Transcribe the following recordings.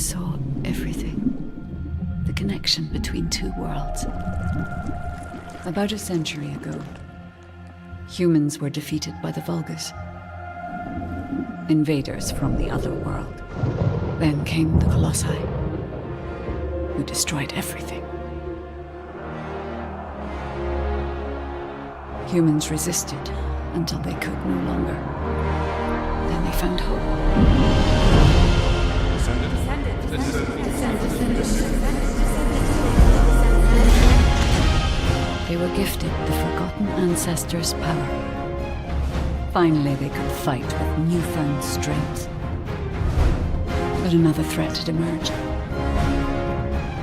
saw everything. The connection between two worlds. About a century ago, humans were defeated by the Vulgus. Invaders from the other world. Then came the Colossi, who destroyed everything. Humans resisted until they could no longer. Then they found hope. They were gifted the forgotten ancestor's power. Finally, they could fight with newfound strength. But another threat had emerged.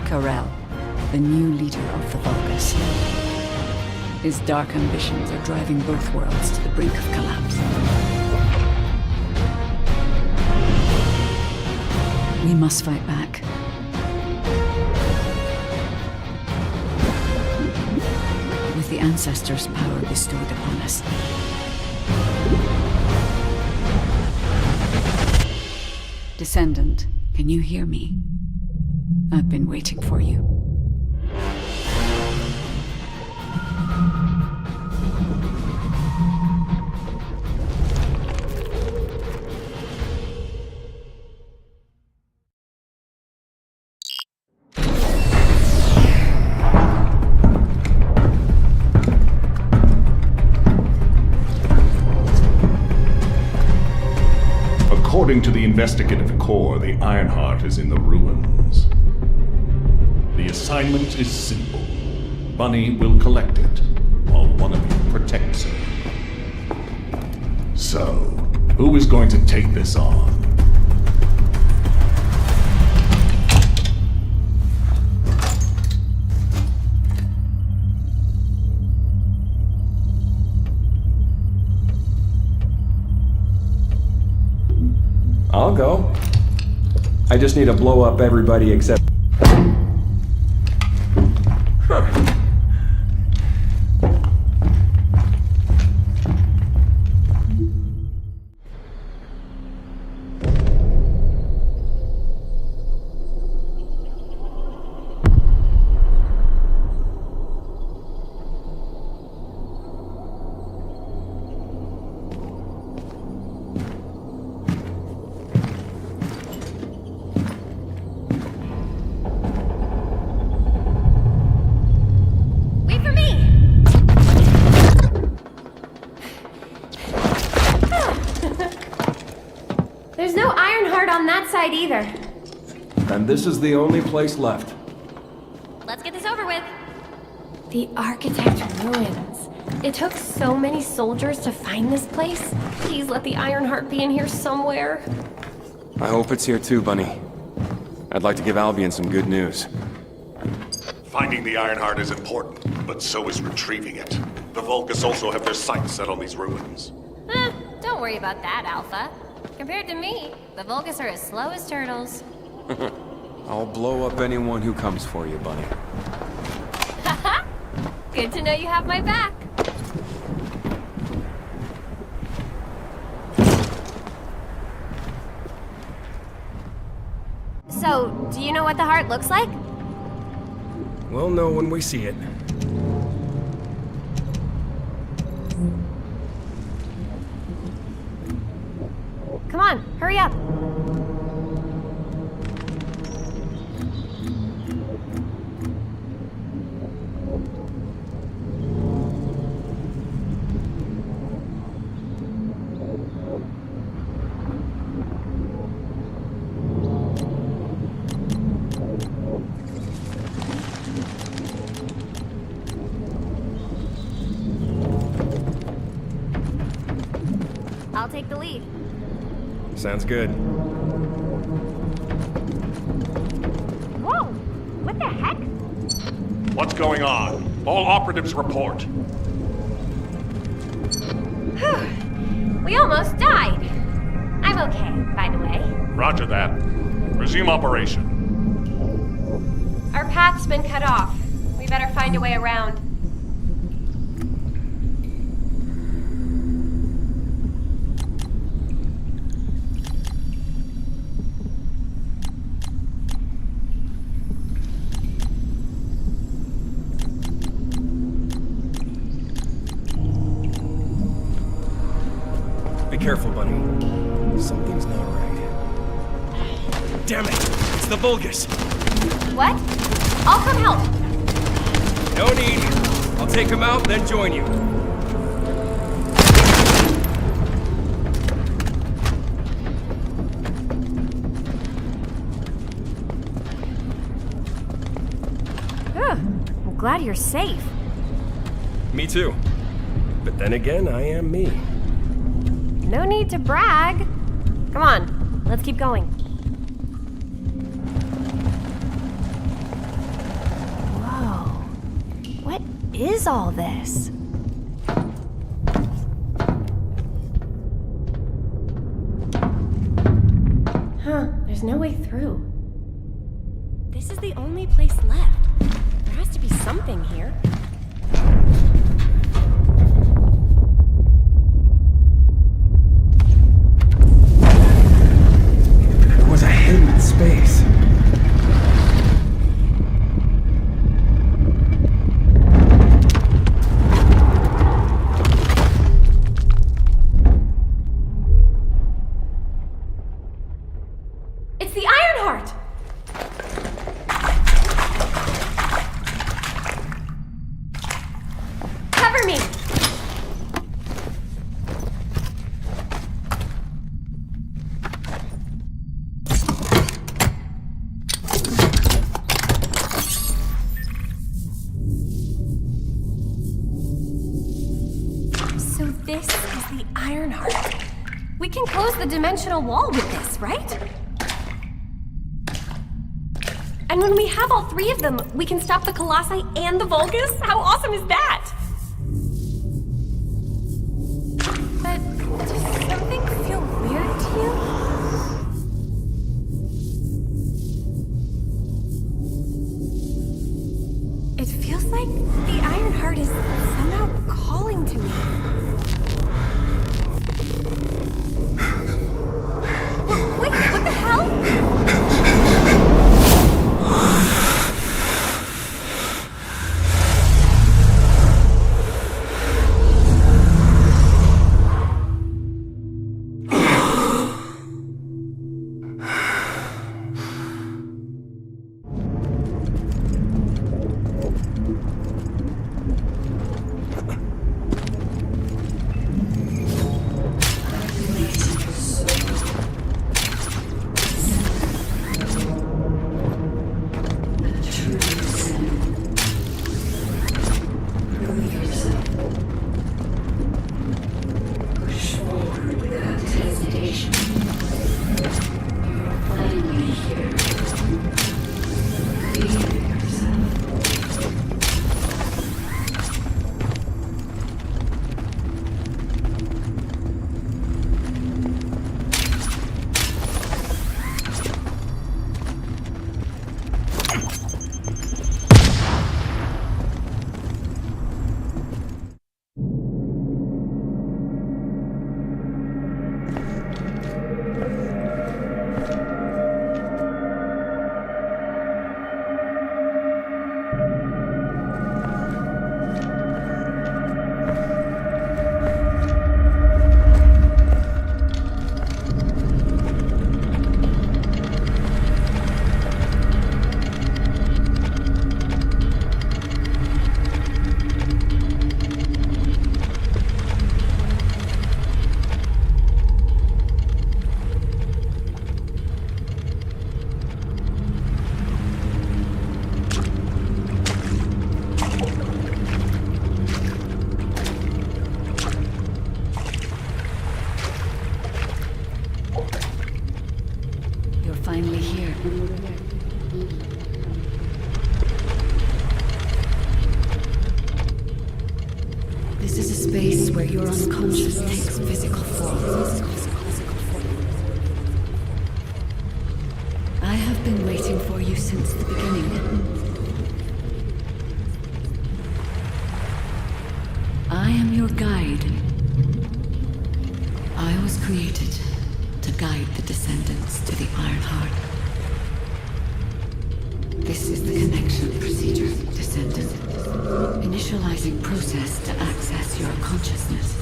Karel, the new leader of the Vulgus. His dark ambitions are driving both worlds to the brink of collapse. We must fight back. With the ancestor's power bestowed upon us. Descendant, can you hear me? I've been waiting for you. According to the investigative core, the Ironheart is in the ruins. The assignment is simple. Bunny will collect it, while one of you protects her. So, who is going to take this on? I'll go. I just need to blow up everybody except... Huh. Either. And this is the only place left. Let's get this over with. The Architect ruins. It took so many soldiers to find this place. Please let the Ironheart be in here somewhere. I hope it's here too, Bunny. I'd like to give Albion some good news. Finding the Ironheart is important, but so is retrieving it. The Vulgus also have their sights set on these ruins. Don't worry about that, Alpha. Compared to me, the Vulgus are as slow as turtles. I'll blow up anyone who comes for you, Bunny. Haha! Good to know you have my back. So, do you know what the heart looks like? We'll know when we see it. Come on, hurry up. I'll take the lead. Sounds good. Whoa! What the heck? What's going on? All operatives report. We almost died. I'm okay, by the way. Roger that. Resume operation. Our path's been cut off. We better find a way around. Be careful, Bunny. Something's not right. Damn it! It's the Vulgus! What? I'll come help. No need. I'll take him out, then join you. I'm glad you're safe. Me too. But then again, I am me. No need to brag. Come on, let's keep going. Whoa. What is all this? Huh, there's no way through. This is the only place left. There has to be something here. There was a hidden space. It's the Ironheart! Cover me! So this is the Ironheart. We can close the dimensional wall with this, right? And when we have all three of them, we can stop the Colossi and the Vulgus? How awesome is that? But does something feel weird to you? It feels like the Ironheart is somehow calling to me. Wait, what the hell? Finally here. This is a space where your unconscious takes physical form. I have been waiting for you since the beginning. I am your guide. I was created to guide the Descendants to the Ironheart. This is the connection procedure, Descendant. Initializing process to access your consciousness.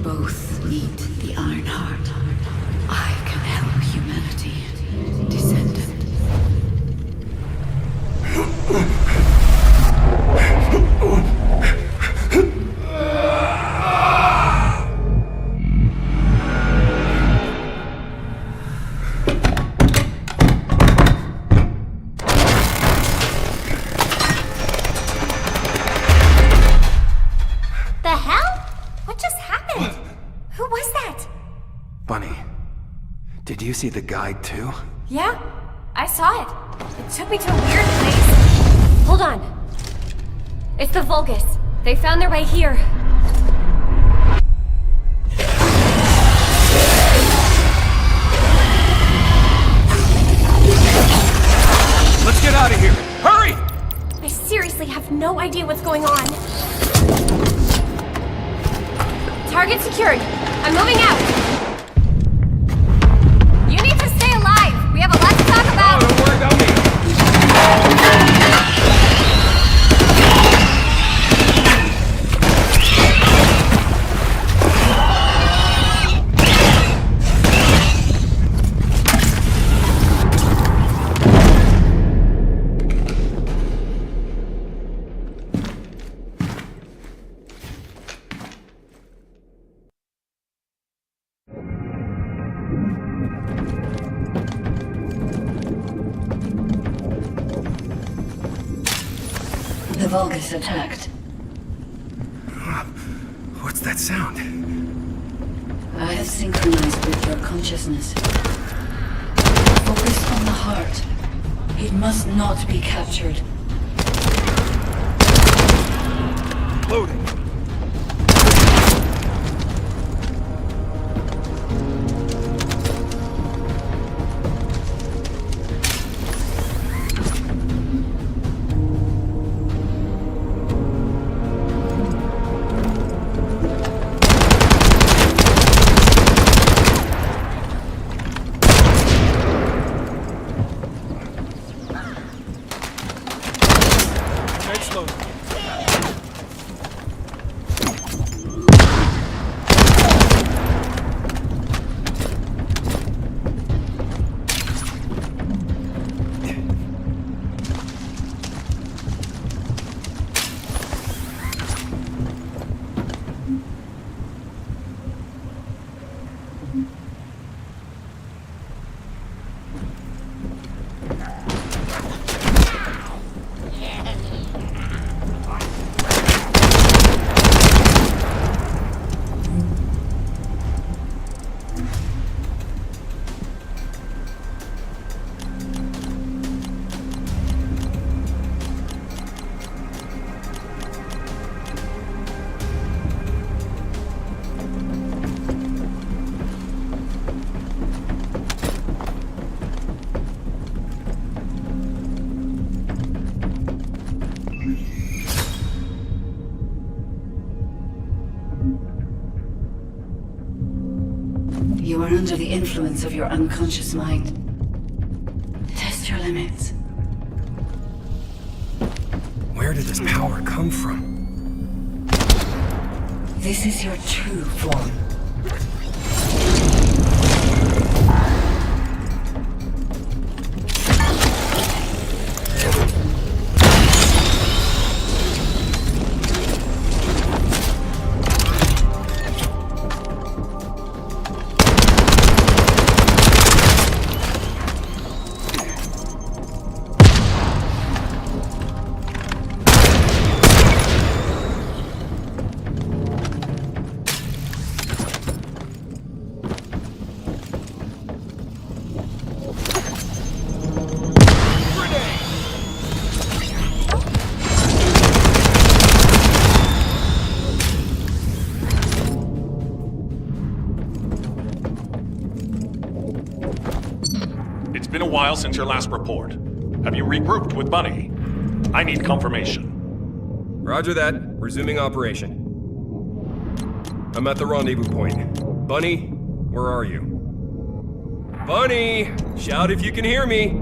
both need the Iron Heart. I can help humanity. Descendant. Did you see the guide too? Yeah, I saw it. It took me to a weird place. Hold on. It's the Vulgus. They found their way here. Let's get out of here! Hurry! I seriously have no idea what's going on. Target secured. I'm moving out. You need to stay alive. We have a lot to talk about. Oh, don't worry about me. The Vulgus attacked. What's that sound? I have synchronized with your consciousness. Focus on the heart. It must not be captured. Loading. You are under the influence of your unconscious mind. Test your limits. Where did this power come from? This is your true form. It's been a while since your last report. Have you regrouped with Bunny? I need confirmation. Roger that. Resuming operation. I'm at the rendezvous point. Bunny, where are you? Bunny! Shout if you can hear me!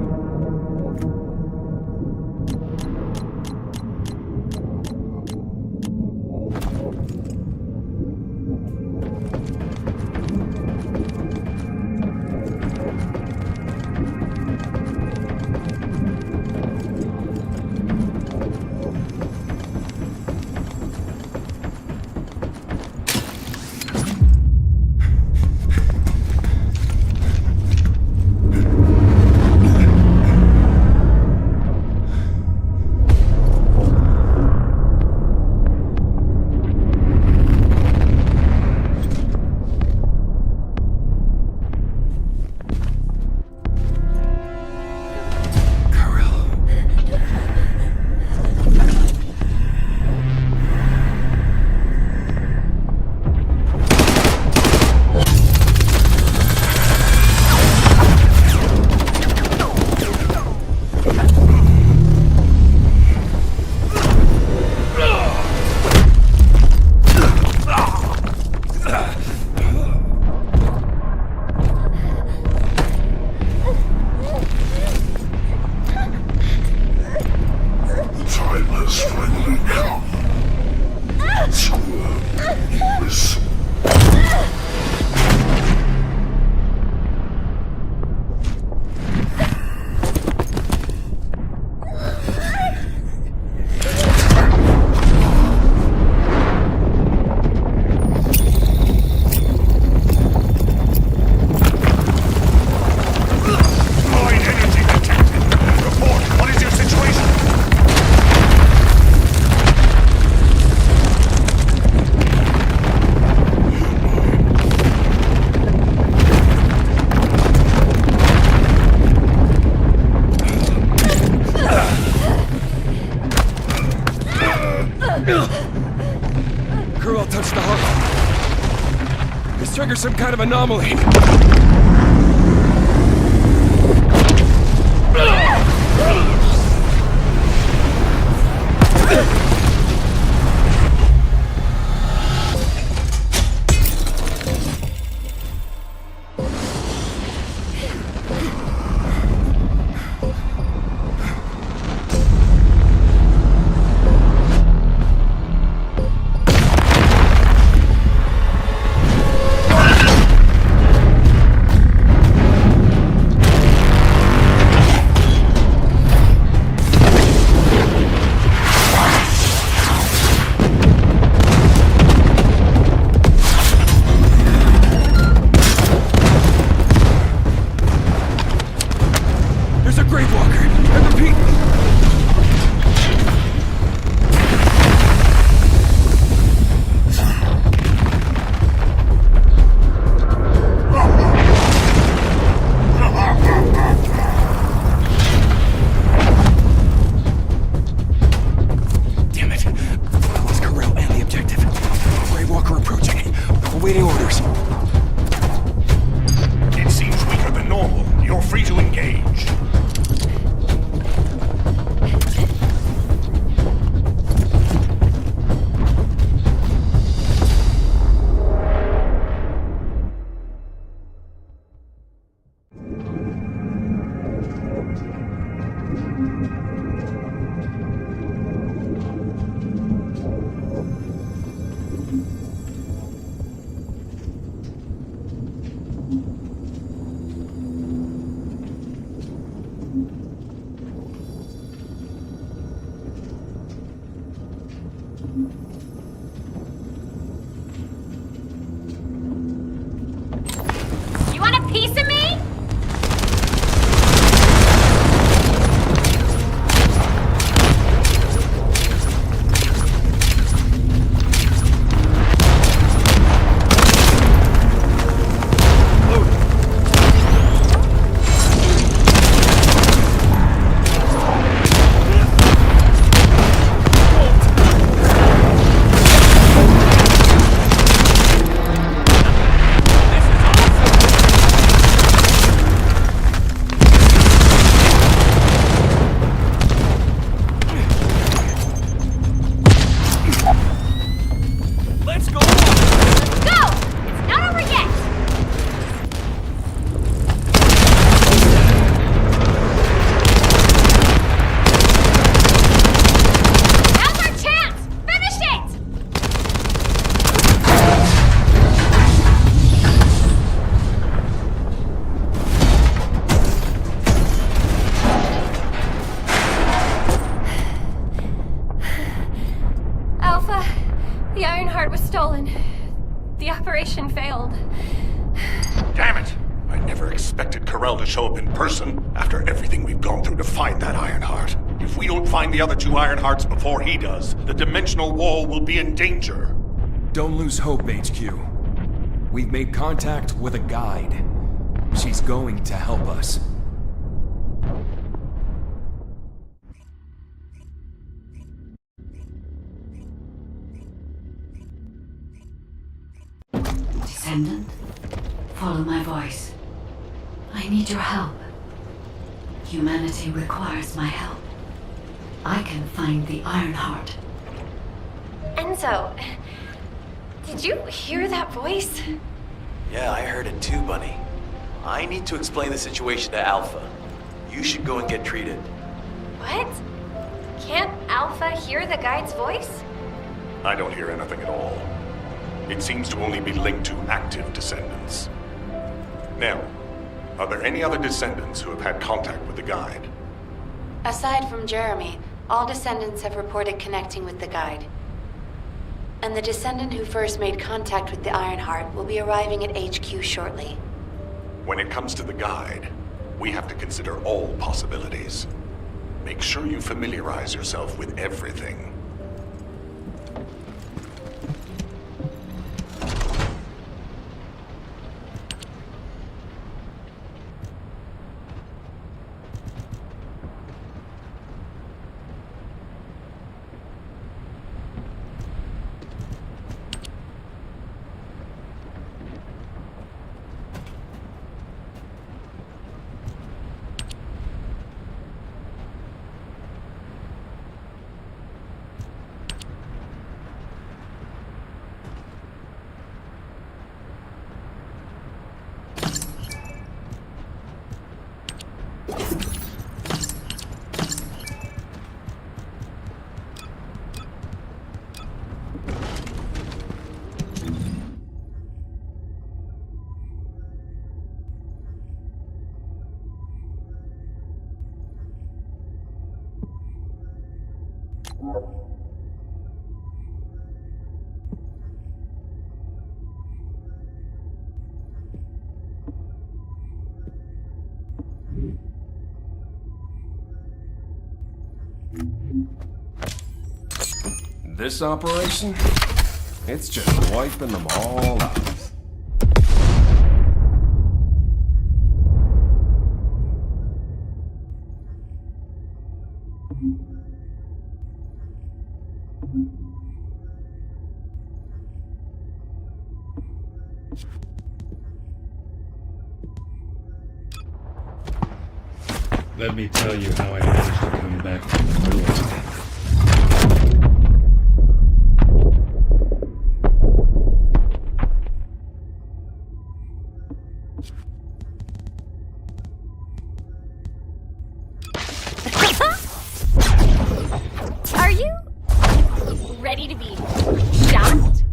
Kurel touched the heart. This triggers some kind of anomaly. operation failed. Damn it! I never expected Karel to show up in person after everything we've gone through to find that Ironheart. If we don't find the other two Ironhearts before he does, the dimensional wall will be in danger. Don't lose hope, HQ. We've made contact with a guide. She's going to help us. Descendant, follow my voice. I need your help. Humanity requires my help. I can find the Ironheart. Enzo, did you hear that voice? Yeah, I heard it too, Bunny. I need to explain the situation to Alpha. You should go and get treated. What? Can't Alpha hear the guide's voice? I don't hear anything at all. It seems to only be linked to active descendants. Now, are there any other descendants who have had contact with the guide? Aside from Jeremy, all descendants have reported connecting with the guide. And the descendant who first made contact with the Ironheart will be arriving at HQ shortly. When it comes to the guide, we have to consider all possibilities. Make sure you familiarize yourself with everything. This operation? It's just wiping them all out. Let me tell you how I managed to come back from the ruins. Are you ready to be shocked?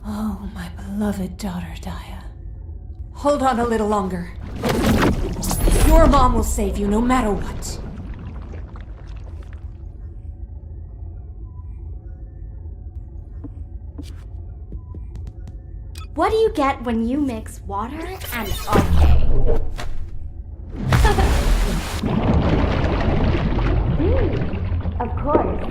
Oh, my beloved daughter, Daya. Hold on a little longer. Your mom will save you no matter what. What do you get when you mix water and okay? Of course.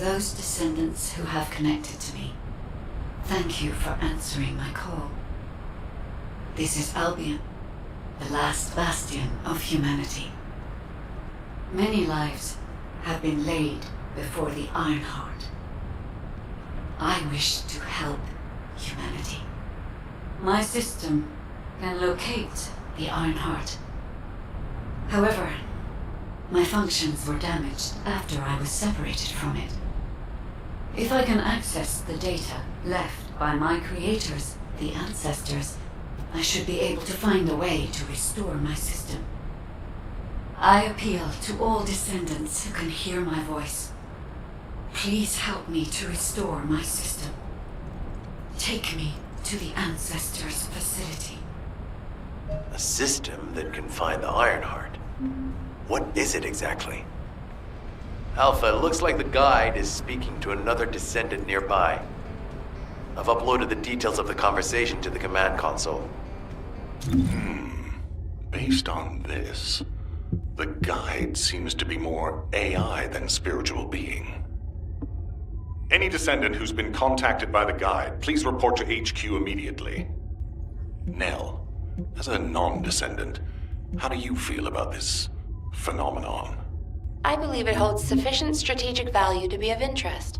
Those descendants who have connected to me, thank you for answering my call. This is Albion, the last bastion of humanity. Many lives have been laid before the Ironheart. I wish to help humanity. My system can locate the Ironheart. However, my functions were damaged after I was separated from it. If I can access the data left by my creators, the ancestors, I should be able to find a way to restore my system. I appeal to all descendants who can hear my voice. Please help me to restore my system. Take me to the ancestors' facility. A system that can find the Ironheart. What is it exactly? Alpha, it looks like the guide is speaking to another descendant nearby. I've uploaded the details of the conversation to the command console. Based on this, the guide seems to be more AI than spiritual being. Any descendant who's been contacted by the guide, please report to HQ immediately. Nell, as a non-descendant, how do you feel about this phenomenon? I believe it holds sufficient strategic value to be of interest.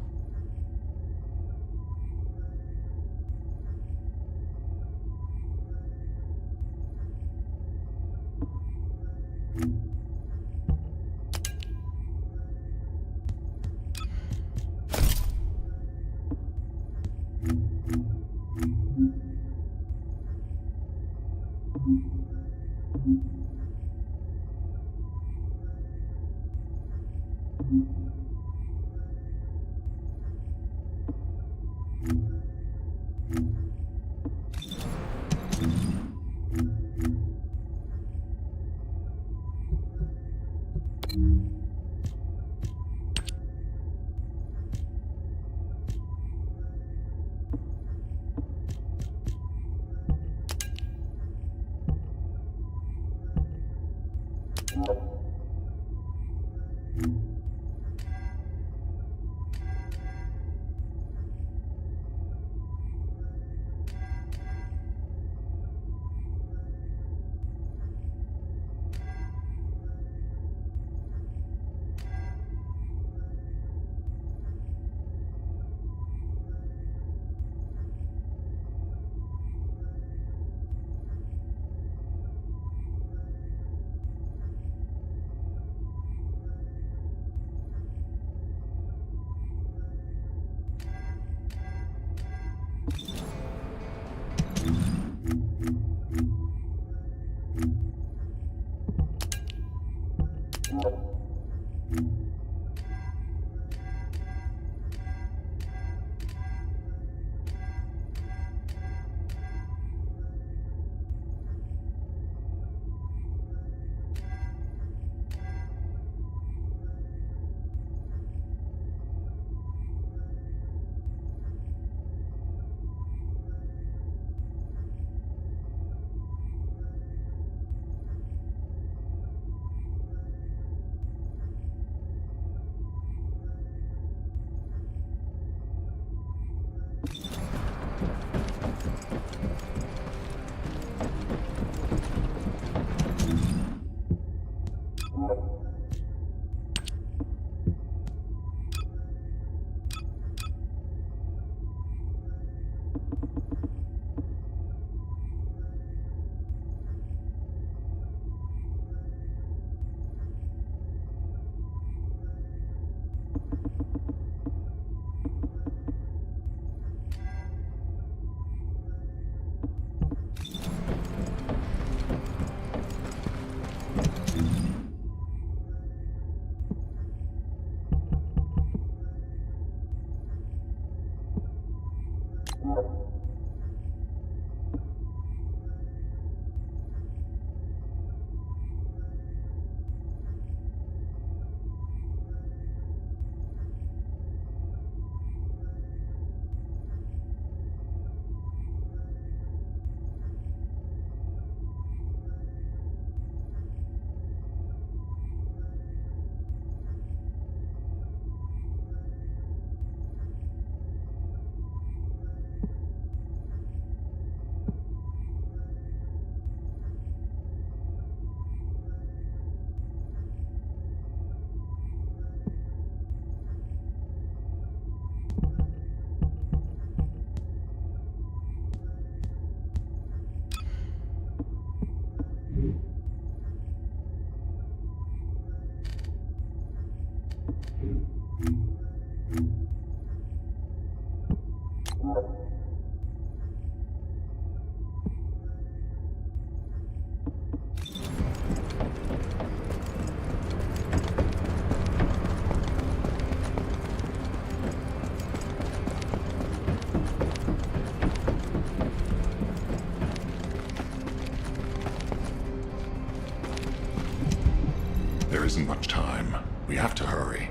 isn't much time. We have to hurry.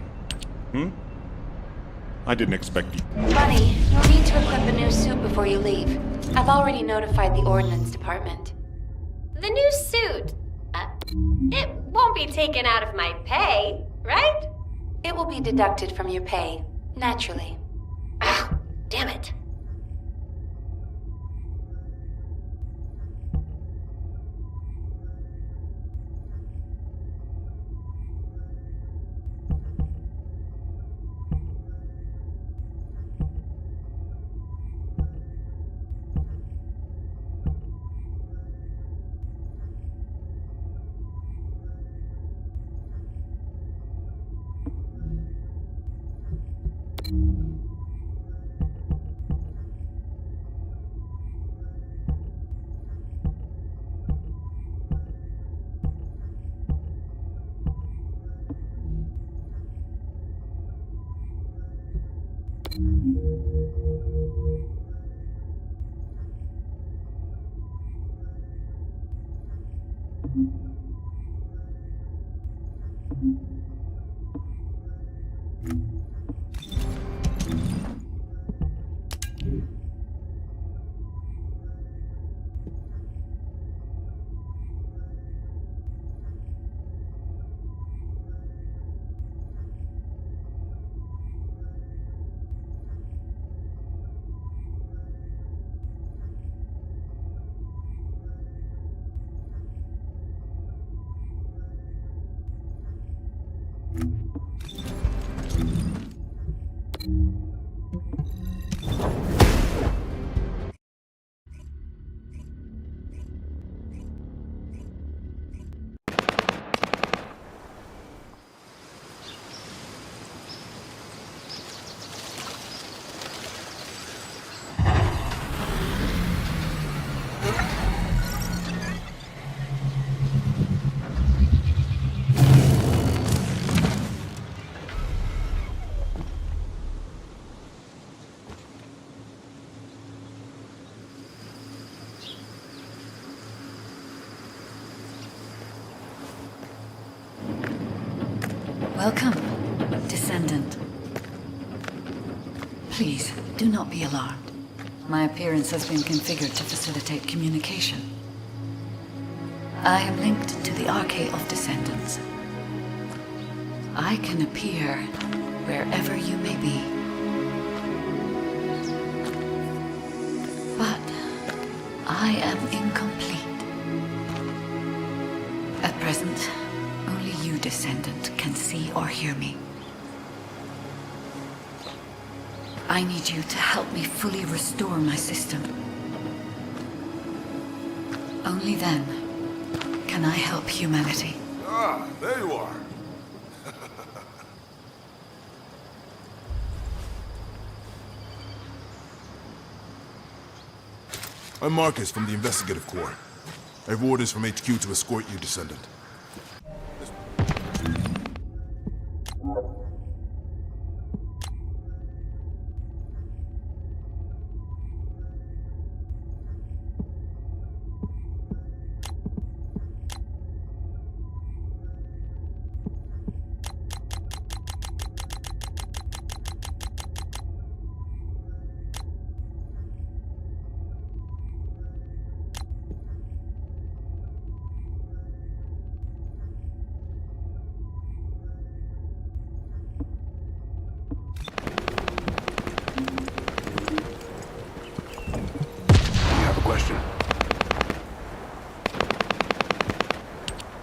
I didn't expect you. Bunny, you'll need to equip a new suit before you leave. I've already notified the Ordnance Department. The new suit. It won't be taken out of my pay, right? It will be deducted from your pay, naturally. Ah, damn it. Welcome, Descendant. Please, do not be alarmed. My appearance has been configured to facilitate communication. I am linked to the Arcade of Descendants. I can appear wherever you may be. But I am incomplete. At present, only you, Descendant, can see or hear me. I need you to help me fully restore my system. Only then can I help humanity. Ah, there you are. I'm Marcus from the Investigative Corps. I have orders from HQ to escort you, Descendant.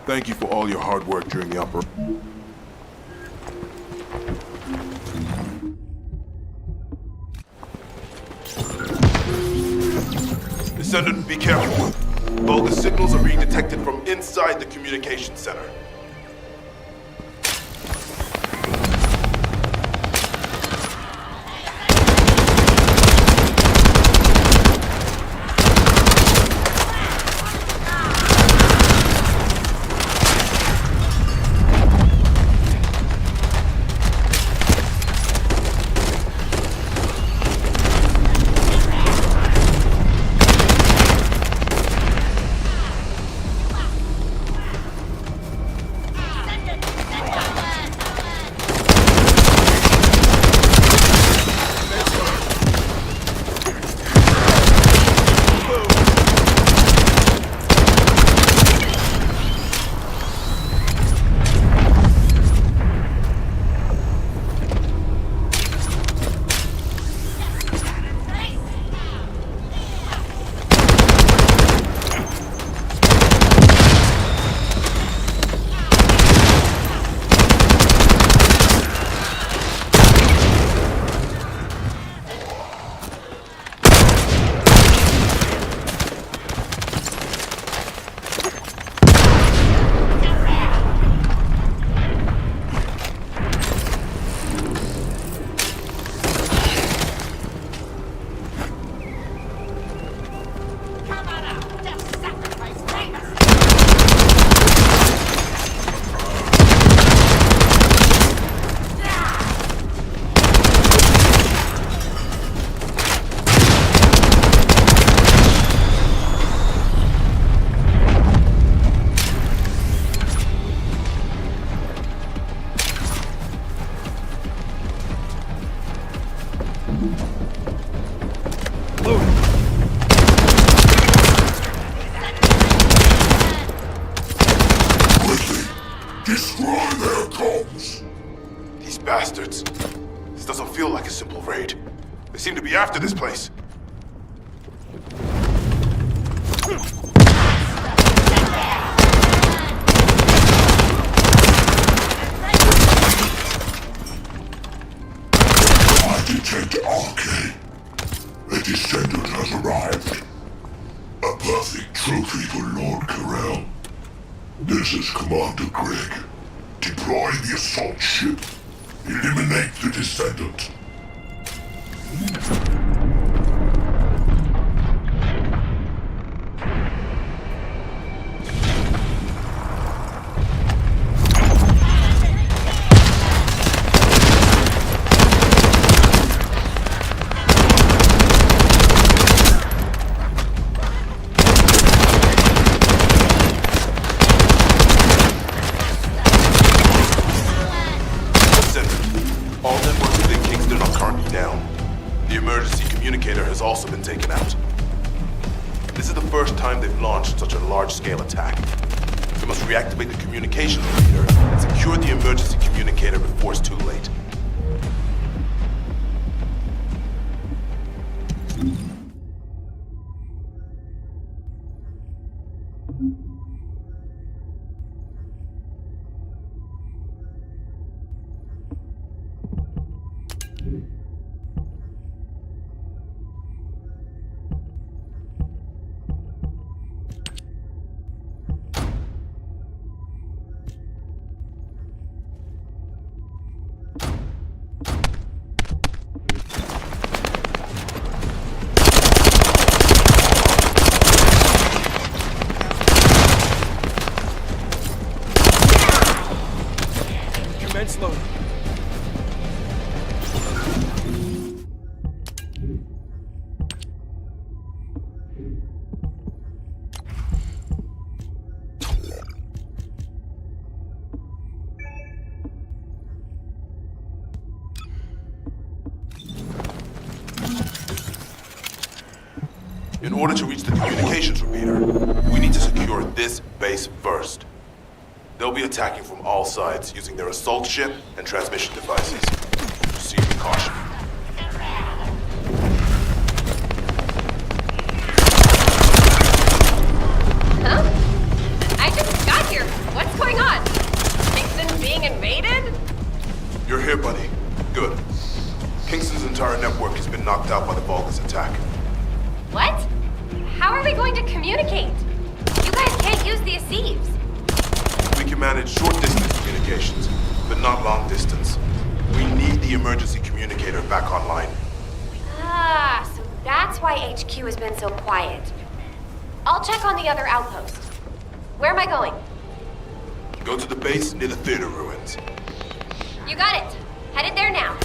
Thank you for all your hard work during the operation. Descendant, be careful. Bogus signals are being detected from inside the communication center. Destroy their comms! These bastards. This doesn't feel like a simple raid. They seem to be after this place. I detect RK. A Descendant has arrived. A perfect trophy for Lord Carell. This is Commander Greg. Deploy the assault ship. Eliminate the Descendant. All networks within Kingston are currently down. The emergency communicator has also been taken out. This is the first time they've launched such a large-scale attack. We must reactivate the communications repeater and secure the emergency communicator before it's too late. Commence loading. In order to reach the communications repeater, we need to secure this base first. They'll be attacking from all sides using their assault ship and transmission devices. Proceed with caution. Huh? I just got here. What's going on? Kingston being invaded? You're here, buddy. Good. Kingston's entire network has been knocked out by the Vulgus attack. What? How are we going to communicate? You guys can't use the Aceves. We can manage short-distance communications, but not long-distance. We need the emergency communicator back online. Ah, so that's why HQ has been so quiet. I'll check on the other outpost. Where am I going? Go to the base near the theater ruins. You got it. Headed there now.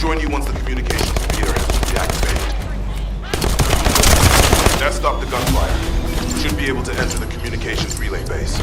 rejoin you once the communications repeater has been deactivated. That stopped the gunfire. You should be able to enter the communications relay base.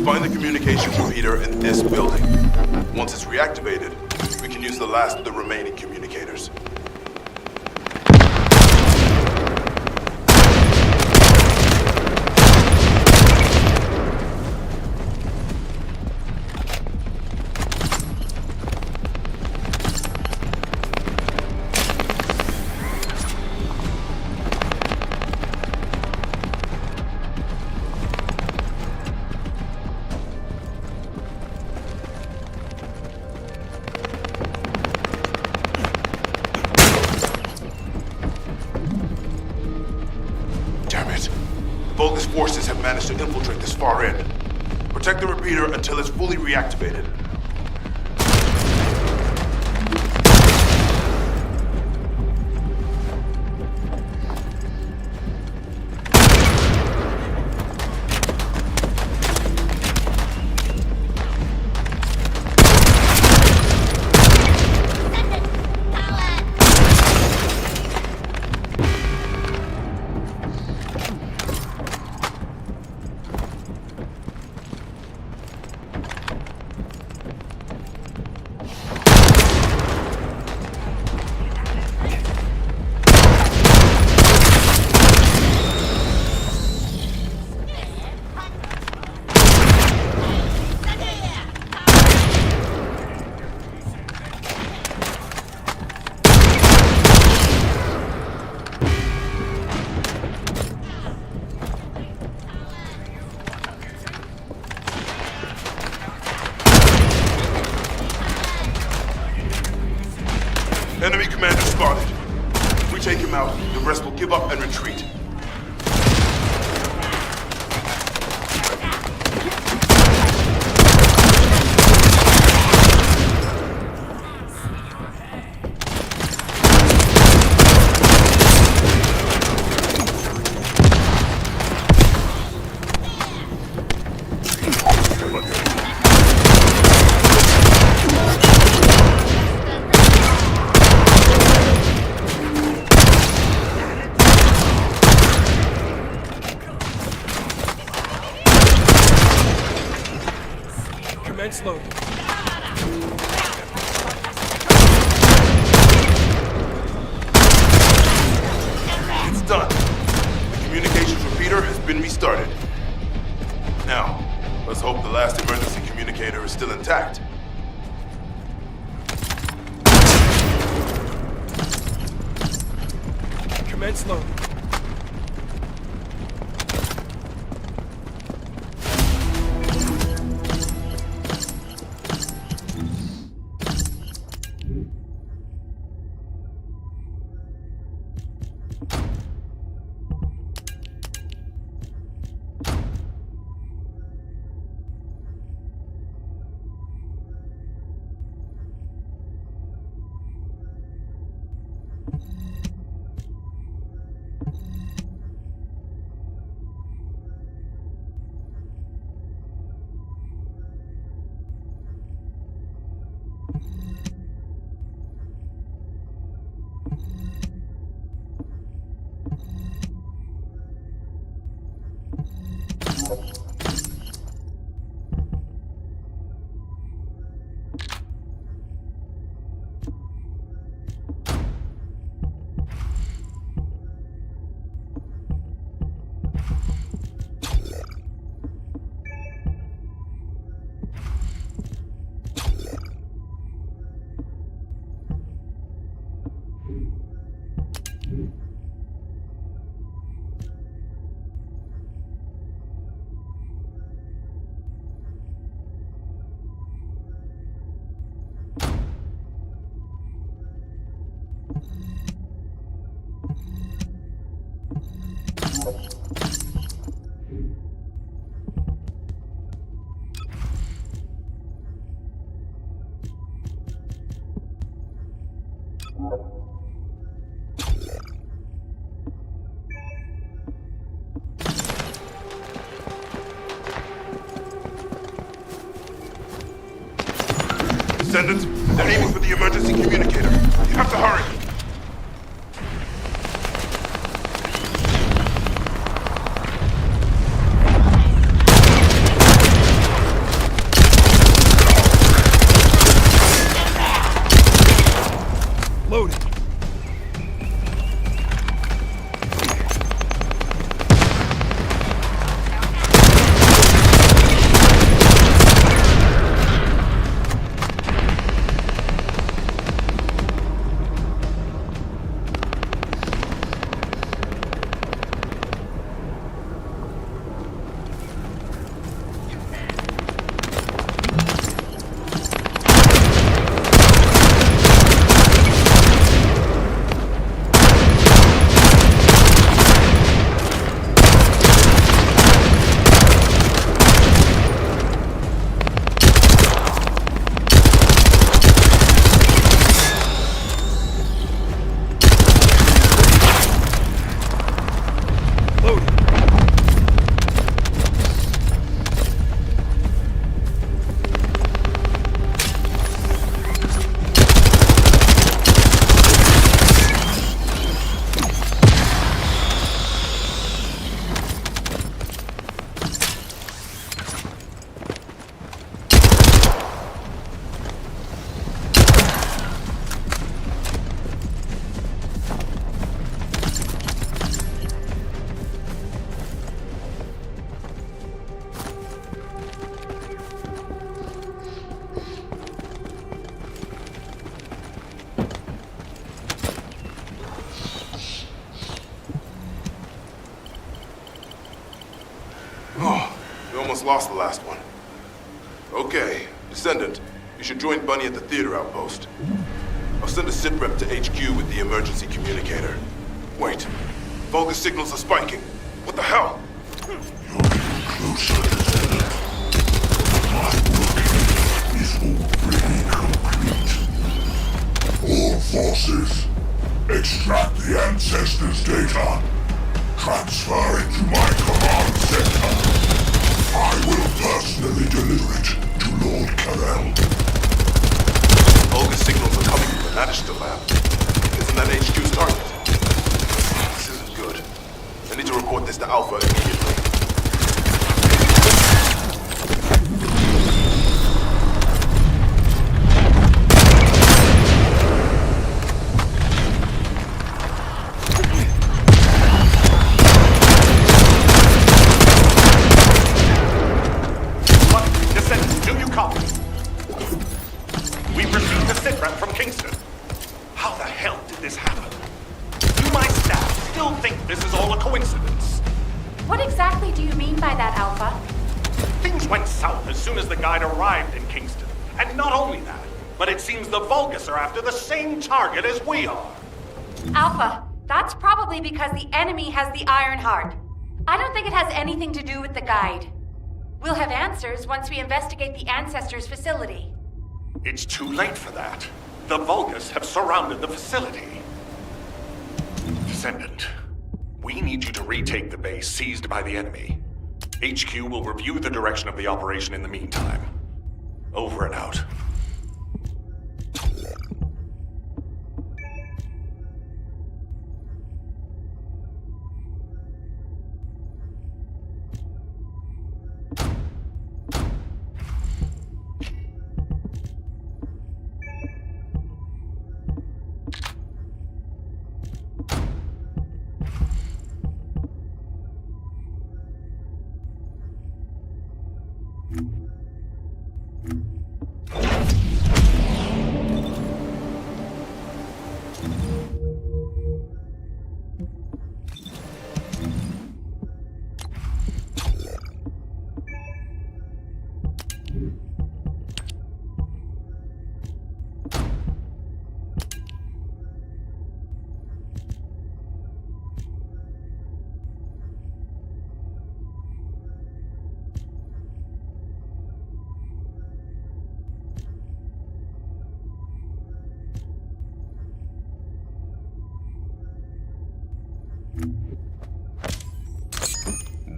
Find the communications repeater in this building. Once it's reactivated, we can use the last of the remaining communicators. Vulgus forces have managed to infiltrate this far end. Protect the repeater until it's fully reactivated. Enemy commander spotted. If we take him out, the rest will give up and retreat. Commence loading. It's done. The communications repeater has been restarted. Now, let's hope the last emergency communicator is still intact. Commence loading. Descendant, they're aiming for the emergency communicator. You have to hurry. Loaded. Lost the last one. Okay, Descendant, you should join Bunny at the theater outpost. I'll send a sitrep to HQ with the emergency communicator. Wait, Vulgus signals are spiking. What the hell? You're getting closer, Descendant. My work is already complete. All forces, extract the ancestor's data. Transfer it to my command center. I will personally deliver it to Lord Carell. Vulgus signals are coming from the Magister lab. Isn't that HQ's target? This isn't good. I need to report this to Alpha immediately. We've received a sitrep from Kingston. How the hell did this happen? Do my staff still think this is all a coincidence? What exactly do you mean by that, Alpha? Things went south as soon as the guide arrived in Kingston. And not only that, but it seems the Vulgus are after the same target as we are. Alpha, that's probably because the enemy has the Iron Heart. I don't think it has anything to do with the guide. We'll have answers once we investigate the Ancestor's facility. It's too late for that. The Vulgus have surrounded the facility. Descendant, we need you to retake the base seized by the enemy. HQ will review the direction of the operation in the meantime. Over and out.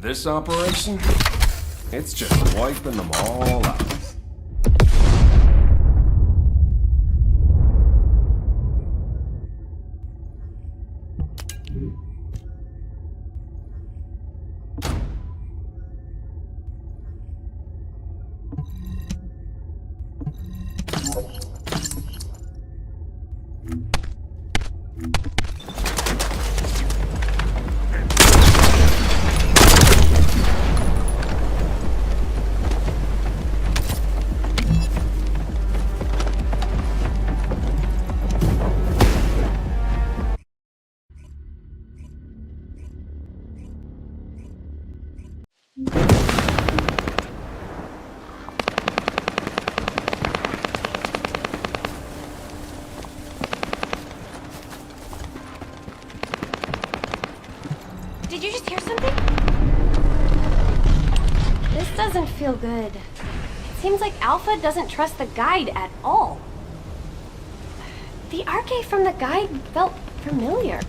This operation? It's just wiping them all out. doesn't feel good. It seems like Alpha doesn't trust the guide at all. The arcade from the guide felt familiar.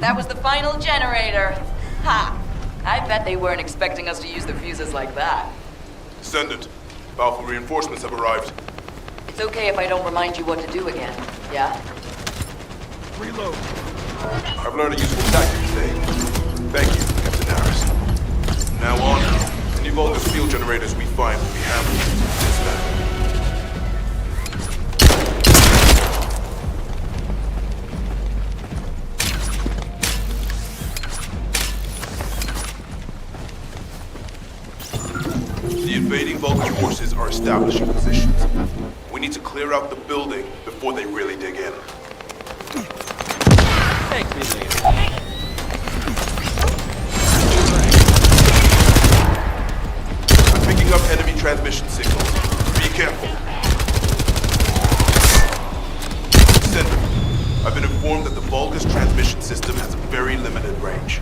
That was the final generator. Ha! I bet they weren't expecting us to use the fuses like that. Descendant, Alpha reinforcements have arrived. It's okay if I don't remind you what to do again, yeah? Reload. I've learned a useful tactic today. Thank you, Captain Harris. From now on, any Vulgus field generators we find will be handled this method. The invading Vulcan forces are establishing positions. We need to clear out the building before they really dig in. Thank me later. I'm picking up enemy transmission signals. Be careful. Descendant, I've been informed that the Vulgus transmission system has a very limited range.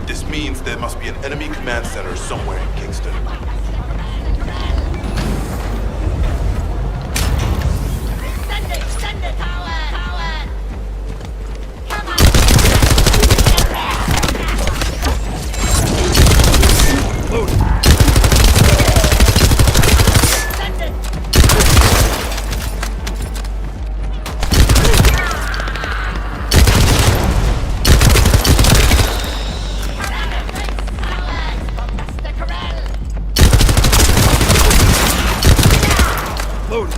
This means there must be an enemy command center somewhere in Kingston. Send it, power! Come on! Load. Send it! Load.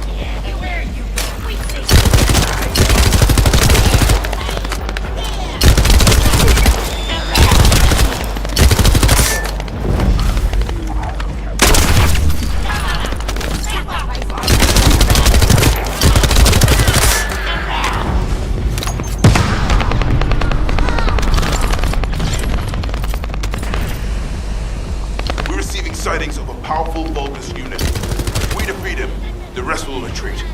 We're receiving sightings of a powerful Vulgus unit. If we defeat him, the rest will retreat.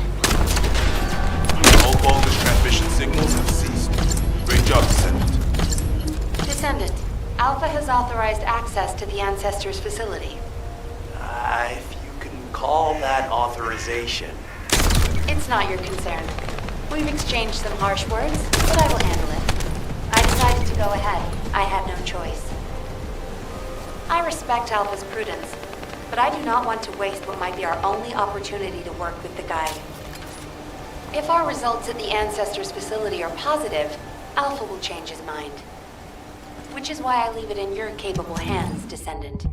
All Vulgus transmission signals have ceased. Great job, Descendant. Descendant, Alpha has authorized access to the Ancestor's facility. If you can call that authorization. It's not your concern. We've exchanged some harsh words, but I will handle it. I decided to go ahead. I had no choice. I respect Alpha's prudence, but I do not want to waste what might be our only opportunity to work with the guide. If our results at the Ancestor's facility are positive, Alpha will change his mind. Which is why I leave it in your capable hands, Descendant.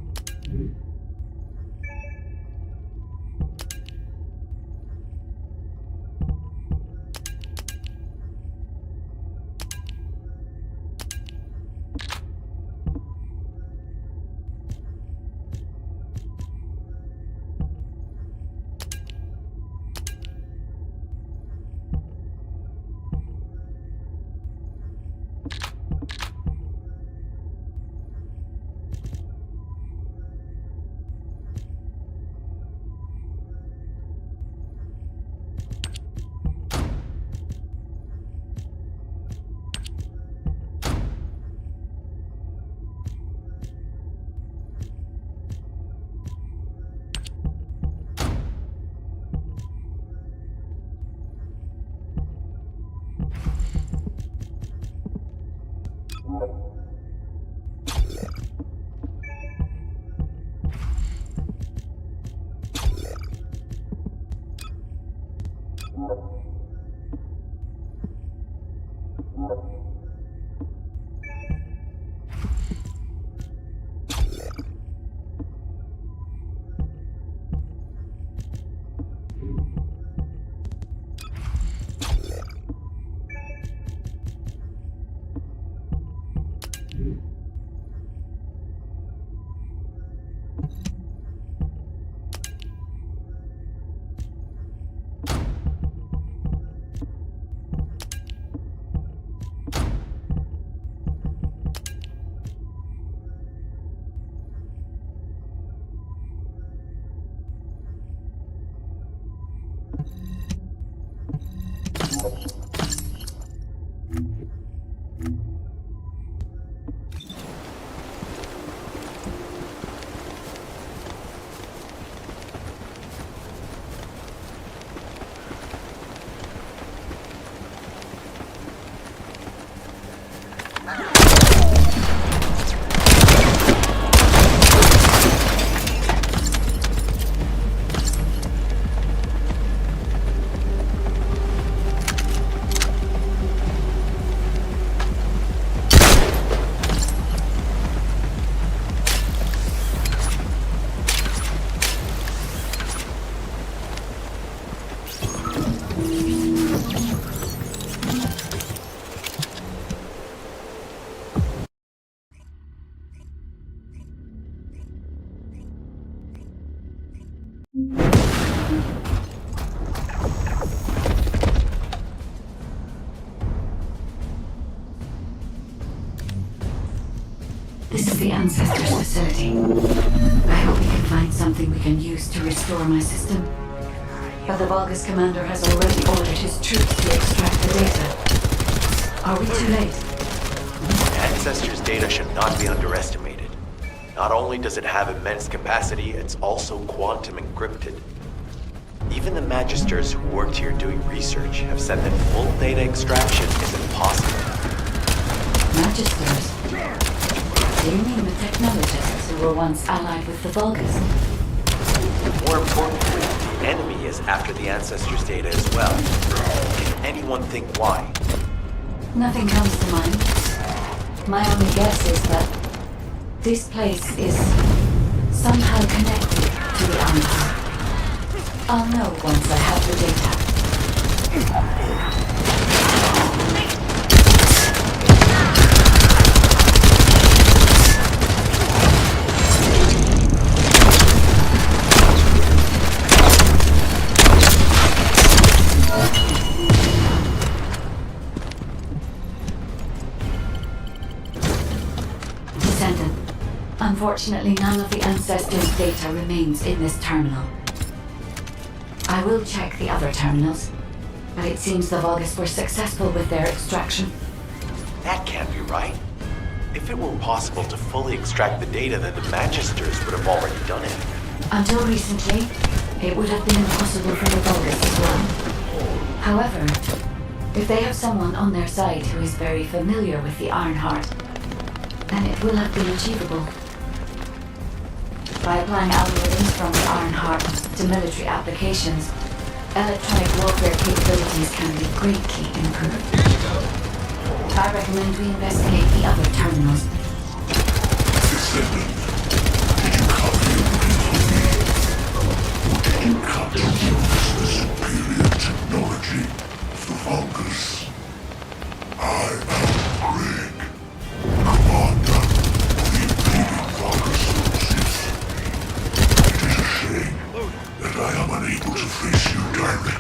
ancestor's facility. I hope we can find something we can use to restore my system. But the Vulgus commander has already ordered his troops to extract the data. Are we too late? Ancestor's data should not be underestimated. Not only does it have immense capacity, it's also quantum encrypted. Even the Magisters who worked here doing research have said that full data extraction is impossible. Magisters? Do you mean the technologists who were once allied with the Vulgus? More importantly, the enemy is after the Ancestors' data as well. Can anyone think why? Nothing comes to mind. My only guess is that this place is somehow connected to the Ironheart. I'll know once I have the data. Descendant. Unfortunately, none of the Ancestors' data remains in this terminal. I will check the other terminals, but it seems the Vulgus were successful with their extraction. That can't be right. If it were possible to fully extract the data, then the Magisters would have already done it. Until recently, it would have been impossible for the Vulgus as well. However, if they have someone on their side who is very familiar with the Ironheart, then it will have been achievable. By applying algorithms from the Ironheart to military applications, electronic warfare capabilities can be greatly improved. I recommend we investigate the other terminals. Descendant, did you copy everything for me? Or did you come to notice the superior technology of the Vulgus? I am Greg, commander of the invading Vulgus forces. It is a shame that I am unable to face you directly.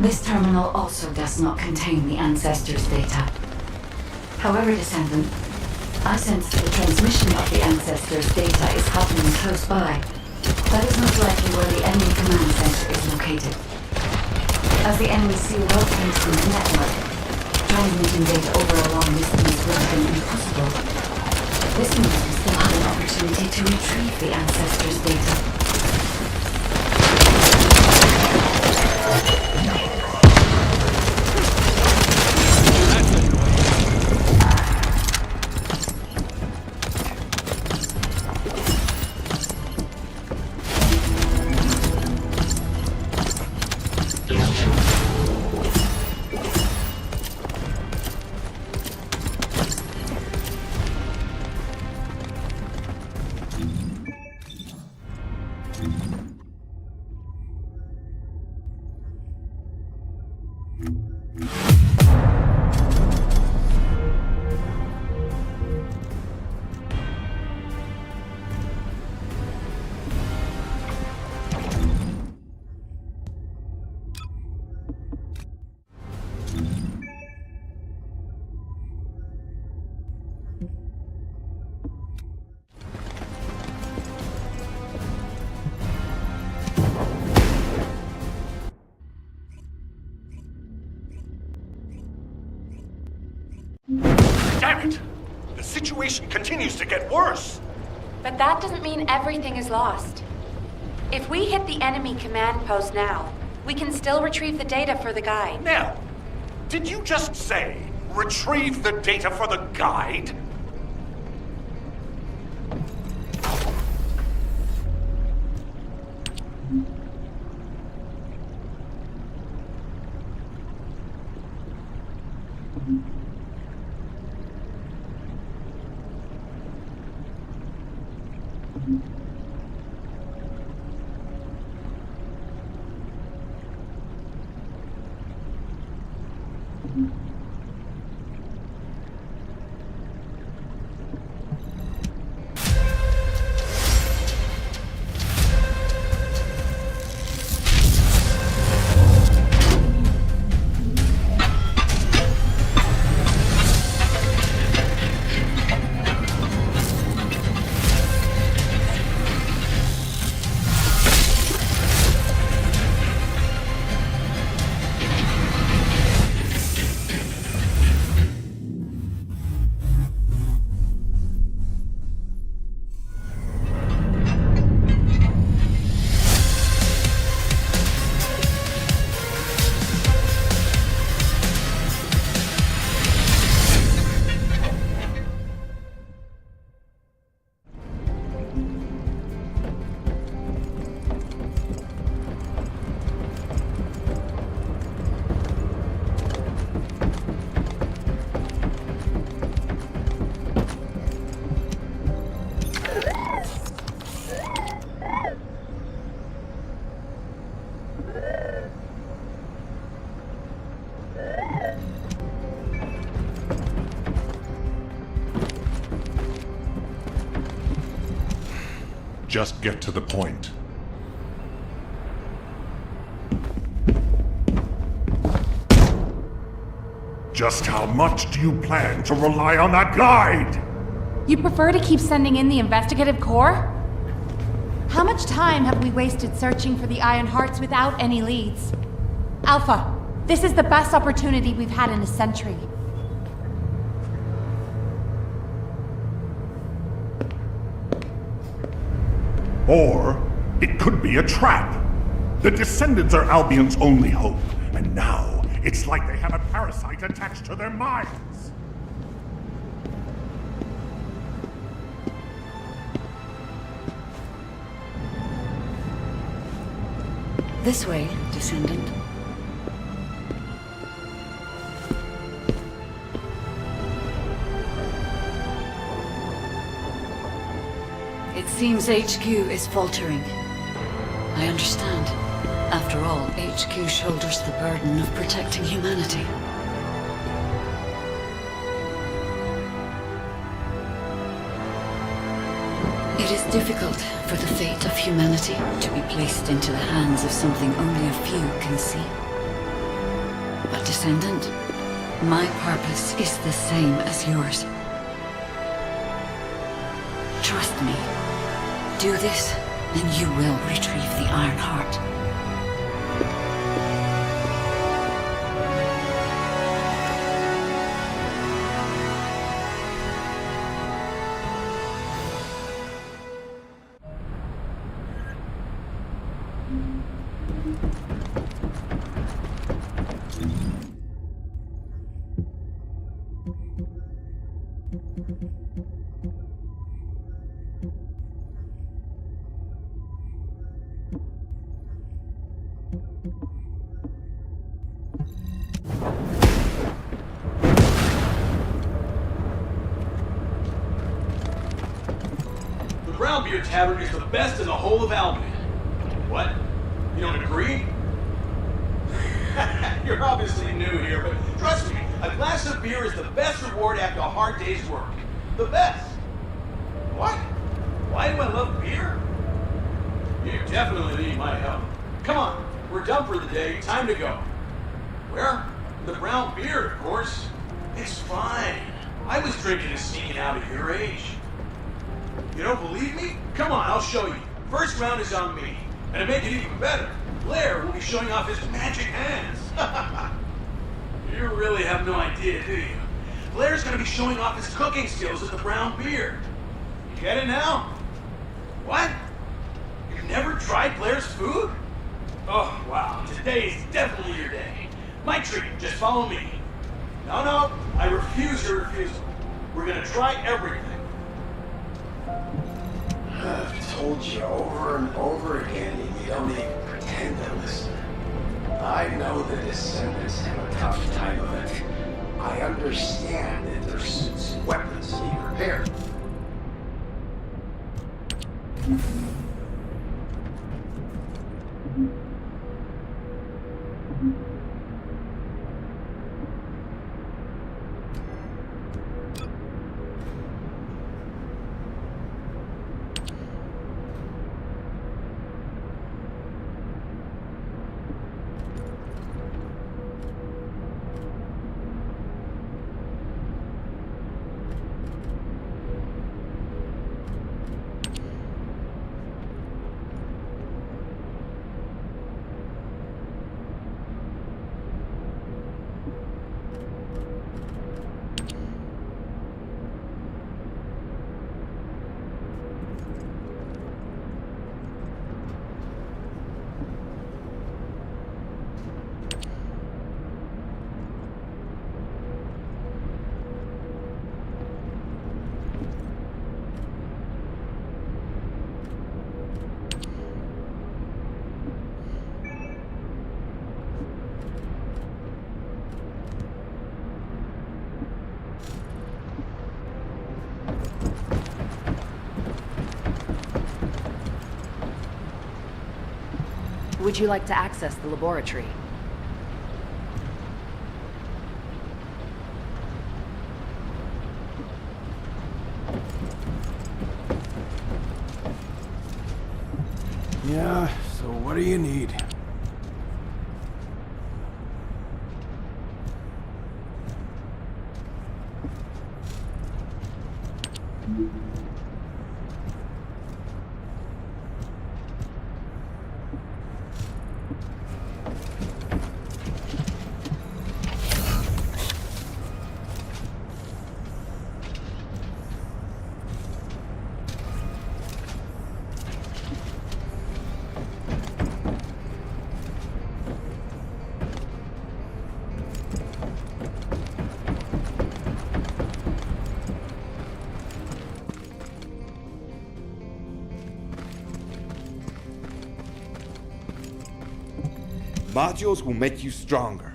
This terminal also does not contain the Ancestors' data. However, Descendant, I sense the transmission of the Ancestors' data is happening close by. That is most likely where the enemy command center is located. As the enemy sealed off Kingston's network, transmitting data over a long distance would have been impossible. This means we still have an opportunity to retrieve the Ancestors' data. that? The situation continues to get worse. But that doesn't mean everything is lost. If we hit the enemy command post now, we can still retrieve the data for the guide. Nell, did you just say retrieve the data for the guide? Just get to the point. Just how much do you plan to rely on that guide? You prefer to keep sending in the investigative corps? How much time have we wasted searching for the Iron Hearts without any leads? Alpha, this is the best opportunity we've had in a century. Or it could be a trap. The Descendants are Albion's only hope, and now it's like they have a parasite attached to their minds. This way, Descendant. It seems HQ is faltering. I understand. After all, HQ shoulders the burden of protecting humanity. It is difficult for the fate of humanity to be placed into the hands of something only a few can see. But Descendant, my purpose is the same as yours. Trust me. Do this, and you will retrieve the Iron Heart. Beer Tavern is the best in the whole of Albany. What? You don't agree? You're obviously new here, but trust me, a glass of beer is the best reward after a hard day's work. The best. What? Why do I love beer? You definitely need my help. Come on, we're done for the day, time to go. Where? The brown beer, of course. It's fine. I was drinking and sneaking out at your age. You don't believe me? Come on, I'll show you. First round is on me. And to make it even better, Blair will be showing off his magic hands. You really have no idea, do you? Blair's gonna be showing off his cooking skills with the brown beer. You get it now? What? You've never tried Blair's food? Oh, wow. Today is definitely your day. My treat. Just follow me. No, I refuse your refusal. We're gonna try everything. I've told you over and over again, you don't even pretend to listen. I know the Descendants have a tough time of it. I understand that their suits and weapons need repair. Would you like to access the laboratory? Yeah, so what do you need? Modules will make you stronger.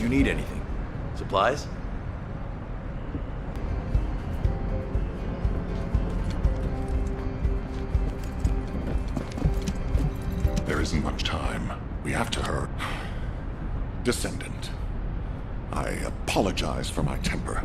Need anything? Supplies? There isn't much time. We have to hurry. Descendant, I apologize for my temper.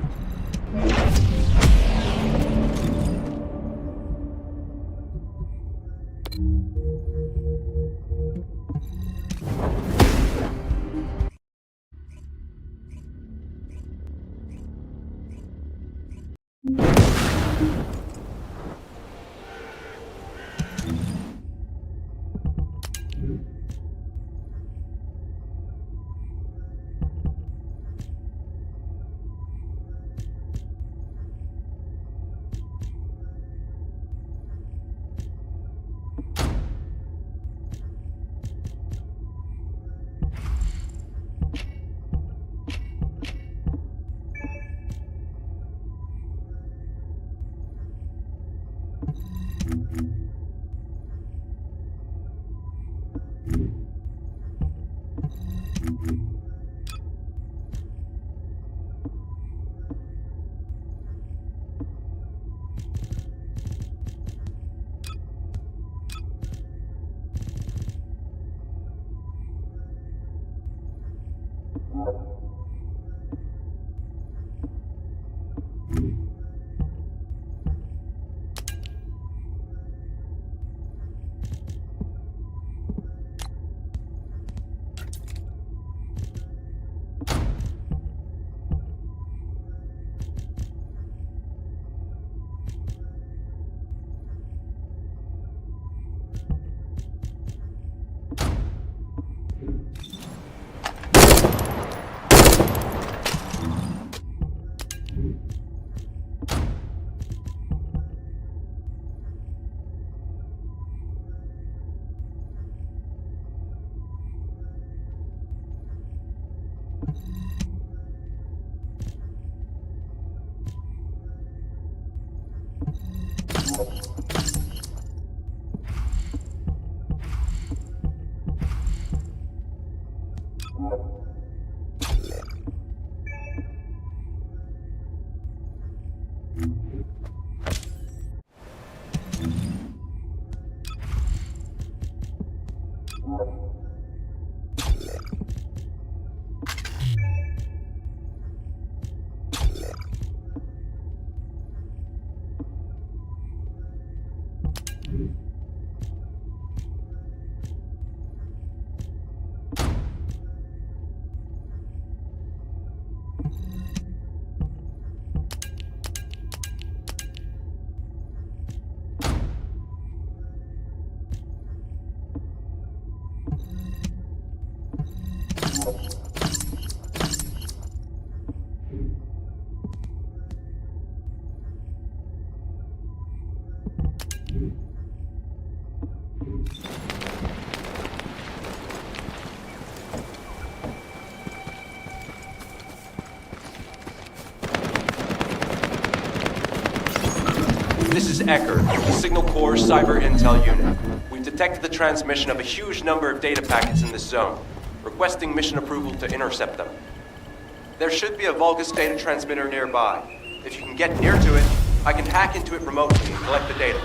This is Ecker, the Signal Corps Cyber Intel Unit. We've detected the transmission of a huge number of data packets in this zone, requesting mission approval to intercept them. There should be a Vulgus data transmitter nearby. If you can get near to it, I can hack into it remotely and collect the data.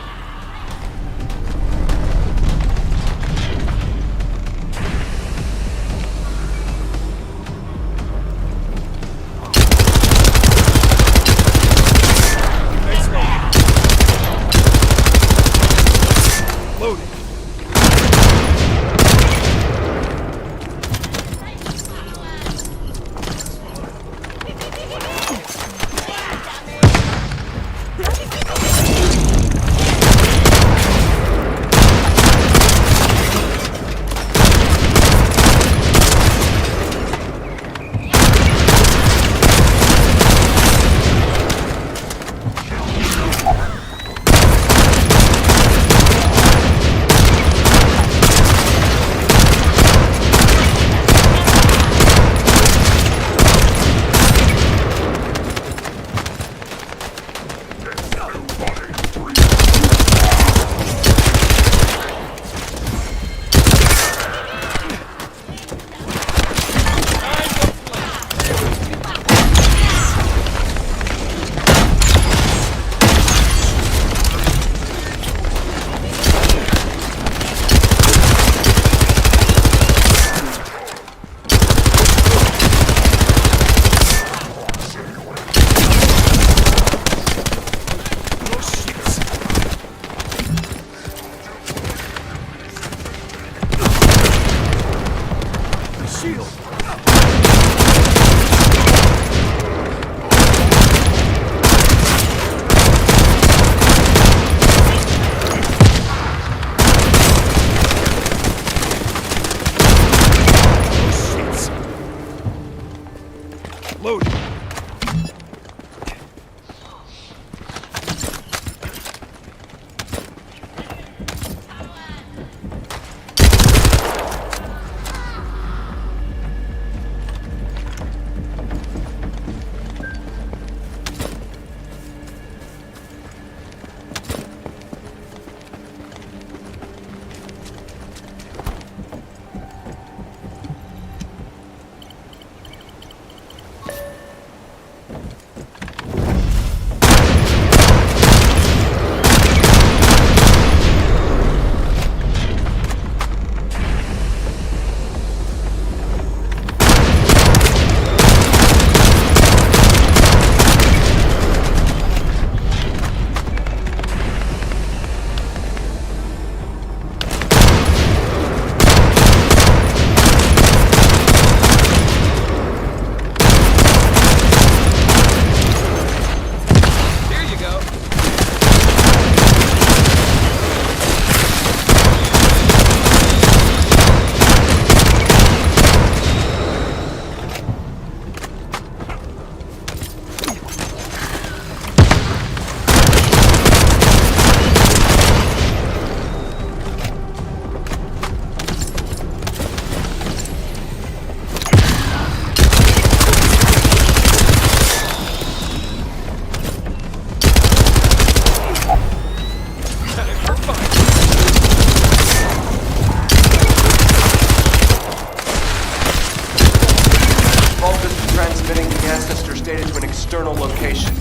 external location.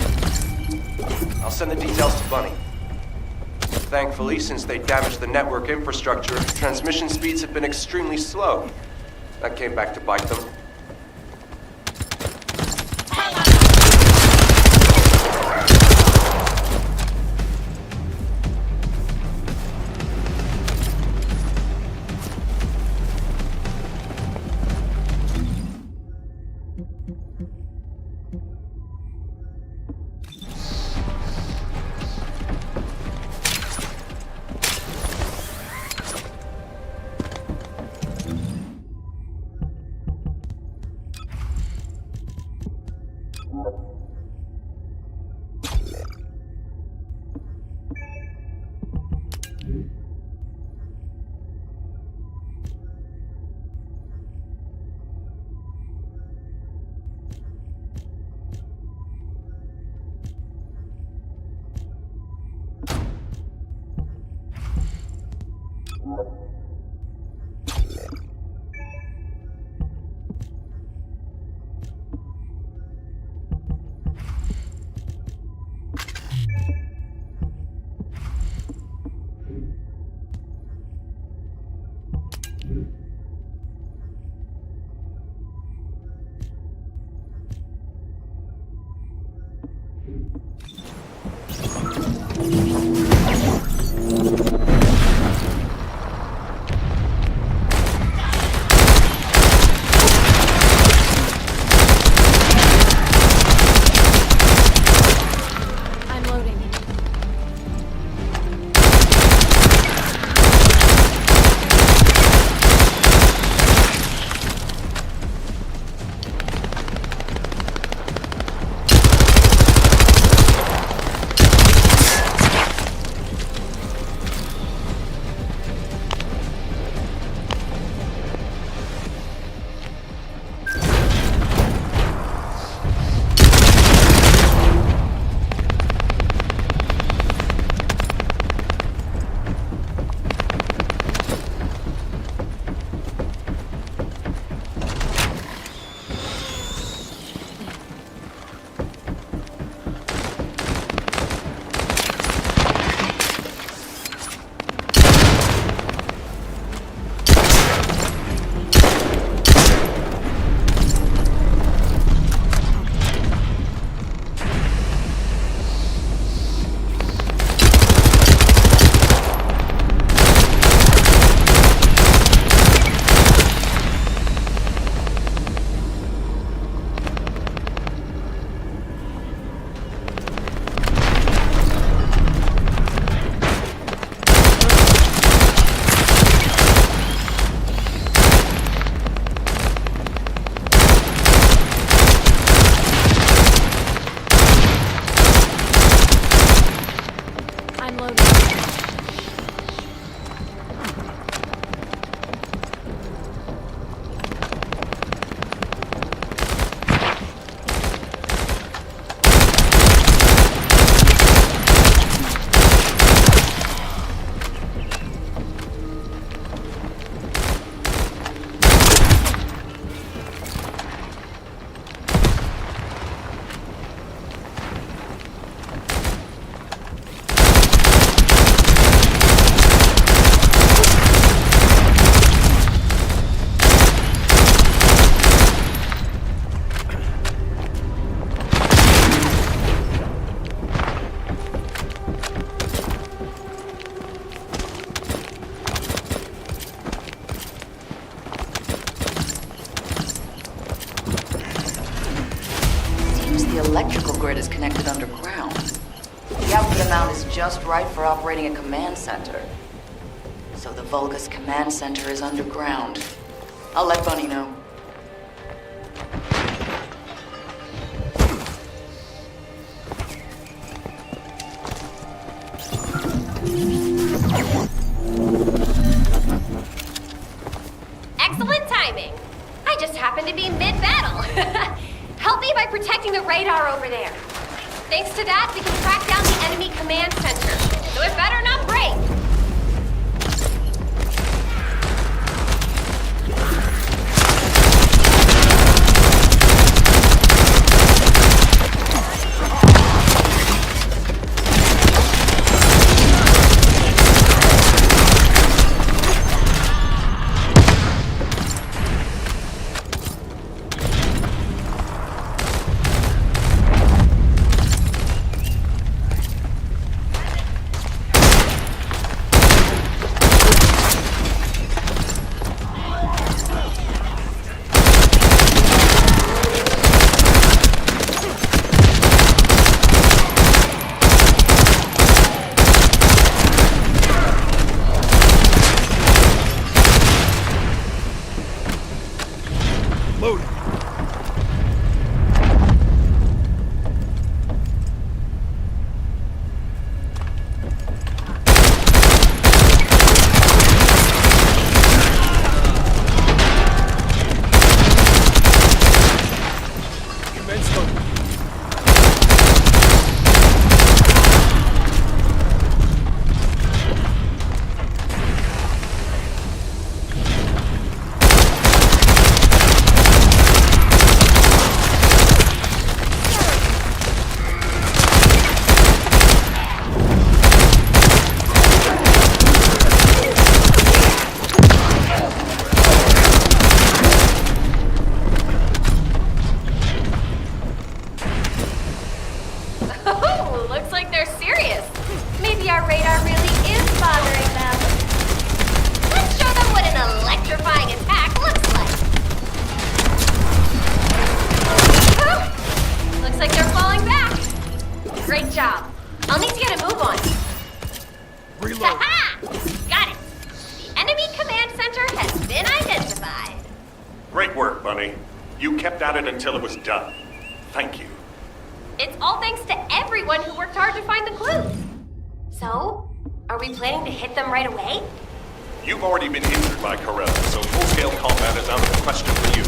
I'll send the details to Bunny. Thankfully, since they damaged the network infrastructure, transmission speeds have been extremely slow. That came back to bite them. electrical grid is connected underground. The output amount is just right for operating a command center. So the Vulgus command center is underground. I'll let Bunny know. Excellent timing. I just happened to be mid-battle. Help me by protecting the radar over there. Thanks to that, we can track down the enemy command center. So it better not break. Great work, Bunny. You kept at it until it was done. Thank you. It's all thanks to everyone who worked hard to find the clues. So, are we planning to hit them right away? You've already been injured by Corell, so full-scale combat is out of the question for you.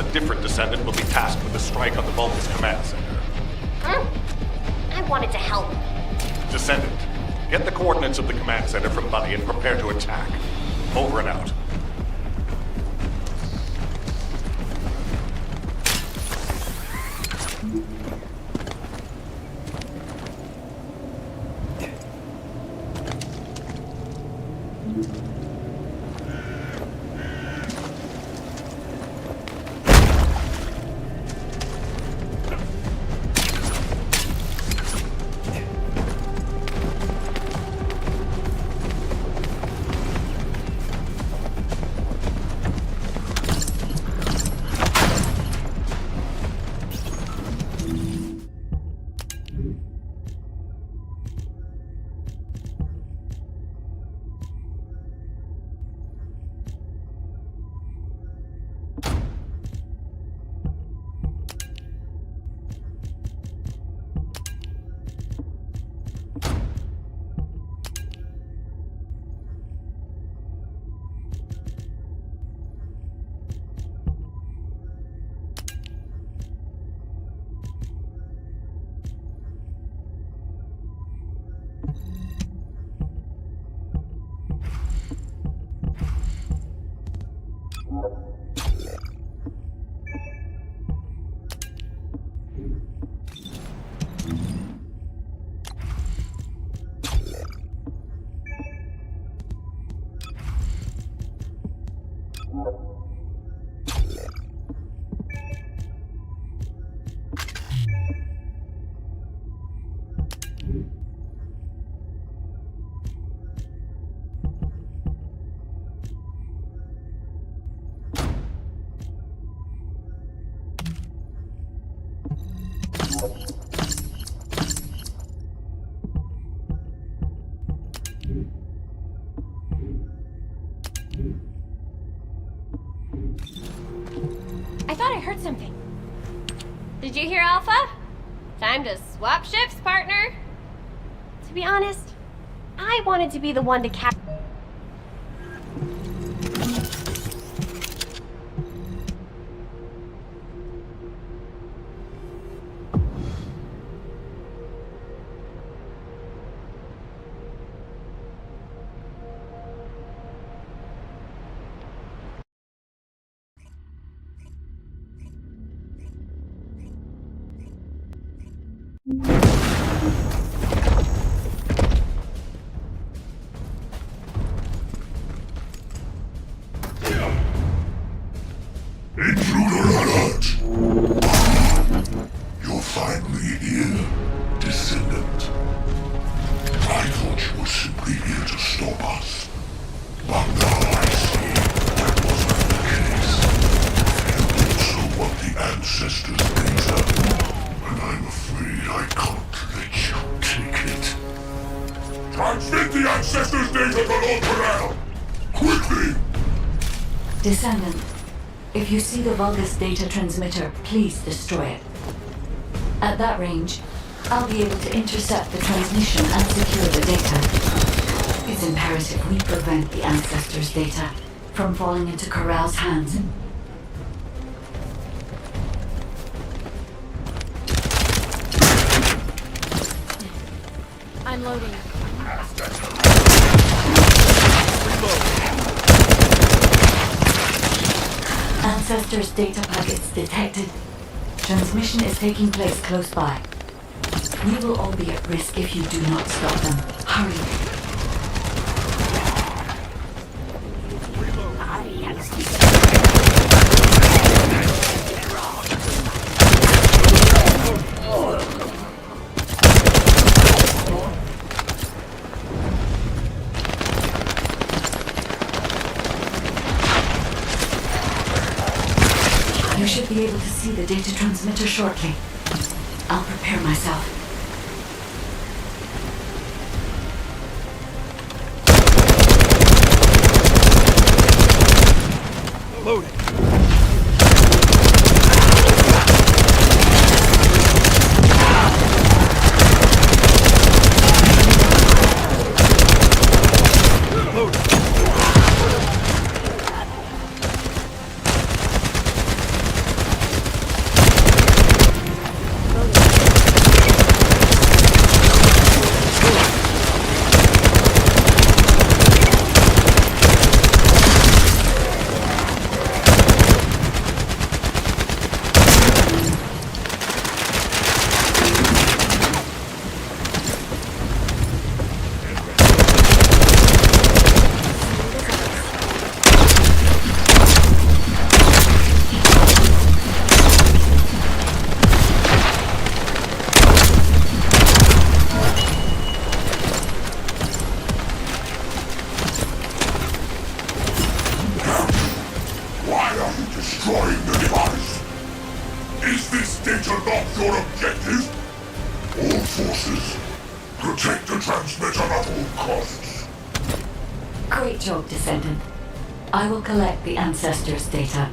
A different Descendant will be tasked with a strike on the Vulgus command center. I wanted to help. Descendant, get the coordinates of the command center from Bunny and prepare to attack. Over and out. I thought I heard something. Did you hear, Alpha? Time to swap ships, partner. To be honest, I wanted to be the one to capture. Intruder alert! You're finally here, Descendant. I thought you were simply here to stop us. But now I see that wasn't the case. You also want the ancestor's data, and I'm afraid I can't let you take it. Transmit the ancestor's data to Lord Corral! Quickly! Descendant, if you see the Vulgus data transmitter, please destroy it. At that range, I'll be able to intercept the transmission and secure the data. It's imperative we prevent the ancestor's data from falling into Corral's hands. I'm loading. Ancestor's data packets detected. Transmission is taking place close by. We will all be at risk if you do not stop them. Hurry. You should be able to see the data transmitter shortly. I'll prepare myself. Loading. destroying the device. Is this data not your objective? All forces, protect the transmitter at all costs. Great job, Descendant. I will collect the ancestor's data.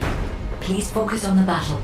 Please focus on the battle.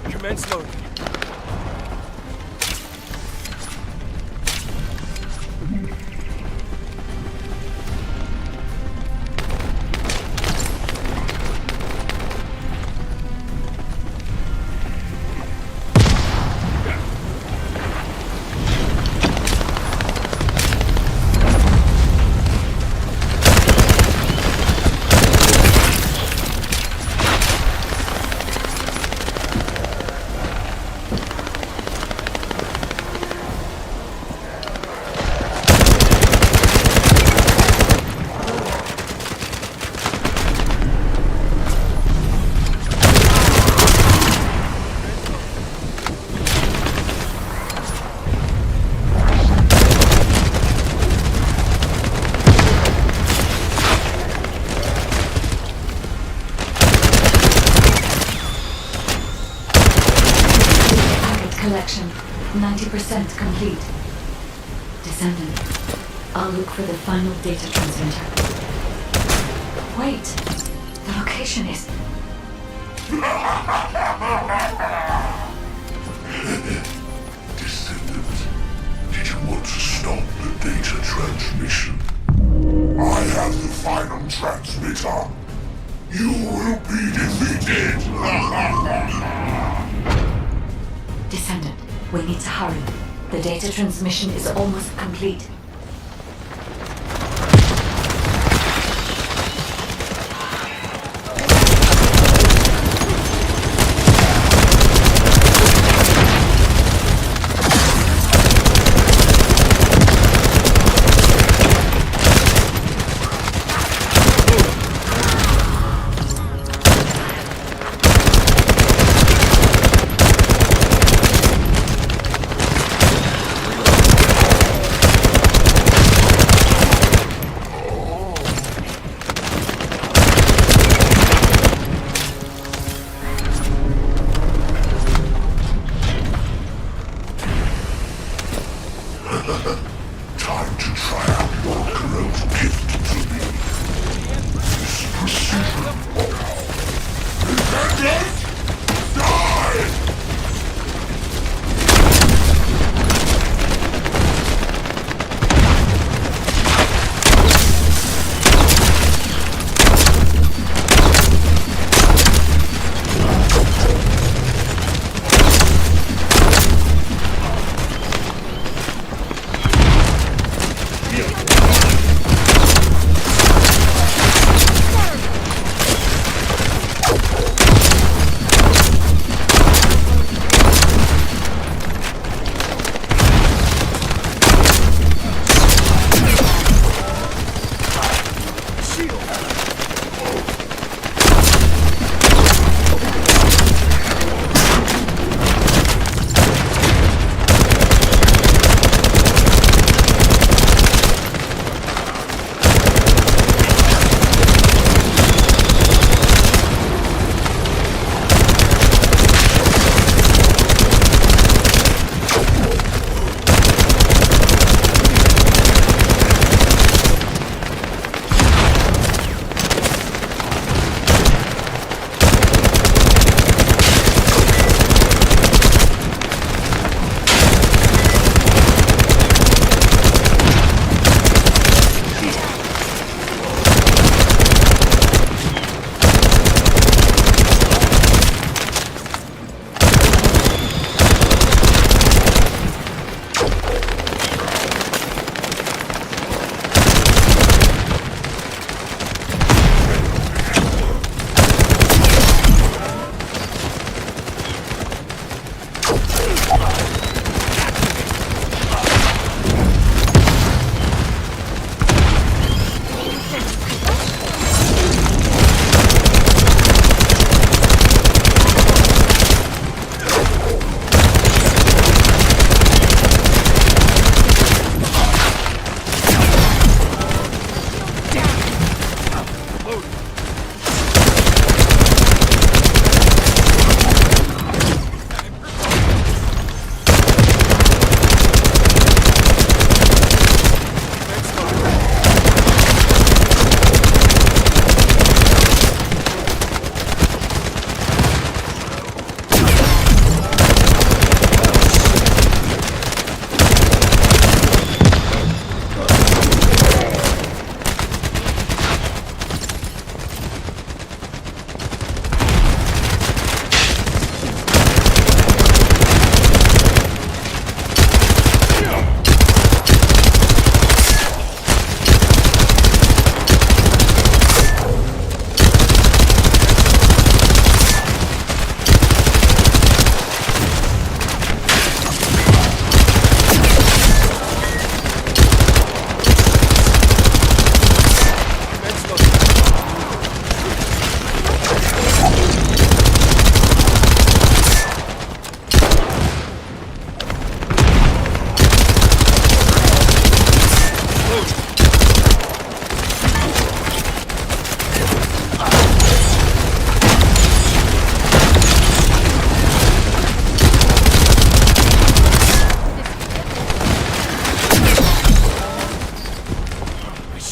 Commence loading. Collection 90% complete. Descendant, I'll look for the final data transmitter. Wait, the location is... Descendant, did you want to stop the data transmission? I have the final transmitter. You will be defeated! Descendant, we need to hurry. The data transmission is almost complete.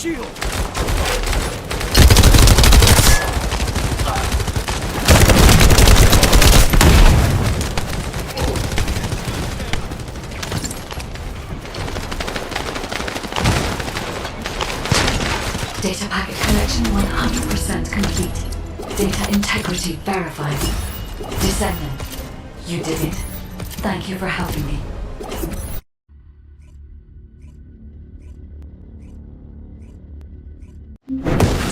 shield! Data packet collection 100% complete. Data integrity verified. Descendant, you did it. Thank you for helping me.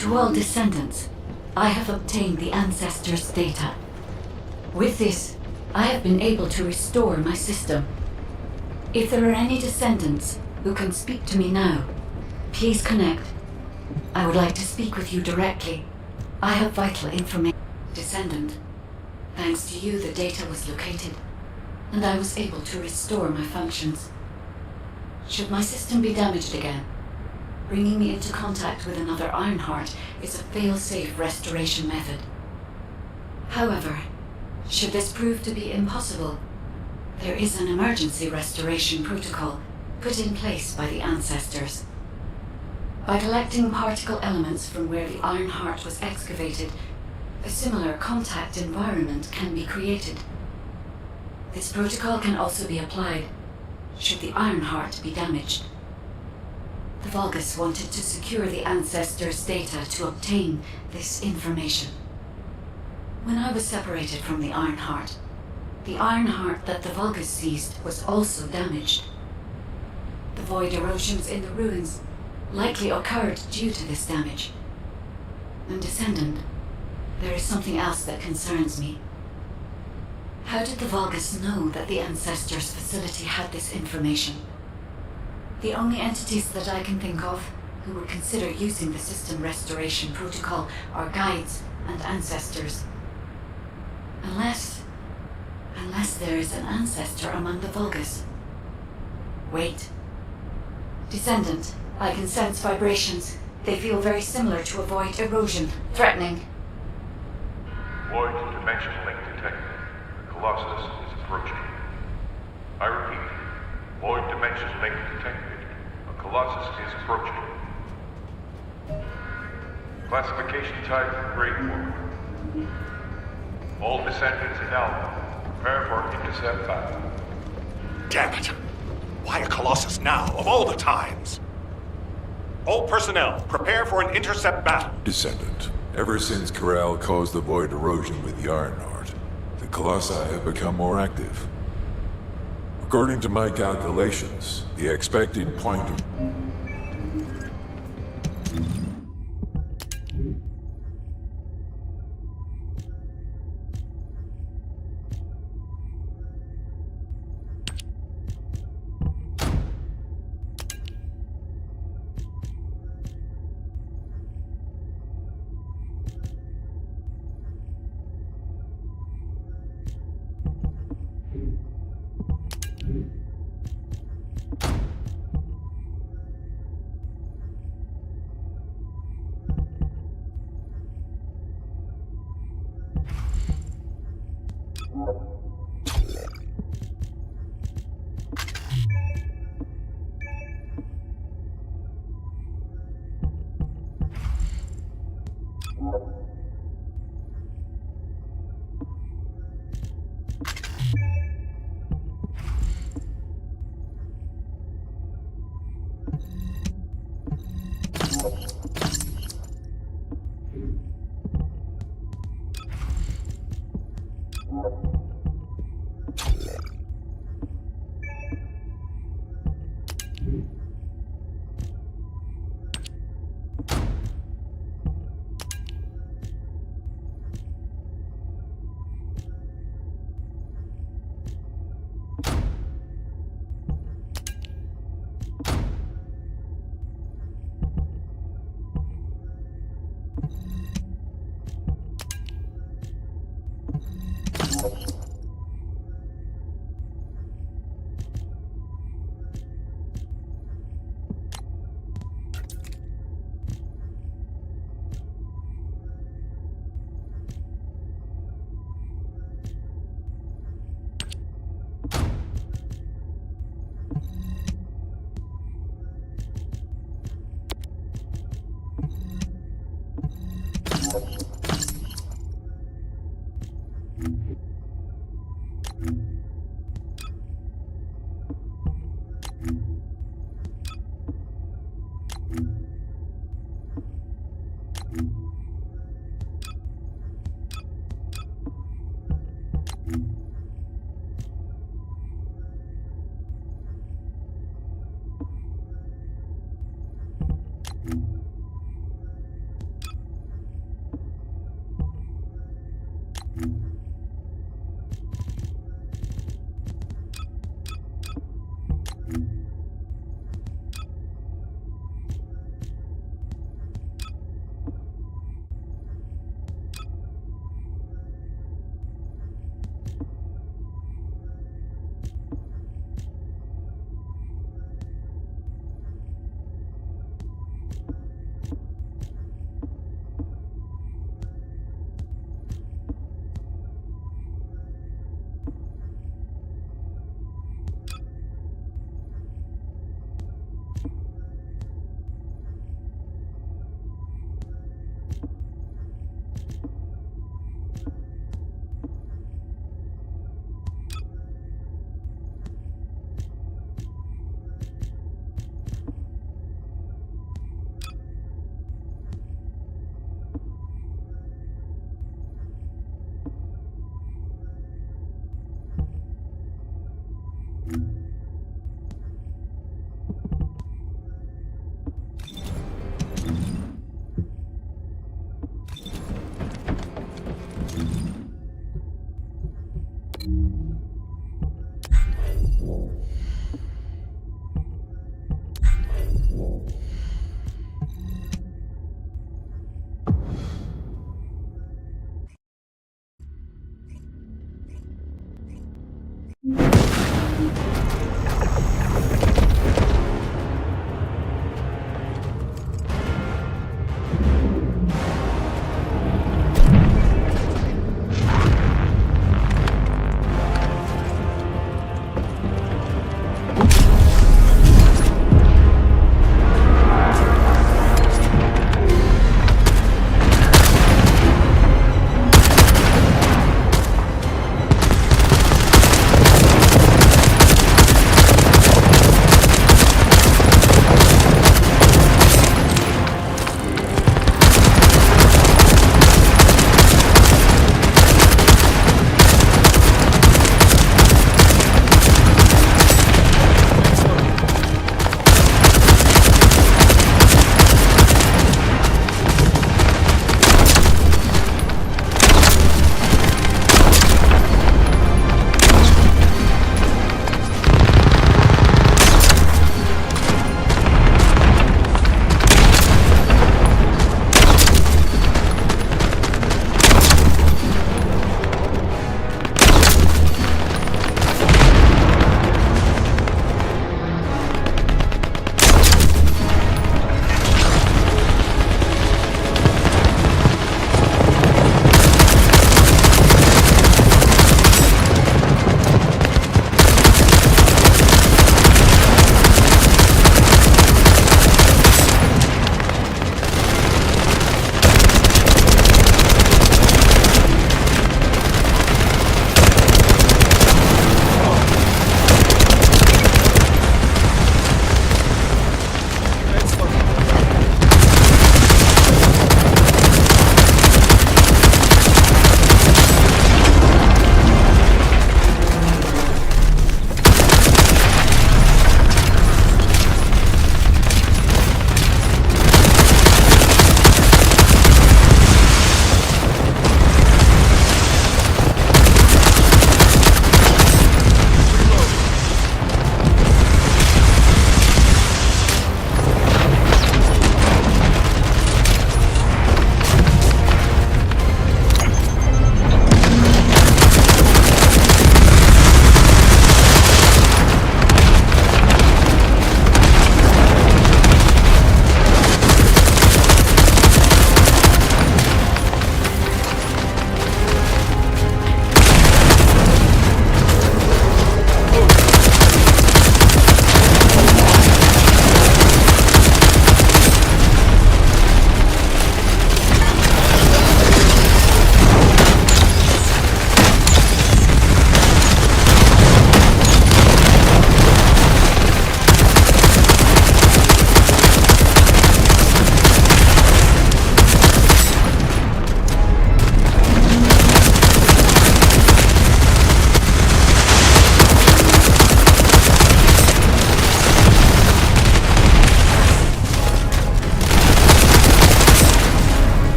To all descendants, I have obtained the ancestors' data. With this, I have been able to restore my system. If there are any descendants who can speak to me now, please connect. I would like to speak with you directly. I have vital information. Descendant, thanks to you the data was located, and I was able to restore my functions. Should my system be damaged again, bringing me into contact with another Ironheart is a fail-safe restoration method. However, should this prove to be impossible, there is an emergency restoration protocol put in place by the ancestors. By collecting particle elements from where the Ironheart was excavated, a similar contact environment can be created. This protocol can also be applied should the Ironheart be damaged. The Vulgus wanted to secure the ancestors' data to obtain this information. When I was separated from the Ironheart that the Vulgus seized was also damaged. The void erosions in the ruins likely occurred due to this damage. And Descendant, there is something else that concerns me. How did the Vulgus know that the Ancestors facility had this information? The only entities that I can think of who would consider using the system restoration protocol are guides and ancestors. Unless there is an ancestor among the Vulgus. Wait. Descendant, I can sense vibrations. They feel very similar to a void erosion, threatening. Void dimension link detected. The Colossus is approaching. I repeat, void dimension link detected. A Colossus is approaching. Classification type, grade 1. All descendants in Alpha, prepare for intercept battle. Damn it! Why a Colossus now, of all the times? All personnel, prepare for an intercept battle. Descendant, ever since Corral caused the void erosion with the Ironheart, the Colossi have become more active. According to my calculations, the expected point of...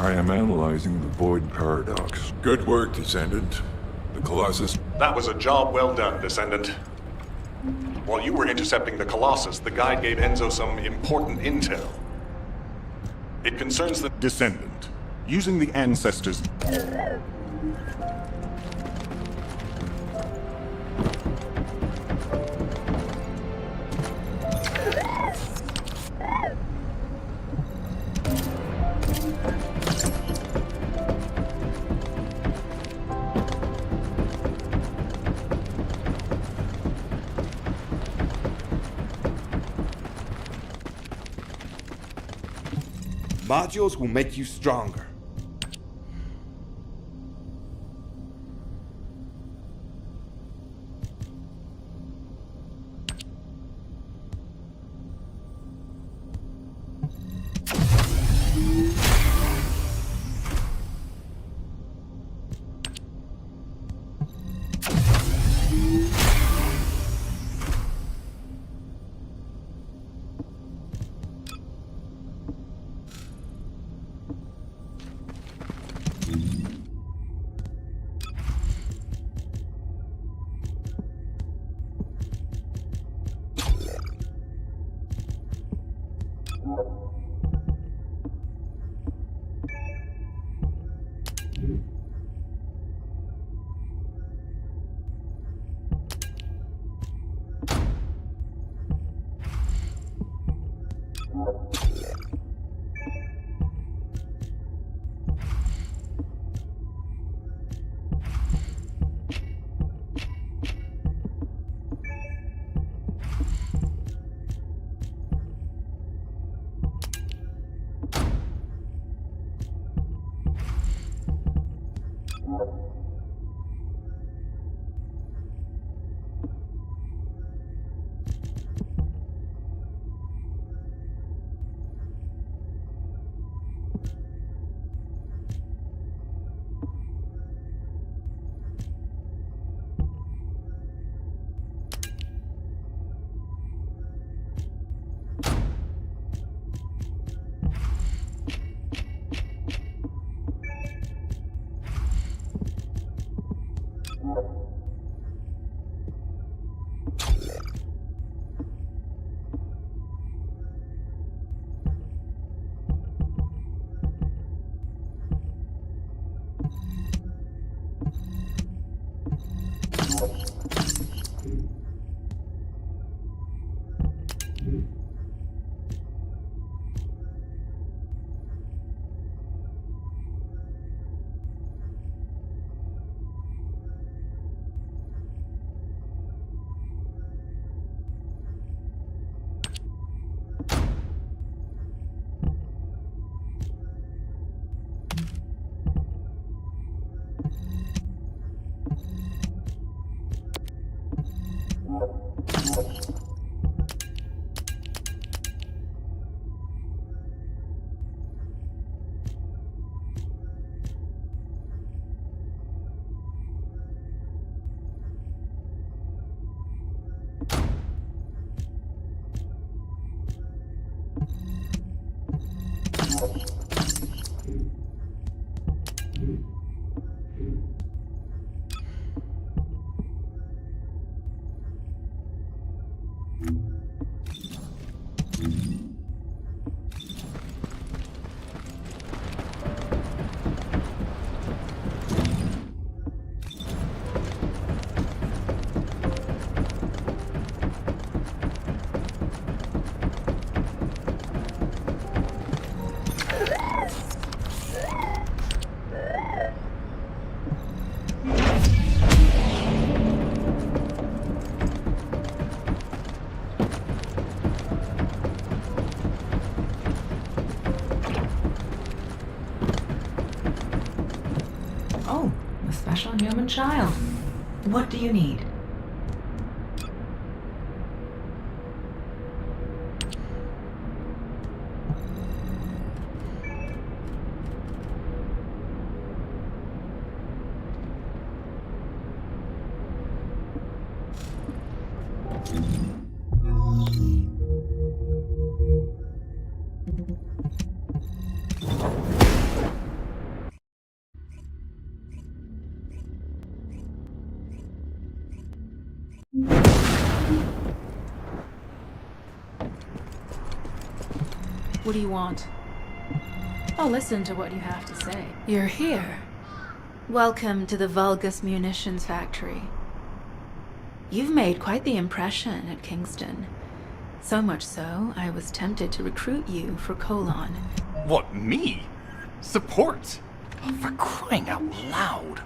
I am analyzing the Void Paradox. Good work, Descendant. The Colossus... That was a job well done, Descendant. While you were intercepting the Colossus, the guide gave Enzo some important intel. It concerns the Descendant. Using the ancestors... Modules will make you stronger. Special human child. What do you need? What do you want? I'll listen to what you have to say. You're here. Welcome to the Vulgus Munitions Factory. You've made quite the impression at Kingston. So much so, I was tempted to recruit you for Colon. What, me? Support? Oh, for crying out loud.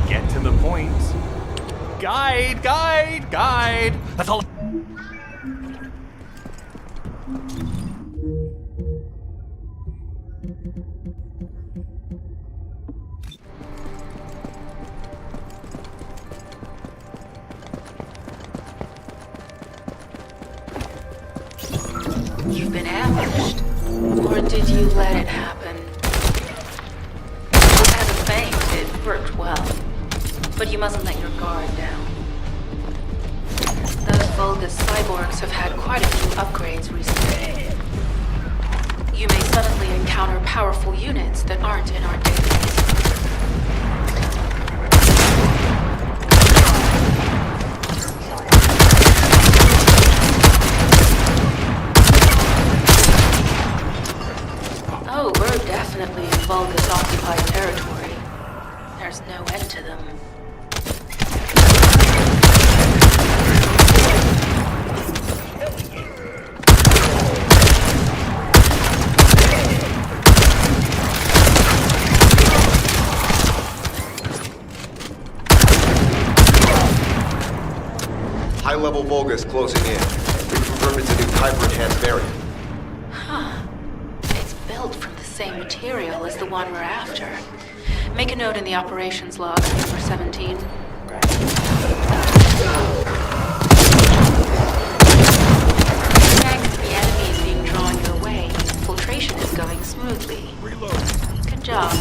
Get to the point. Guide! That's all. You've been ambushed. Or did you let it happen? As a feint, it worked well. But you mustn't let your guard down. Those Vulgus cyborgs have had quite a few upgrades recently. You may suddenly encounter powerful units that aren't in our database. Oh, we're definitely in Vulgus-occupied territory. There's no end to them. High-level Vulgus closing in. We've confirmed it's a new hyper-enhanced variant. Huh. It's built from the same material as the one we're after. Make a note in the operations log, number 17. Next, the enemy is being drawn your way. Infiltration is going smoothly. Reload. Good job.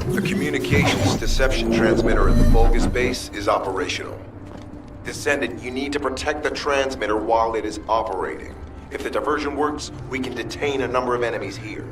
The communications deception transmitter at the Vulgus base is operational. Descendant, you need to protect the transmitter while it is operating. If the diversion works, we can detain a number of enemies here.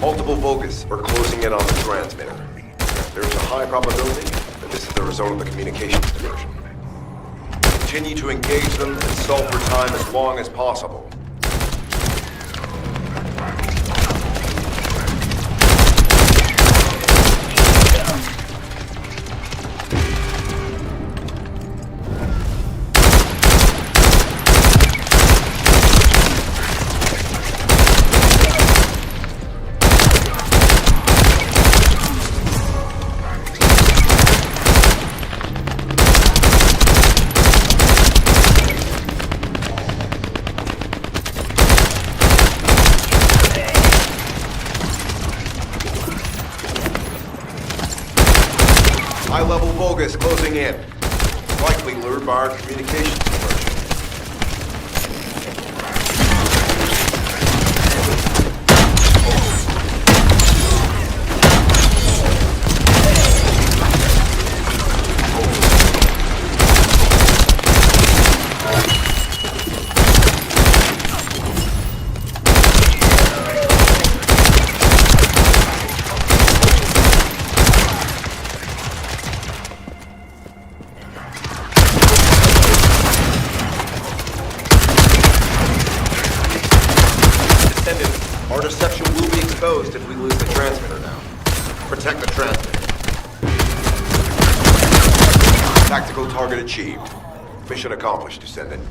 Multiple Vulgus are closing in on the transmitter. There's a high probability that this is the result of the communications diversion. Continue to engage them and stall for time as long as possible. High-level Vulgus closing in. Likely lured by our communications diversion. Our deception will be exposed if we lose the transmitter now. Protect the transmitter. Tactical target achieved. Mission accomplished, Descendant.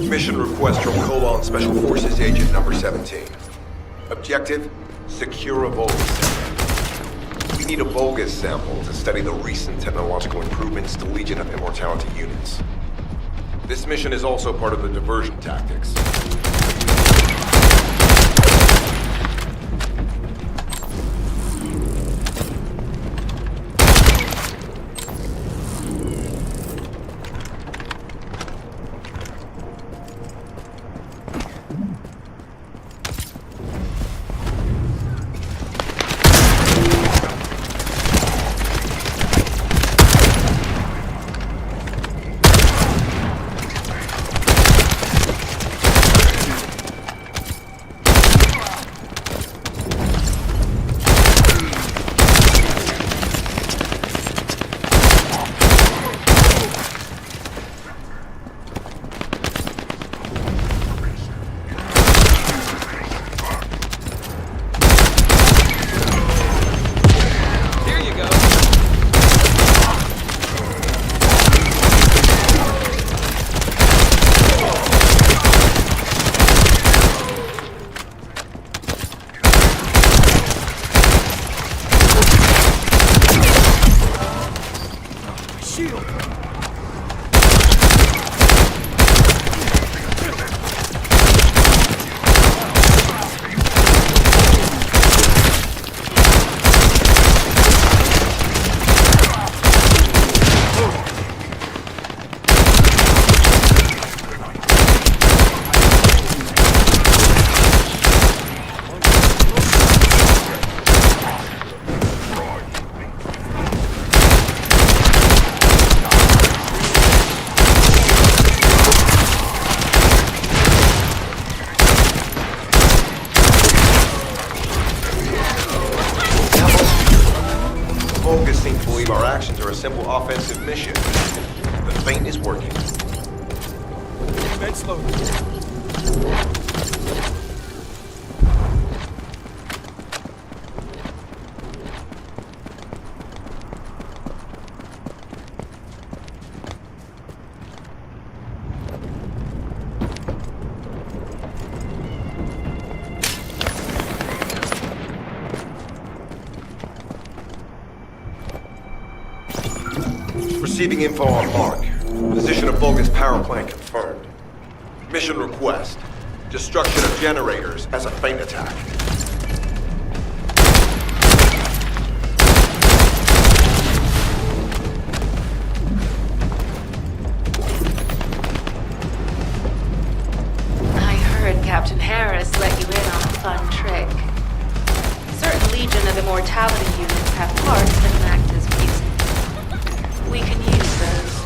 Mission request from Colon Special Forces Agent number 17. Objective, secure a Vulgus sample. We need a Vulgus sample to study the recent technological improvements to Legion of Immortality units. This mission is also part of the diversion tactics. Vulgus seem to believe our actions are a simple offensive mission. The feint is working. Vents loaded. Receiving info on mark. Position of Vulgus power plant confirmed. Mission request. Destruction of generators as a feint attack. I heard Captain Harris let you in on a fun trick. Certain Legion of Immortality units have parts that can act as fusing. We can use those.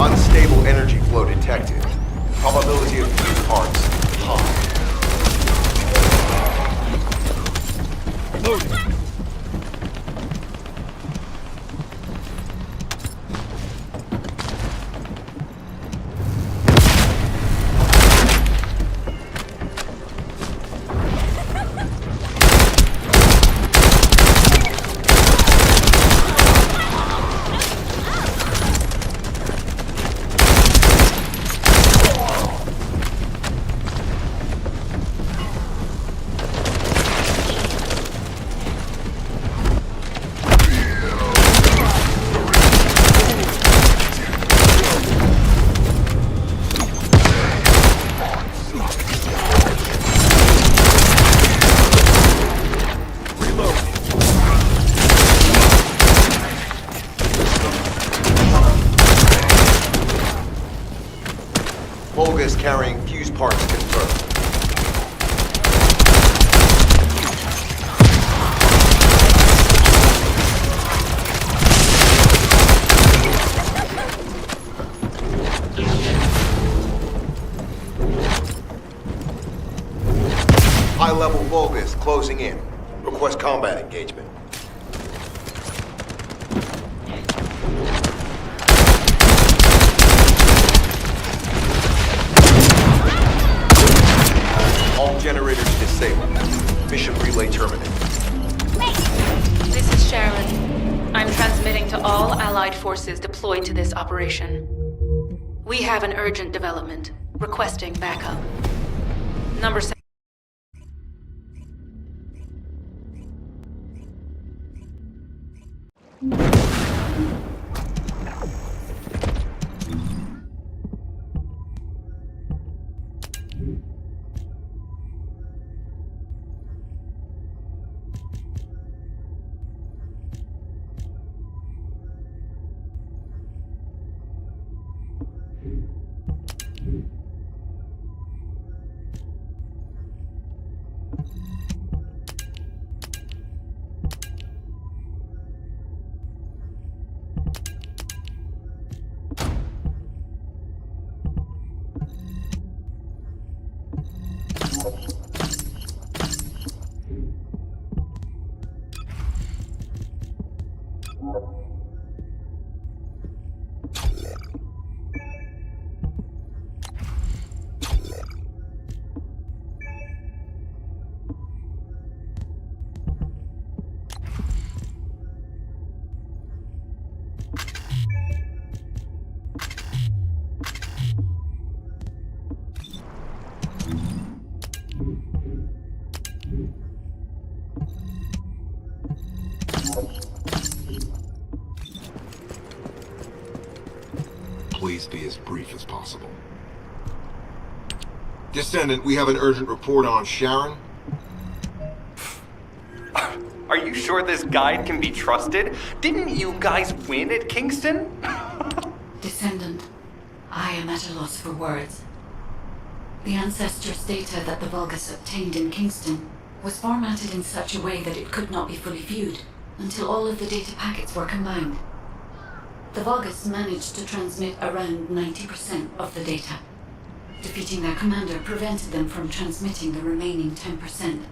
Unstable energy flow detected. Probability of fused parts high. Loaded. Vulgus carrying fused parts confirmed. High-level Vulgus closing in. Request combat engagement. All generators disabled. Mission relay terminated. This is Sharon. I'm transmitting to all Allied forces deployed to this operation. We have an urgent development. Requesting backup. Number 7. Please be as brief as possible. Descendant, we have an urgent report on Sharon. Are you sure this guide can be trusted? Didn't you guys win at Kingston? Descendant, I am at a loss for words. The ancestor's data that the Vulgus obtained in Kingston was formatted in such a way that it could not be fully viewed until all of the data packets were combined. The Vulgus managed to transmit around 90% of the data. Defeating their commander prevented them from transmitting the remaining 10%.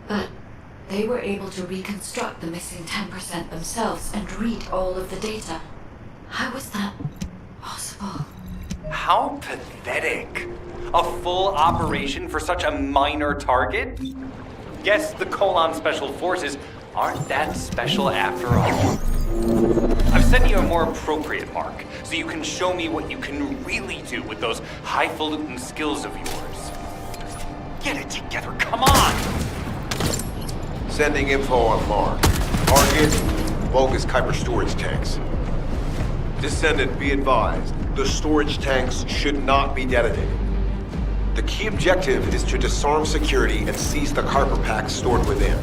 But they were able to reconstruct the missing 10% themselves and read all of the data. How was that possible? How pathetic. A full operation for such a minor target? Guess the Colon Special Forces aren't that special after all. I've sent you a more appropriate mark, so you can show me what you can really do with those highfalutin skills of yours. Get it together, come on! Sending info on mark. Target, Vulgus Kuiper storage tanks. Descendant, be advised, the storage tanks should not be detonated. The key objective is to disarm security and seize the Kuiper packs stored within.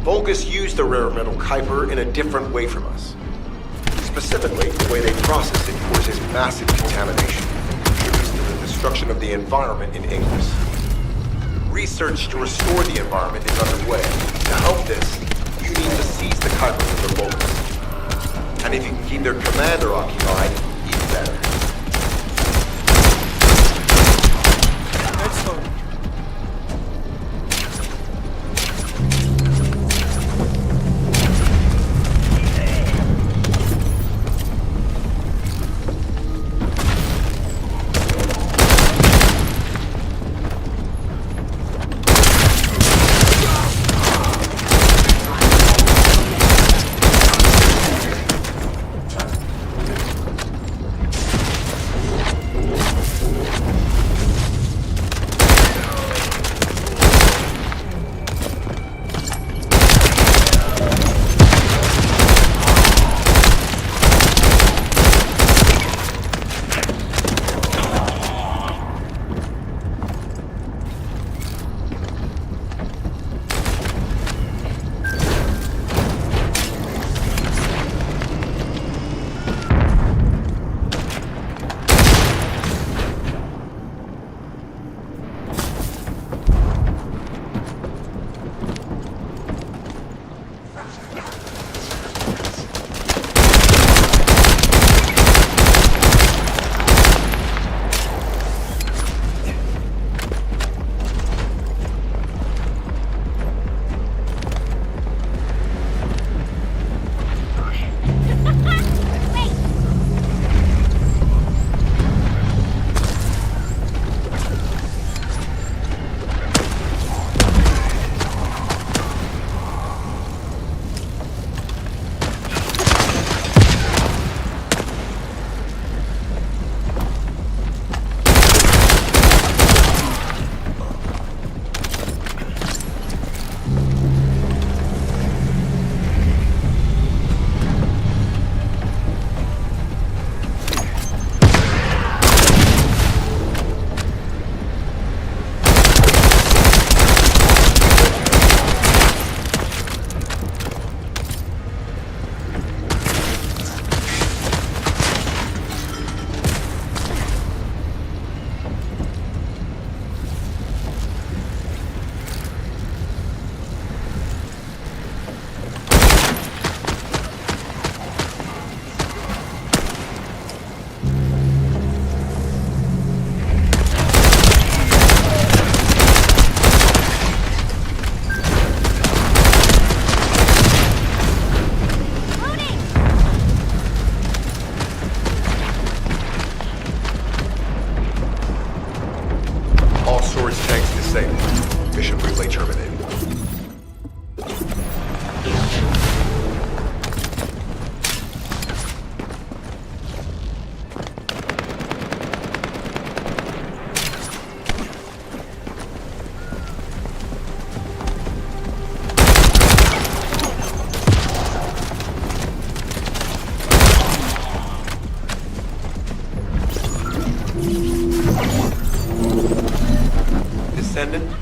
Vulgus used the rare metal Kuiper in a different way from us. Specifically, the way they process it causes massive contamination, contributes to the destruction of the environment in Ingress. Research to restore the environment is underway. To help this, you need to seize the Kuiper from the Vulgus. And if you can keep their commander occupied, even better. Excellent.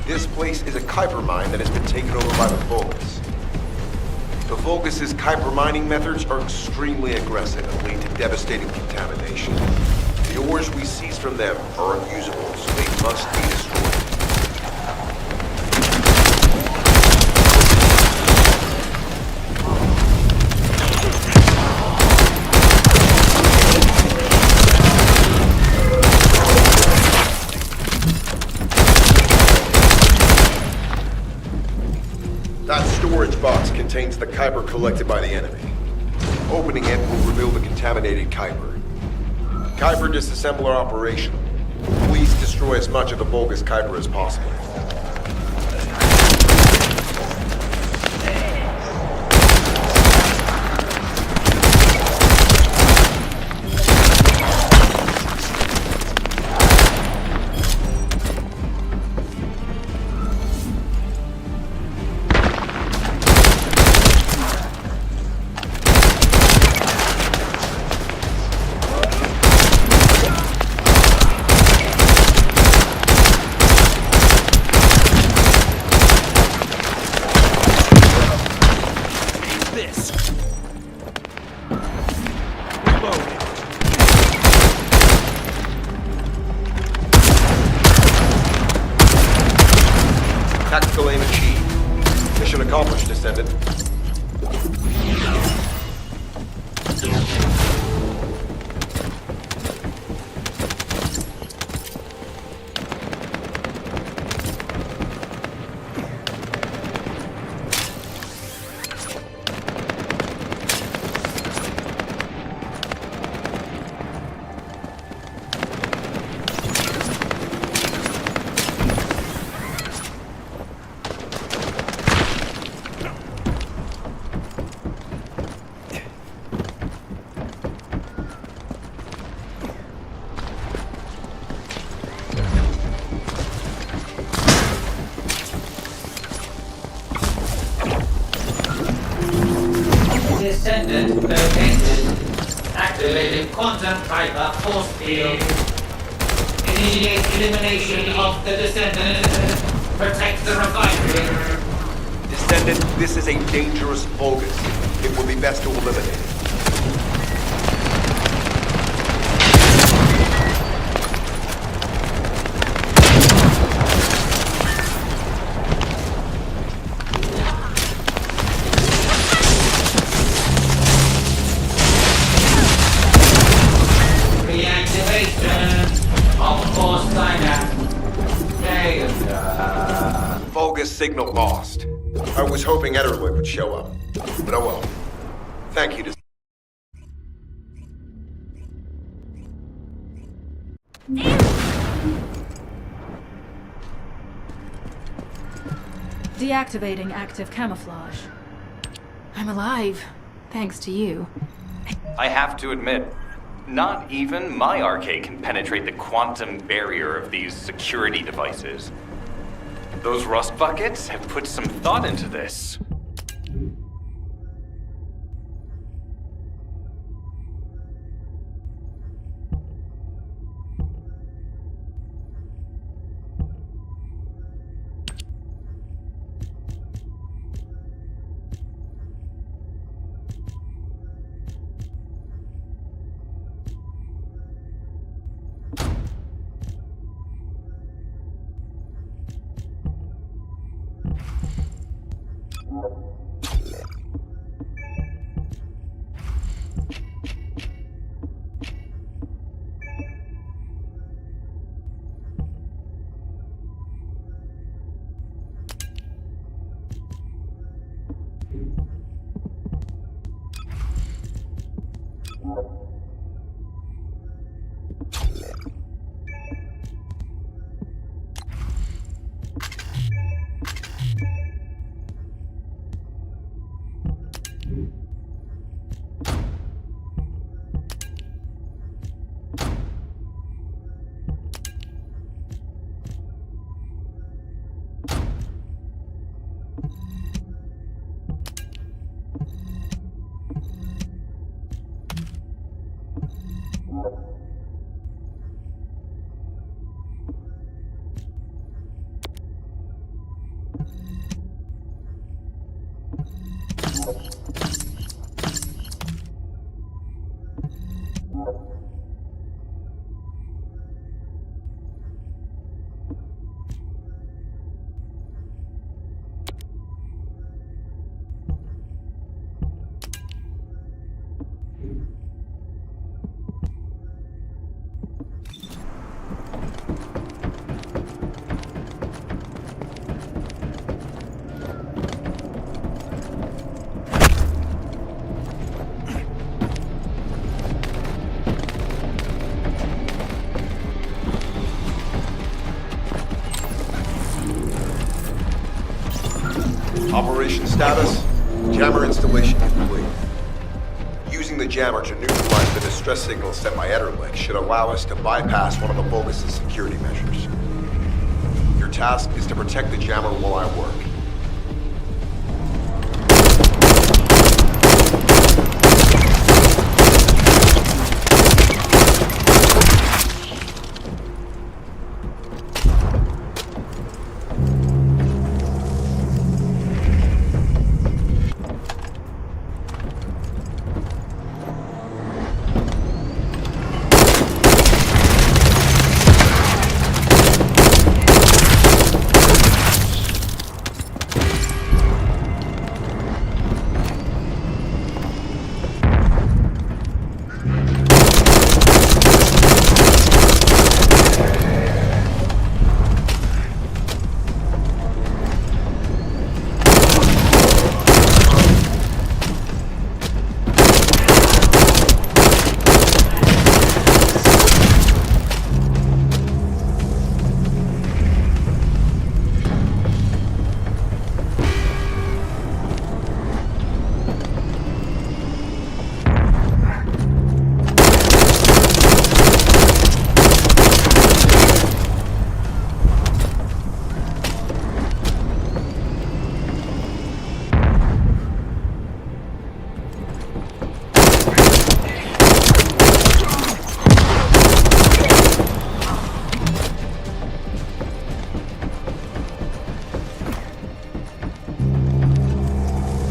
This place is a Kuiper mine that has been taken over by the Vulgus. The Vulgus' Kuiper mining methods are extremely aggressive and lead to devastating contamination. The ores we seize from them are unusable, so they must be destroyed. That storage box contains the Kuiper collected by the enemy. Opening it will reveal the contaminated Kuiper. Kuiper disassembler operational. Please destroy as much of the bogus Kuiper as possible. Tactical aim achieved. Mission accomplished, Descendant. Descendant located. Activating quantum Kuiper force field. Initiate elimination of the Descendant. Protect the refinery. Descendant, this is a dangerous Vulgus. It will be best to eliminate it. Signal lost. I was hoping Ederloyd would show up, but oh well. Thank you. Deactivating active camouflage. I'm alive, thanks to you. I have to admit, not even my arcade can penetrate the quantum barrier of these security devices. Those rust buckets have put some thought into this. Operation status, jammer installation complete. Using the jammer to neutralize the distress signal sent by Ederlich should allow us to bypass one of the Vulgus' security measures. Your task is to protect the jammer while I work.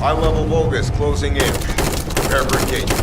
High-level Vulgus closing in. Prepare for engagement.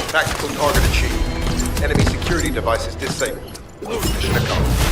Tactical target achieved. Enemy security devices disabled. Mission accomplished.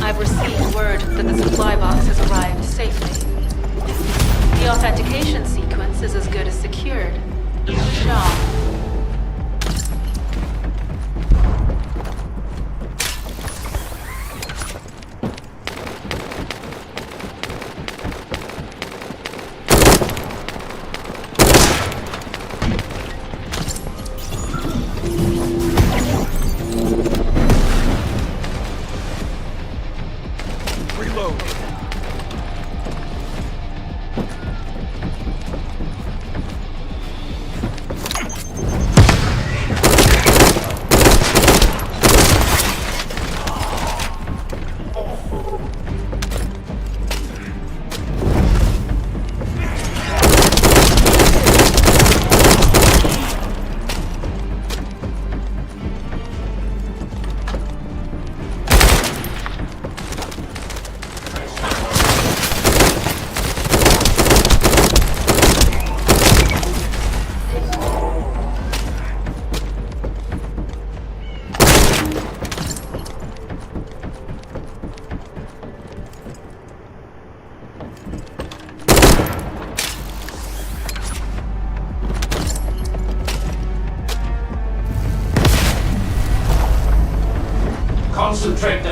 I've received word that the supply box has arrived safely. The authentication sequence is as good as secured. Sean.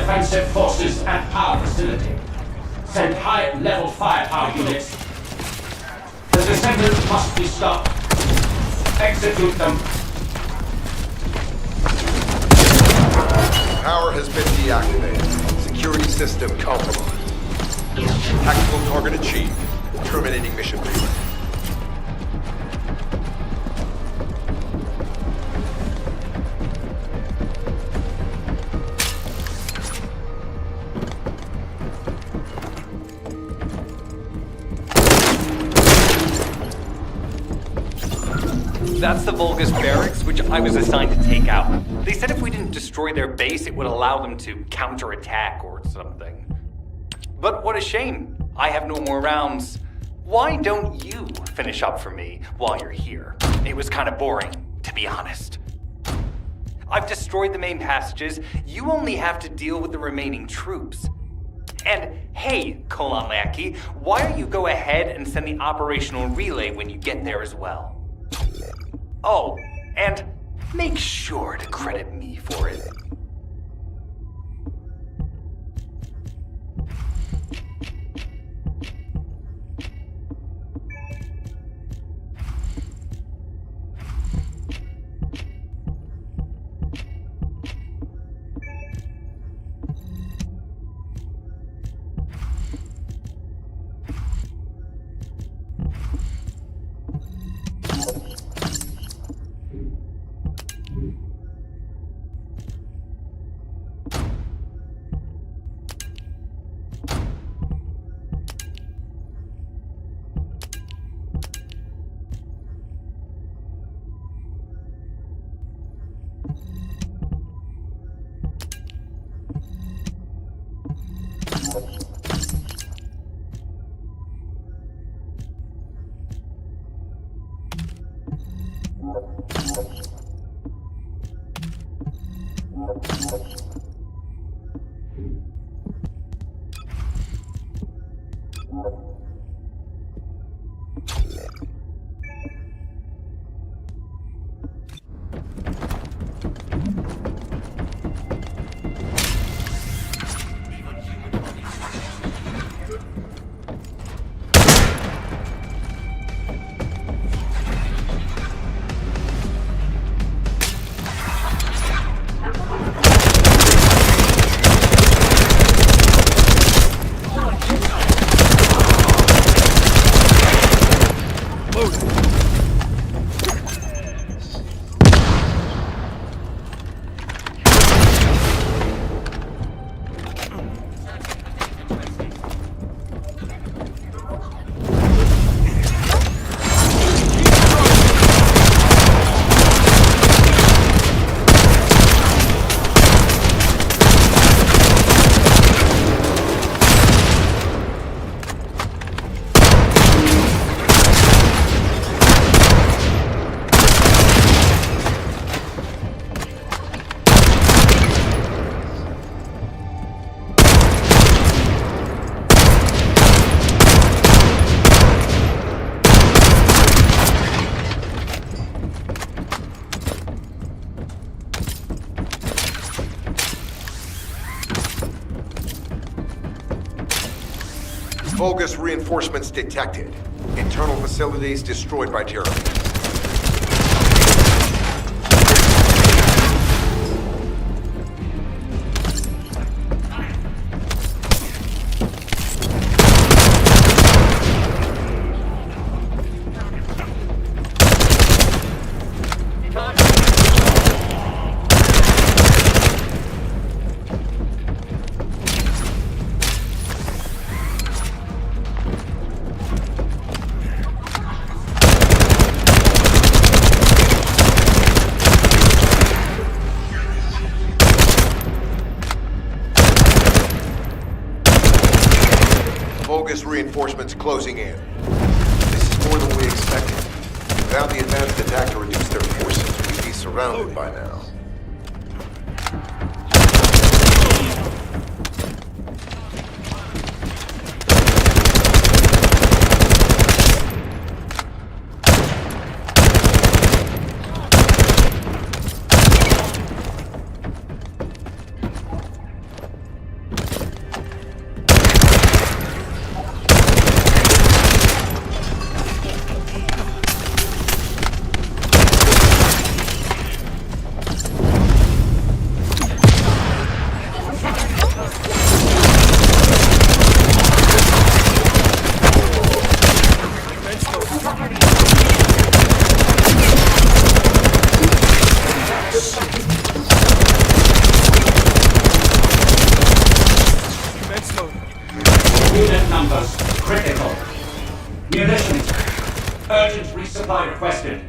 defensive forces at our facility. Send high-level firepower units. The Descendant must be stopped. Execute them. Power has been deactivated. Security system compromised. Tactical target achieved. Terminating mission relay. That's the Vulgus barracks, which I was assigned to take out. They said if we didn't destroy their base, it would allow them to counterattack or something. But what a shame. I have no more rounds. Why don't you finish up for me while you're here? It was kind of boring, to be honest. I've destroyed the main passages. You only have to deal with the remaining troops. And hey, Colon Lackey, why don't you go ahead and send the operational relay when you get there as well? Oh, and make sure to credit me for it. Vulgus reinforcements detected. Internal facilities destroyed by Jeremy. Vulgus reinforcements closing in. This is more than we expected. Without the advanced attack to reduce their forces, we'd be surrounded by now. Unit numbers critical. Munitions. Urgent resupply requested.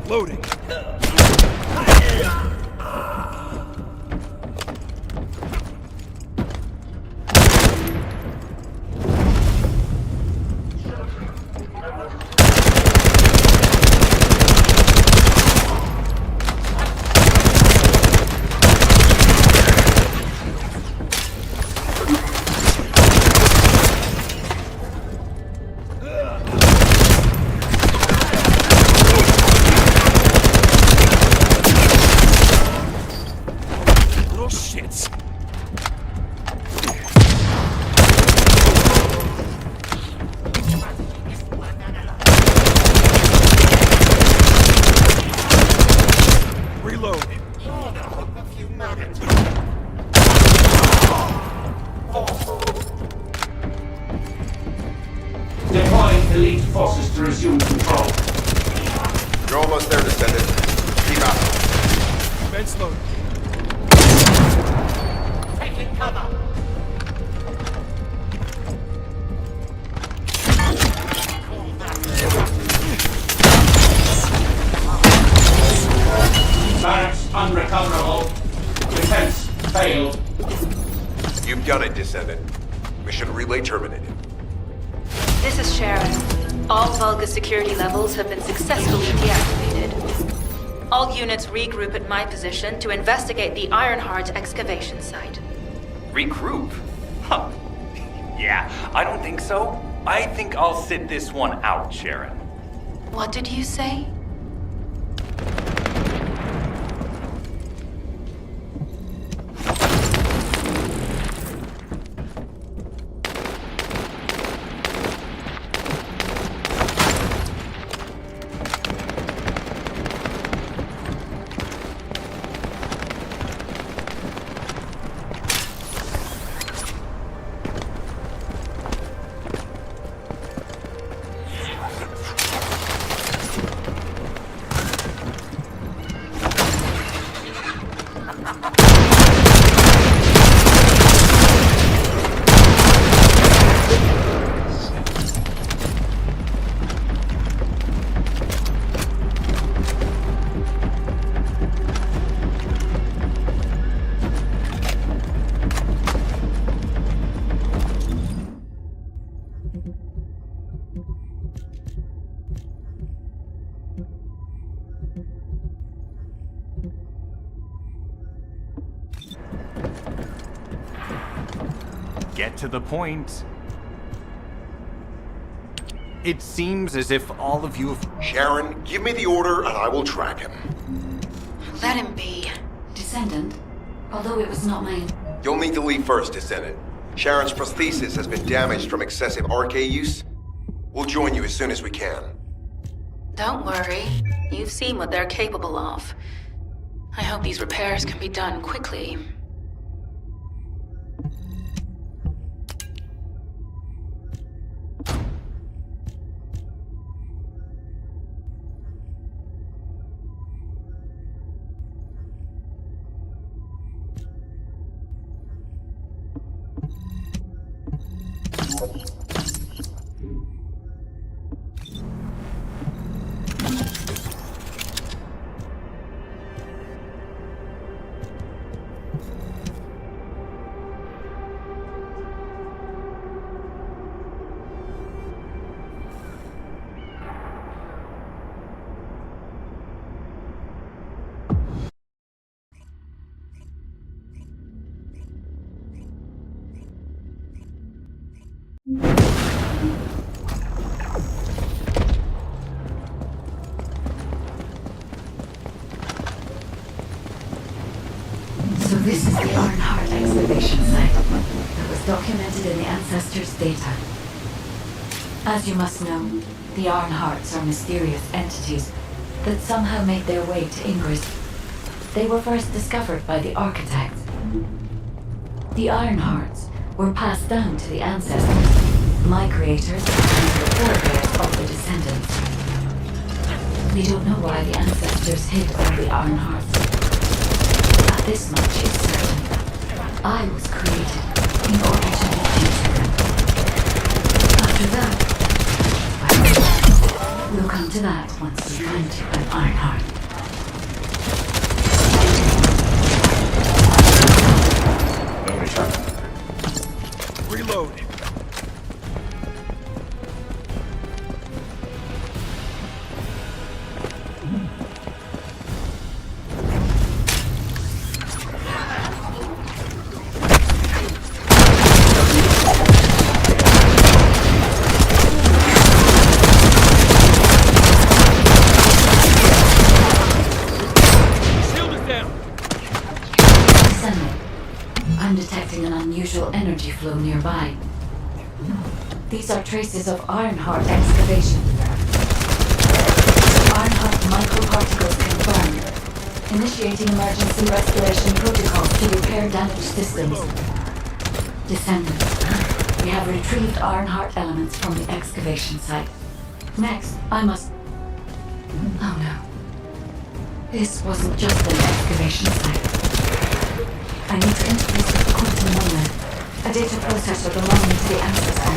Loading. Deploying elite forces to resume control. You're almost there, Descendant. Keep out. Fence loaded. Taking cover. Barracks unrecoverable. Defense failed. You've done it, Descendant. Mission relay terminated. This is Sharon. All Vulgus security levels have been successfully deactivated. All units regroup at my position to investigate the Ironheart excavation site. Regroup? Huh. Yeah, I don't think so. I think I'll sit this one out, Sharon. What did you say? Get to the point. It seems as if all of you have... Sharon, give me the order and I will track him. Let him be. Descendant, although it was not mine. You'll need to leave first, Descendant. Sharon's prosthesis has been damaged from excessive RK use. We'll join you as soon as we can. Don't worry. You've seen what they're capable of. I hope these repairs can be done quickly. So this is the Ironheart excavation site that was documented in the ancestor's data. As you must know, the Ironhearts are mysterious entities that somehow made their way to Ingress. They were first discovered by the architect. The Ironhearts were passed down to the ancestors, my creators, and the forebears of the Descendants. We don't know why the ancestors hid all the Iron Hearts. But this much is certain. I was created in order to defeat them. After that, well, we'll come to that once we find an Iron Heart. Reload. I'm detecting an unusual energy flow nearby. These are traces of Ironheart excavation. Ironheart microparticles confirmed. Initiating emergency restoration protocols to repair damaged systems. Descendant, we have retrieved Ironheart elements from the excavation site. Next, I must... Oh no. This wasn't just an excavation site. I need to interface with the quantum monolith, a data processor belonging to the ancestor.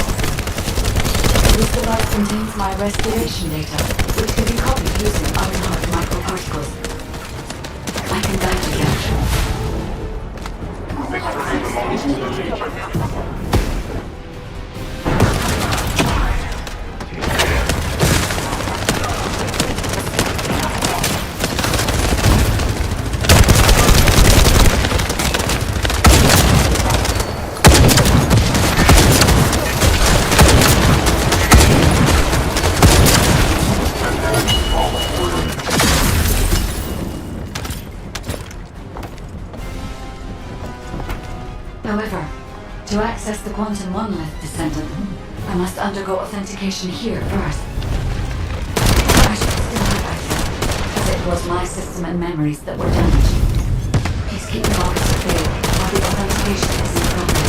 This device contains my restoration data, which can be copied using Ironheart microparticles. I can guide you However, to access the quantum monolith, Descendant, I must undergo authentication here first. I should still have access, as it was my system and memories that were damaged. Please keep the box safe while the authentication is in progress.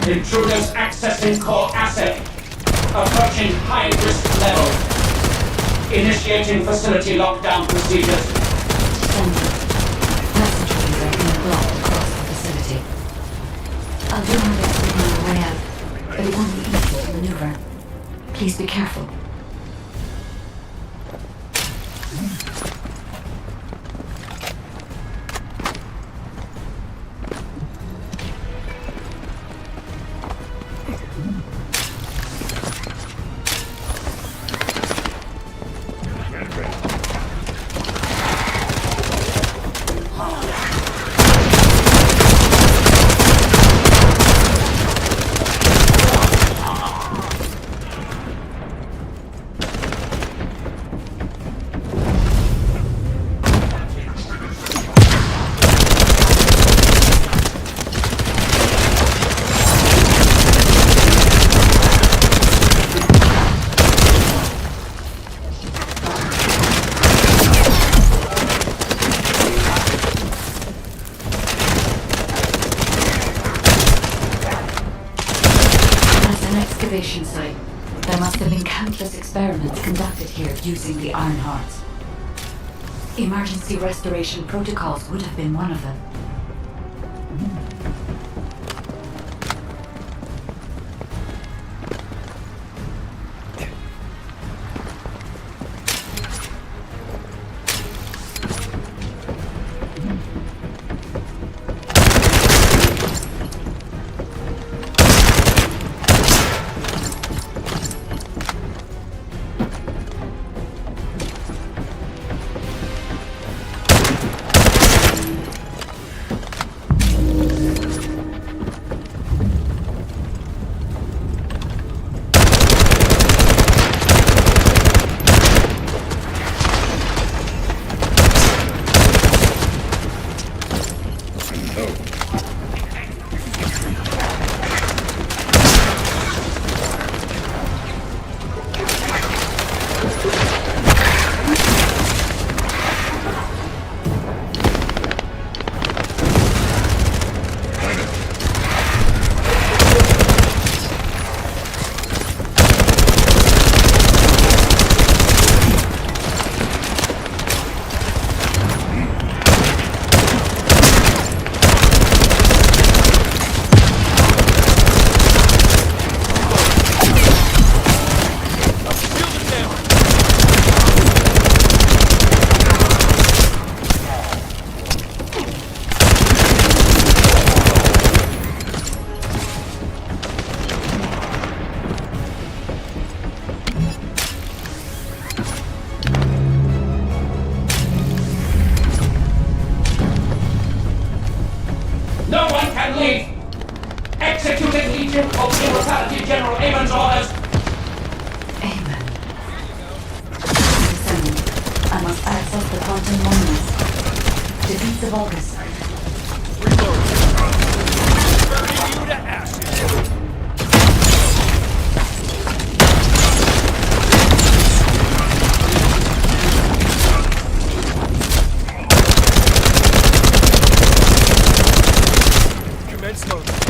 Intruders accessing core asset. Approaching high-risk level. Initiating facility lockdown procedures. Passageways are being blocked across the facility. I'll do my best to find a way out, but it won't be easy to maneuver. Please be careful. Site. There must have been countless experiments conducted here using the Iron Hearts. Emergency restoration protocols would have been one of them. Immortality General Amon's orders! Amon. Descendant, I must access the quantum oneness. Defeat the Vulgus. Burning you to ashes! Commence loading.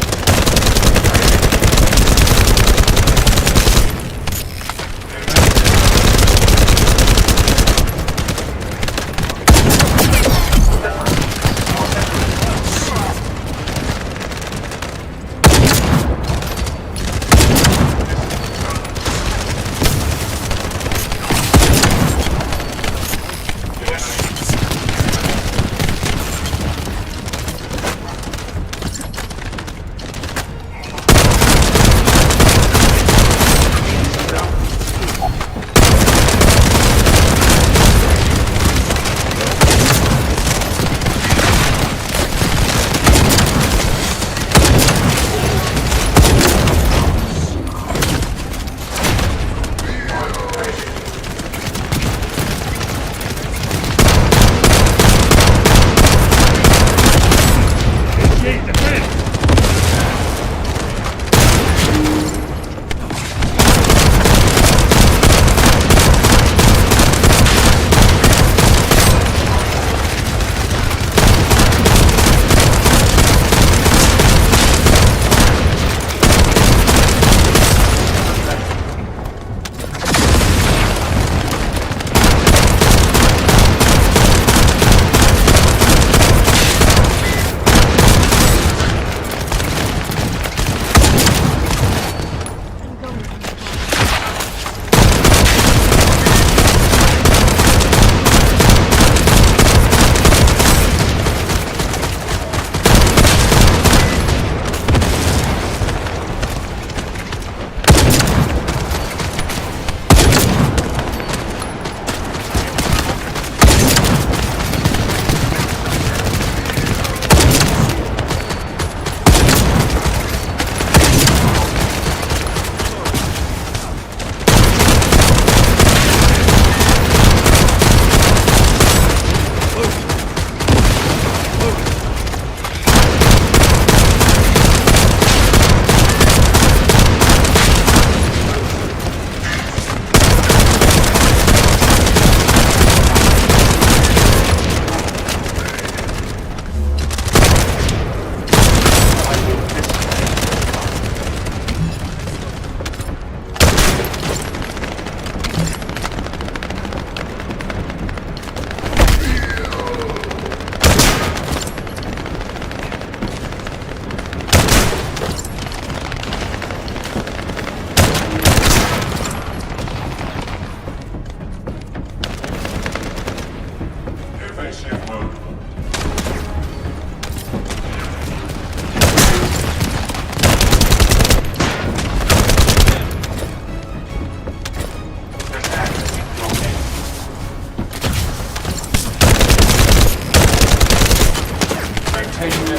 Loaded.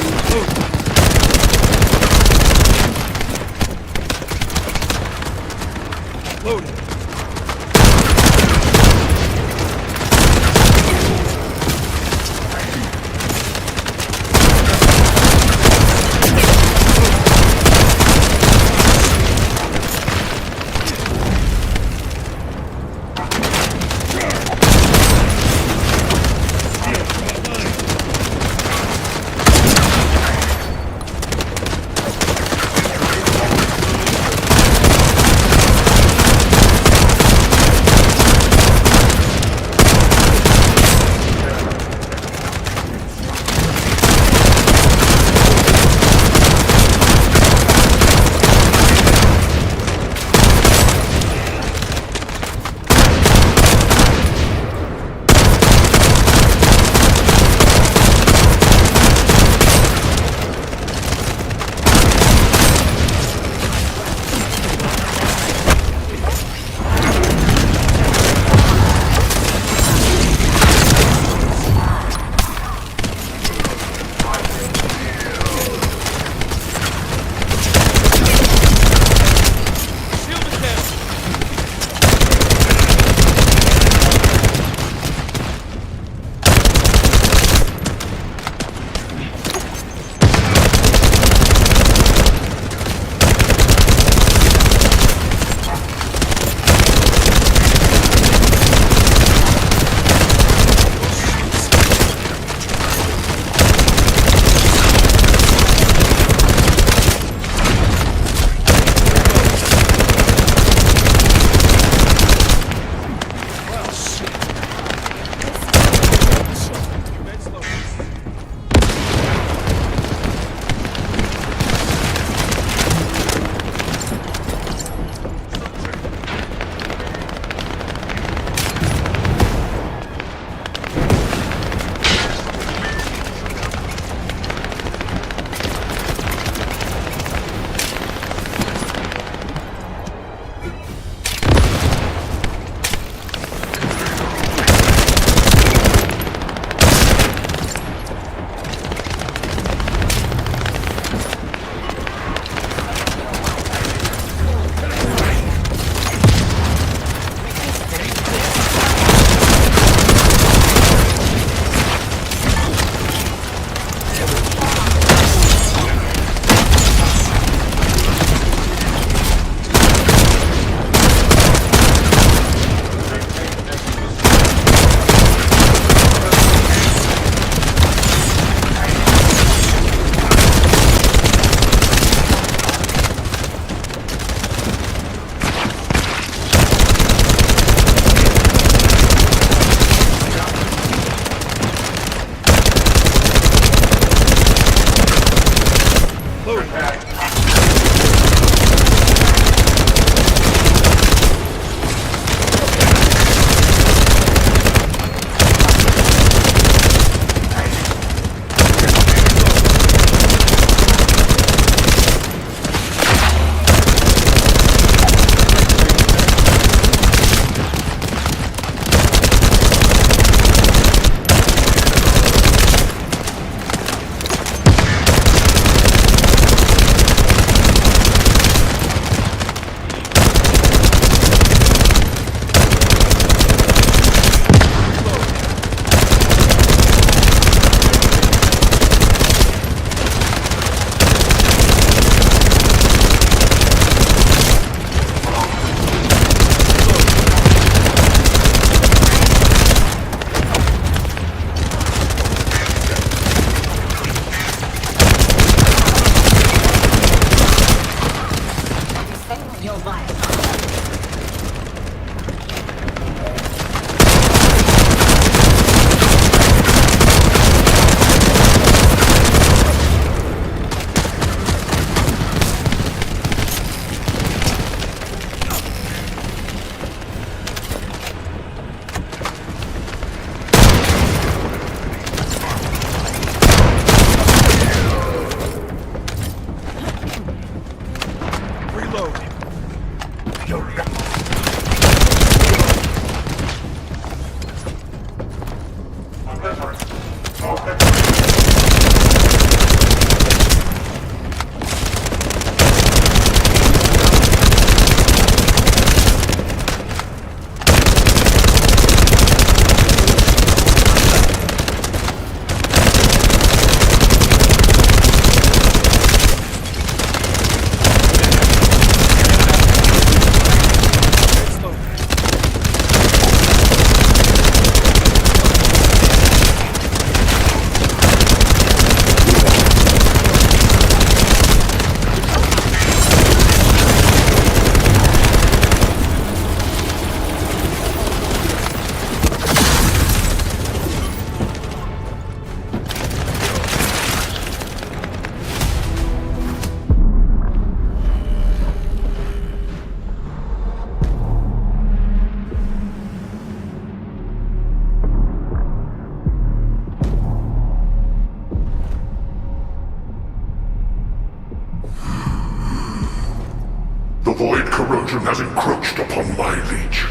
The void corrosion has encroached upon my legion.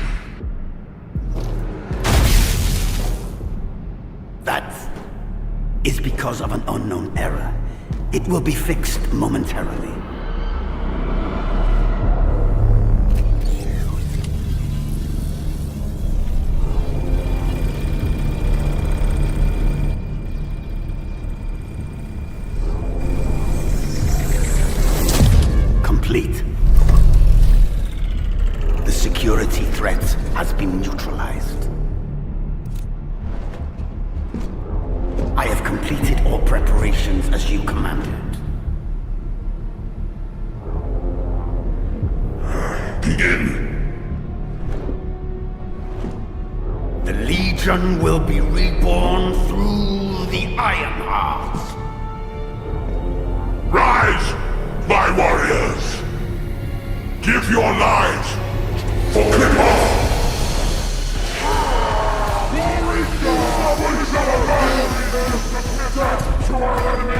That is because of an unknown error. It will be fixed momentarily. Complete. The security threat has been neutralized. I have completed all preparations as you commanded. Begin. The Legion will be reborn through the Ironheart. Rise, my warriors! Give your lives for Clipper! To our enemy!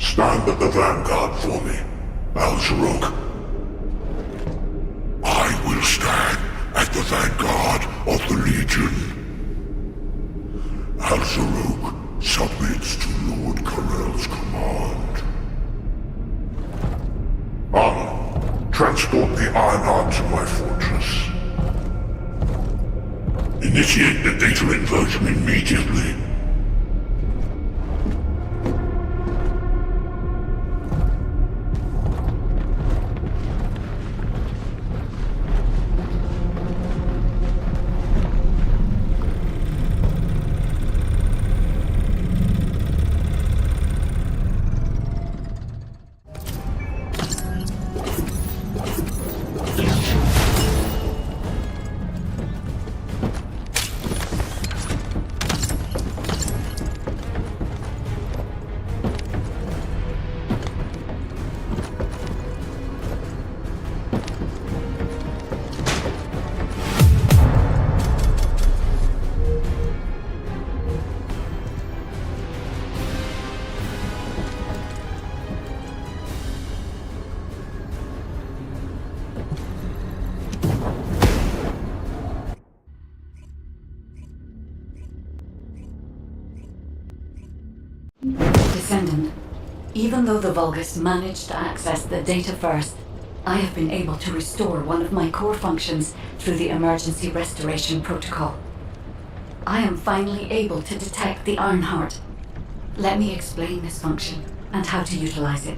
Stand at the vanguard for me, Alzero. I will stand at the vanguard of the Legion. Alzero submits to Lord Karel's command. Anna, transport the Ironheart to my fortress. Initiate the data inversion immediately. Descendant, even though the Vulgus managed to access the data first, I have been able to restore one of my core functions through the emergency restoration protocol. I am finally able to detect the Ironheart. Let me explain this function and how to utilize it.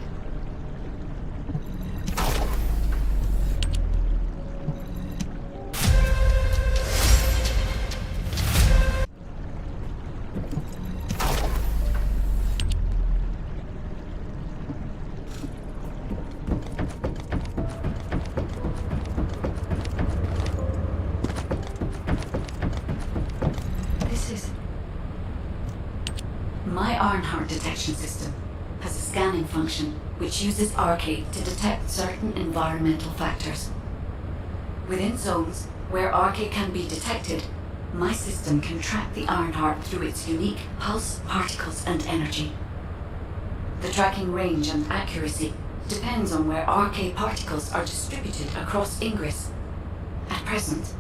My Ironheart detection system has a scanning function which uses Arcade to detect certain environmental factors. Within zones where Arcade can be detected, my system can track the Ironheart through its unique pulse, particles, and energy. The tracking range and accuracy depends on where Arcade particles are distributed across Ingress. At present,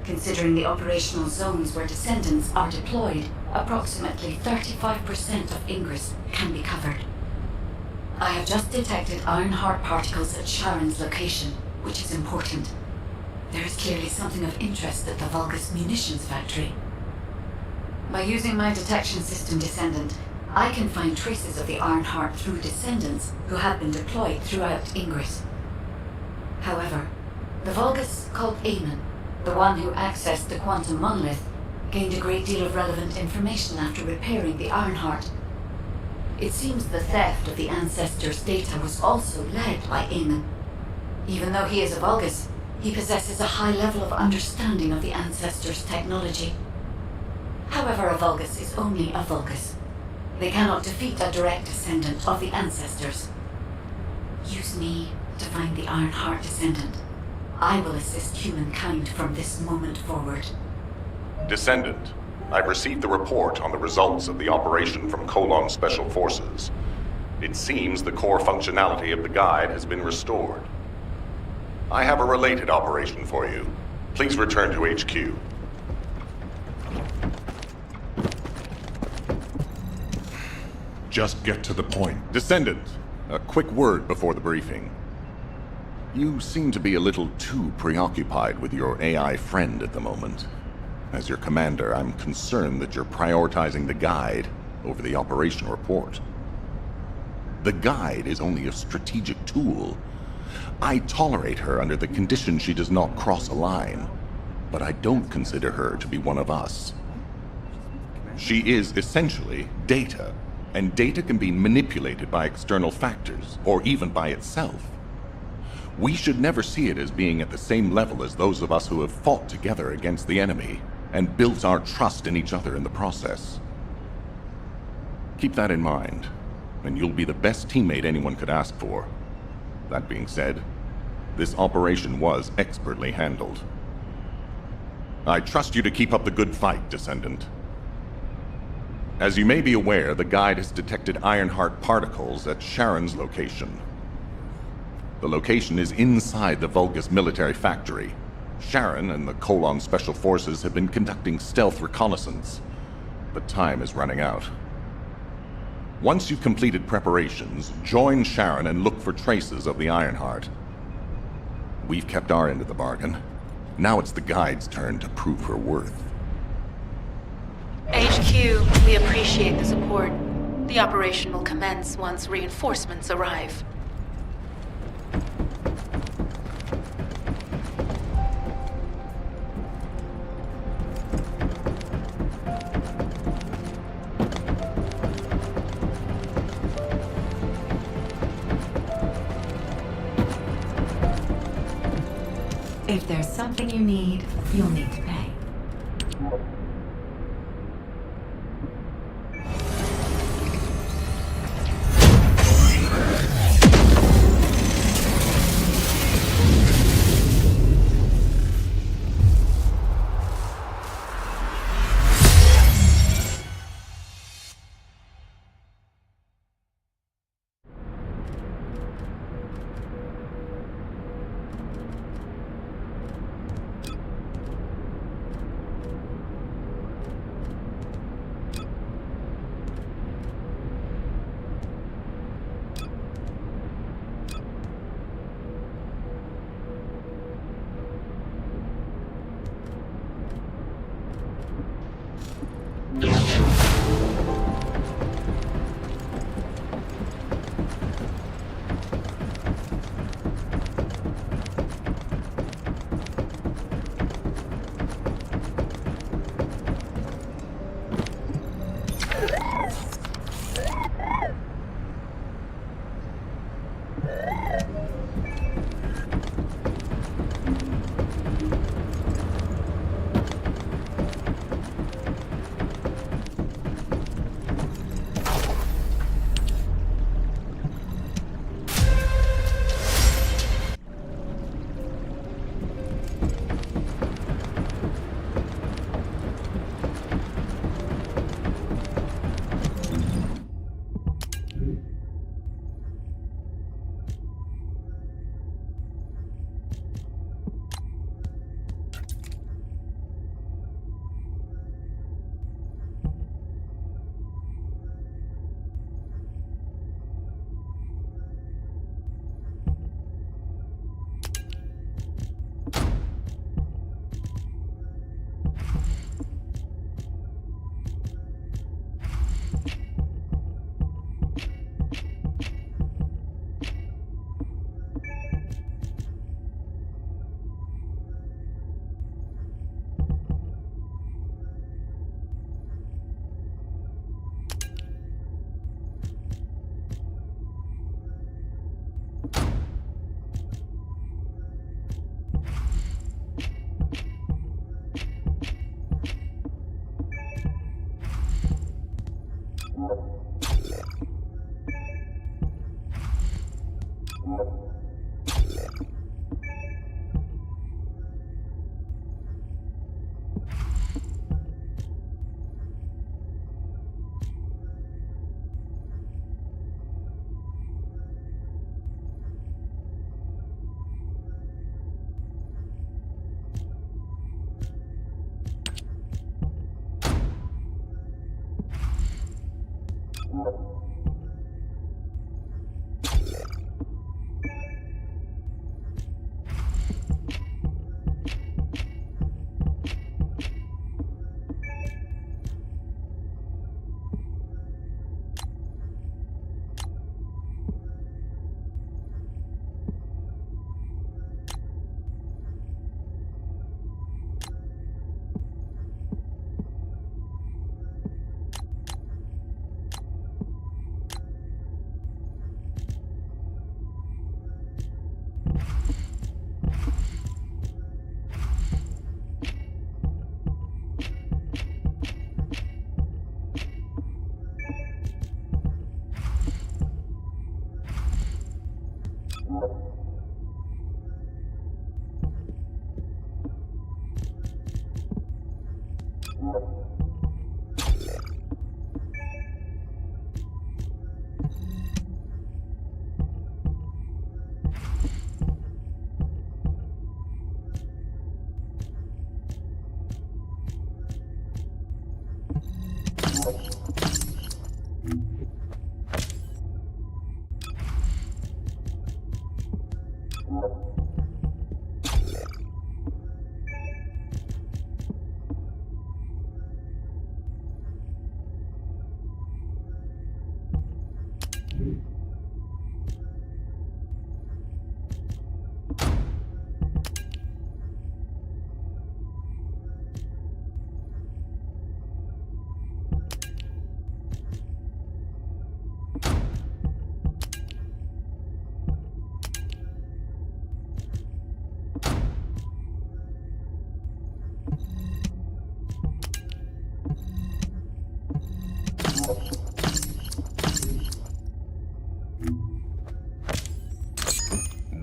considering the operational zones where Descendants are deployed, approximately 35% of Ingress can be covered. I have just detected Ironheart particles at Sharon's location, which is important. There is clearly something of interest at the Vulgus munitions factory. By using my detection system Descendant, I can find traces of the Ironheart through descendants who have been deployed throughout Ingress. However, the Vulgus called Amon, the one who accessed the quantum monolith, gained a great deal of relevant information after repairing the Ironheart. It seems the theft of the ancestor's data was also led by Amon. Even though he is a Vulgus, he possesses a high level of understanding of the ancestor's technology. However, a Vulgus is only a Vulgus. They cannot defeat a direct descendant of the ancestors. Use me to find the Ironheart descendant. I will assist humankind from this moment forward. Descendant, I've received the report on the results of the operation from Colon Special Forces. It seems the core functionality of the guide has been restored. I have a related operation for you. Please return to HQ. Just get to the point. Descendant, a quick word before the briefing. You seem to be a little too preoccupied with your AI friend at the moment. As your commander, I'm concerned that you're prioritizing the guide over the operation report. The guide is only a strategic tool. I tolerate her under the condition she does not cross a line, but I don't consider her to be one of us. She is essentially data, and data can be manipulated by external factors, or even by itself. We should never see it as being at the same level as those of us who have fought together against the enemy, and built our trust in each other in the process. Keep that in mind, and you'll be the best teammate anyone could ask for. That being said, this operation was expertly handled. I trust you to keep up the good fight, Descendant. As you may be aware, the guide has detected Ironheart particles at Sharon's location. The location is inside the Vulgus military factory. Sharon and the Colon Special Forces have been conducting stealth reconnaissance, but time is running out. Once you've completed preparations, join Sharon and look for traces of the Ironheart. We've kept our end of the bargain. Now it's the guide's turn to prove her worth. HQ, we appreciate the support. The operation will commence once reinforcements arrive. If there's something you need, you'll need to pay.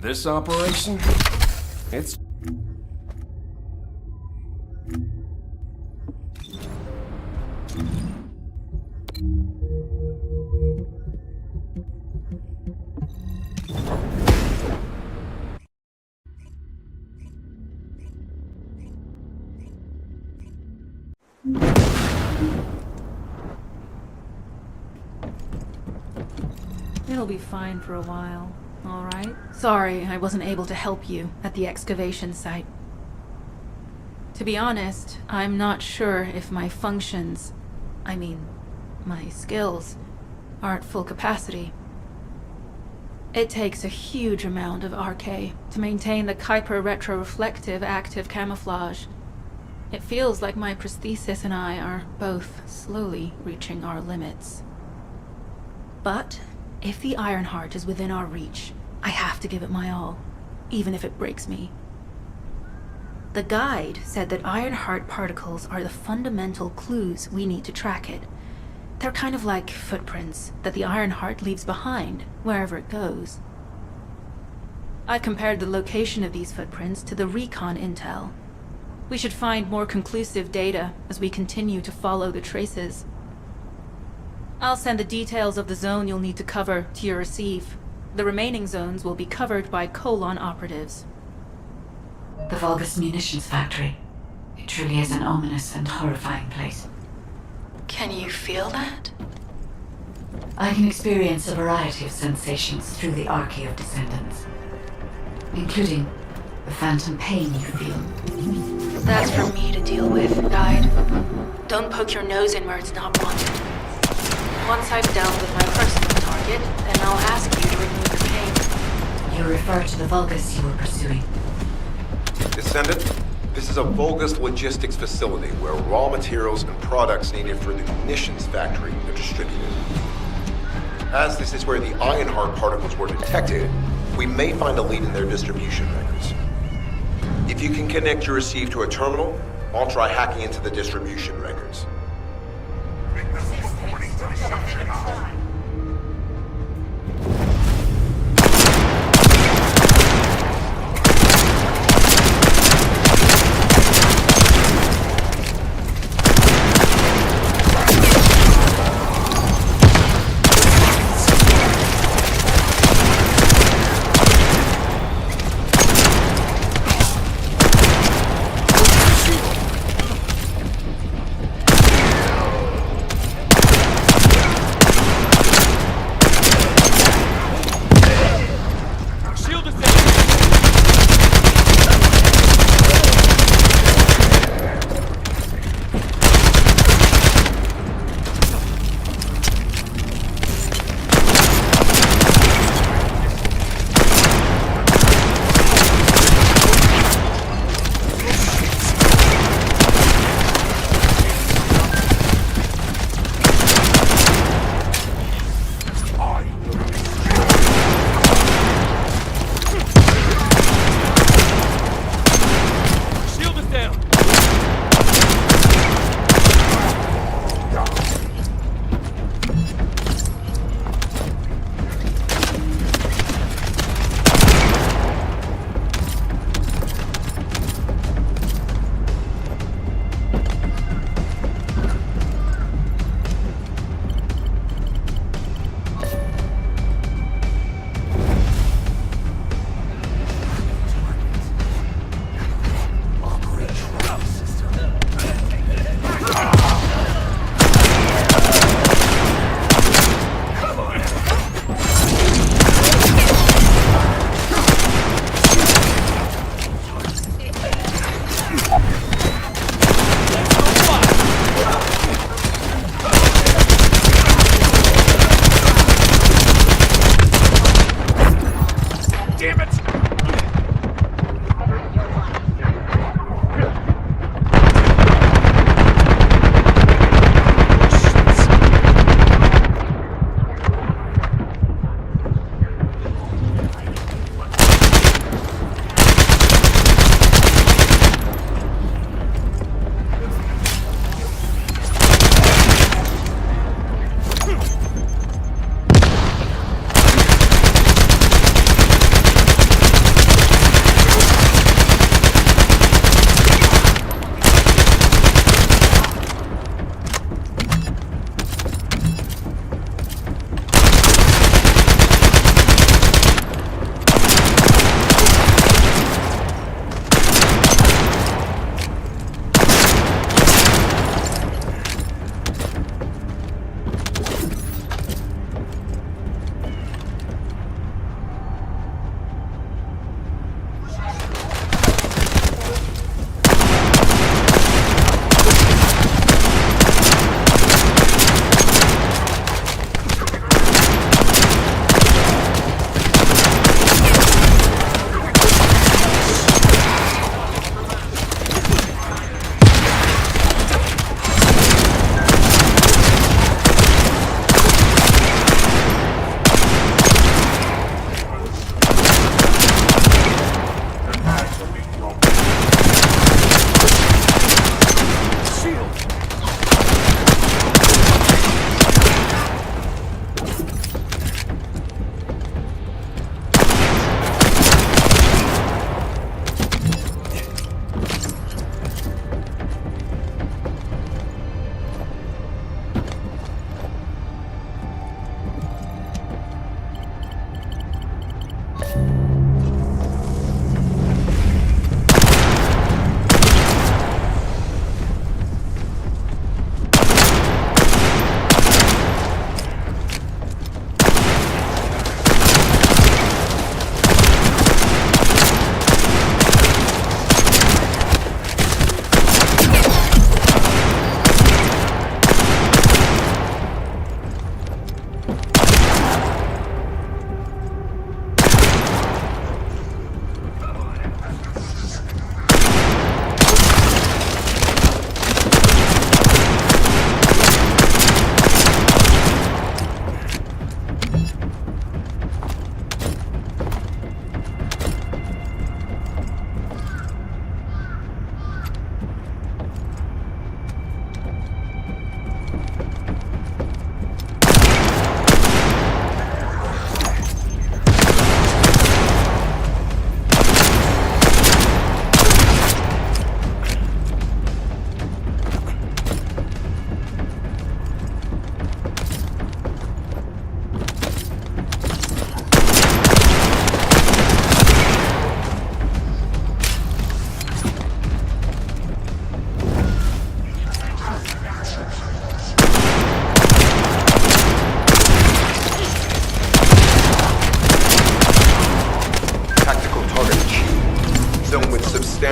This operation? It's... It'll be fine for a while, all right? Sorry, I wasn't able to help you at the excavation site. To be honest, I'm not sure if my functions, my skills, are at full capacity. It takes a huge amount of RK to maintain the Kuiper retroreflective active camouflage. It feels like my prosthesis and I are both slowly reaching our limits. But if the Ironheart is within our reach, I have to give it my all, even if it breaks me. The guide said that Ironheart particles are the fundamental clues we need to track it. They're kind of like footprints that the Ironheart leaves behind, wherever it goes. I've compared the location of these footprints to the recon intel. We should find more conclusive data as we continue to follow the traces. I'll send the details of the zone you'll need to cover to your receive. The remaining zones will be covered by Colon operatives. The Vulgus munitions factory. It truly is an ominous and horrifying place. Can you feel that? I can experience a variety of sensations through the Archae of Descendants, including the phantom pain you feel. That's for me to deal with, Guide. Don't poke your nose in where it's not wanted. Once I've dealt with my personal target, then I'll ask you to remove the pain. You refer to the Vulgus you were pursuing. Descendant, this is a Vulgus logistics facility where raw materials and products needed for the munitions factory are distributed. As this is where the Ironheart particles were detected, we may find a lead in their distribution records. If you can connect your receive to a terminal, I'll try hacking into the distribution records.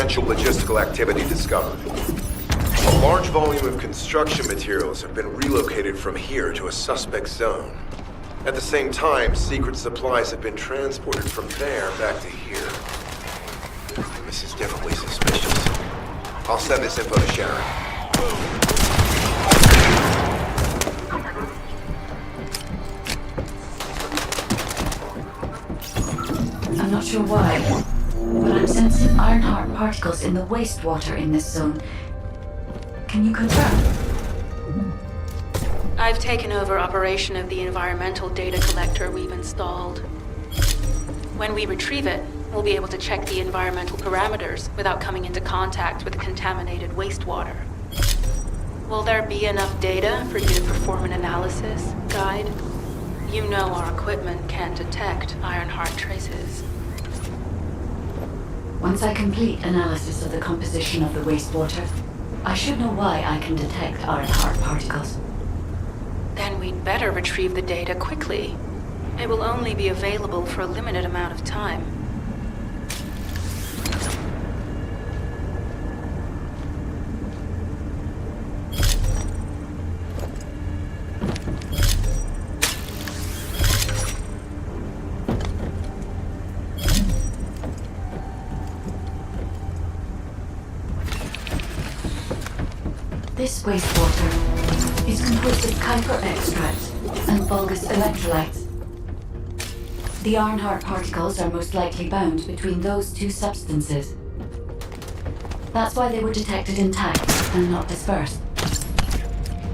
substantial logistical activity discovered. A large volume of construction materials have been relocated from here to a suspect zone. At the same time, secret supplies have been transported from there back to here. This is definitely suspicious. I'll send this info to Sharon. I'm not sure why, but I'm sensing Ironheart particles in the wastewater in this zone. Can you confirm? I've taken over operation of the environmental data collector we've installed. When we retrieve it, we'll be able to check the environmental parameters without coming into contact with the contaminated wastewater. Will there be enough data for you to perform an analysis, Guide? You know our equipment can't detect Ironheart traces. Once I complete analysis of the composition of the wastewater, I should know why I can detect Ironheart particles. Then we'd better retrieve the data quickly. It will only be available for a limited amount of time. This wastewater is composed of Kuiper extracts and Vulgus electrolytes. The Ironheart particles are most likely bound between those two substances. That's why they were detected intact and not dispersed.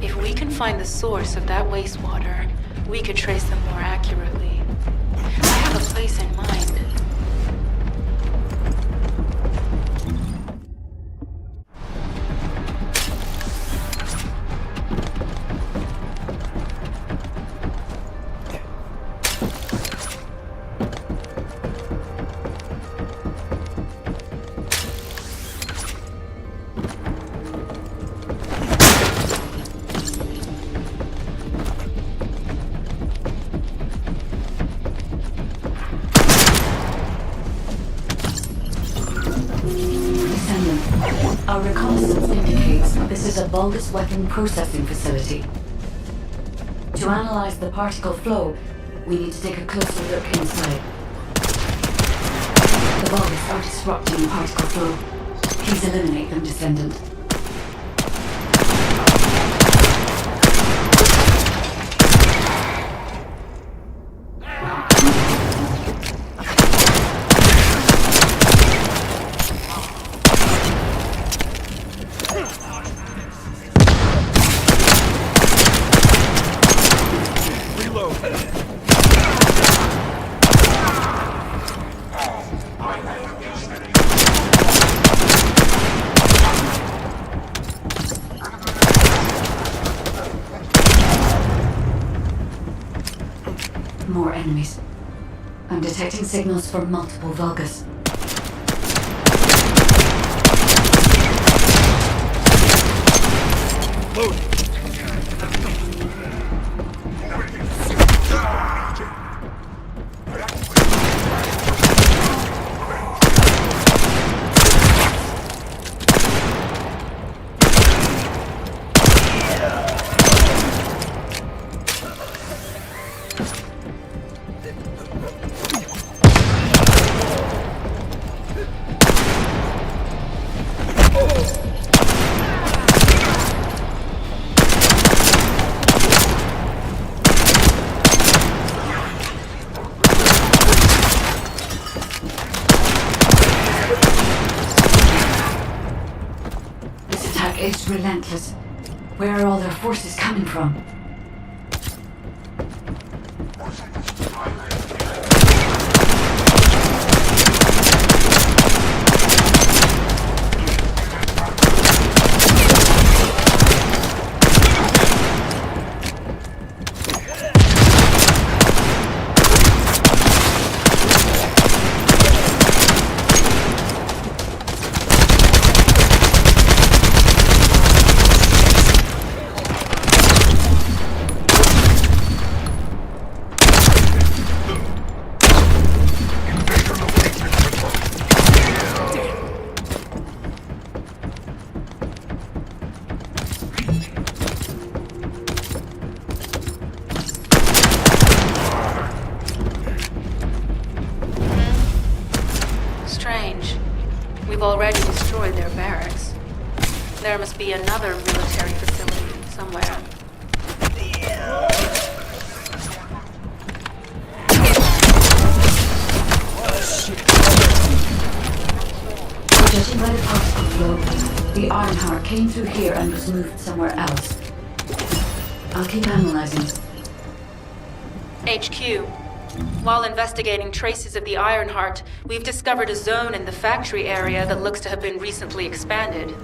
If we can find the source of that wastewater, we could trace them more accurately. I have a place in mind. Our reconnaissance indicates this is a Vulgus weapon processing facility. To analyze the particle flow, we need to take a closer look inside. The Vulgus are disrupting the particle flow. Please eliminate them, Descendant. More enemies. I'm detecting signals from multiple Vulgus. Loading. It's relentless. Where are all their forces coming from? We've already destroyed their barracks. There must be another military facility somewhere. Judging by the particle flow, the Ironheart came through here and was moved somewhere else. I'll keep analyzing. HQ. While investigating traces of the Ironheart, we've discovered a zone in the factory area that looks to have been recently expanded.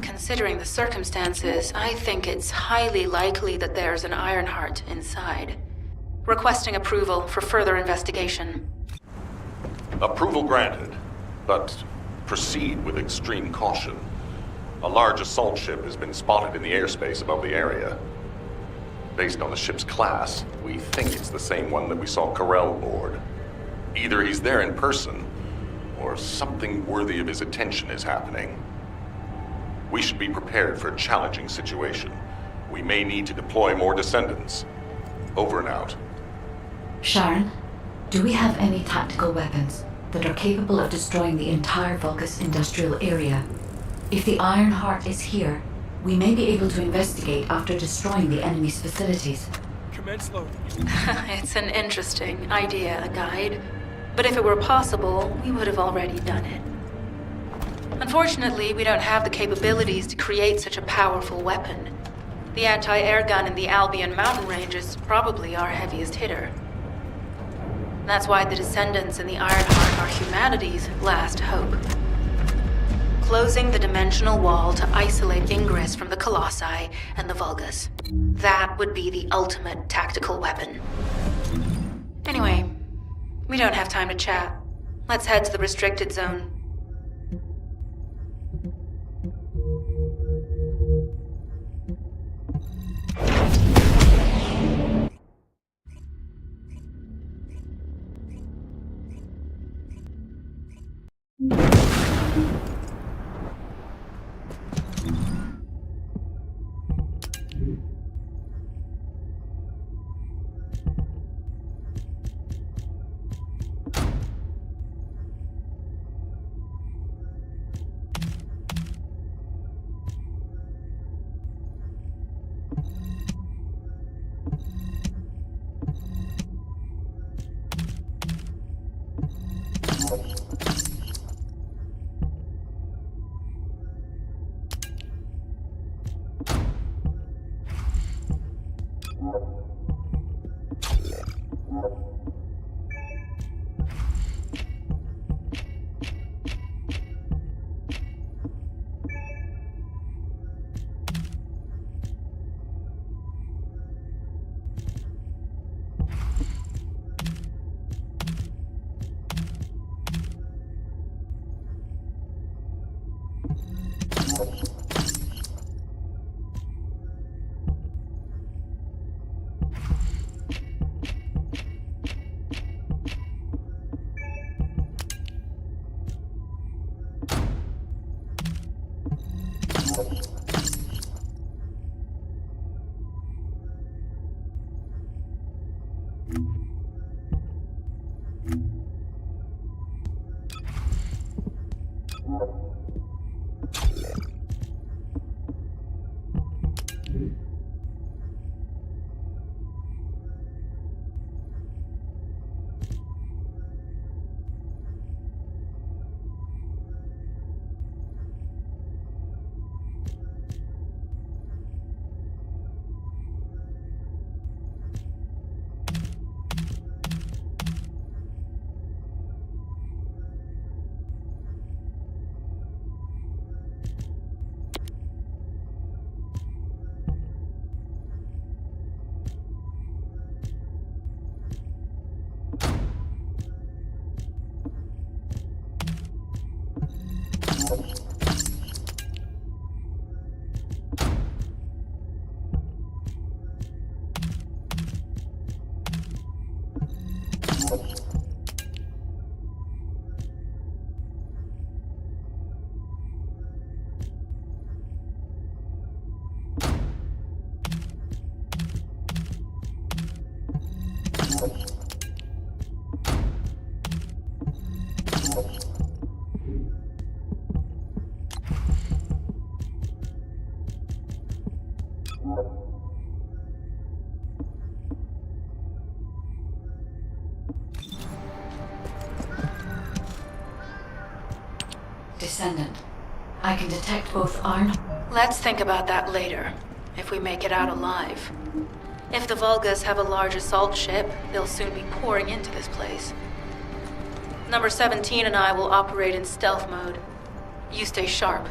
Considering the circumstances, I think it's highly likely that there's an Ironheart inside. Requesting approval for further investigation. Approval granted, but proceed with extreme caution. A large assault ship has been spotted in the airspace above the area. Based on the ship's class, we think it's the same one that we saw Carell aboard. Either he's there in person, or something worthy of his attention is happening. We should be prepared for a challenging situation. We may need to deploy more Descendants. Over and out. Sharon, do we have any tactical weapons that are capable of destroying the entire Vulgus industrial area? If the Ironheart is here, we may be able to investigate after destroying the enemy's facilities. Commence loading. It's an interesting idea, Guide. But if it were possible, we would have already done it. Unfortunately, we don't have the capabilities to create such a powerful weapon. The anti-air gun in the Albion mountain range is probably our heaviest hitter. That's why the Descendants and the Ironheart are humanity's last hope. Closing the dimensional wall to isolate ingress from the Colossi and the Vulgus. That would be the ultimate tactical weapon. Anyway, we don't have time to chat. Let's head to the restricted zone. Descendant. I can detect both Arn. Let's think about that later, if we make it out alive. If the Vulgas have a large assault ship, they'll soon be pouring into this place. Number 17 and I will operate in stealth mode. You stay sharp.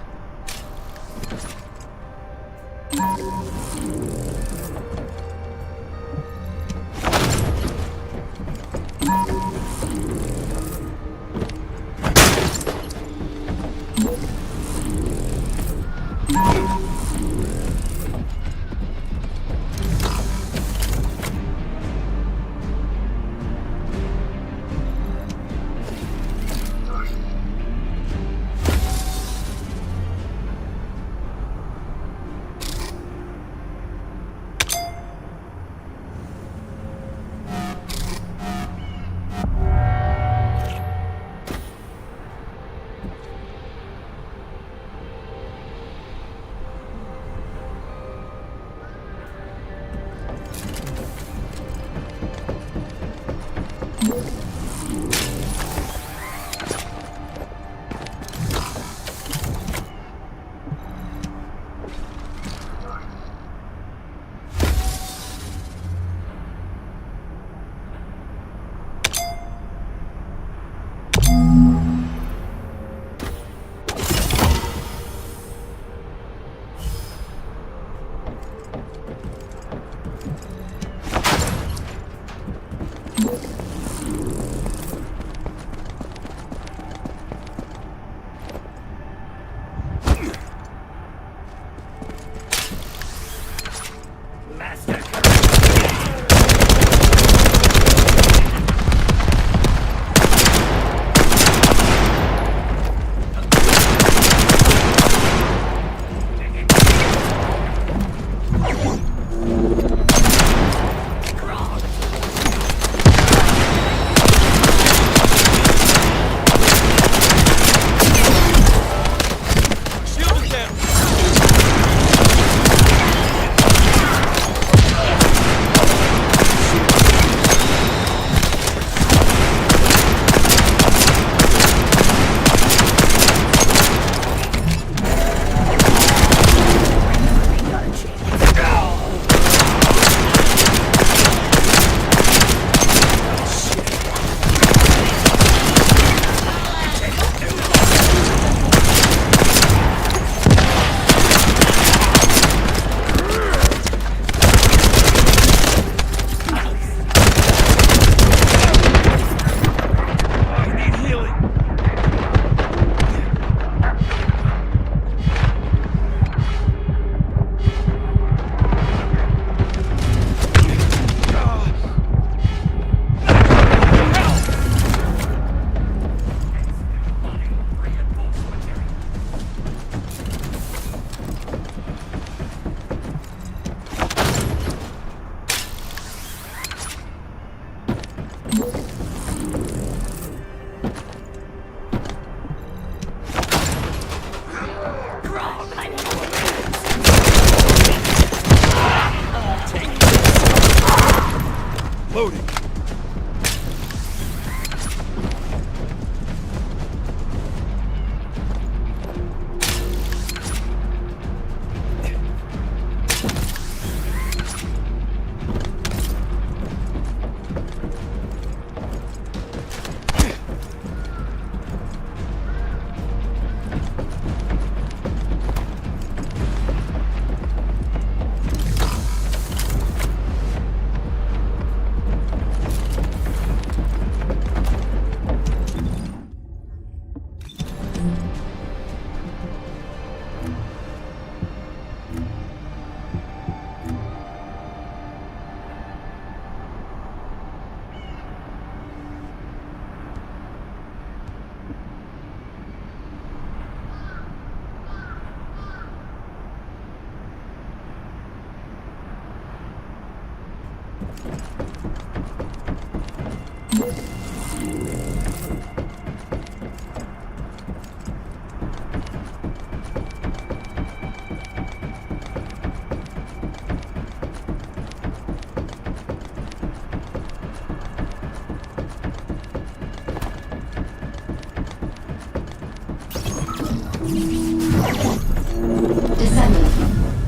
Descendant,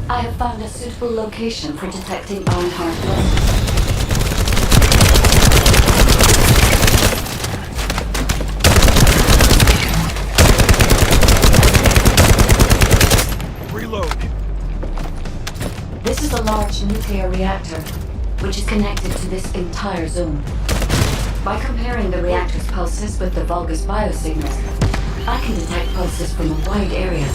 I have found a suitable location for detecting Ironheart Vespers. This is a large nuclear reactor, which is connected to this entire zone. By comparing the reactor's pulses with the Vulgus biosignals, I can detect pulses from a wide area.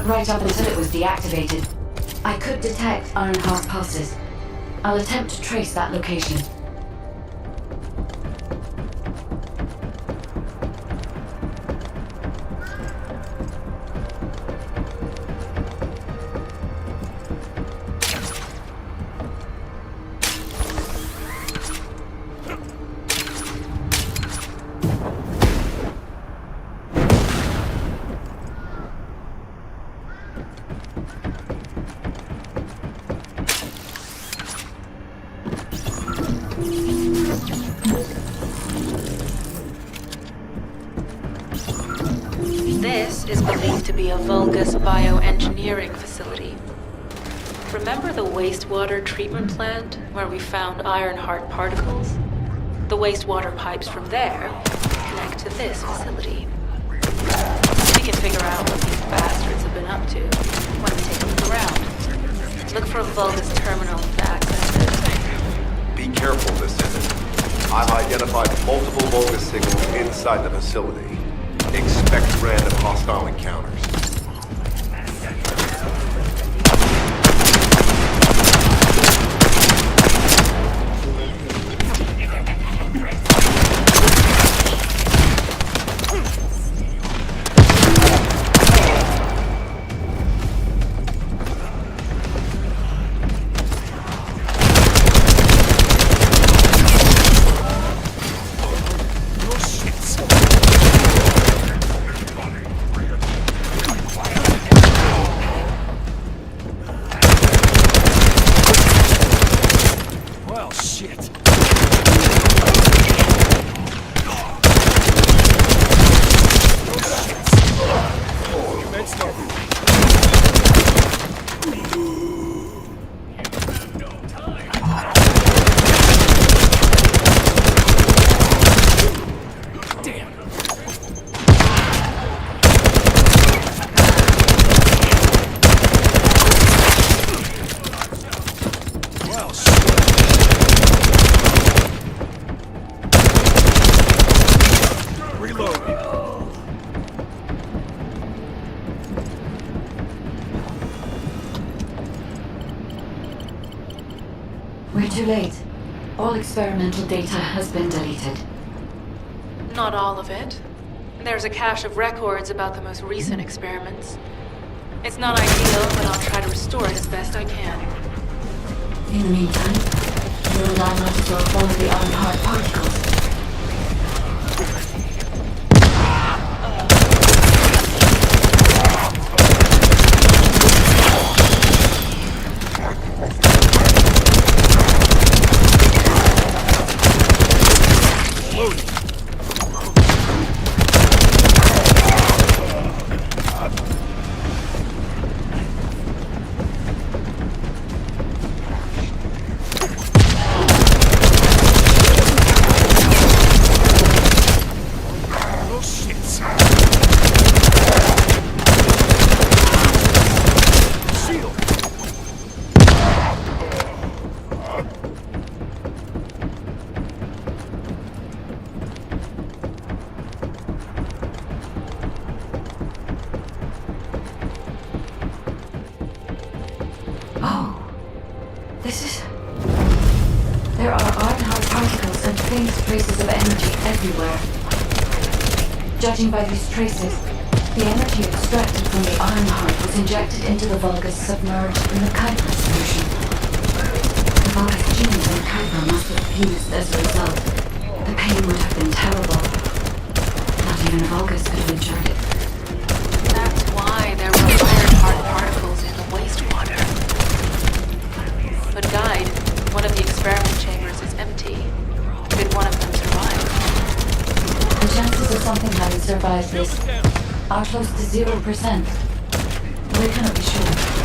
Right up until it was deactivated, I could detect Ironheart pulses. I'll attempt to trace that location. This is believed to be a Vulgus bioengineering facility. Remember the wastewater treatment plant where we found Ironheart particles? The wastewater pipes from there connect to this facility. We can figure out what these bastards have been up to when we take a look around. Look for a Vulgus terminal to access it. Be careful, Descendant. I've identified multiple Vulgus signals inside the facility. Expect random hostile encounters. We're too late. All experimental data has been deleted. Not all of it. There's a cache of records about the most recent experiments. It's not ideal, but I'll try to restore it as best I can. In the meantime, you'll allow me to absorb all of the Ironheart particles. faint traces of energy everywhere. Judging by these traces, the energy extracted from the Ironheart was injected into the Vulgus submerged in the Kuiper solution. The Vulgus genes and Kuiper must have fused as a result. The pain would have been terrible. Not even Vulgus could have endured it. That's why there were Ironheart particles in the wastewater. But Guide, one of the experiment chambers is empty. Did one of them survive? The chances of something having survived this are close to 0%. But I cannot be sure.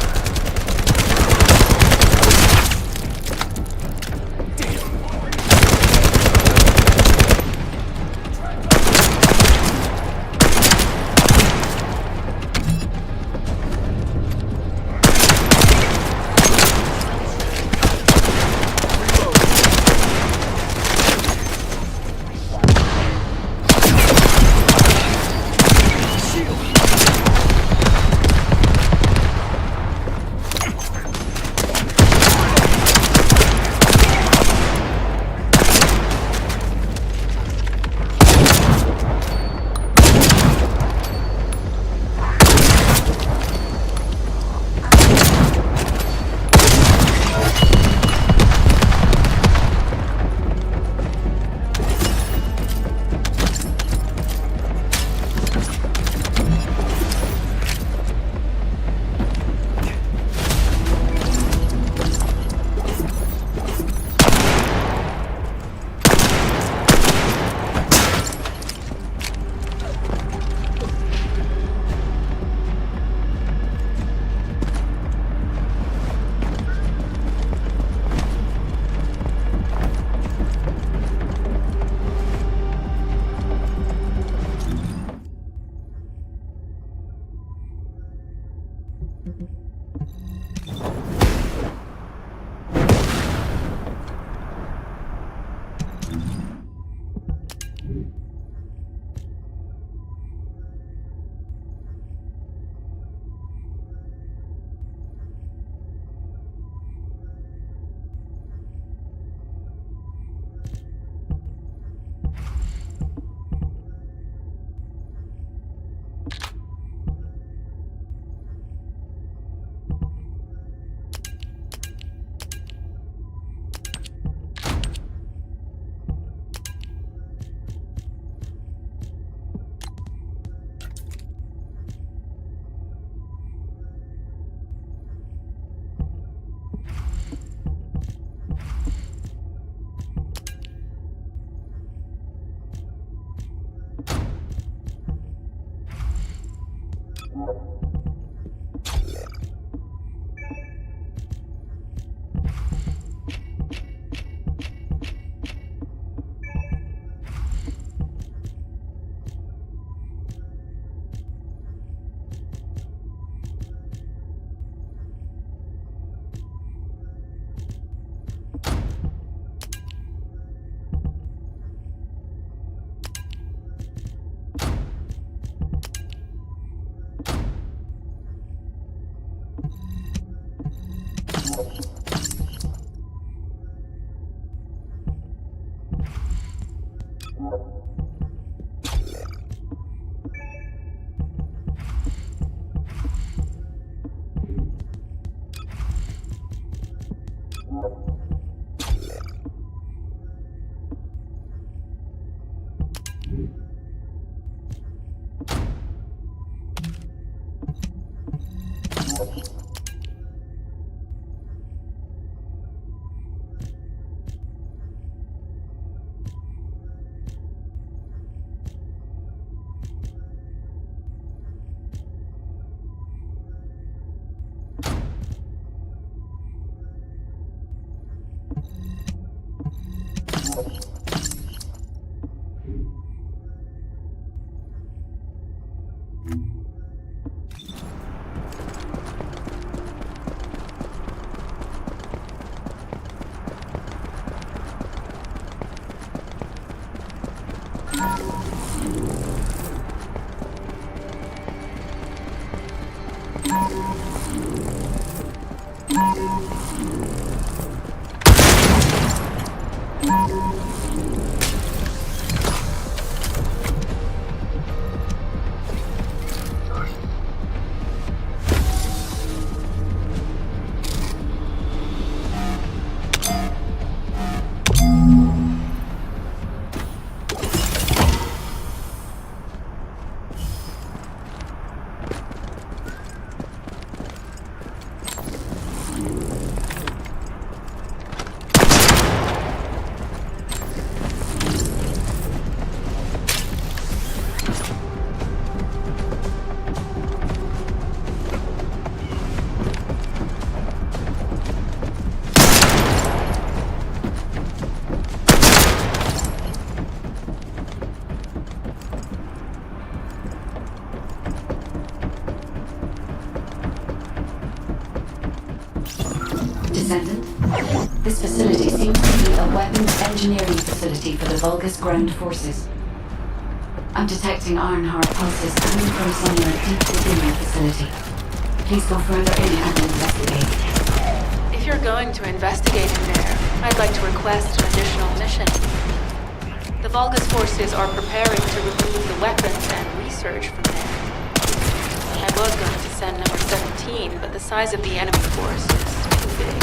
facility seems to be a weapons engineering facility for the Vulgus ground forces. I'm detecting Ironheart pulses coming from somewhere deep within the facility. Please go further in and investigate. If you're going to investigate in there, I'd like to request an additional mission. The Vulgus forces are preparing to remove the weapons and research from there. I was going to send number 17, but the size of the enemy force is too big.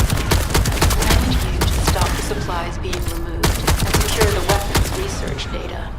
I need you to stop the supplies being removed and secure the weapons research data.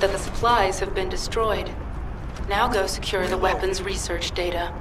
That the supplies have been destroyed. Now go secure the weapons research data.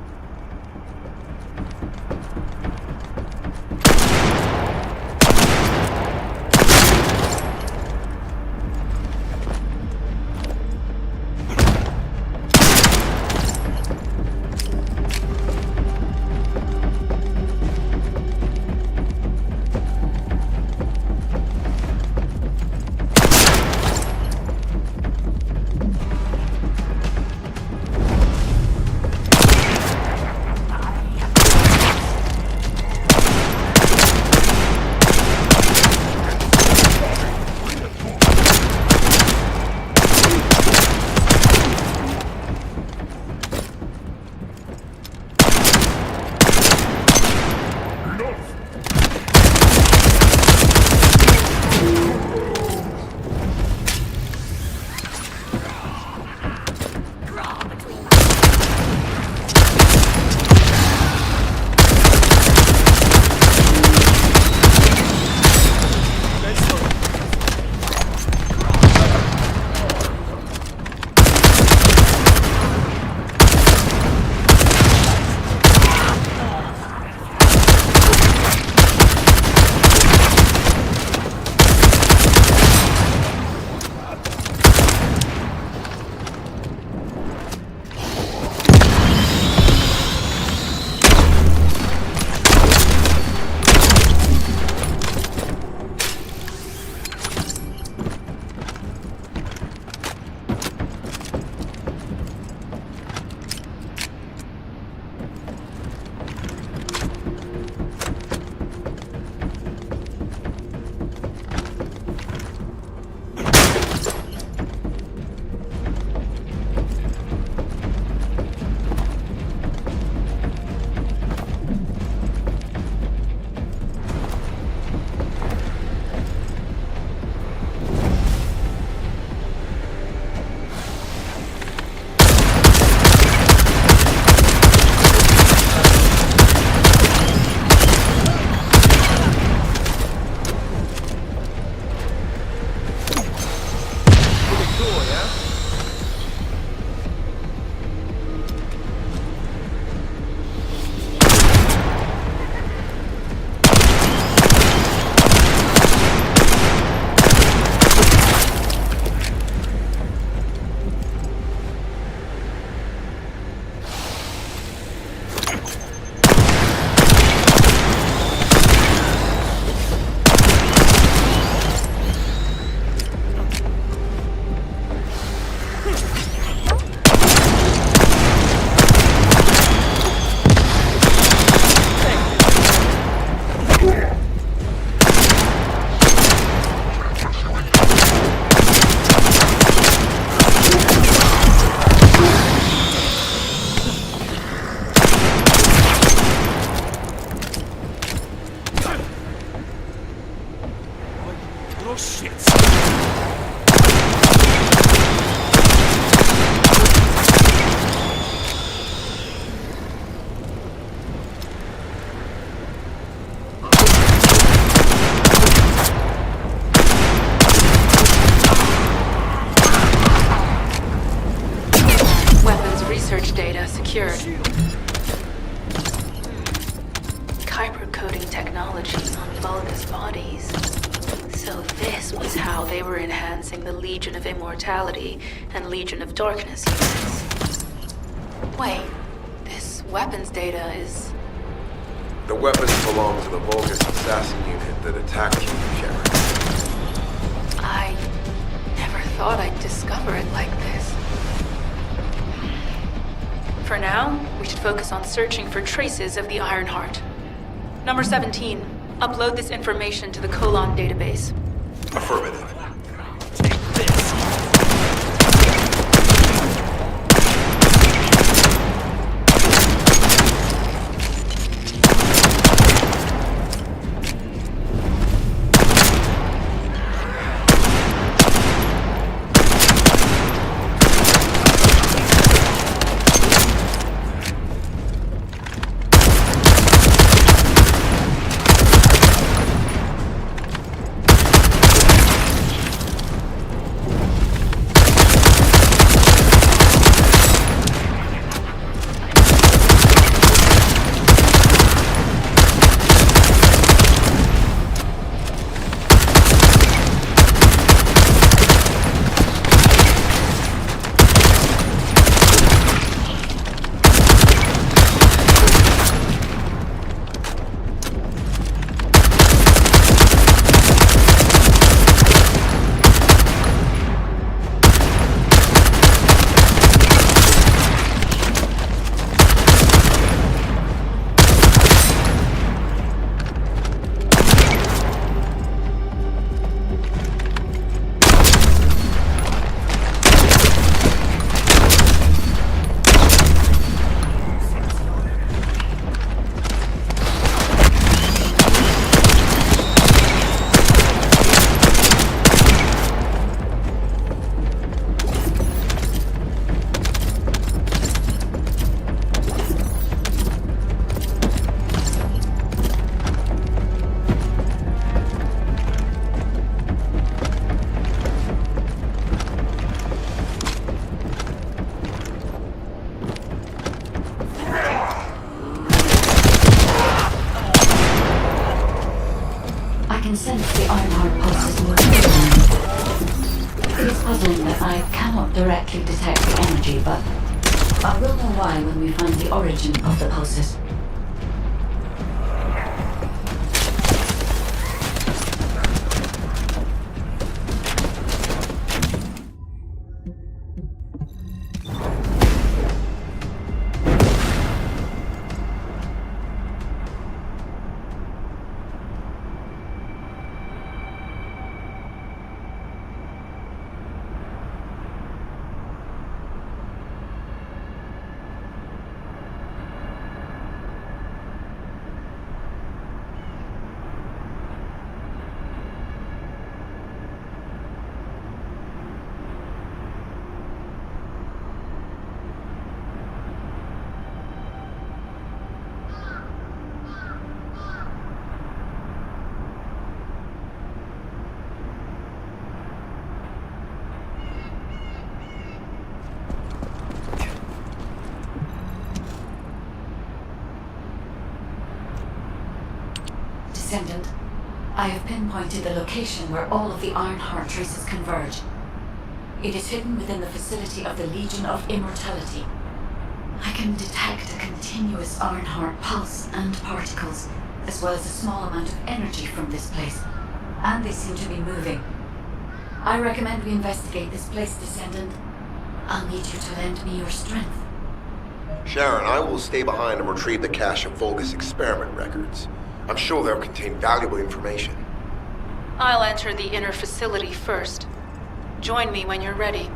Research data secured. Kyber coding technology on Vulgus bodies. So this was how they were enhancing the Legion of Immortality and Legion of Darkness units. Wait, this weapons data is... The weapons belong to the Vulgus assassin unit that attacked you, Sharon. I never thought I'd discover it like this. For now, we should focus on searching for traces of the Ironheart. Number 17, upload this information to the Colon database. Affirmative. can sense the Ironheart pulses moving. It is puzzling that I cannot directly detect the energy, but I will know why when we find the origin of the pulses. Descendant, I have pinpointed the location where all of the Ironheart traces converge. It is hidden within the facility of the Legion of Immortality. I can detect a continuous Ironheart pulse and particles, as well as a small amount of energy from this place, and they seem to be moving. I recommend we investigate this place, Descendant. I'll need you to lend me your strength. Sharon, I will stay behind and retrieve the cache of Vulgus experiment records. I'm sure they'll contain valuable information. I'll enter the inner facility first. Join me when you're ready.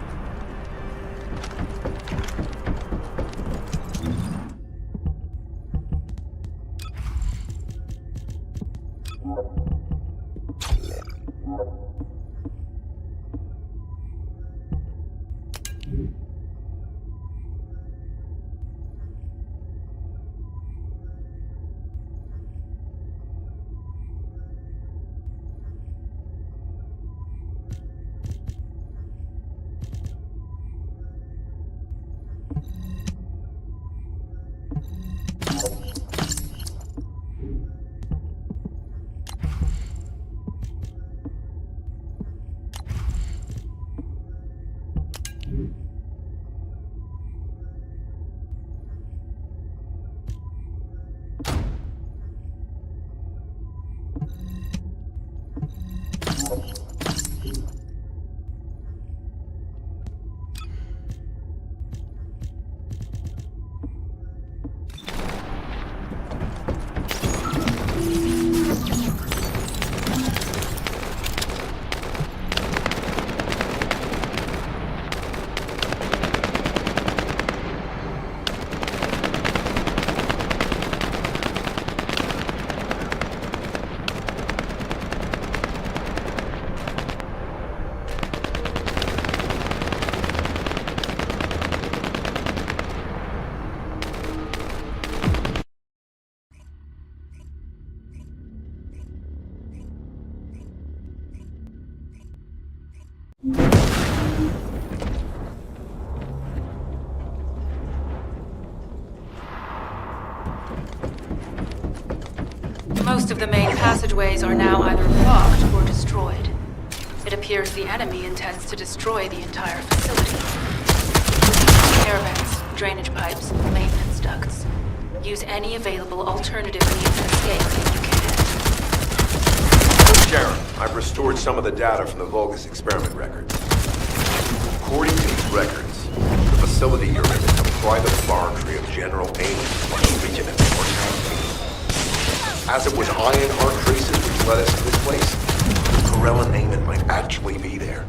Most of the main passageways are now either blocked or destroyed. It appears the enemy intends to destroy the entire facility. Air vents, drainage pipes, maintenance ducts. Use any available alternative means of escape if you can. Sharon, I've restored some of the data from the Vulgus experiment records. According to these records, the facility you're in is a private laboratory of General Amy's region of immortality. As it was Ironheart traces which led us to this place, Corell and Eamon might actually be there.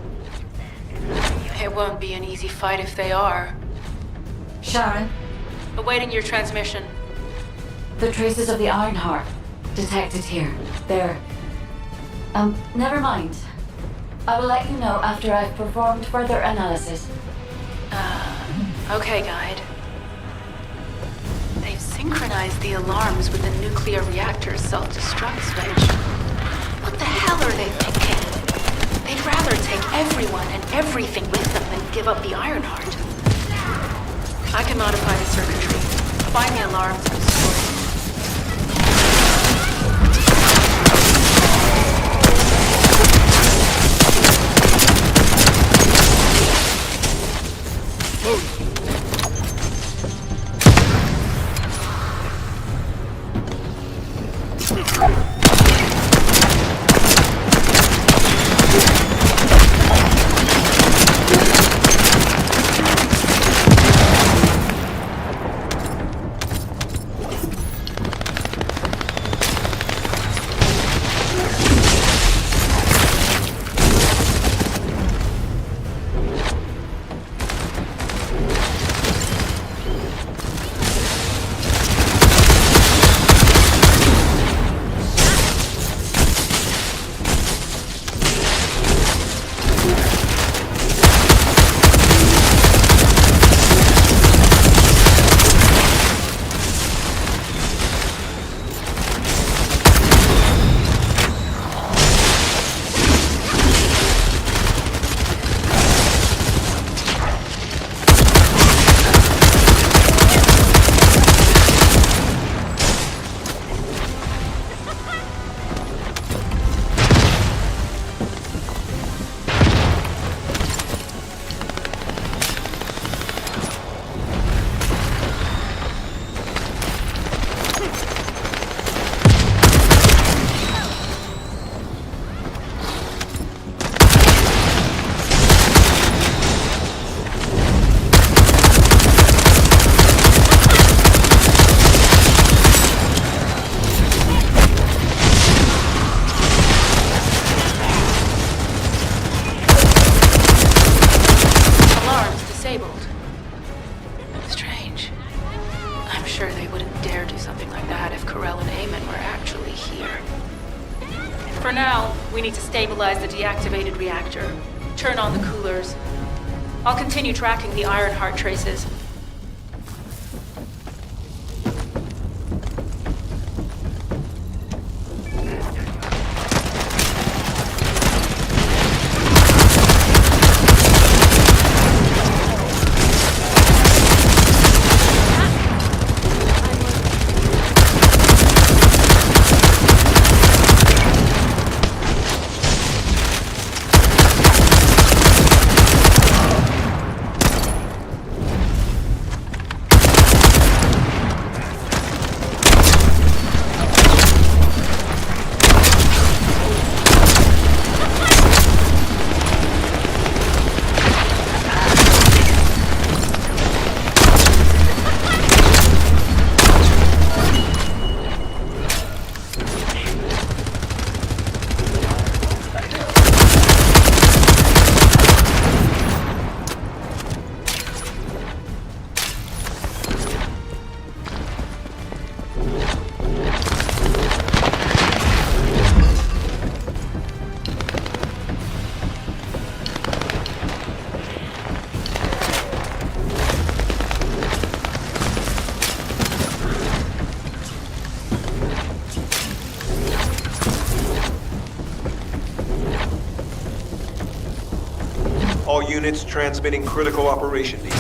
It won't be an easy fight if they are. Sharon? Awaiting your transmission. The traces of the Ironheart detected here. They're... never mind. I will let you know after I've performed further analysis. Okay, Guide. They've synchronized the alarms with the nuclear reactor's self-destruct switch. What the hell are they thinking? They'd rather take everyone and everything with them than give up the Ironheart. I can modify the circuitry, find the alarms and destroy them. For now, we need to stabilize the deactivated reactor, turn on the coolers, I'll continue tracking the Ironheart traces. All units transmitting critical operation data.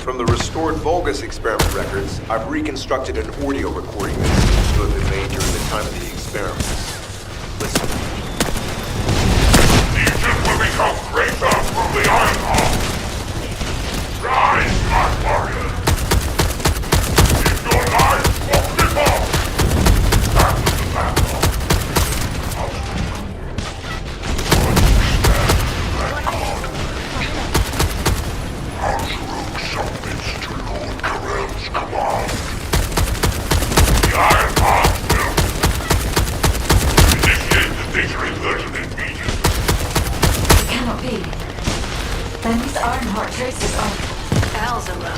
From the restored Vulgus experiment records, I've reconstructed an audio recording that seems to have been made during the time of the experiments. Listen. Legion will become greater from the Ironheart. Rise, my warriors. If your lives walk before, that was the battle. Alzero submits to Lord Karel's command. The Ironheart will initiate the data inversion immediately. It cannot be. Then these Ironheart traces are Alzero.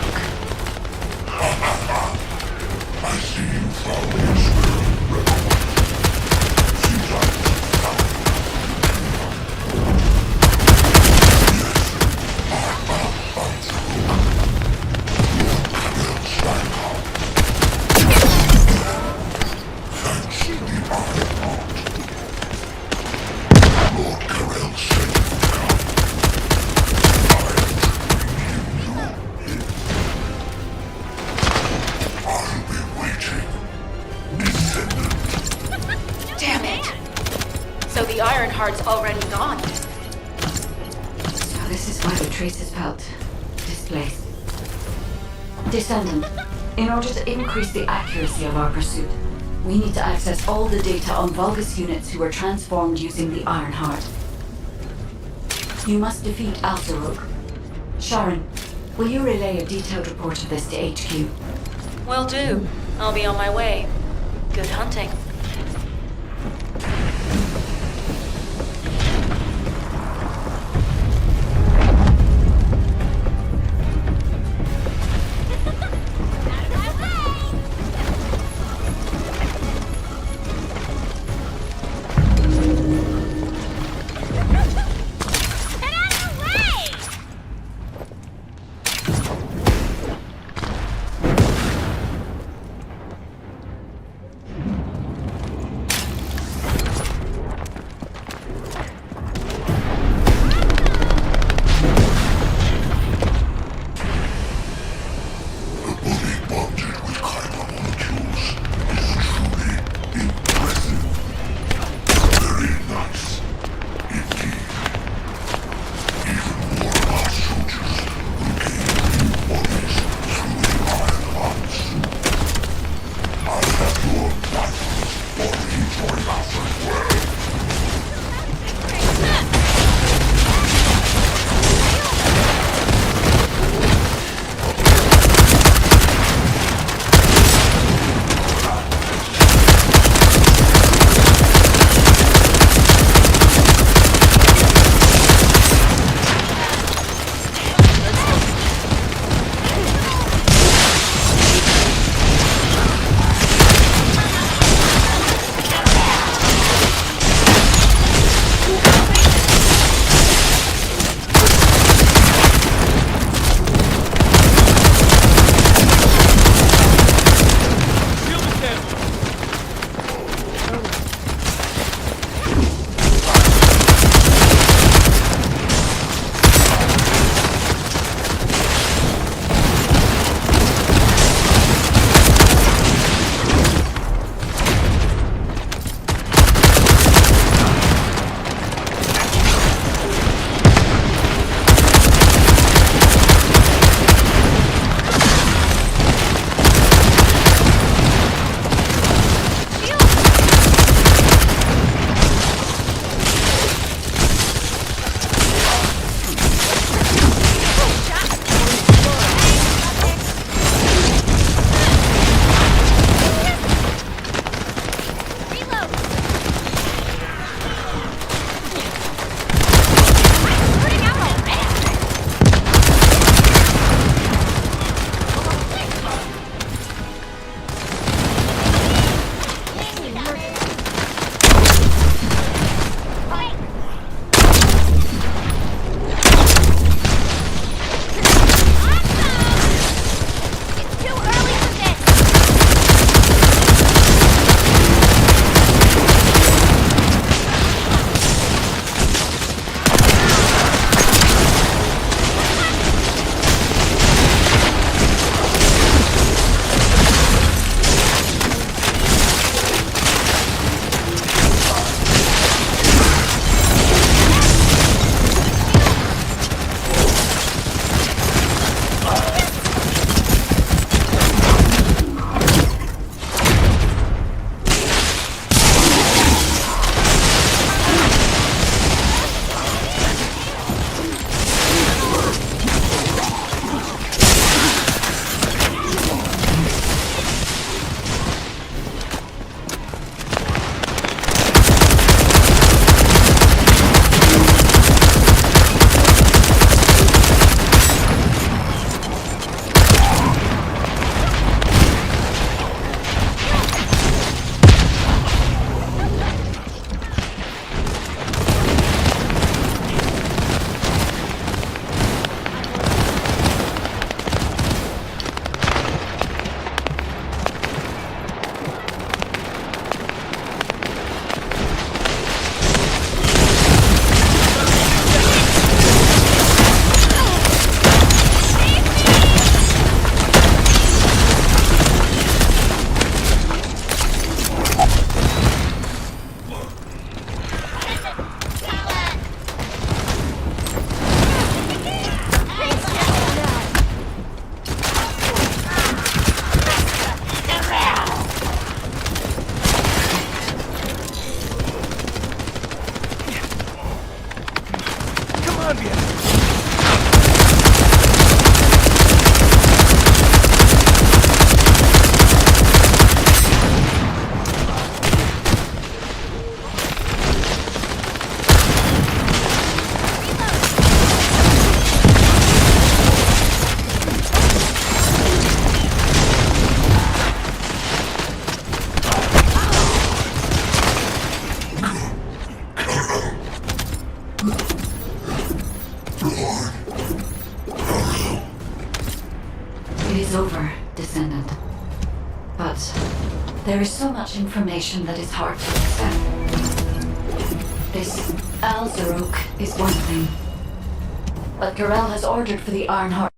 I see you found your spirit record. Seems like Lord Karel said you would come. I'll be waiting. Descendant. Damn it! So the Ironheart's already gone. So this is why the traces felt displaced. Descendant, in order to increase the accuracy of our pursuit, we need to access all the data on Vulgus units who were transformed using the Ironheart. You must defeat Alzero. Sharon, will you relay a detailed report of this to HQ? Will do. I'll be on my way. Good hunting. on, bien. It is over, Descendant. But there is so much information that is hard to accept. This Alzero is one thing, but Garel has ordered for the Ironheart.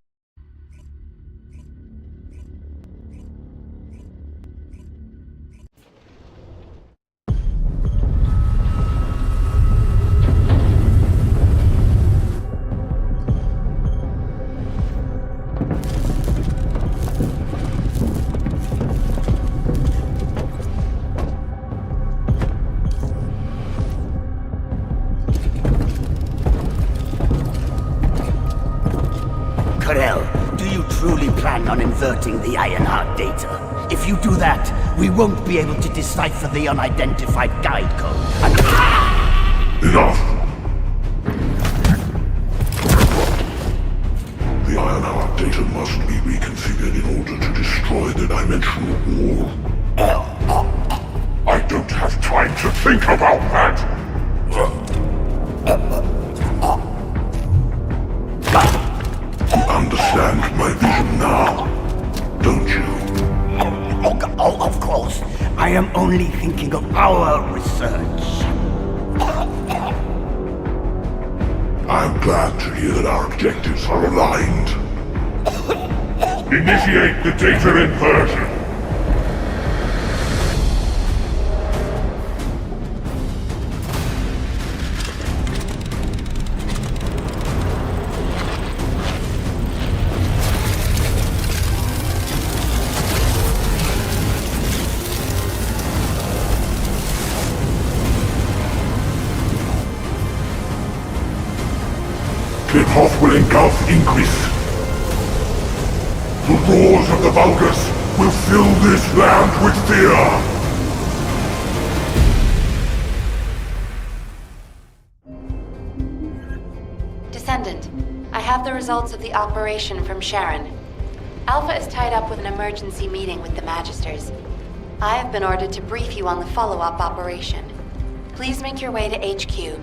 On inverting the Ironheart data. If you do that, we won't be able to decipher the unidentified guide code. Enough! The Ironheart data must be reconfigured in order to destroy the dimensional wall. I don't have time to think about that! You understand my vision now, don't you? Oh, of course. I am only thinking of our research. I'm glad to hear that our objectives are aligned. Initiate the data inversion. Cliff will engulf Increase. The roars of the Vulgus will fill this land with fear! Descendant, I have the results of the operation from Sharon. Alpha is tied up with an emergency meeting with the Magisters. I have been ordered to brief you on the follow-up operation. Please make your way to HQ.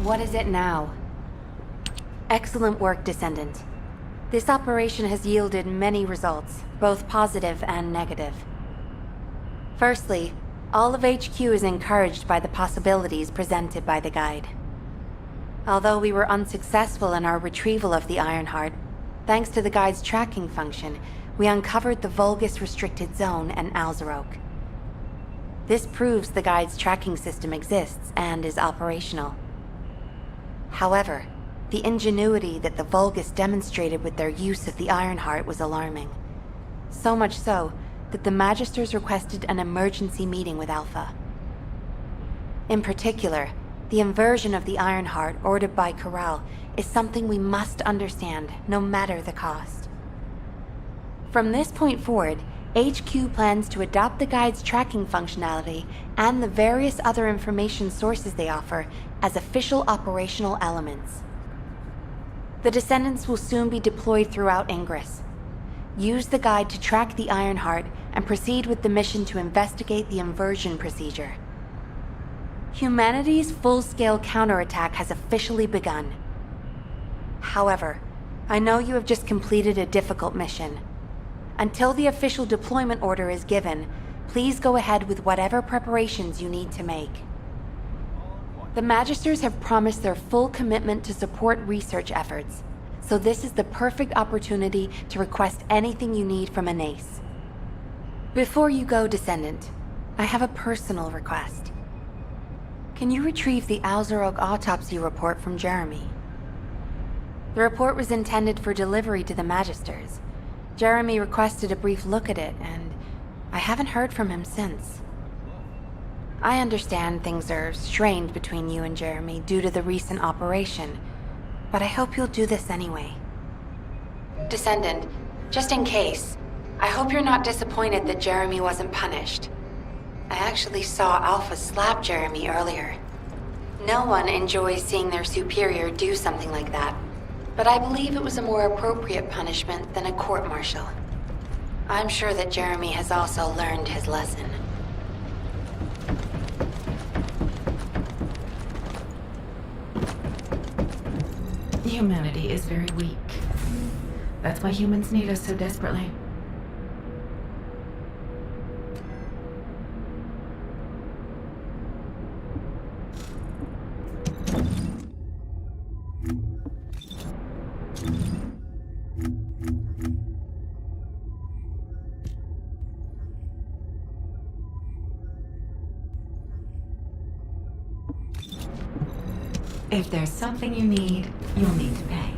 What is it now? Excellent work, Descendant. This operation has yielded many results, both positive and negative. Firstly, all of HQ is encouraged by the possibilities presented by the guide. Although we were unsuccessful in our retrieval of the Ironheart, thanks to the guide's tracking function, we uncovered the Vulgus restricted zone and Alzero. This proves the guide's tracking system exists and is operational. However, the ingenuity that the Vulgus demonstrated with their use of the Ironheart was alarming. So much so that the Magisters requested an emergency meeting with Alpha. In particular, the inversion of the Ironheart ordered by Corral is something we must understand, no matter the cost. From this point forward, HQ plans to adopt the guide's tracking functionality and the various other information sources they offer as official operational elements. The Descendants will soon be deployed throughout Ingress. Use the guide to track the Ironheart and proceed with the mission to investigate the Inversion procedure. Humanity's full-scale counterattack has officially begun. However, I know you have just completed a difficult mission. Until the official deployment order is given, please go ahead with whatever preparations you need to make. The Magisters have promised their full commitment to support research efforts, so this is the perfect opportunity to request anything you need from Anais. Before you go, Descendant, I have a personal request. Can you retrieve the Alzero autopsy report from Jeremy? The report was intended for delivery to the Magisters. Jeremy requested a brief look at it, and I haven't heard from him since. I understand things are strained between you and Jeremy due to the recent operation, but I hope you'll do this anyway. Descendant, just in case, I hope you're not disappointed that Jeremy wasn't punished. I actually saw Alpha slap Jeremy earlier. No one enjoys seeing their superior do something like that, but I believe it was a more appropriate punishment than a court-martial. I'm sure that Jeremy has also learned his lesson. Humanity is very weak. That's why humans need us so desperately. If there's something you need, you'll need to pay.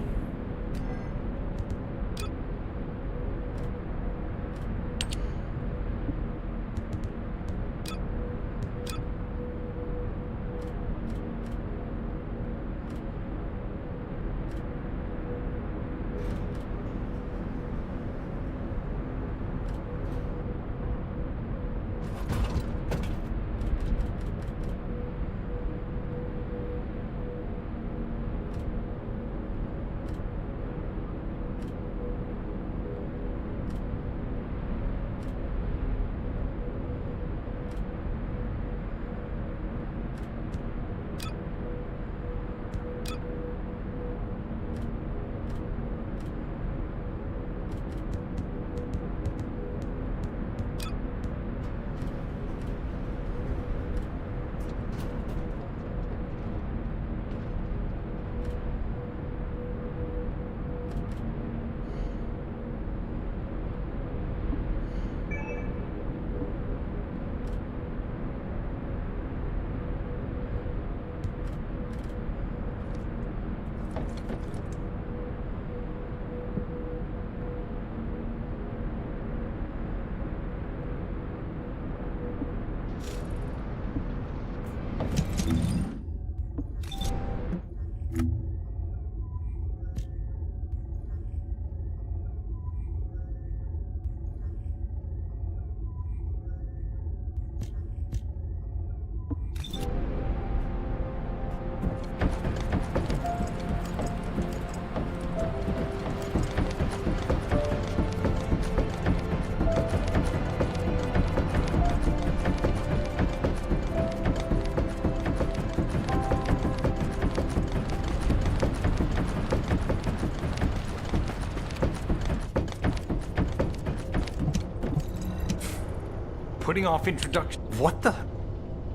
Putting off introduction. What the?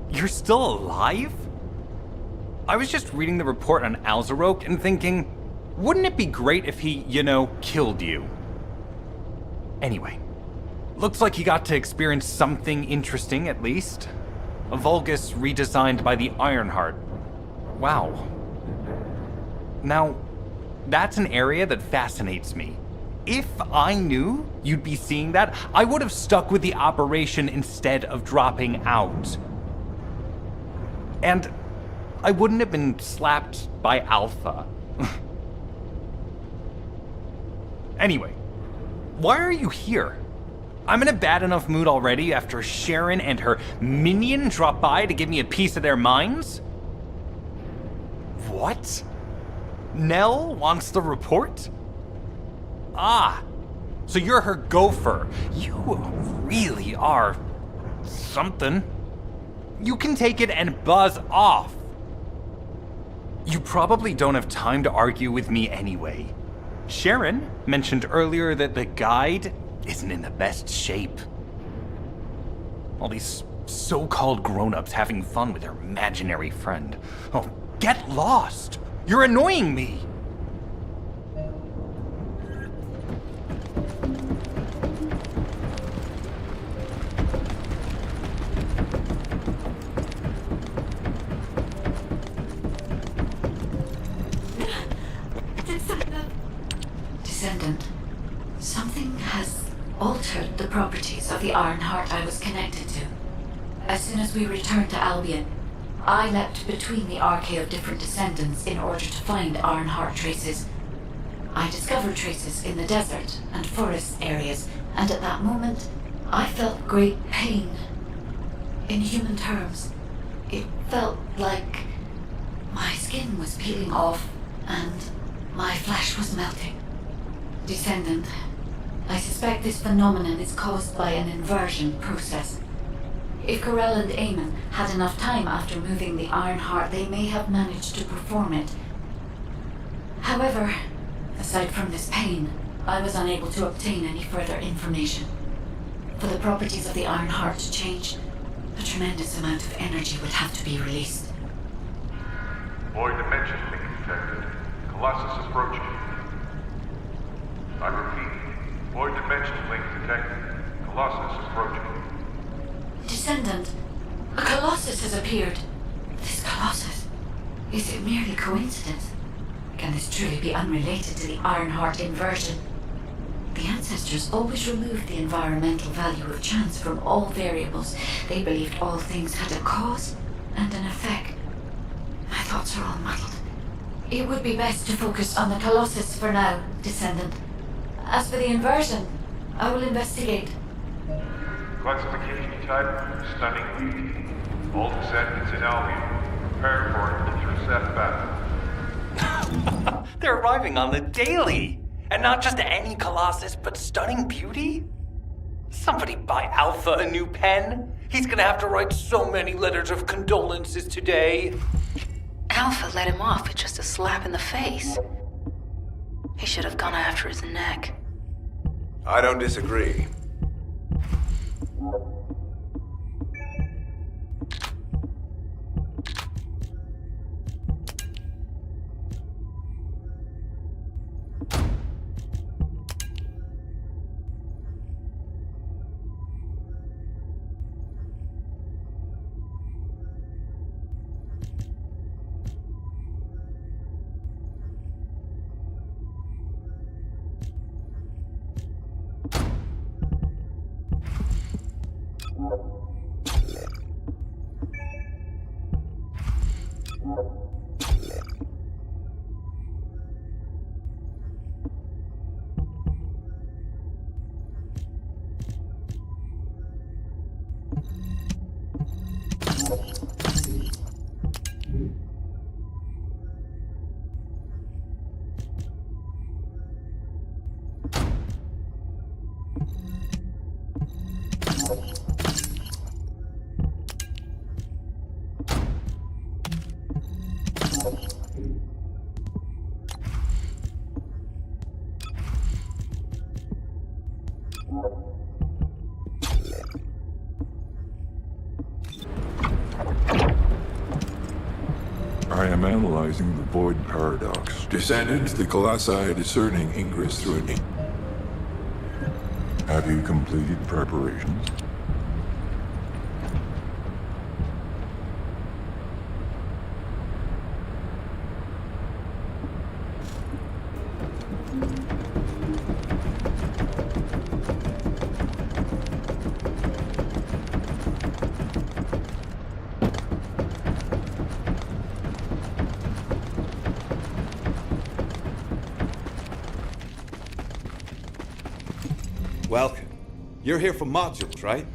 You're still alive? I was just reading the report on Alzero and thinking, wouldn't it be great if he, killed you? Anyway, looks like you got to experience something interesting at least. A Vulgus redesigned by the Ironheart. Wow. Now, that's an area that fascinates me. If I knew you'd be seeing that, I would have stuck with the operation instead of dropping out. And I wouldn't have been slapped by Alpha. Anyway, why are you here? I'm in a bad enough mood already after Sharon and her minion drop by to give me a piece of their minds? What? Nell wants the report? Ah, so you're her gopher. You really are something. You can take it and buzz off. You probably don't have time to argue with me anyway. Sharon mentioned earlier that the guide isn't in the best shape. All these so-called grown-ups having fun with their imaginary friend. Oh, get lost! You're annoying me! Ironheart I was connected to. As soon as we returned to Albion, I leapt between the arcade of different descendants in order to find Ironheart traces. I discovered traces in the desert and forest areas, and at that moment, I felt great pain. In human terms, it felt like my skin was peeling off and my flesh was melting. Descendant, I suspect this phenomenon is caused by an inversion process. If Corell and Eamon had enough time after moving the Ironheart, they may have managed to perform it. However, aside from this pain, I was unable to obtain any further information. For the properties of the Ironheart to change, a tremendous amount of energy would have to be released. Void dimension link detected. Colossus approaching. I repeat, void dimension link detected. Colossus approaching. Descendant, a Colossus has appeared. This Colossus, is it merely coincidence? Can this truly be unrelated to the Ironheart inversion? The ancestors always removed the environmental value of chance from all variables. They believed all things had a cause and an effect. My thoughts are all muddled. It would be best to focus on the Colossus for now, Descendant. As for the inversion, I will investigate. Classification type, stunning lead. All descendants in Albion. Prepare for an intercept battle. They're arriving on the daily! And not just any Colossus, but stunning beauty? Somebody buy Alpha a new pen? He's gonna have to write so many letters of condolences today. Alpha let him off with just a slap in the face. He should have gone after his neck. I don't disagree. I am analyzing the Void Paradox. Descendants, the Colossi are discerning ingress through an Have you completed preparations? Welcome. You're here for modules, right?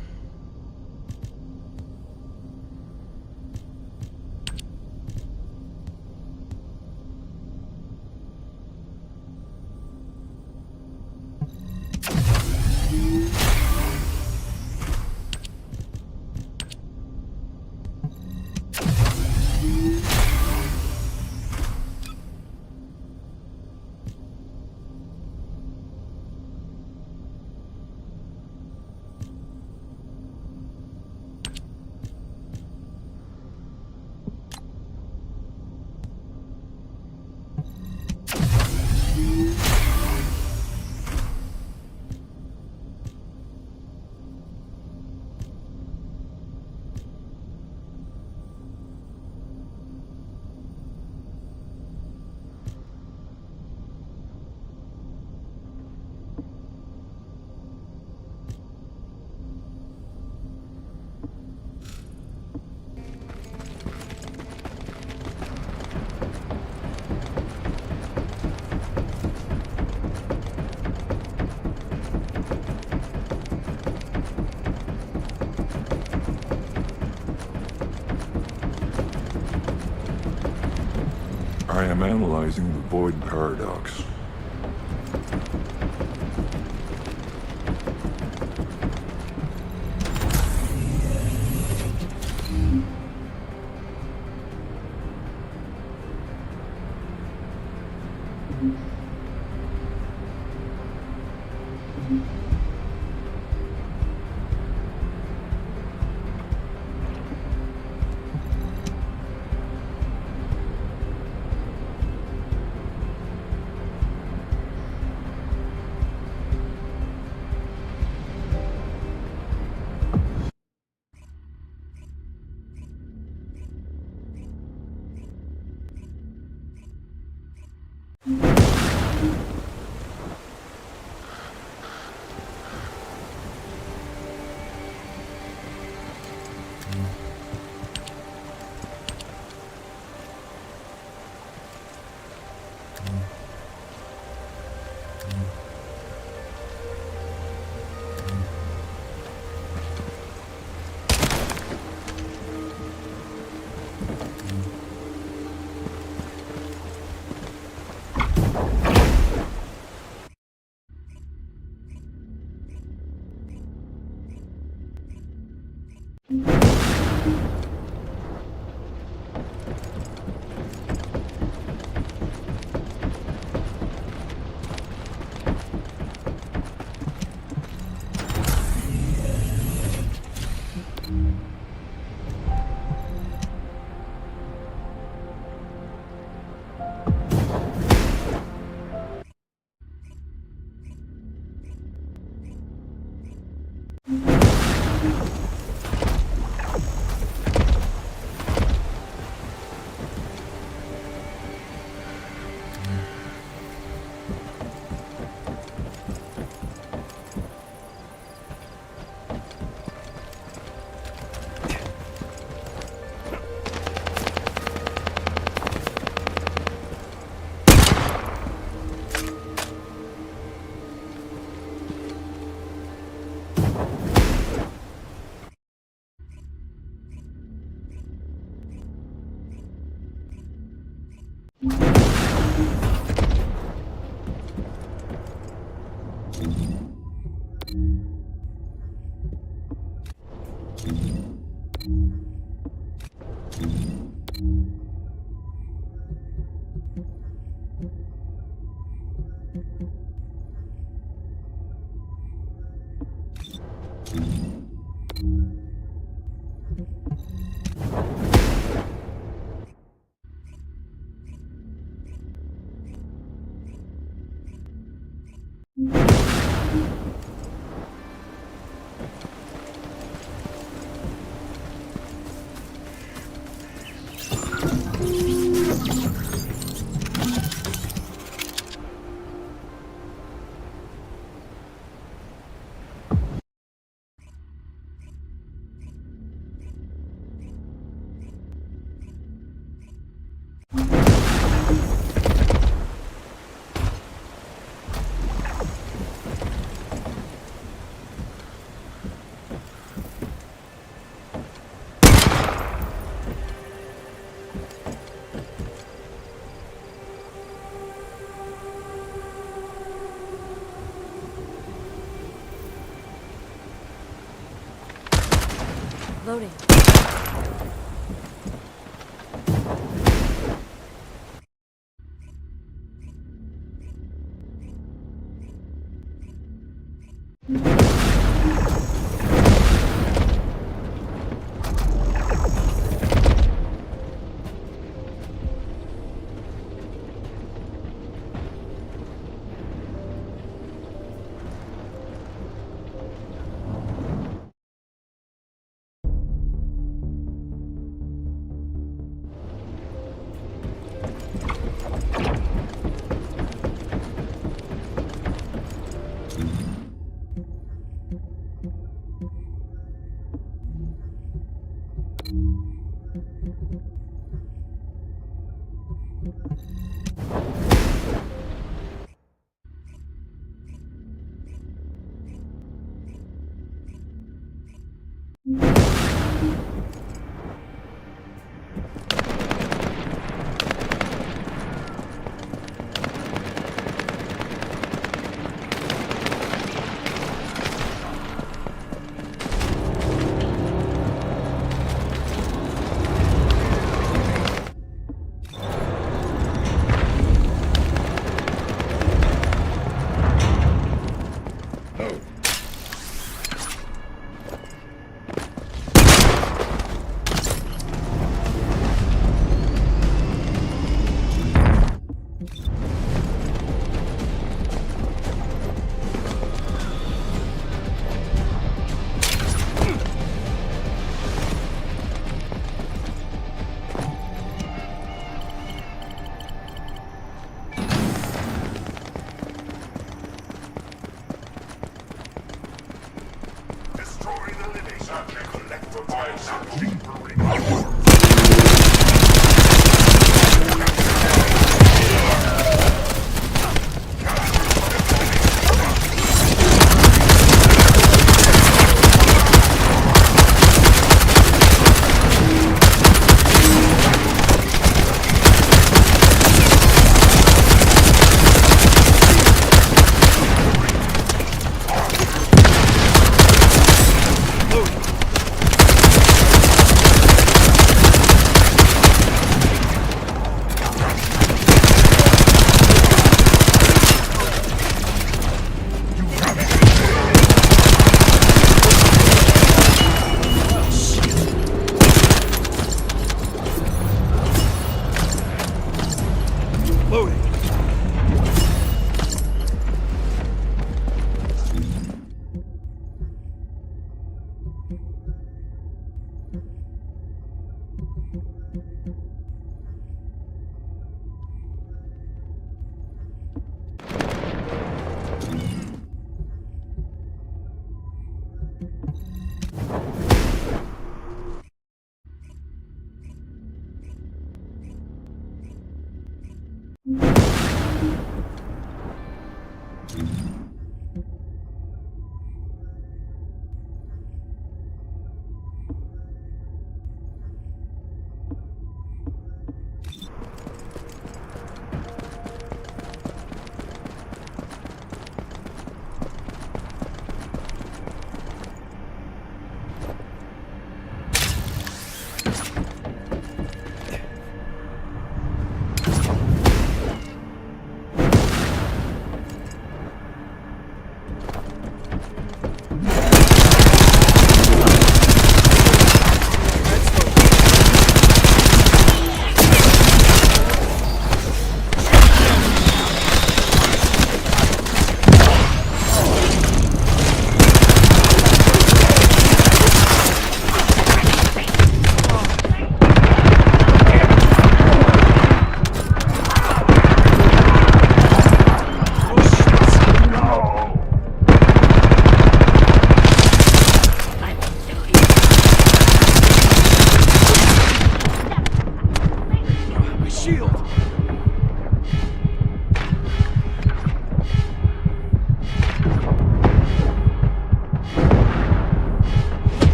I am analyzing the void paradox. Loading.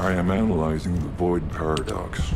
I am analyzing the void paradox.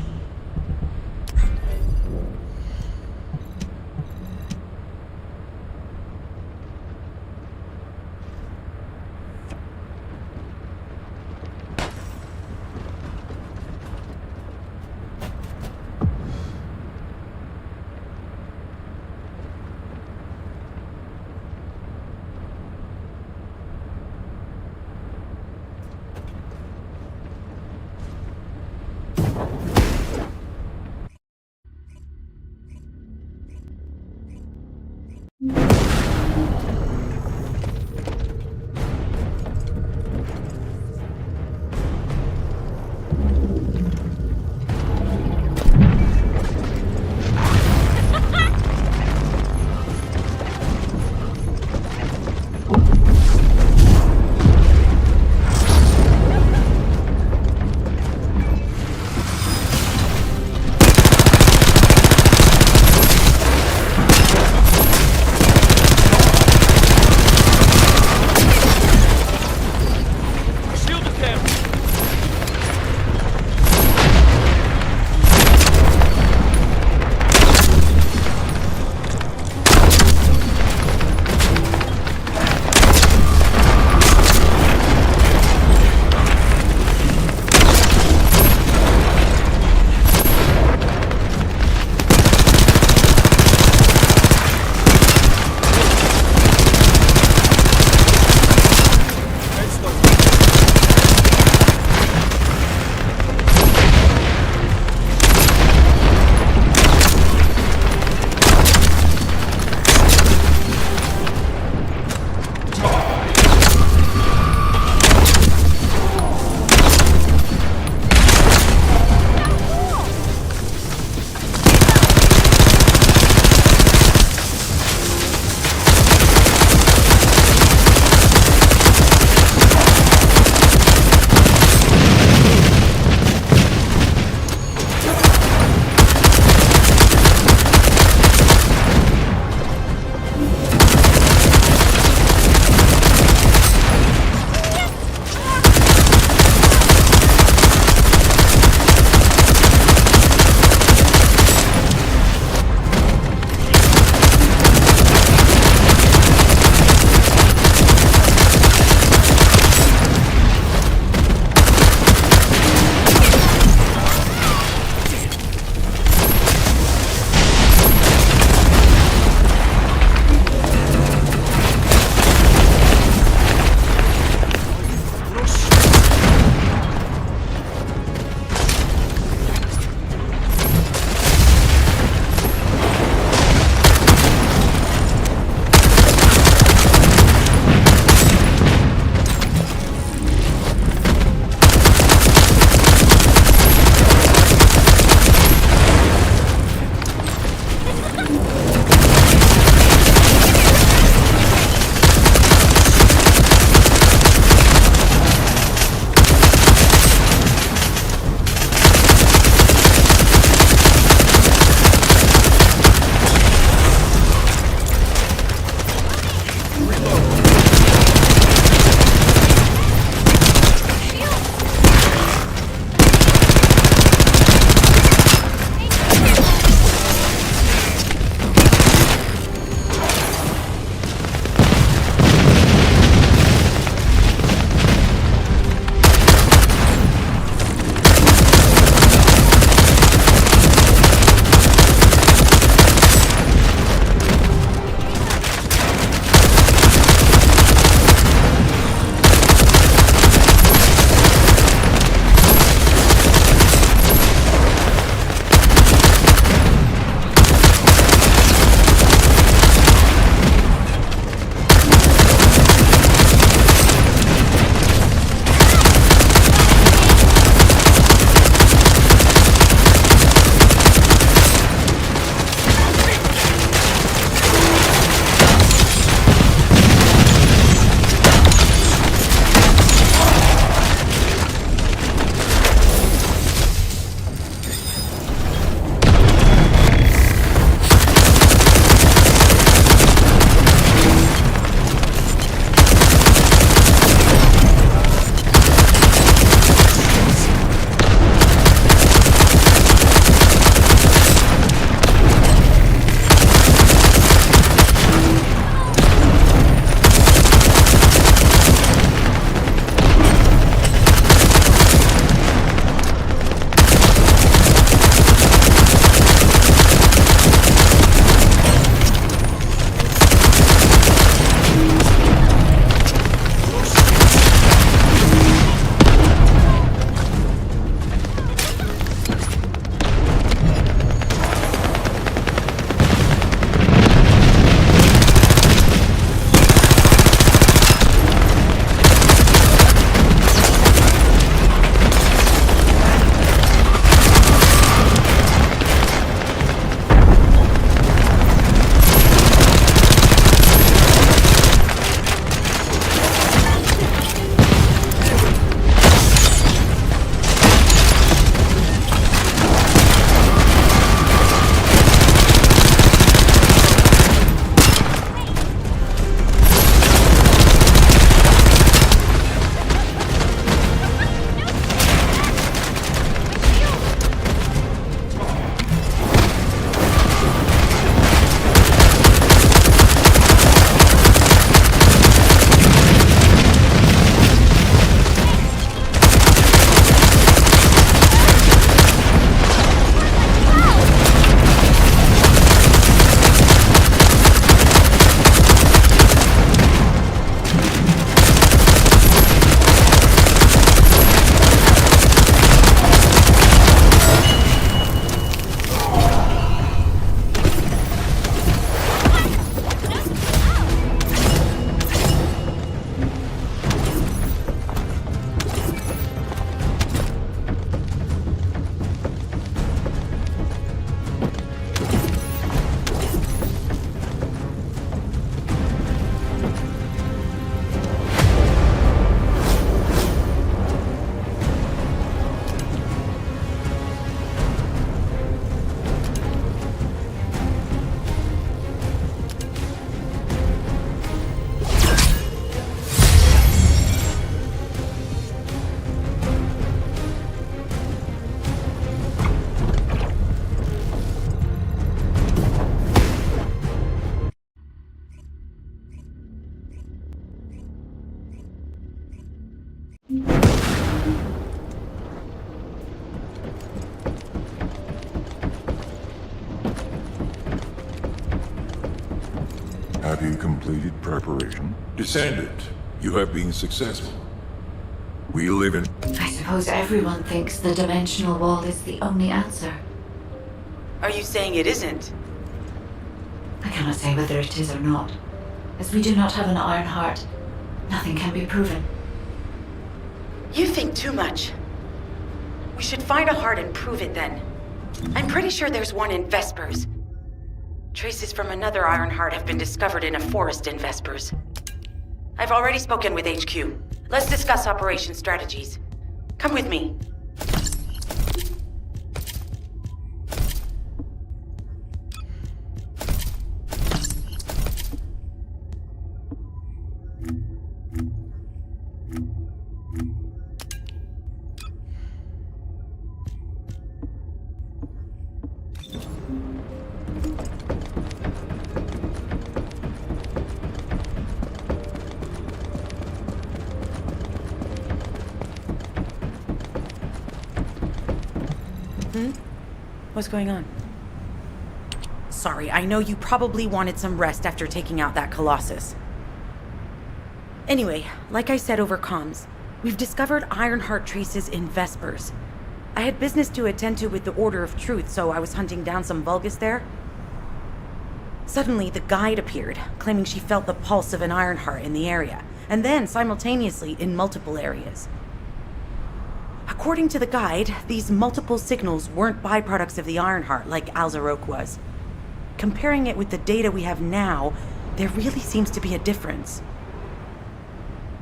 Have you completed preparation? Descendant, you have been successful. We live in... I suppose everyone thinks the dimensional wall is the only answer. Are you saying it isn't? I cannot say whether it is or not. As we do not have an iron heart, nothing can be proven. You think too much. We should find a heart and prove it then. I'm pretty sure there's one in Vespers. Traces from another iron heart have been discovered in a forest in Vespers. I've already spoken with HQ. Let's discuss operation strategies. Come with me. What's going on? Sorry, I know you probably wanted some rest after taking out that Colossus. Anyway, like I said over comms, we've discovered Ironheart traces in Vespers. I had business to attend to with the Order of Truth, so I was hunting down some Vulgus there. Suddenly, the guide appeared, claiming she felt the pulse of an Ironheart in the area, and then simultaneously in multiple areas. According to the guide, these multiple signals weren't byproducts of the Ironheart like Alzero was. Comparing it with the data we have now, there really seems to be a difference.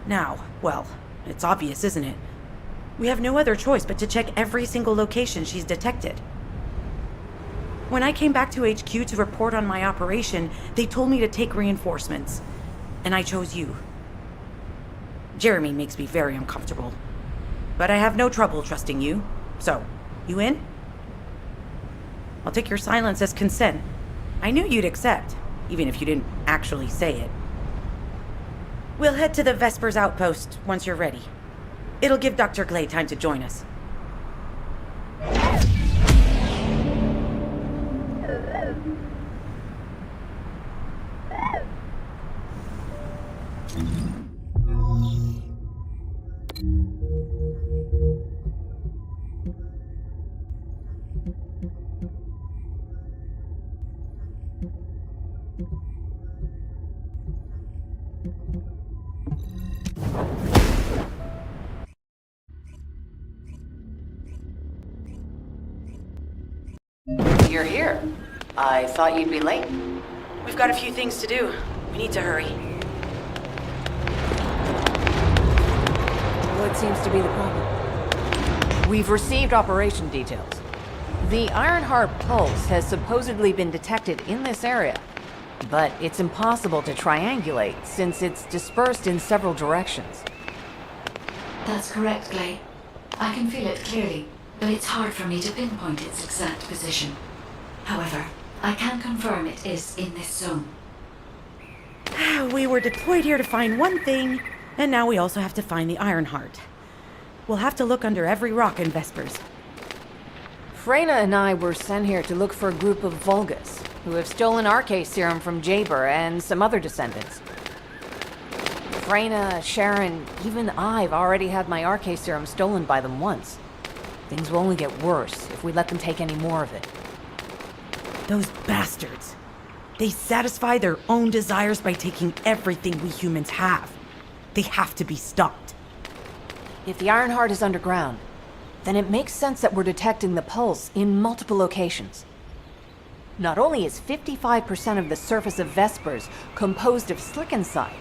Now, well, it's obvious, isn't it? We have no other choice but to check every single location she's detected. When I came back to HQ to report on my operation, they told me to take reinforcements, and I chose you. Jeremy makes me very uncomfortable. But I have no trouble trusting you. So, you in? I'll take your silence as consent. I knew you'd accept, even if you didn't actually say it. We'll head to the Vespers outpost once you're ready. It'll give Dr. Glay time to join us. You're here. I thought you'd be late. We've got a few things to do. We need to hurry. What seems to be the problem? We've received operation details. The Ironheart pulse has supposedly been detected in this area, but it's impossible to triangulate since it's dispersed in several directions. That's correct, Glay. I can feel it clearly, but it's hard for me to pinpoint its exact position. However, I can confirm it is in this zone. We were deployed here to find one thing, and now we also have to find the Ironheart. We'll have to look under every rock in Vespers. Freyna and I were sent here to look for a group of Vulgus, who have stolen Arcase serum from Jaber and some other descendants. Freyna, Sharon, even I've already had my Arcase serum stolen by them once. Things will only get worse if we let them take any more of it. Those bastards. They satisfy their own desires by taking everything we humans have. They have to be stopped. If the Ironheart is underground, then it makes sense that we're detecting the pulse in multiple locations. Not only is 55% of the surface of Vespers composed of slickenside,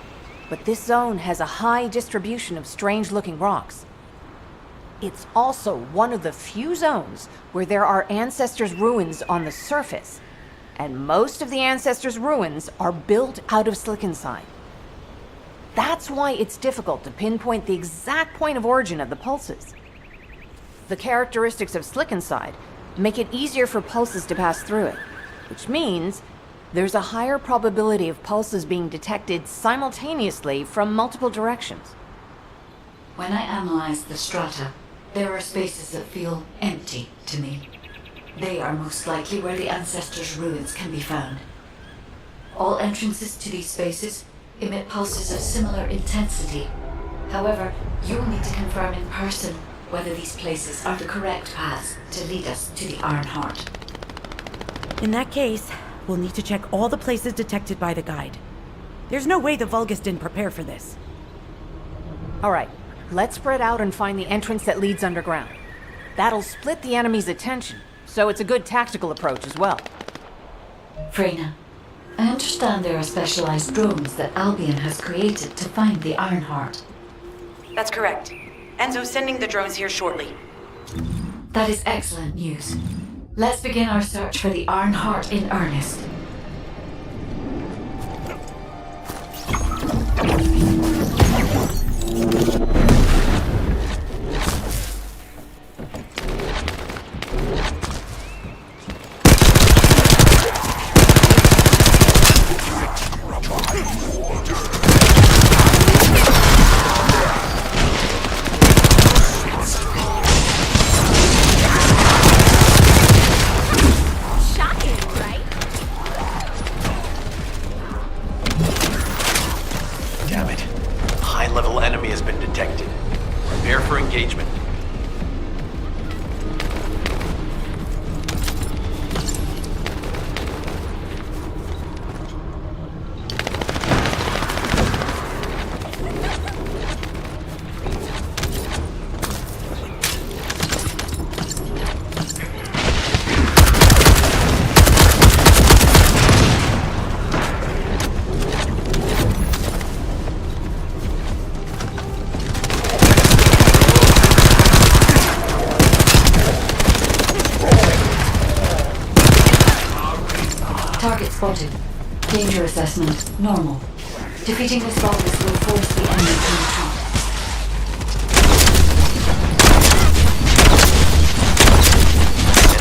but this zone has a high distribution of strange-looking rocks. It's also one of the few zones where there are Ancestor's ruins on the surface, and most of the Ancestor's ruins are built out of slickenside. That's why it's difficult to pinpoint the exact point of origin of the pulses. The characteristics of slickenside make it easier for pulses to pass through it, which means there's a higher probability of pulses being detected simultaneously from multiple directions. When I analyze the strata, there are spaces that feel empty to me. They are most likely where the Ancestor's ruins can be found. All entrances to these spaces emit pulses of similar intensity. However, you will need to confirm in person whether these places are the correct paths to lead us to the Iron Heart. In that case, we'll need to check all the places detected by the guide. There's no way the Vulgus didn't prepare for this. All right, let's spread out and find the entrance that leads underground. That'll split the enemy's attention, so it's a good tactical approach as well. Freyna, I understand there are specialized drones that Albion has created to find the Iron Heart. That's correct. Enzo's sending the drones here shortly. That is excellent news. Let's begin our search for the Iron Heart in earnest. Target spotted. Danger assessment, normal. Defeating this Vulgus will force the enemy to retreat.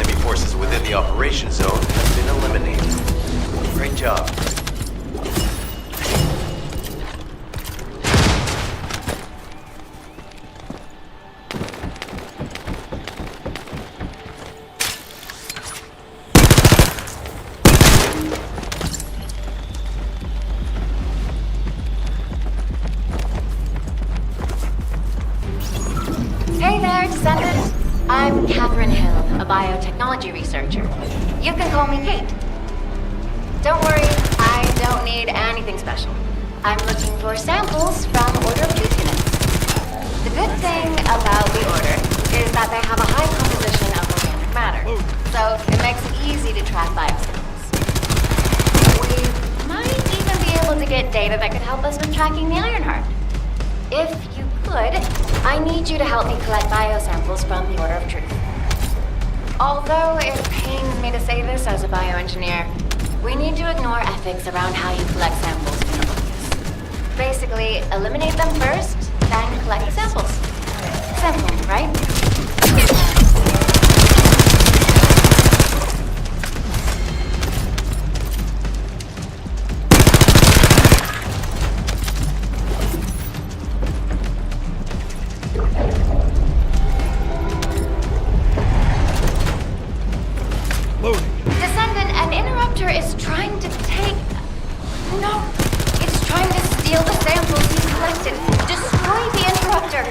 Enemy forces within the operation zone have been eliminated. Great job. Descendant. I'm Catherine Hill, a biotechnology researcher. You can call me Kate. Don't worry, I don't need anything special. I'm looking for samples from Order of Truth units. The good thing about the Order is that they have a high composition of organic matter, so it makes it easy to track biosamples. We might even be able to get data that could help us with tracking the Ironheart. If you could, I need you to help me collect biosamples from the Order of Truth. Although it pains me to say this as a bioengineer, we need to ignore ethics around how you collect samples from the Vulgus. Basically, eliminate them first, then collect the samples. Simple, right? Descendant, an interrupter is trying to take... No! It's trying to steal the samples he's collected. Destroy the interrupter!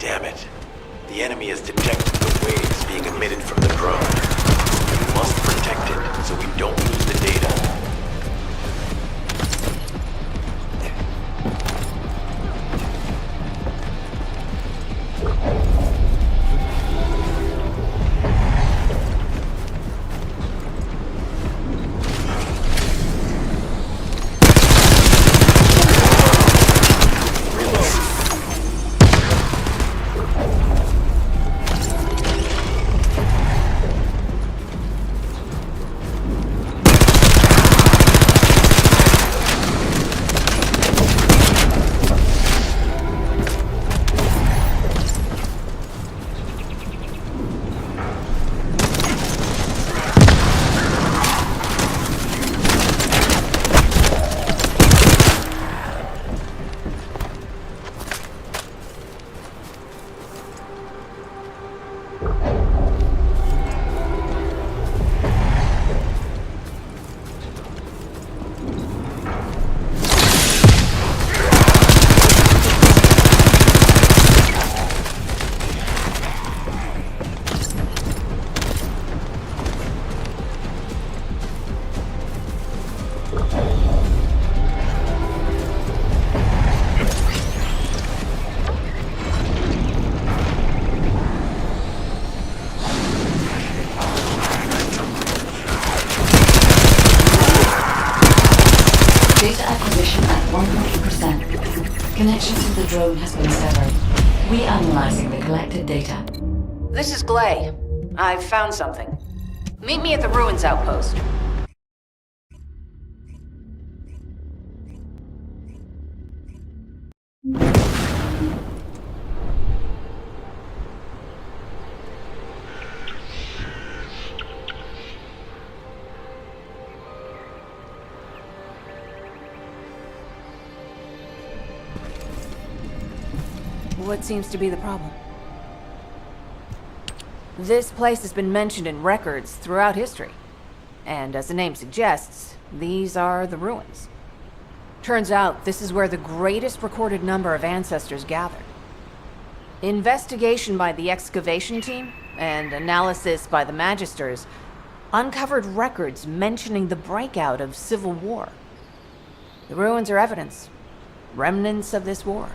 Damn it. The enemy has detected the waves being emitted from the drone. We must protect it so we don't lose the data. Connection to the drone has been severed. Reanalyzing the collected data. This is Glay. I've found something. Meet me at the ruins outpost. What seems to be the problem? This place has been mentioned in records throughout history. And as the name suggests, these are the ruins. Turns out this is where the greatest recorded number of ancestors gathered. Investigation by the excavation team and analysis by the magisters uncovered records mentioning the breakout of civil war. The ruins are evidence, remnants of this war.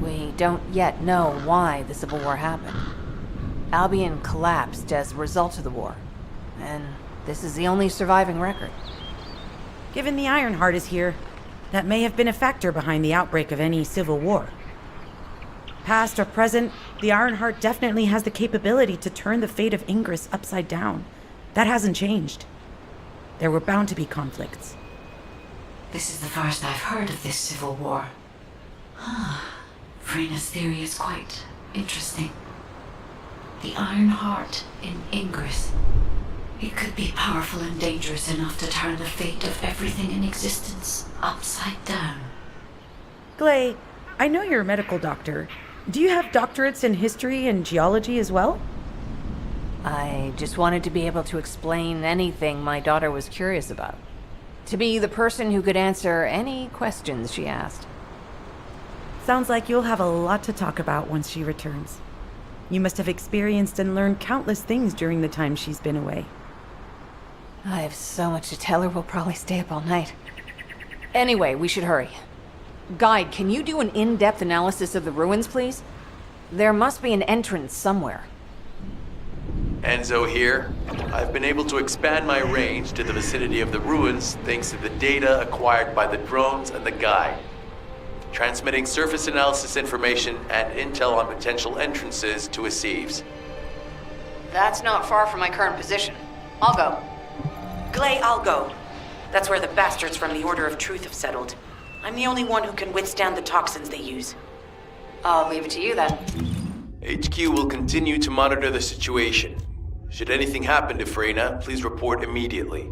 We don't yet know why the Civil War happened. Albion collapsed as a result of the war, and this is the only surviving record. Given the Ironheart is here, that may have been a factor behind the outbreak of any civil war. Past or present, the Ironheart definitely has the capability to turn the fate of Ingress upside down. That hasn't changed. There were bound to be conflicts. This is the first I've heard of this civil war. Frena's theory is quite interesting. The Ironheart in Ingress. It could be powerful and dangerous enough to turn the fate of everything in existence upside down. Glay, I know you're a medical doctor. Do you have doctorates in history and geology as well? I just wanted to be able to explain anything my daughter was curious about. To be the person who could answer any questions she asked. Sounds like you'll have a lot to talk about once she returns. You must have experienced and learned countless things during the time she's been away. I have so much to tell her, we'll probably stay up all night. Anyway, we should hurry. Guide, can you do an in-depth analysis of the ruins, please? There must be an entrance somewhere. Enzo here. I've been able to expand my range to the vicinity of the ruins thanks to the data acquired by the drones and the guide. Transmitting surface analysis information and intel on potential entrances to Aceves. That's not far from my current position. I'll go. Glay, I'll go. That's where the bastards from the Order of Truth have settled. I'm the only one who can withstand the toxins they use. I'll leave it to you then. HQ will continue to monitor the situation. Should anything happen to Freyna, please report immediately.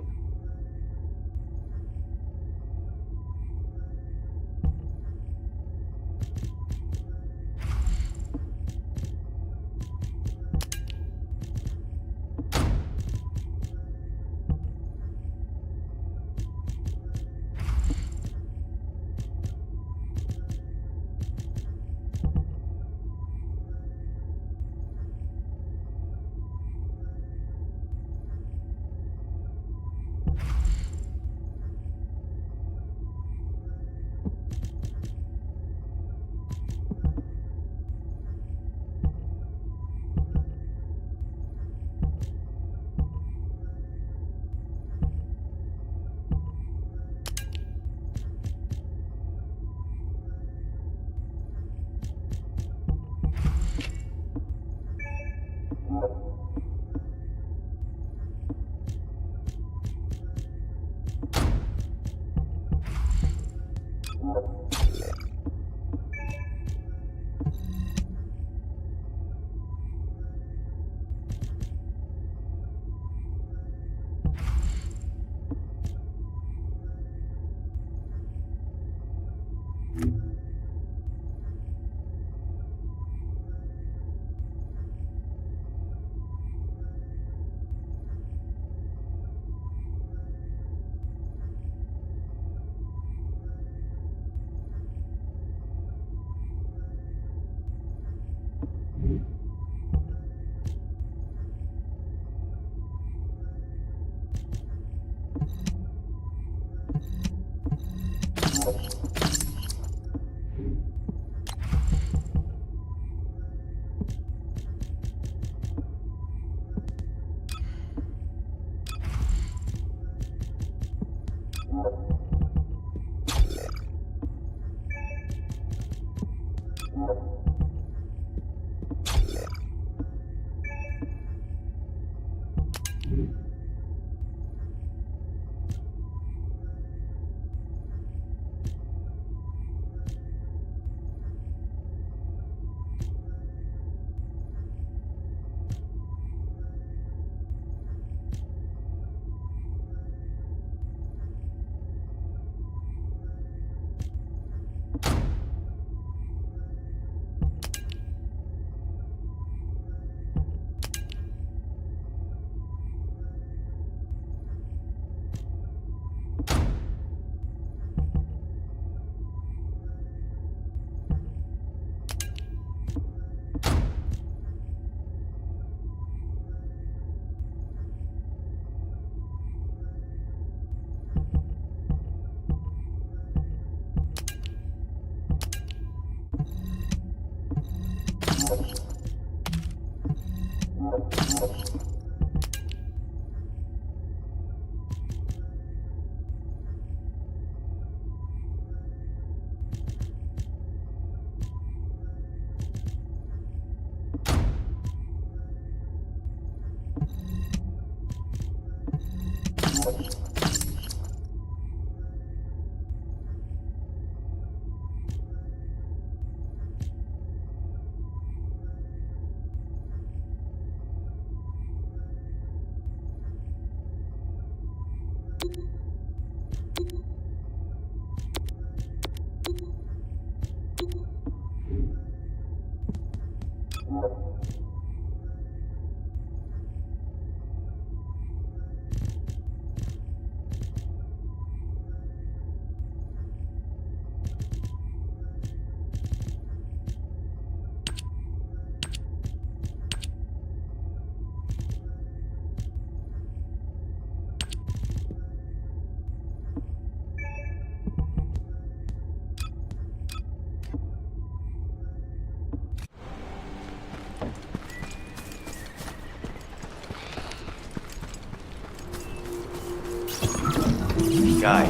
Guy,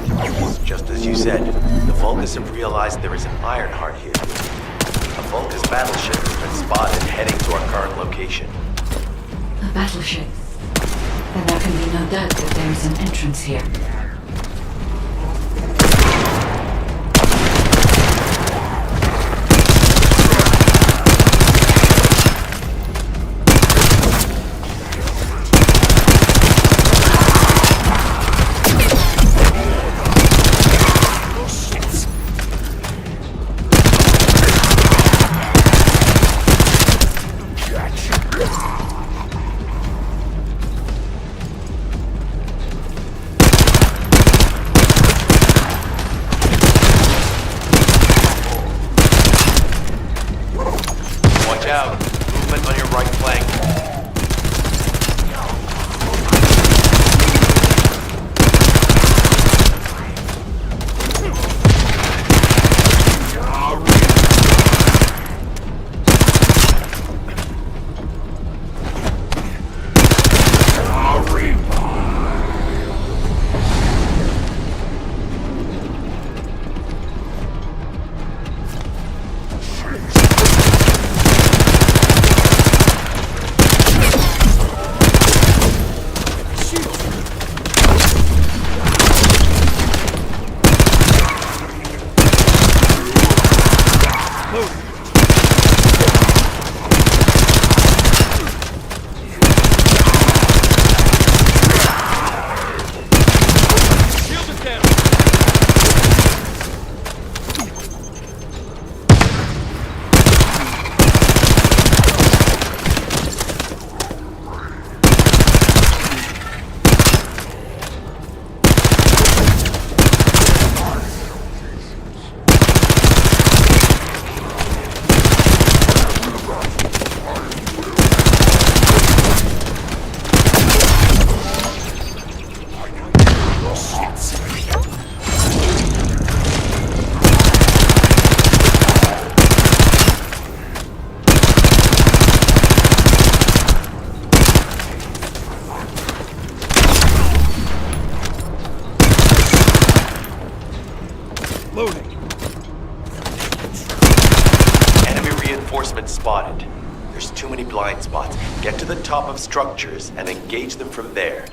just as you said, the Vulgus have realized there is an Ironheart here. A Vulgus battleship has been spotted heading to our current location. A battleship? Then there can be no doubt that there is an entrance here. Spotted. There's too many blind spots. Get to the top of structures and engage them from there.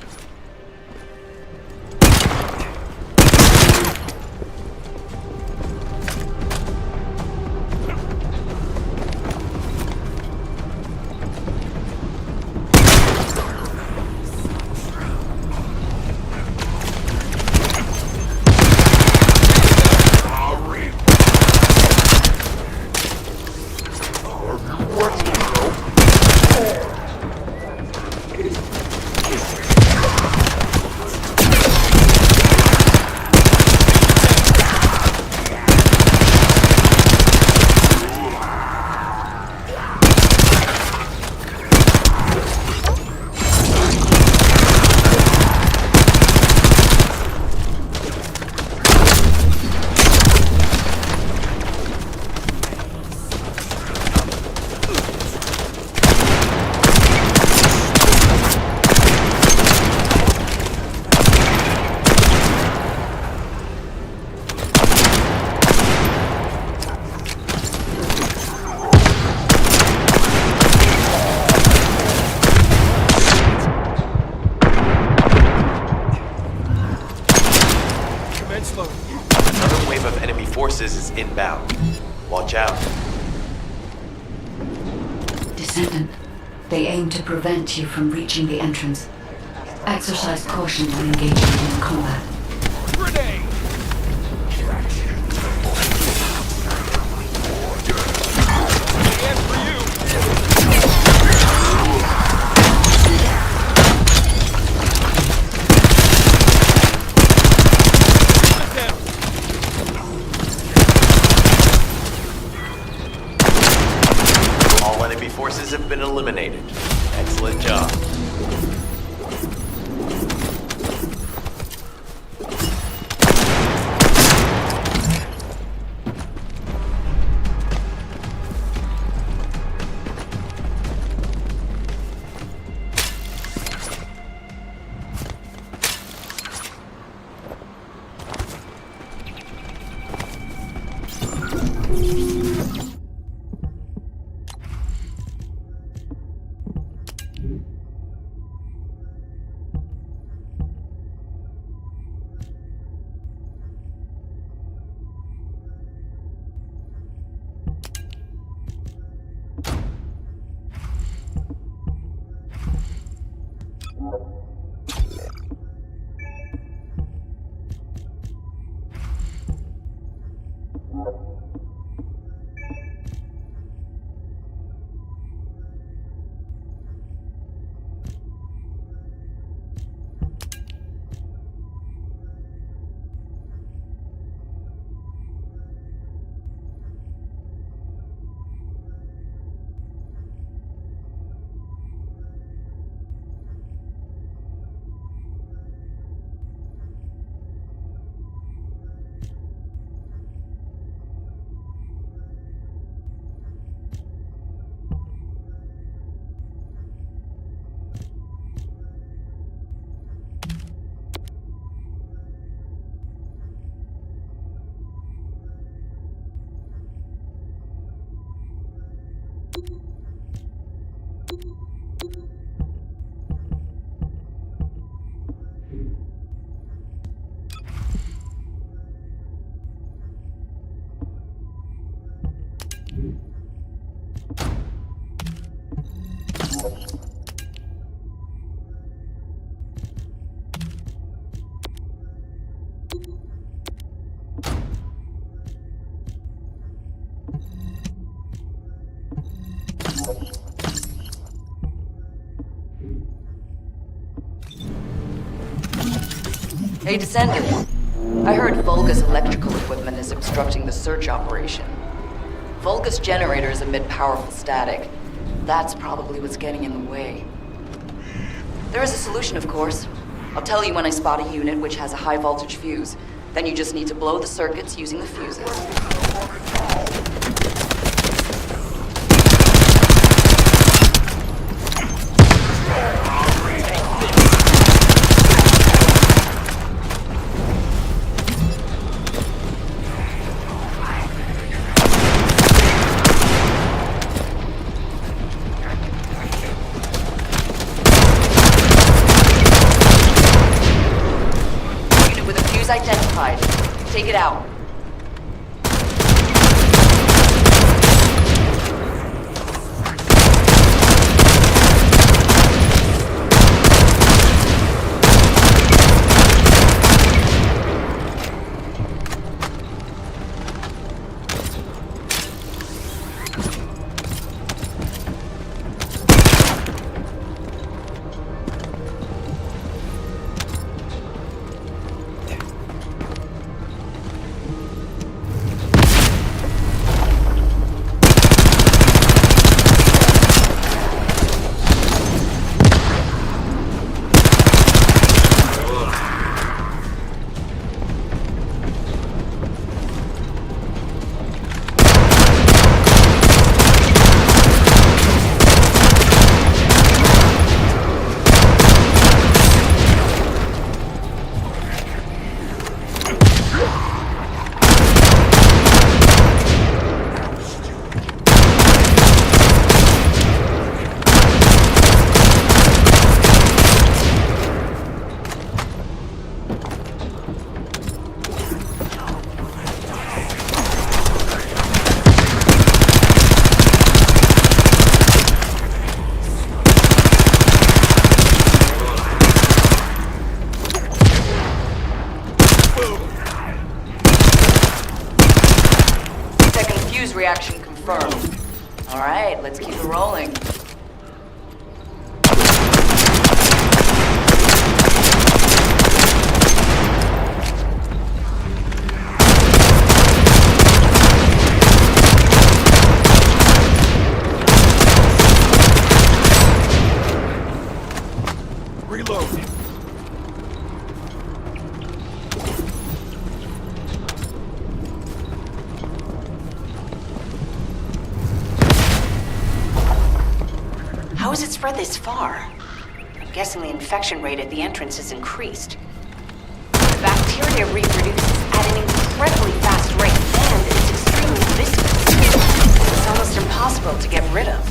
inbound. Watch out. Descendant, they aim to prevent you from reaching the entrance. Exercise caution when engaging in combat. Grenade! And for you! All enemy forces have been eliminated. Excellent job. Hey, Descendant. I heard Vulgus electrical equipment is obstructing the search operation. Vulgus generators emit powerful static. That's probably what's getting in the way. There is a solution, of course. I'll tell you when I spot a unit which has a high voltage fuse. Then you just need to blow the circuits using the fuses. Identified. Take it out. let's keep it rolling. Reload. How has it spread this far? I'm guessing the infection rate at the entrance has increased. The bacteria reproduces at an incredibly fast rate, and it's extremely viscous. It's almost impossible to get rid of.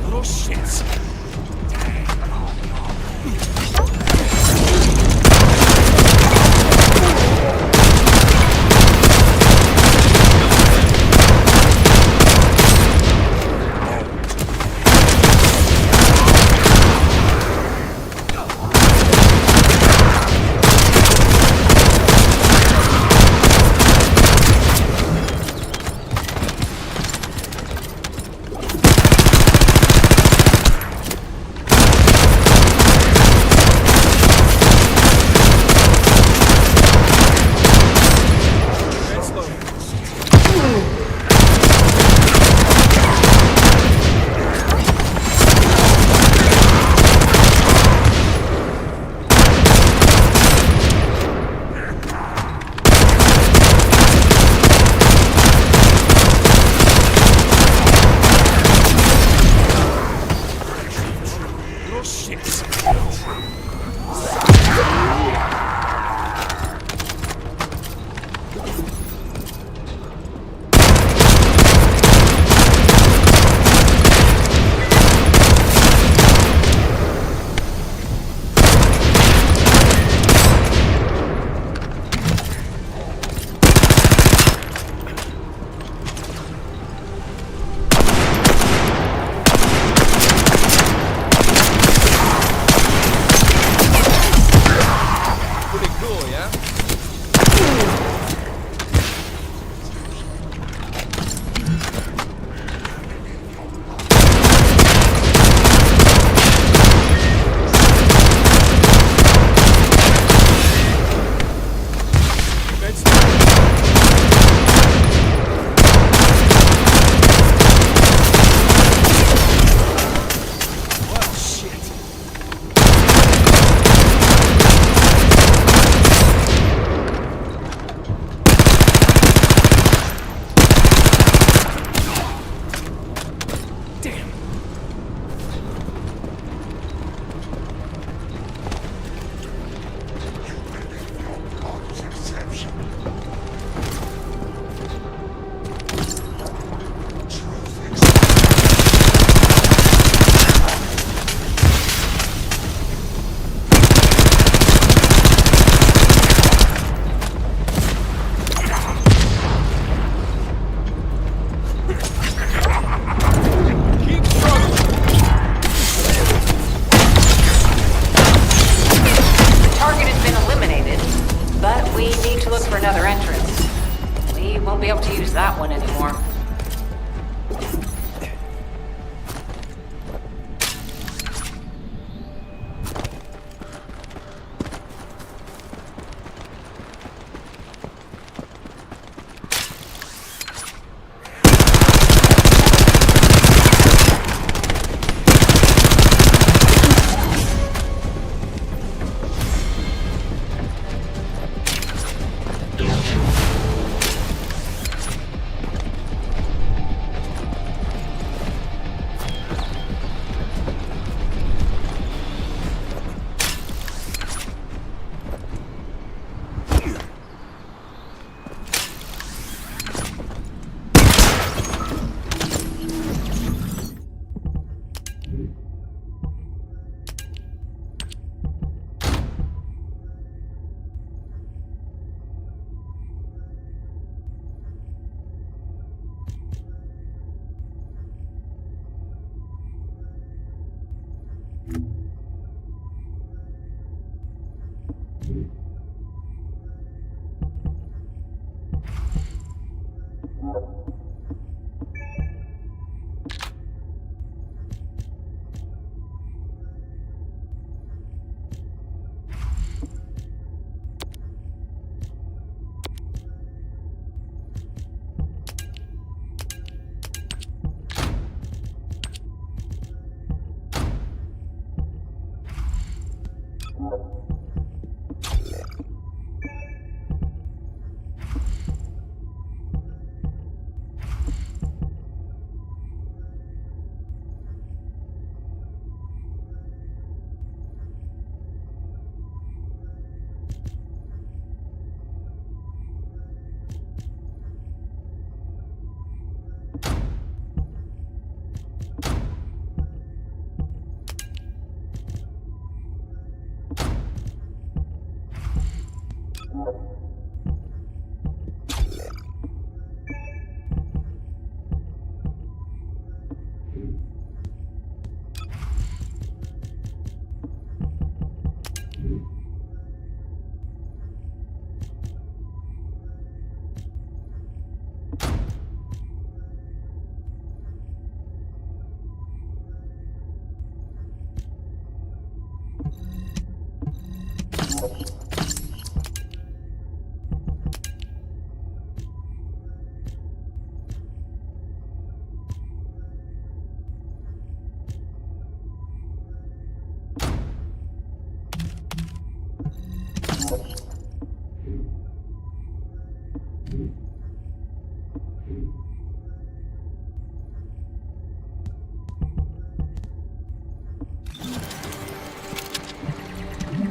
Little shits.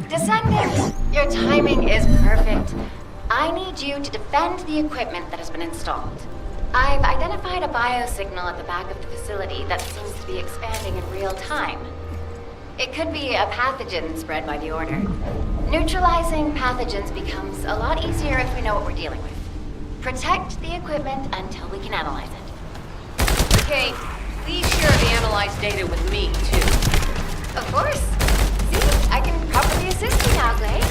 Descendant, your timing is perfect. I need you to defend the equipment that has been installed. I've identified a biosignal at the back of the facility that seems to be expanding in real time. It could be a pathogen spread by the Order. Neutralizing pathogens becomes a lot easier if we know what we're dealing with. Protect the equipment until we can analyze it. Okay, please share the analyzed data with me, too. Of course. See, I can properly assist you now, Glade.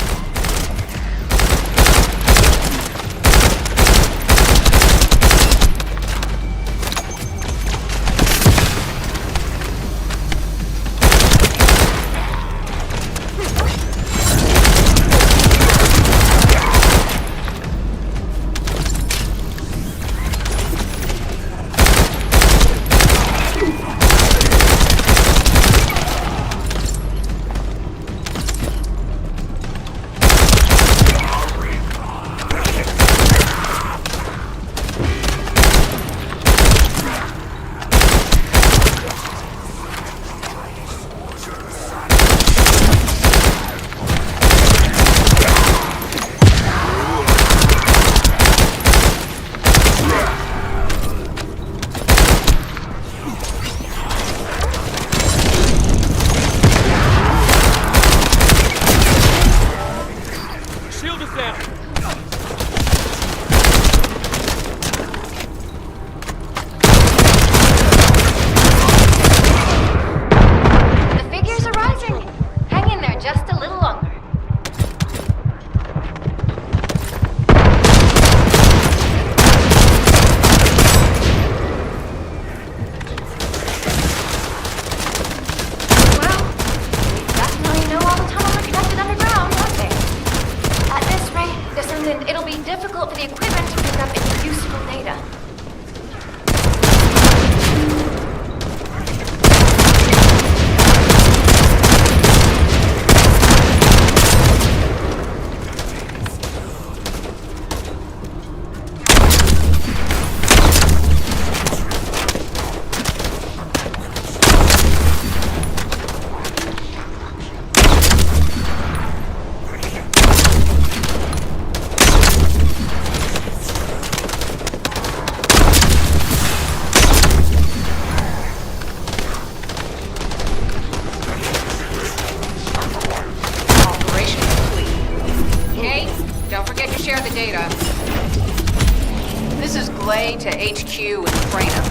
To HQ in Freyno.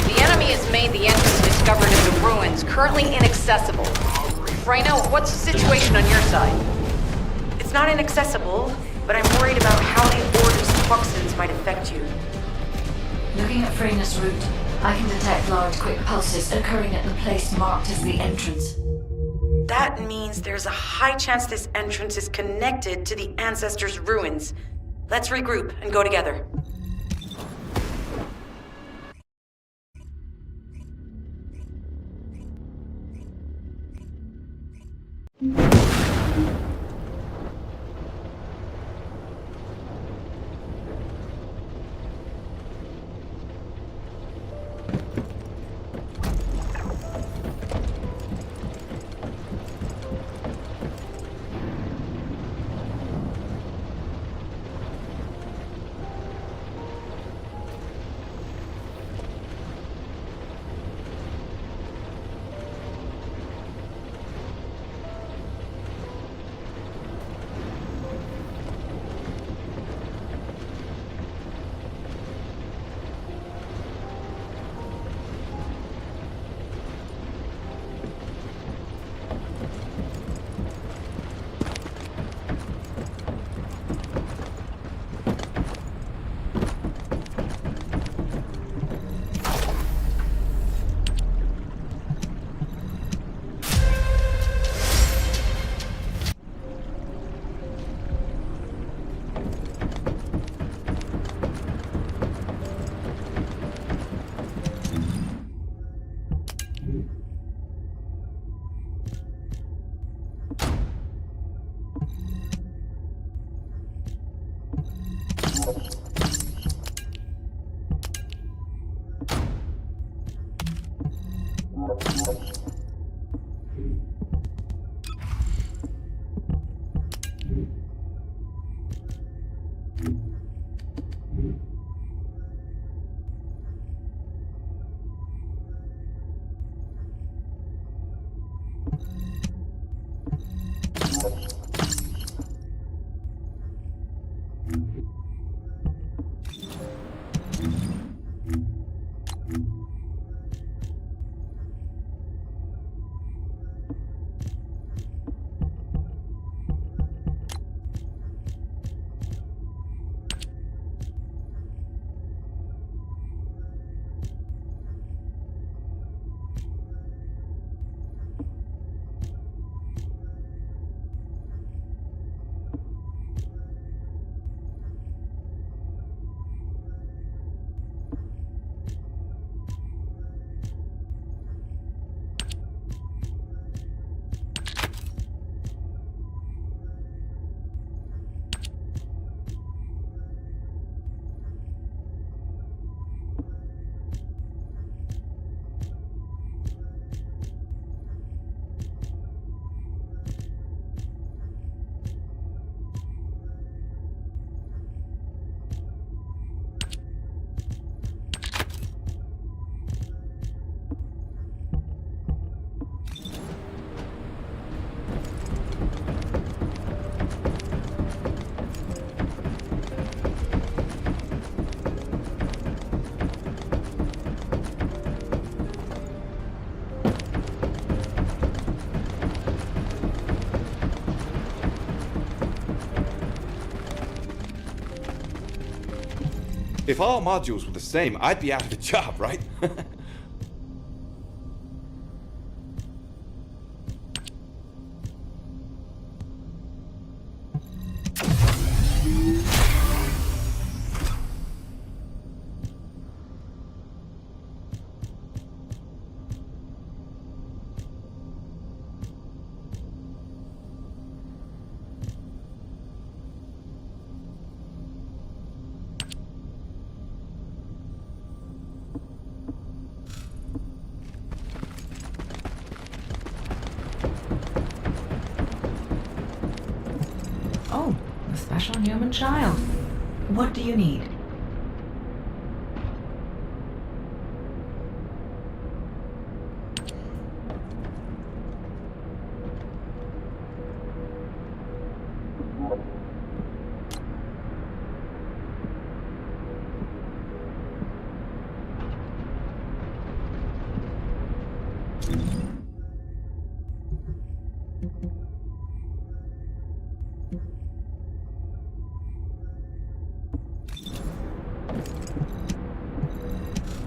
The enemy has made the entrance discovered in the ruins currently inaccessible. Freyno, what's the situation on your side? It's not inaccessible, but I'm worried about how the Order's toxins might affect you. Looking at Freyna's route, I can detect large quick pulses occurring at the place marked as the entrance. That means there's a high chance this entrance is connected to the ancestor's ruins. Let's regroup and go together. If all modules were the same, I'd be out of a job, right? Oh, a special human child. What do you need?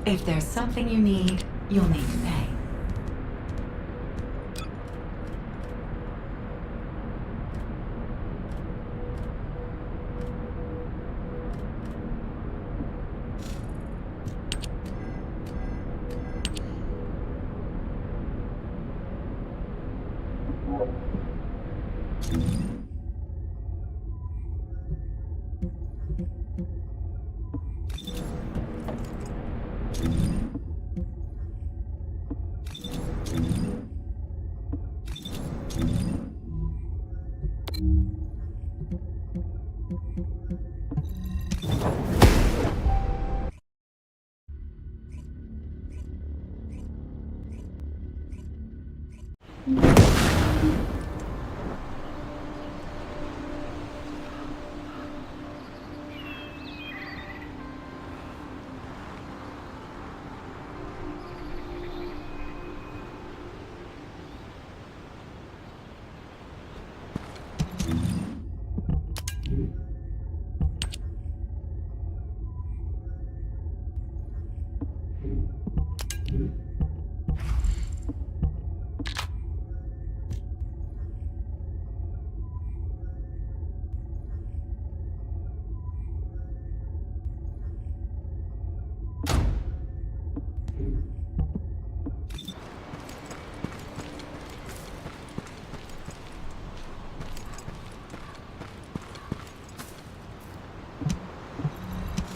If there's something you need, you'll need to pay.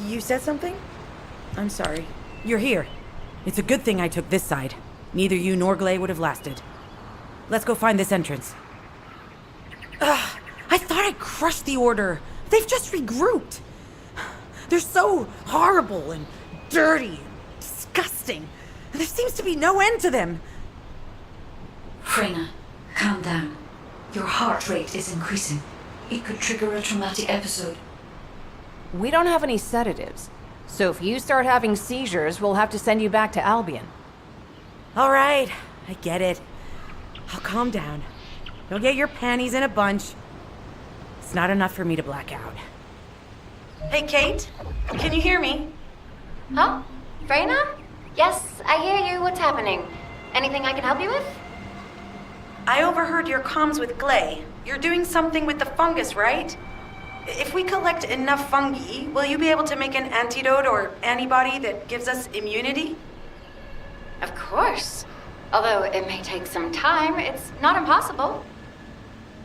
You said something? I'm sorry. You're here. It's a good thing I took this side. Neither you nor Glay would have lasted. Let's go find this entrance. Ugh, I thought I crushed the Order. They've just regrouped. They're so horrible and dirty and disgusting. There seems to be no end to them. Freyna, calm down. Your heart rate is increasing. It could trigger a traumatic episode. We don't have any sedatives, so if you start having seizures, we'll have to send you back to Albion. All right, I get it. I'll calm down. You'll get your panties in a bunch. It's not enough for me to black out. Hey, Kate, can you hear me? Huh? Freyna? Yes, I hear you. What's happening? Anything I can help you with? I overheard your comms with Glay. You're doing something with the fungus, right? If we collect enough fungi, will you be able to make an antidote or antibody that gives us immunity? Of course. Although it may take some time, it's not impossible.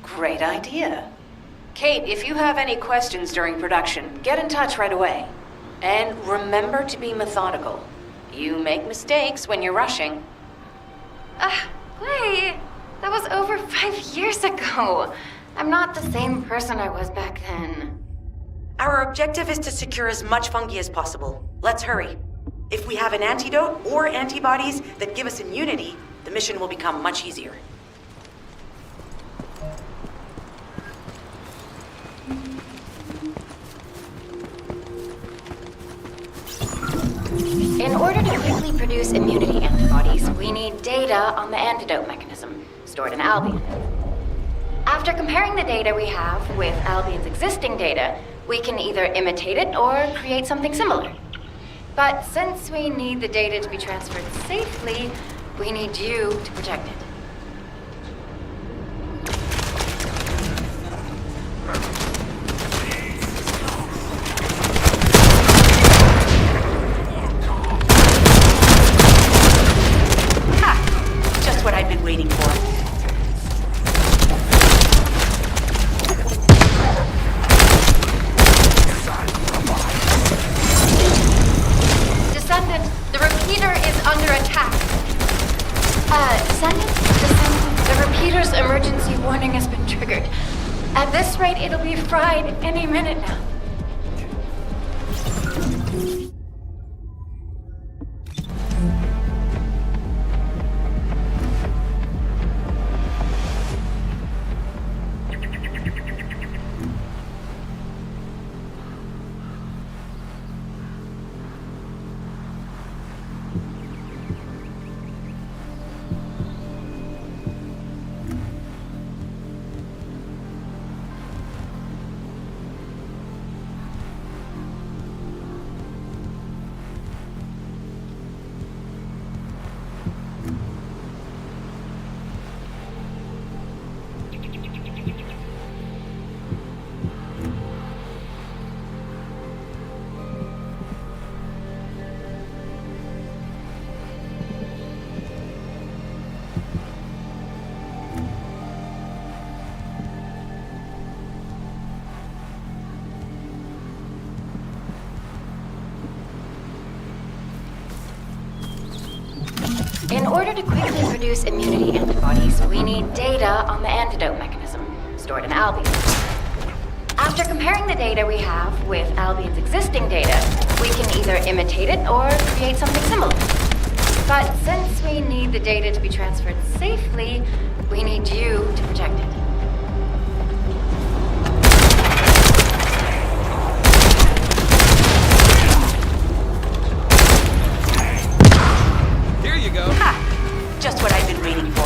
Great idea. Kate, if you have any questions during production, get in touch right away. And remember to be methodical. You make mistakes when you're rushing. Wait, that was over 5 years ago. I'm not the same person I was back then. Our objective is to secure as much fungi as possible. Let's hurry. If we have an antidote or antibodies that give us immunity, the mission will become much easier. In order to quickly produce immunity antibodies, we need data on the antidote mechanism, stored in Albion. After comparing the data we have with Albion's existing data, we can either imitate it or create something similar. But since we need the data to be transferred safely, we need you to protect it. Ha! Just what I've been waiting for. Descendant, the repeater is under attack. Descendant? The repeater's emergency warning has been triggered. At this rate, it'll be fried any minute now. In order to quickly produce immunity antibodies, we need data on the antidote mechanism, stored in Albion. After comparing the data we have with Albion's existing data, we can either imitate it or create something similar. But since we need the data to be transferred safely, we need you to project it. Here you go. Ha! Just what I've been waiting for.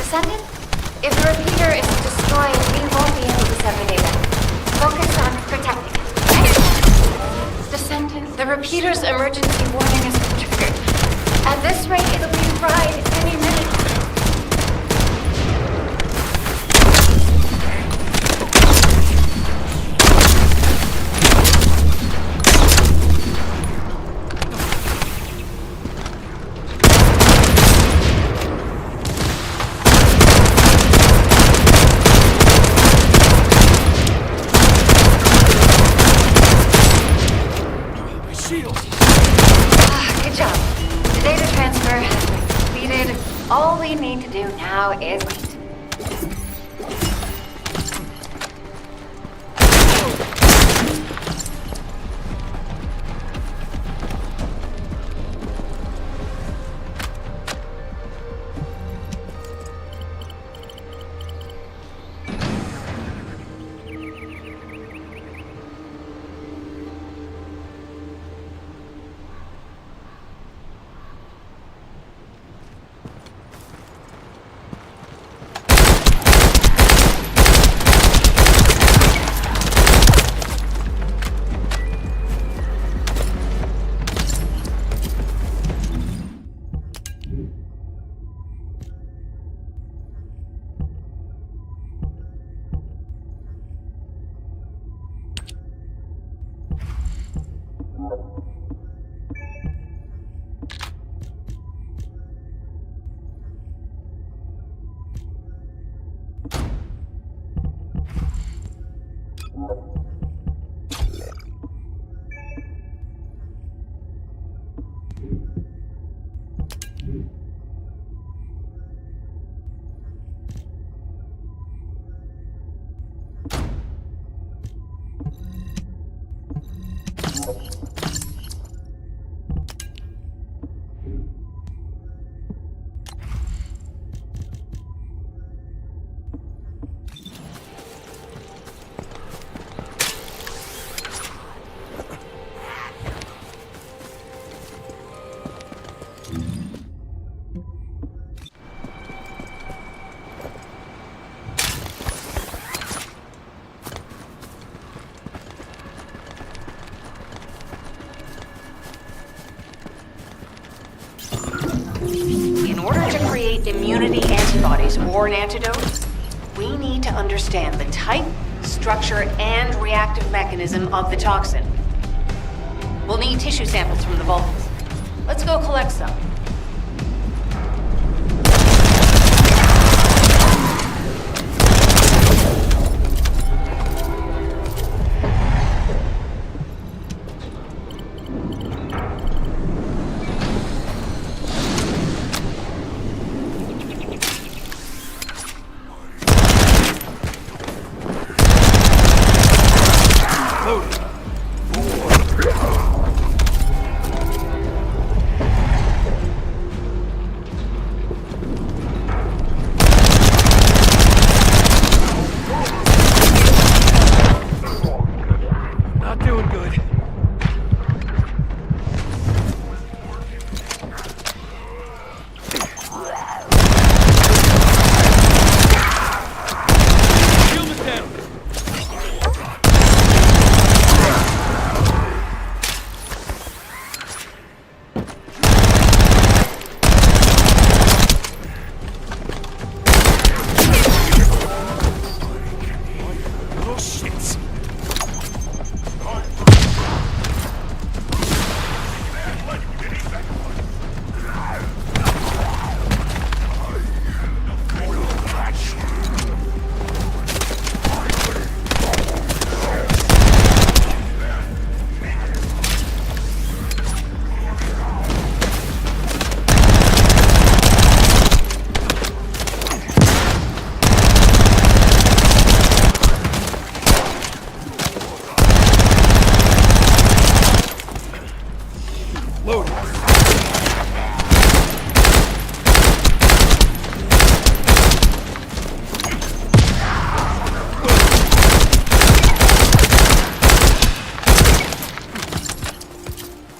Descendant? If the repeater is destroyed, we won't be able to send the data. Focus on protecting it. Descendant, the repeater's emergency warning has been triggered. At this rate, it'll be fried any minute. All we need to do now is wait. Immunity antibodies or an antidote, we need to understand the type, structure, and reactive mechanism of the toxin. We'll need tissue samples from the Vulcans. Let's go collect some.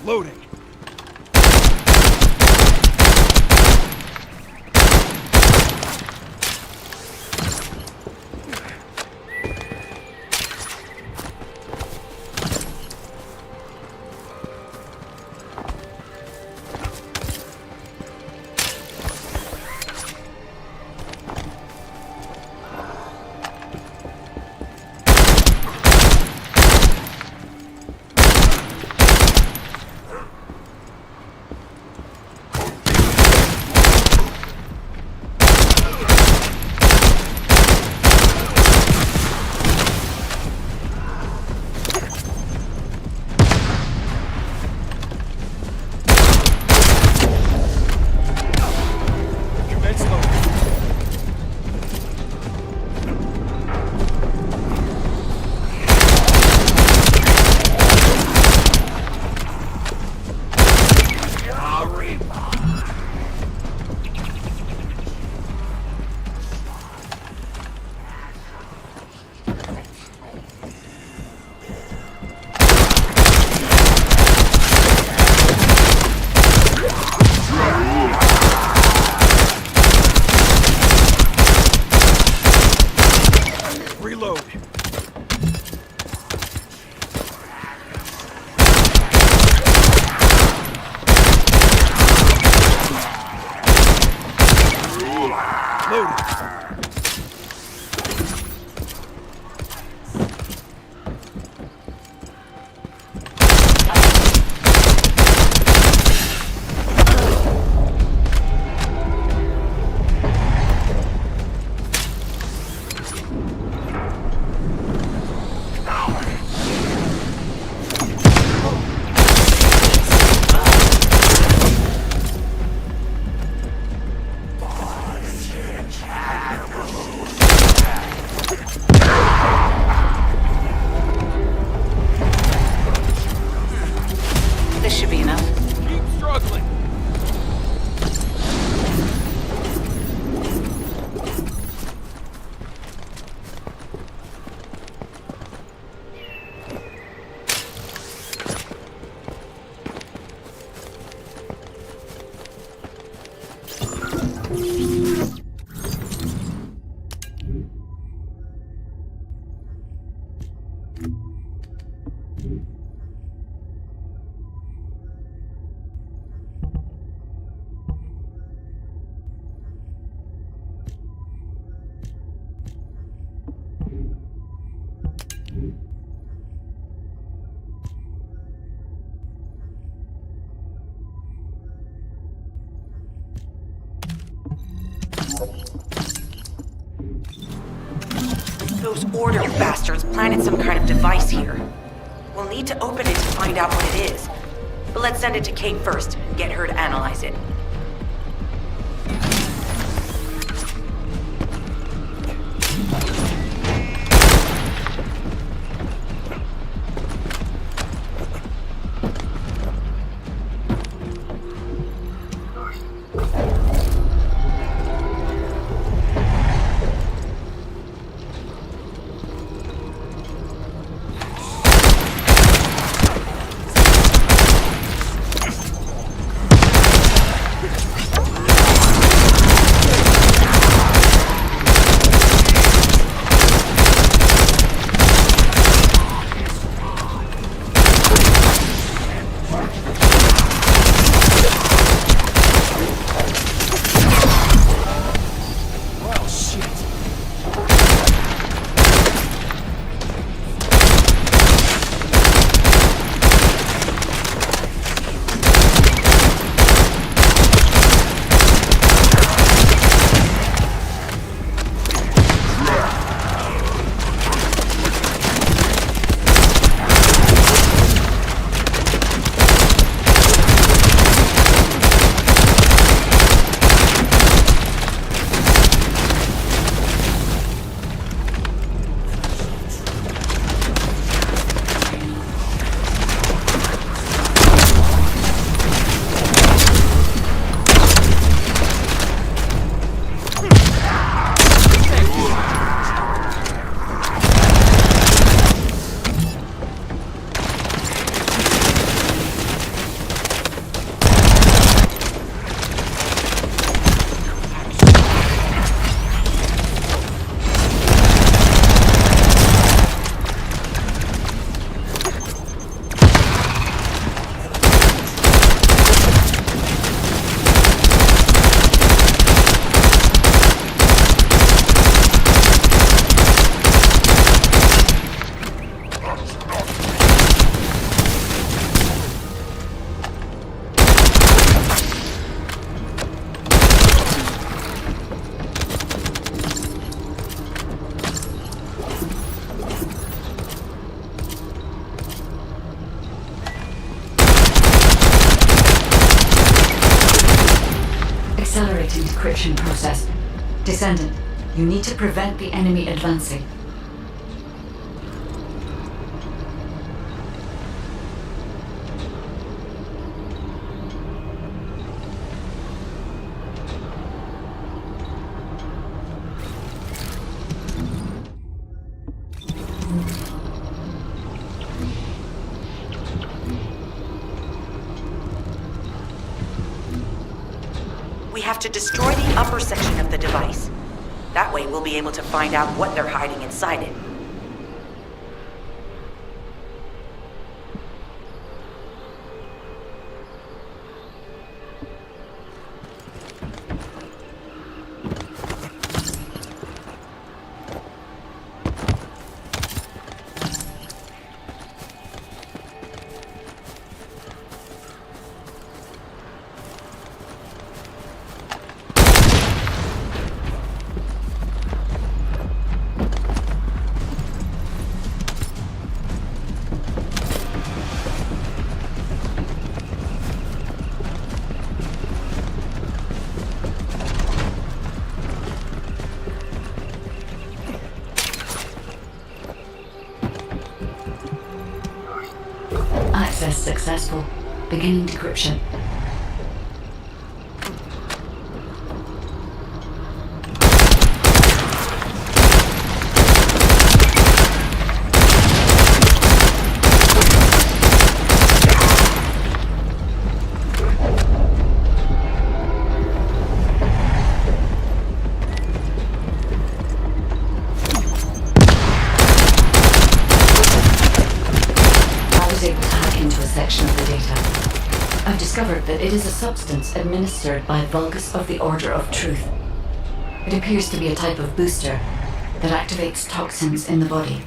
Loading. Those Order bastards planted some kind of device here. We'll need to open it to find out what it is. But let's send it to Kate first and get her to analyze it. Accelerating decryption process. Descendant, you need to prevent the enemy advancing. We have to destroy the upper section of the device. That way we'll be able to find out what they're hiding inside it. Access successful. Beginning decryption. I've discovered that it is a substance administered by Vulgus of the Order of Truth. It appears to be a type of booster that activates toxins in the body.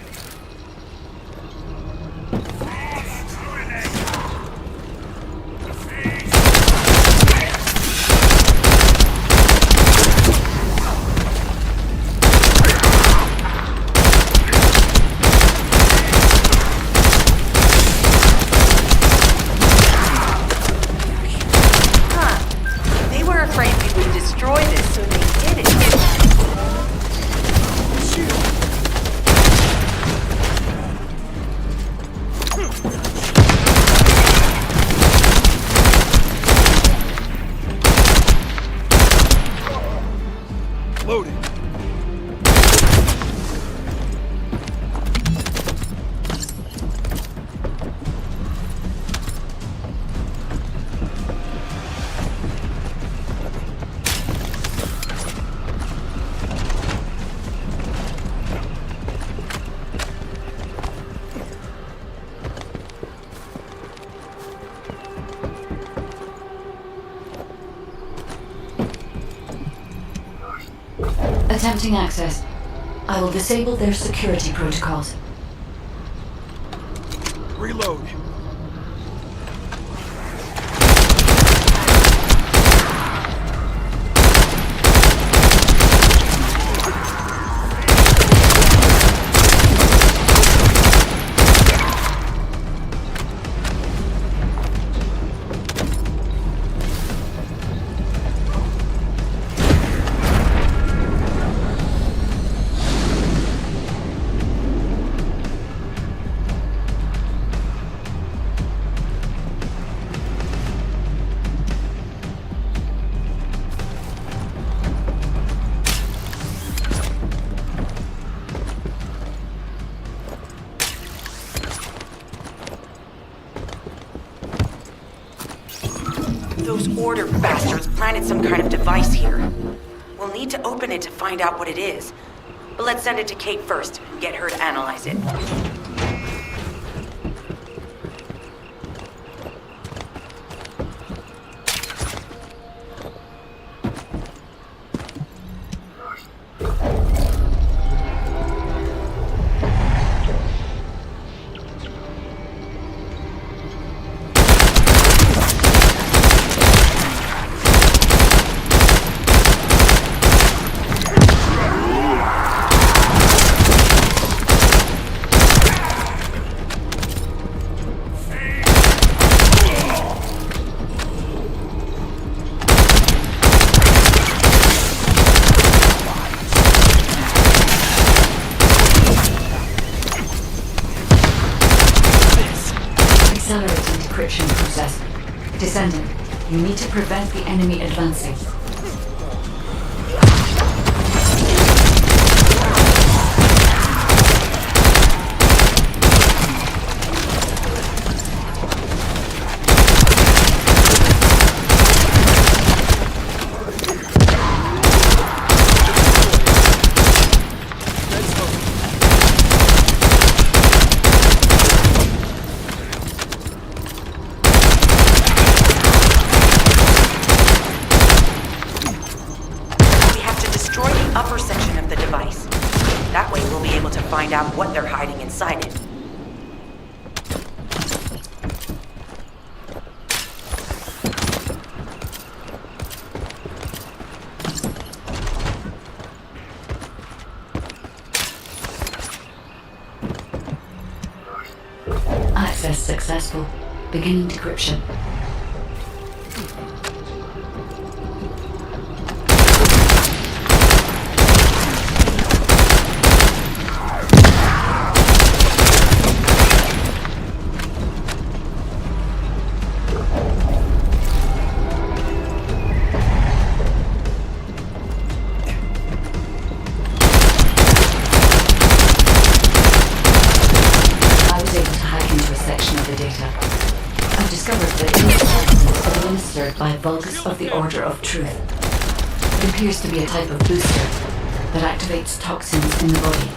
Loading. Attempting access. I will disable their security protocols. Reload. Those order bastards planted some kind of device here. We'll need to open it to find out what it is. But let's send it to Kate first and get her to analyze it. Accelerating decryption process. Descendant, you need to prevent the enemy advancing. Find out what they're hiding inside it. Access successful. Beginning decryption. By Vulgus of the Order of Truth. It appears to be a type of booster that activates toxins in the body.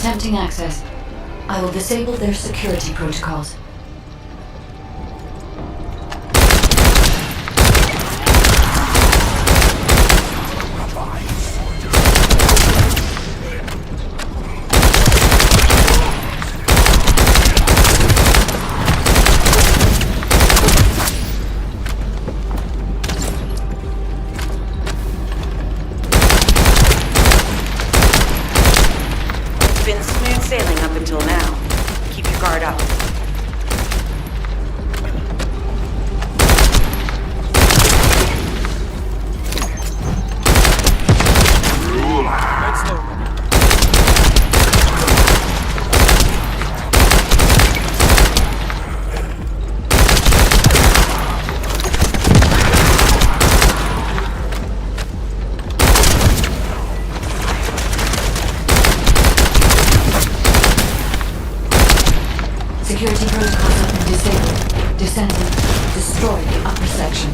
Attempting access. I will disable their security protocols. Security protocols have been disabled. Descendant, destroy the upper section.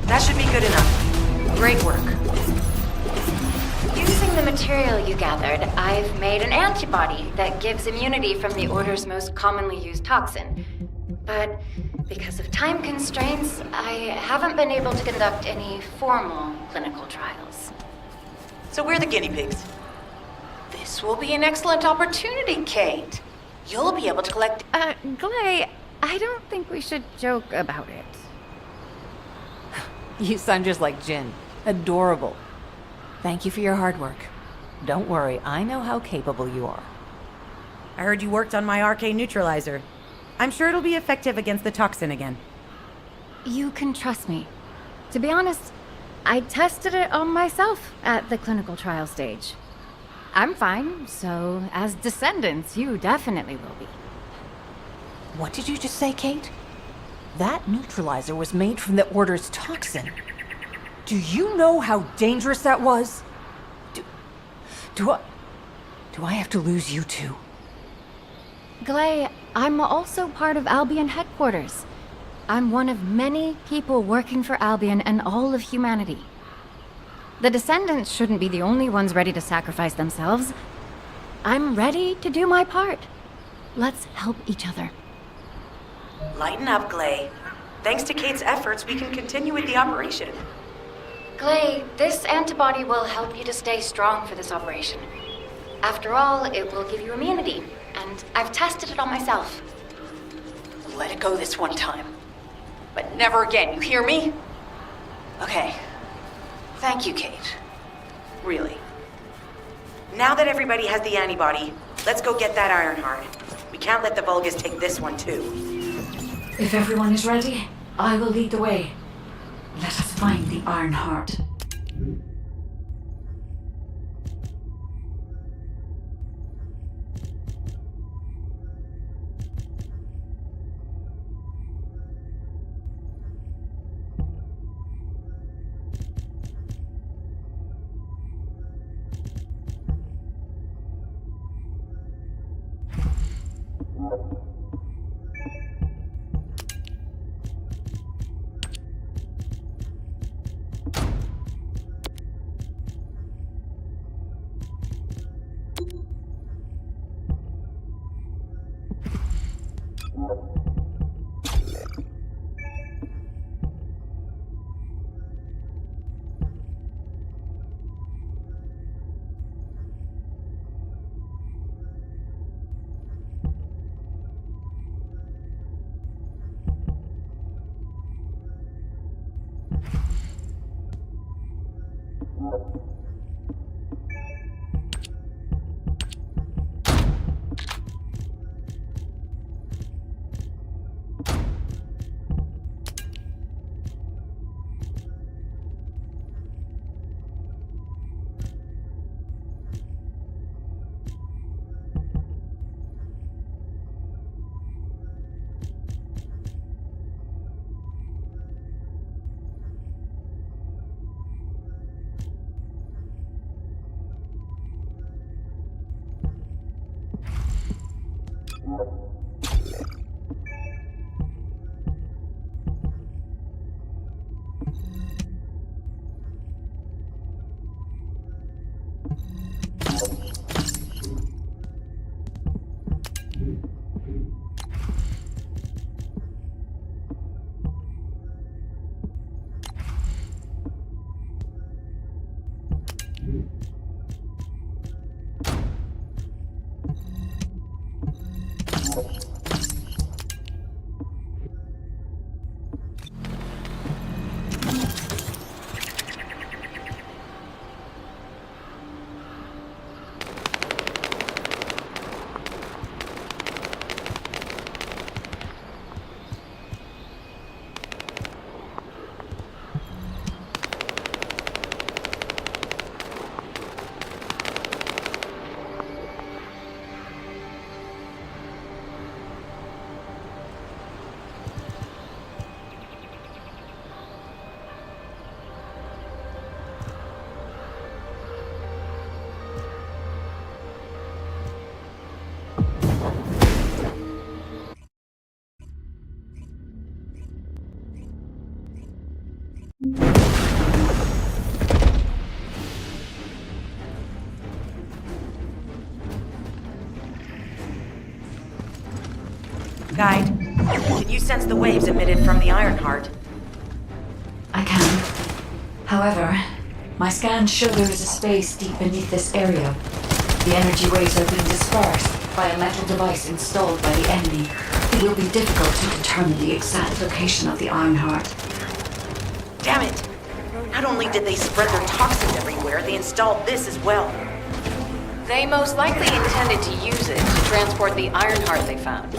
That should be good enough. Great work. Using the material you gathered, I've made an antibody that gives immunity from the Order's most commonly used toxin. But because of time constraints, I haven't been able to conduct any formal clinical trials. So we're the guinea pigs. This will be an excellent opportunity, Kate. You'll be able to collect... Glay, I don't think we should joke about it. You sound just like Jin. Adorable. Thank you for your hard work. Don't worry, I know how capable you are. I heard you worked on my RK neutralizer. I'm sure it'll be effective against the toxin again. You can trust me. To be honest, I tested it on myself at the clinical trial stage. I'm fine, so as Descendants, you definitely will be. What did you just say, Kate? That neutralizer was made from the Order's toxin. Do you know how dangerous that was? Do I have to lose you too? Glay, I'm also part of Albion headquarters. I'm one of many people working for Albion and all of humanity. The Descendants shouldn't be the only ones ready to sacrifice themselves. I'm ready to do my part. Let's help each other. Lighten up, Glay. Thanks to Kate's efforts, we can continue with the operation. Glay, this antibody will help you to stay strong for this operation. After all, it will give you immunity, and I've tested it on myself. Let it go this one time. But never again, you hear me? Okay. Thank you, Kate. Really. Now that everybody has the antibody, let's go get that Ironheart. We can't let the Vulgus take this one, too. If everyone is ready, I will lead the way. Let us find the Ironheart. Guide, can you sense the waves emitted from the Ironheart? I can. However, my scans show there is a space deep beneath this area. The energy waves are being dispersed by a metal device installed by the enemy. It will be difficult to determine the exact location of the Ironheart. Damn it! Not only did they spread their toxins everywhere, they installed this as well. They most likely intended to use it to transport the Ironheart they found.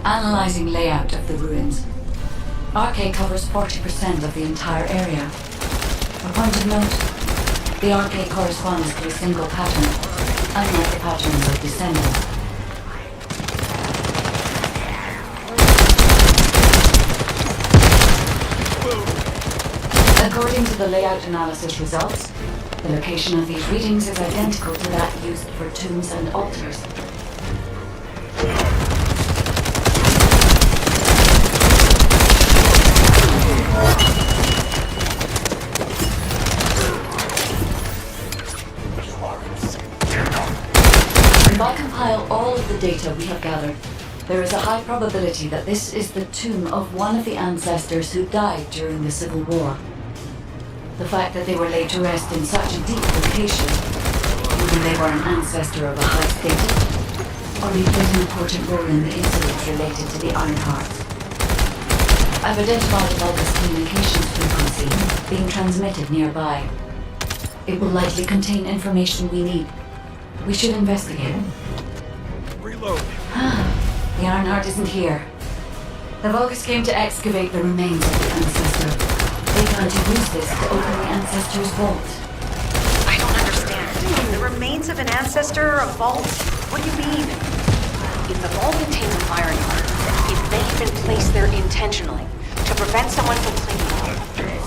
Analyzing layout of the ruins. RK covers 40% of the entire area. A point of note, the RK corresponds to a single pattern, unlike the patterns of Descendant. According to the layout analysis results, the location of these readings is identical to that used for tombs and altars. If I compile all of the data we have gathered, there is a high probability that this is the tomb of one of the ancestors who died during the Civil War. The fact that they were laid to rest in such a deep location, even they were an ancestor of a high status, only played an important role in the incidents related to the Ironhearts. I've identified a Vulgus communications frequency being transmitted nearby. It will likely contain information we need. We should investigate. Reload. The Ironheart isn't here. The Vulgus came to excavate the remains of the ancestor. They plan to use this to open the ancestor's vault. I don't understand. The remains of an ancestor, a vault? What do you mean? If the vault contains an Ironheart, it may have been placed there intentionally to prevent someone from claiming it.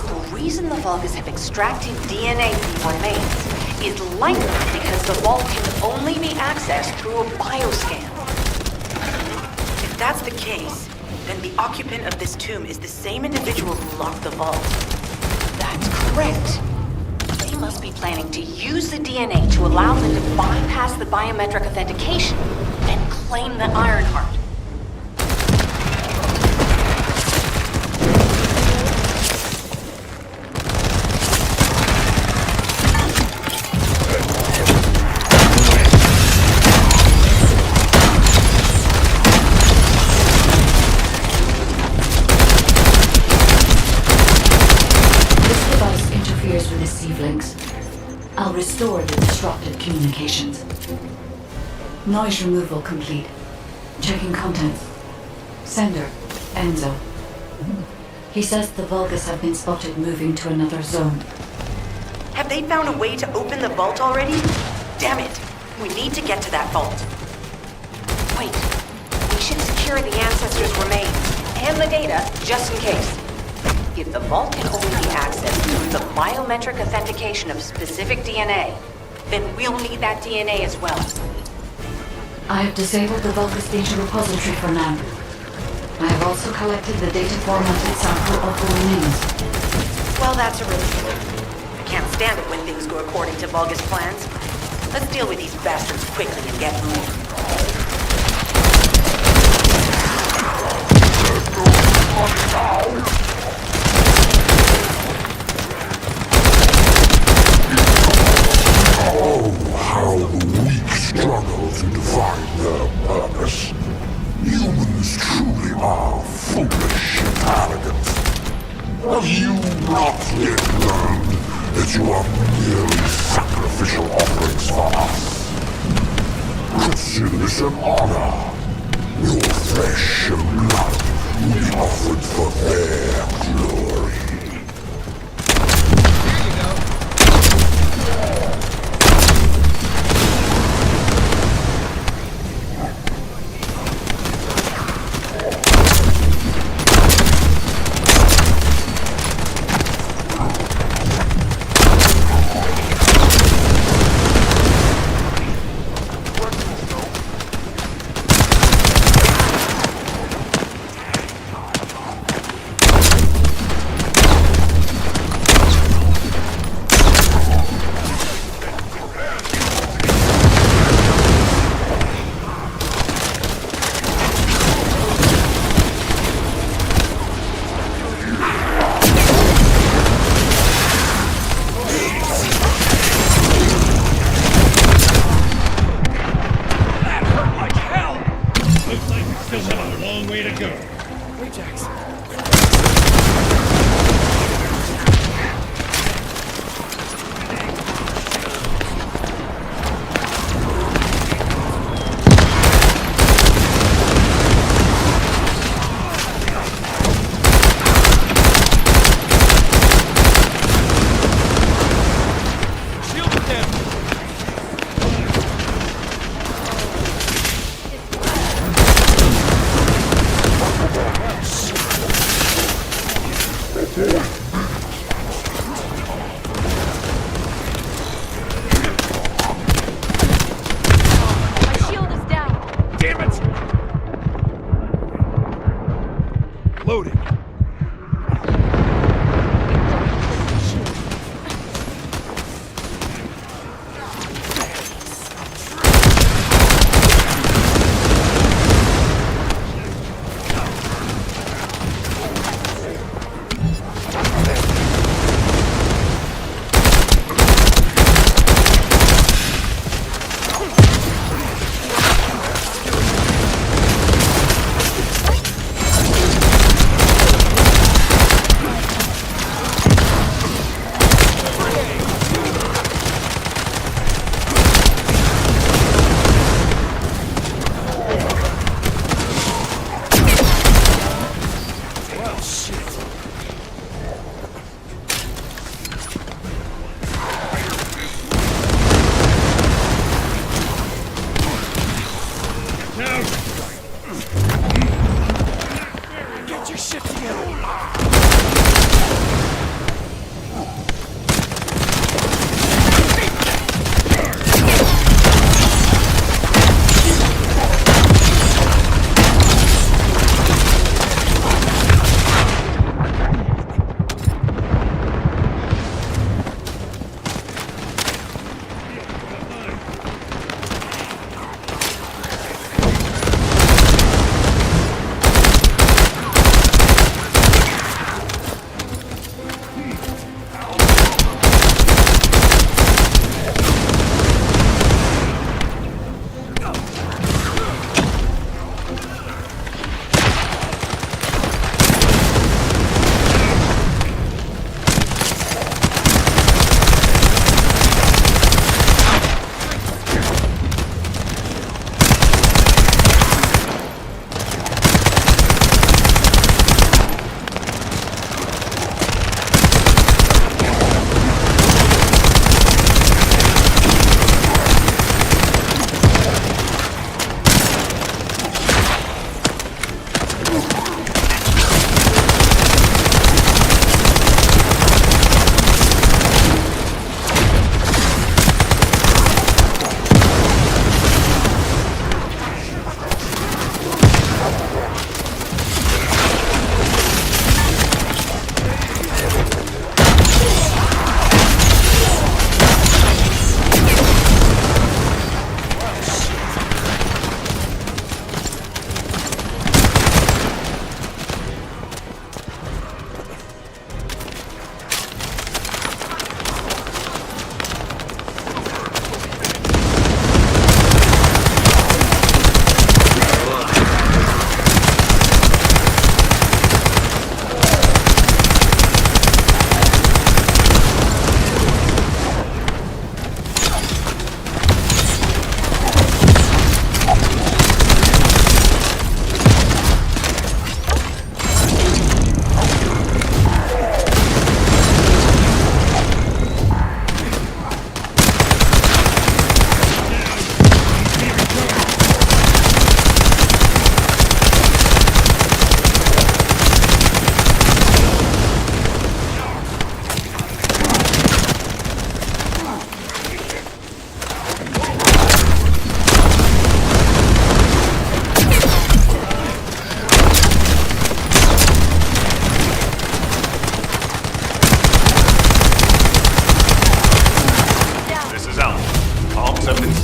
The reason the Vulgus have extracted DNA from remains is likely because the vault can only be accessed through a bioscan. If that's the case, then the occupant of this tomb is the same individual who locked the vault. That's correct. They must be planning to use the DNA to allow them to bypass the biometric authentication and claim the Ironheart. I'll restore the disrupted communications. Noise removal complete. Checking contents. Sender, Enzo. He says the Vulgus have been spotted moving to another zone. Have they found a way to open the vault already? Damn it! We need to get to that vault. Wait. We should secure the ancestors' remains and the data just in case. If the vault can only be accessed through the biometric authentication of specific DNA, then we'll need that DNA as well. I have disabled the Vulgus data repository for now. I have also collected the data formatted sample of the remains. Well, that's a relief. Can't stand it when things go according to Vulgus plans. Let's deal with these bastards quickly and get moving. Oh, how the weak struggle to define their purpose. Humans truly are foolish and arrogant. Have you not yet learned that you are merely sacrificial offerings for us? Consider this an honor. Your flesh and blood will be offered for their glory.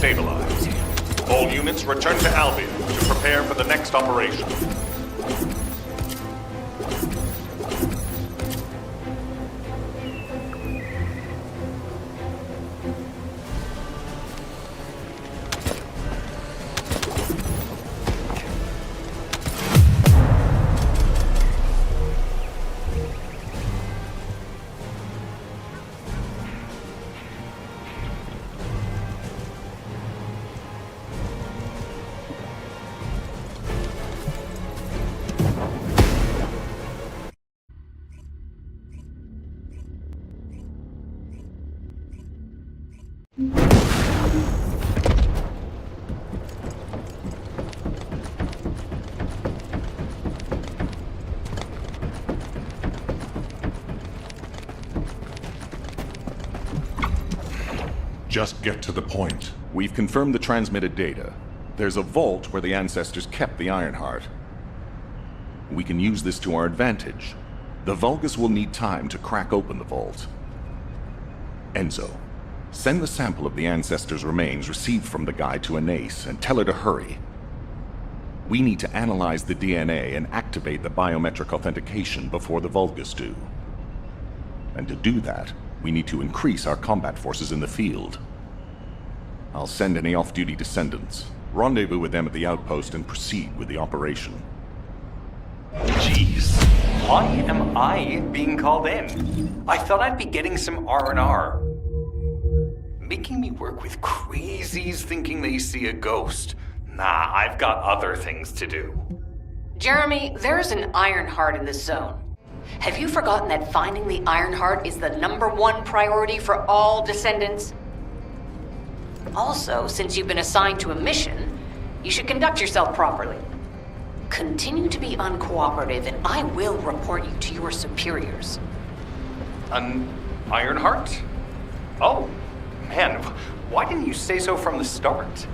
stabilized. All units return to Albion to prepare for the next operation. Just get to the point. We've confirmed the transmitted data. There's a vault where the ancestors kept the Ironheart. We can use this to our advantage. The Vulgus will need time to crack open the vault. Enzo, send the sample of the ancestors' remains received from the guide to Anais and tell her to hurry. We need to analyze the DNA and activate the biometric authentication before the Vulgus do. And to do that, we need to increase our combat forces in the field. I'll send any off-duty descendants, rendezvous with them at the outpost, and proceed with the operation. Jeez, why am I being called in? I thought I'd be getting some R&R. Making me work with crazies thinking they see a ghost. Nah, I've got other things to do. Jeremy, there's an Ironheart in this zone. Have you forgotten that finding the Ironheart is the #1 priority for all Descendants? Also, since you've been assigned to a mission, you should conduct yourself properly. Continue to be uncooperative, and I will report you to your superiors. An Ironheart? Oh, man, why didn't you say so from the start?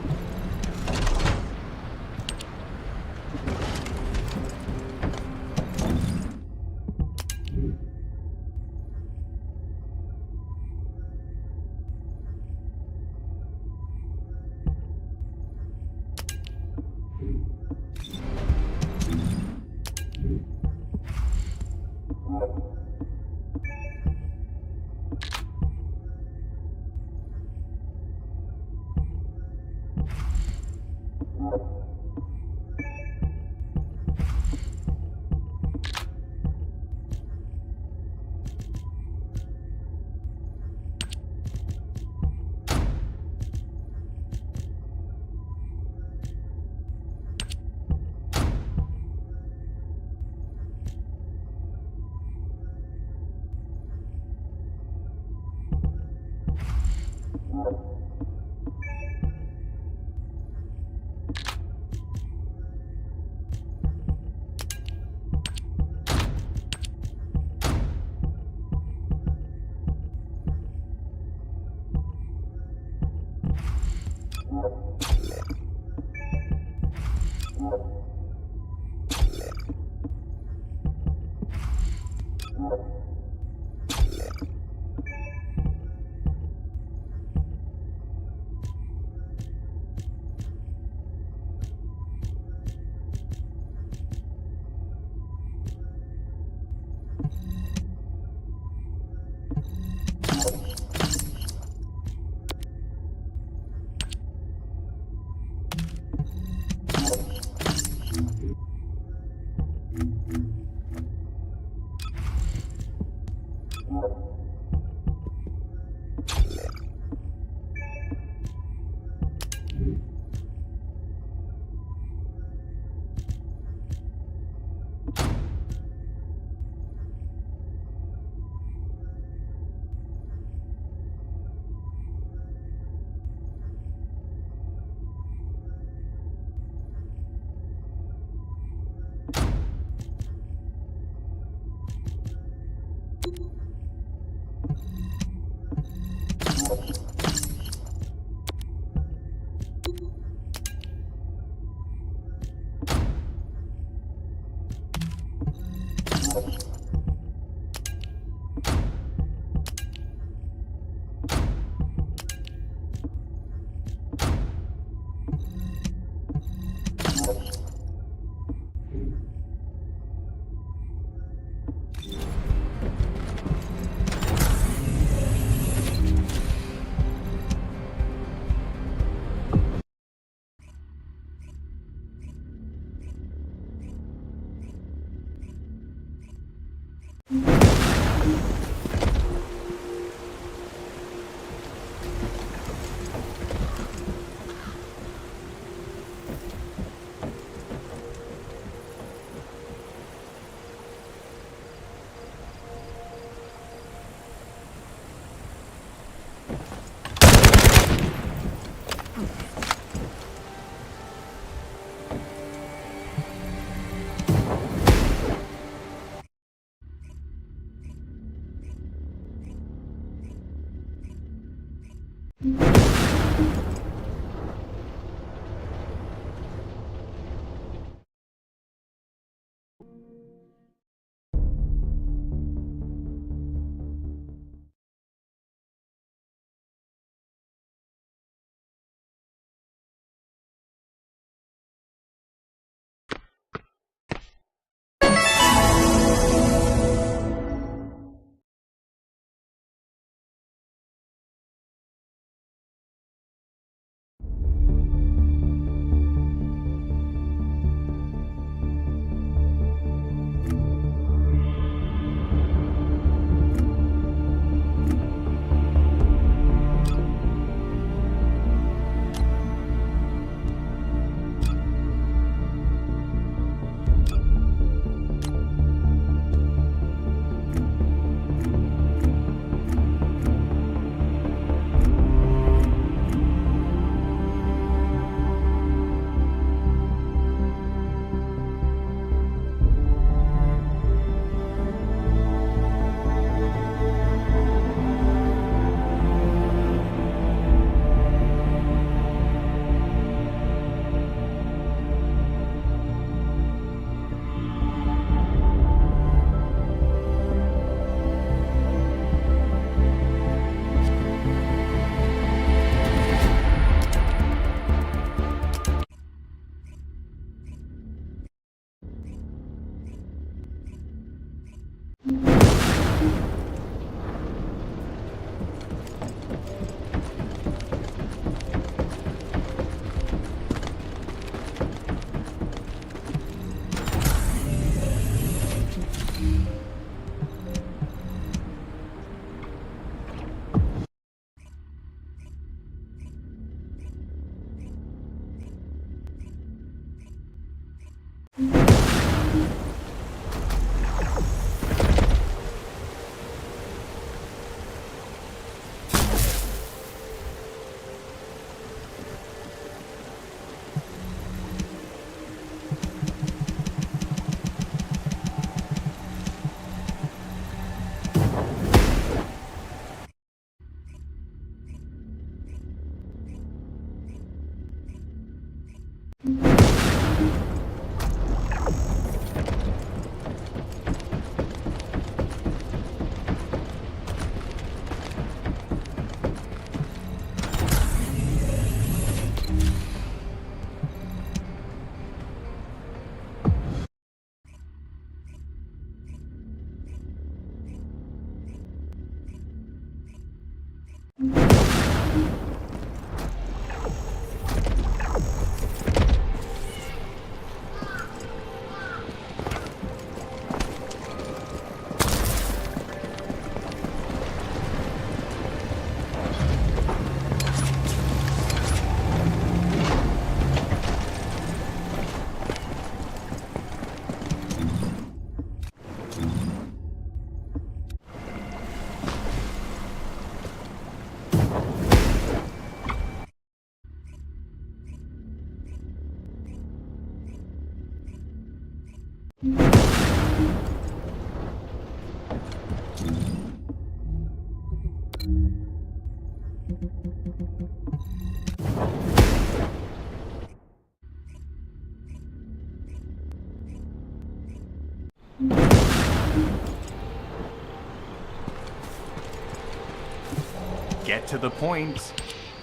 Get to the point.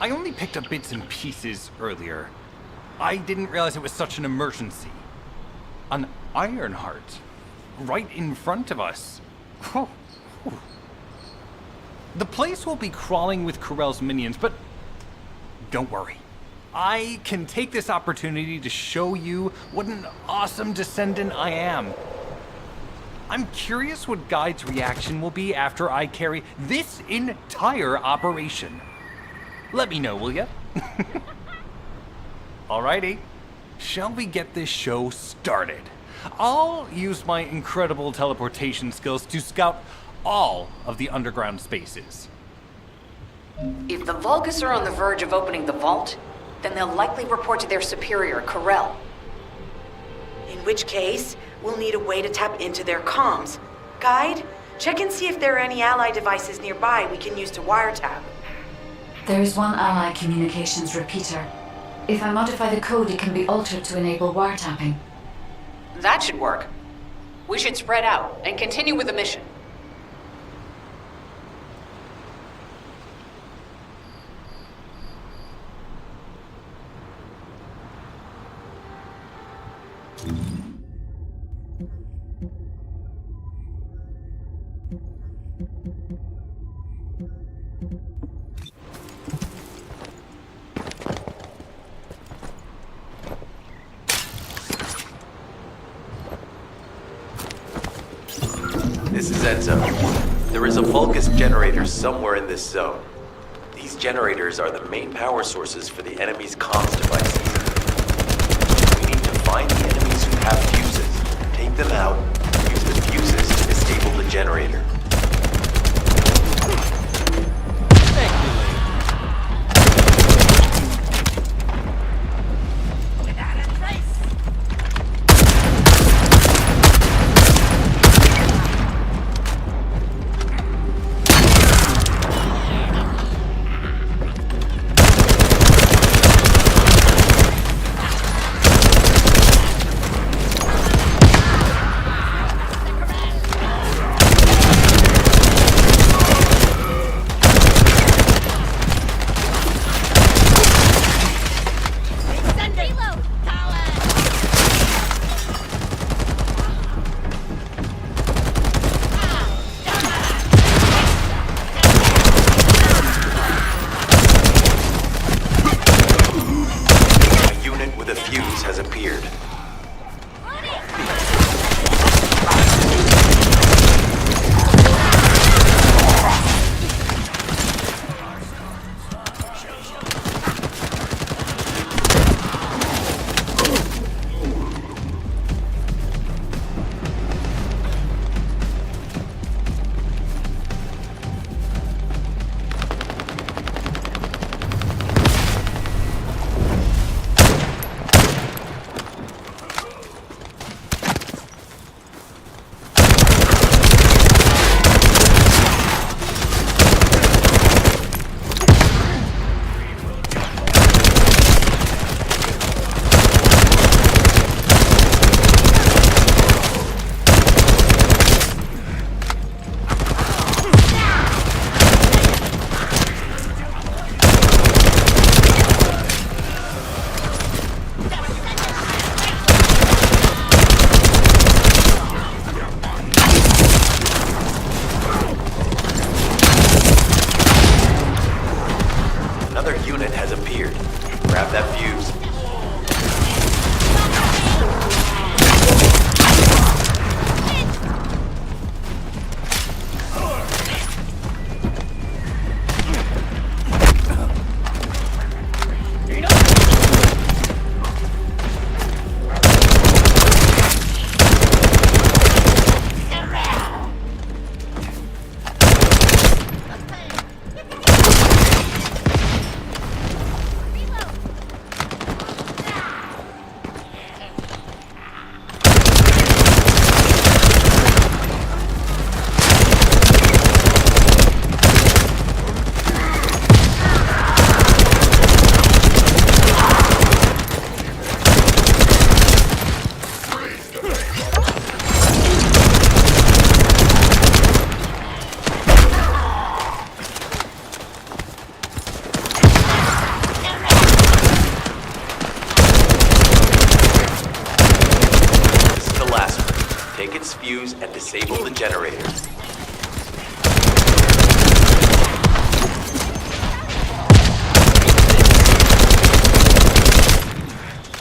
I only picked up bits and pieces earlier. I didn't realize it was such an emergency. An Ironheart. Right in front of us. The place will be crawling with Corell's minions, but don't worry. I can take this opportunity to show you what an awesome Descendant I am. I'm curious what Guide's reaction will be after I carry this entire operation. Let me know, will ya? Alrighty, shall we get this show started? I'll use my incredible teleportation skills to scout all of the underground spaces. If the Vulgus are on the verge of opening the vault, then they'll likely report to their superior, Corell. In which case, we'll need a way to tap into their comms. Guide, check and see if there are any ally devices nearby we can use to wiretap. There is one ally communications repeater. If I modify the code, it can be altered to enable wiretapping. That should work. We should spread out and continue with the mission. This is Enzo. There is a Vulgus generator somewhere in this zone. These generators are the main power sources for the enemy's comms devices. We need to find the enemies who have fuses, take them out, and use the fuses to disable the generator. Fuse and disable the generator.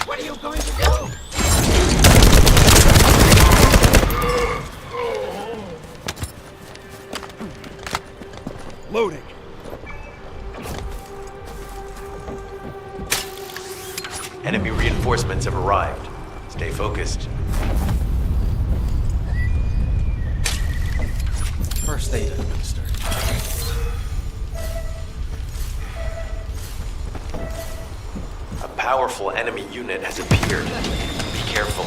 What are you going to do? Loading. Enemy reinforcements have arrived. Stay focused. First aid administered. A powerful enemy unit has appeared. Be careful.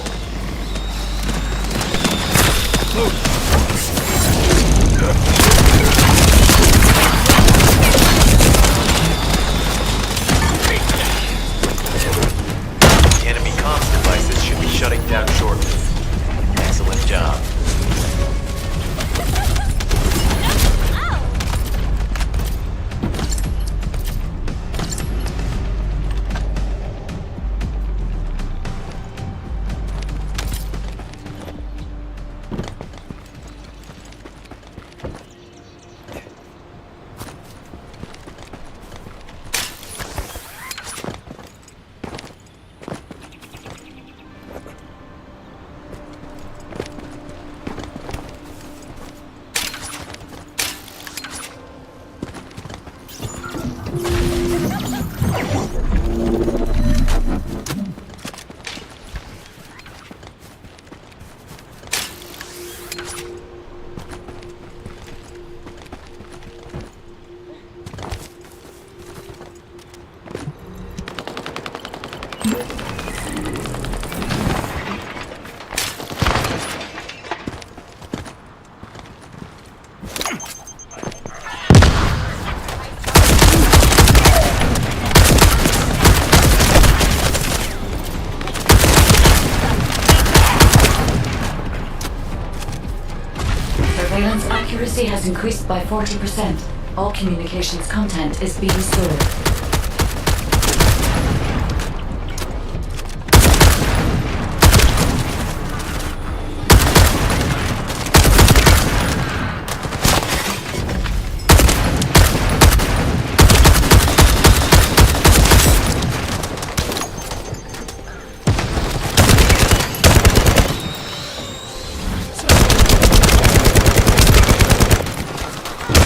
Surveillance accuracy has increased by 40%. All communications content is being stored.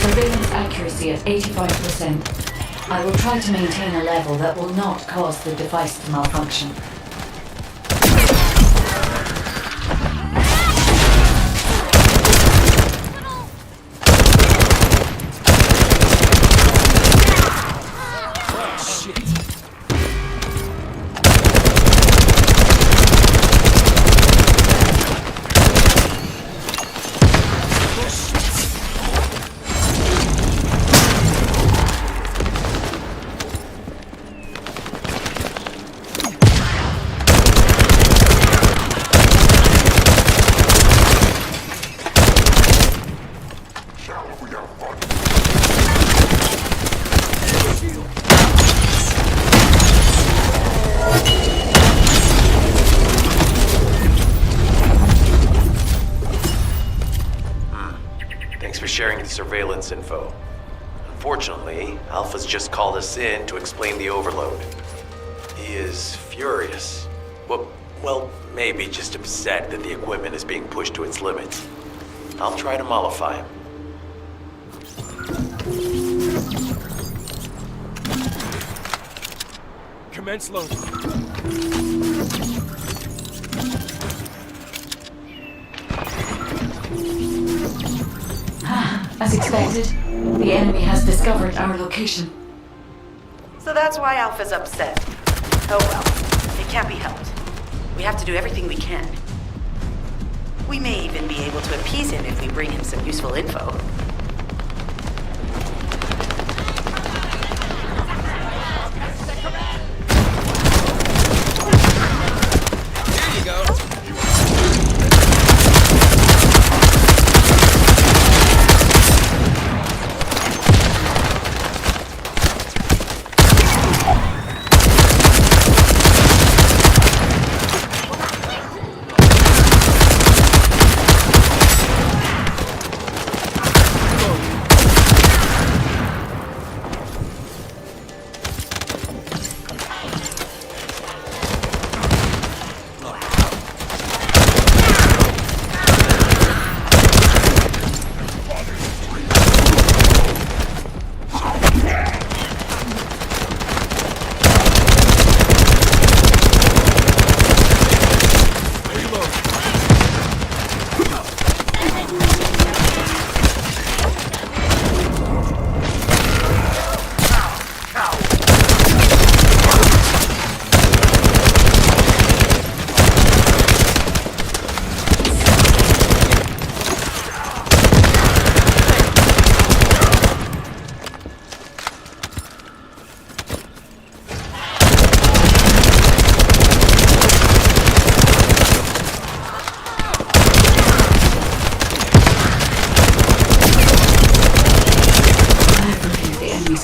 Surveillance accuracy at 85%. I will try to maintain a level that will not cause the device to malfunction. Sharing the surveillance info. Unfortunately, Alpha's just called us in to explain the overload. He is furious. Well, maybe just upset that the equipment is being pushed to its limits. I'll try to mollify him. Commence loading. As expected, the enemy has discovered our location. So that's why Alpha's upset. Oh well, it can't be helped. We have to do everything we can. We may even be able to appease him if we bring him some useful info. Here you go.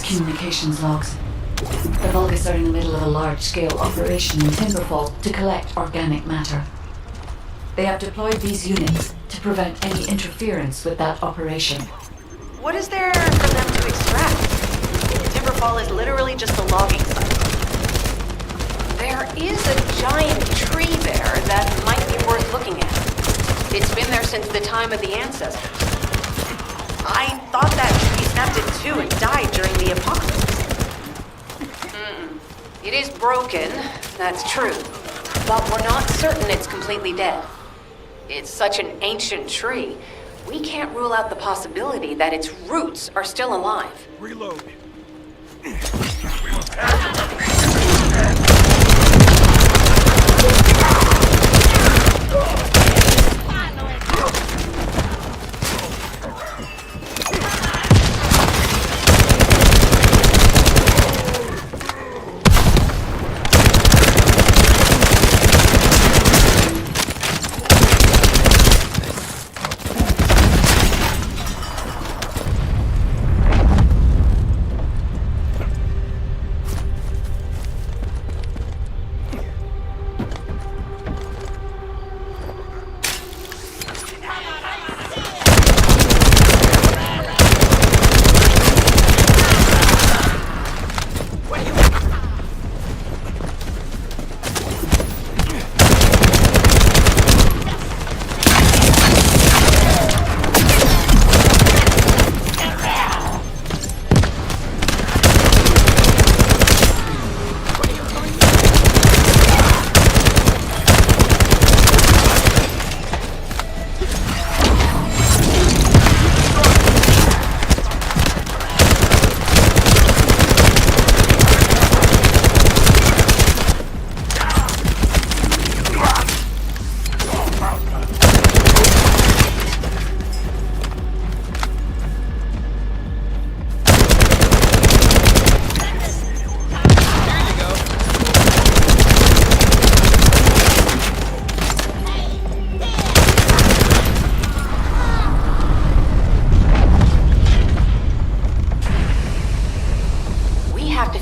Communications logs. The Vulgus are in the middle of a large-scale operation in Timberfall to collect organic matter. They have deployed these units to prevent any interference with that operation. What is there for them to extract? Timberfall is literally just a logging site. There is a giant tree there that might be worth looking at. It's been there since the time of the ancestors. I thought that tree snapped in two and died during the apocalypse. broken, that's true. But we're not certain it's completely dead. It's such an ancient tree, we can't rule out the possibility that its roots are still alive. Reload.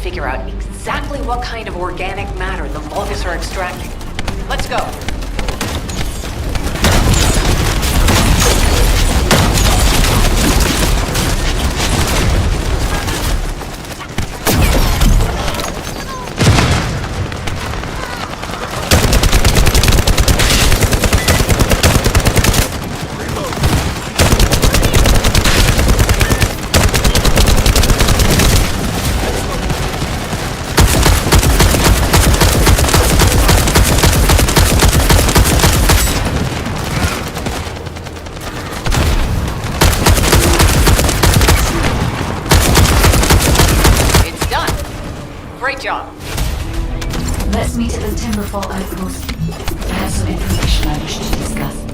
Figure out exactly what kind of organic matter the Vulgus are extracting. Let's go. Great job. Let's meet at the Timberfall outpost. I have some information I wish to discuss.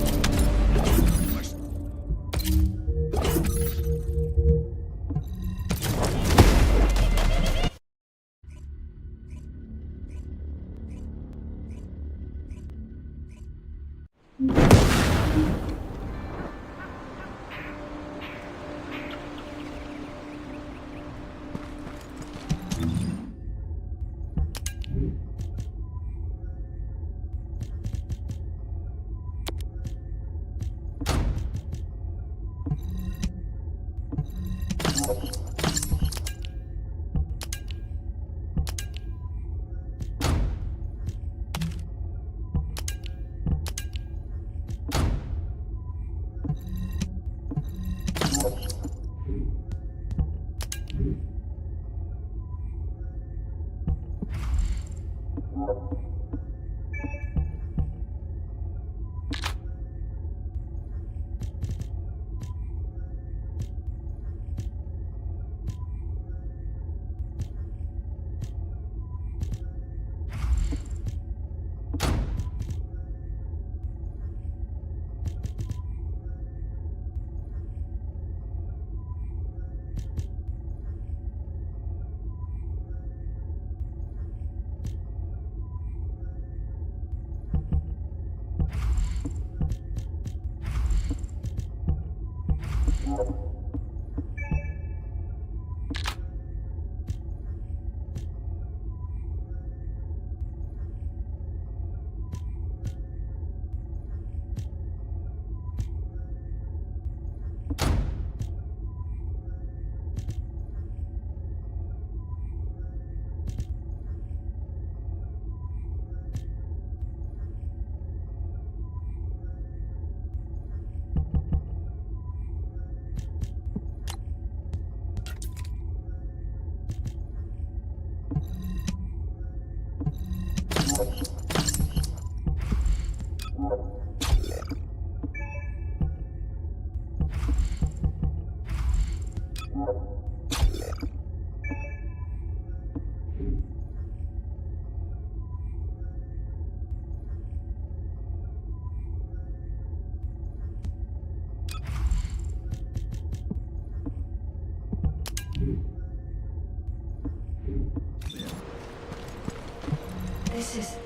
This is...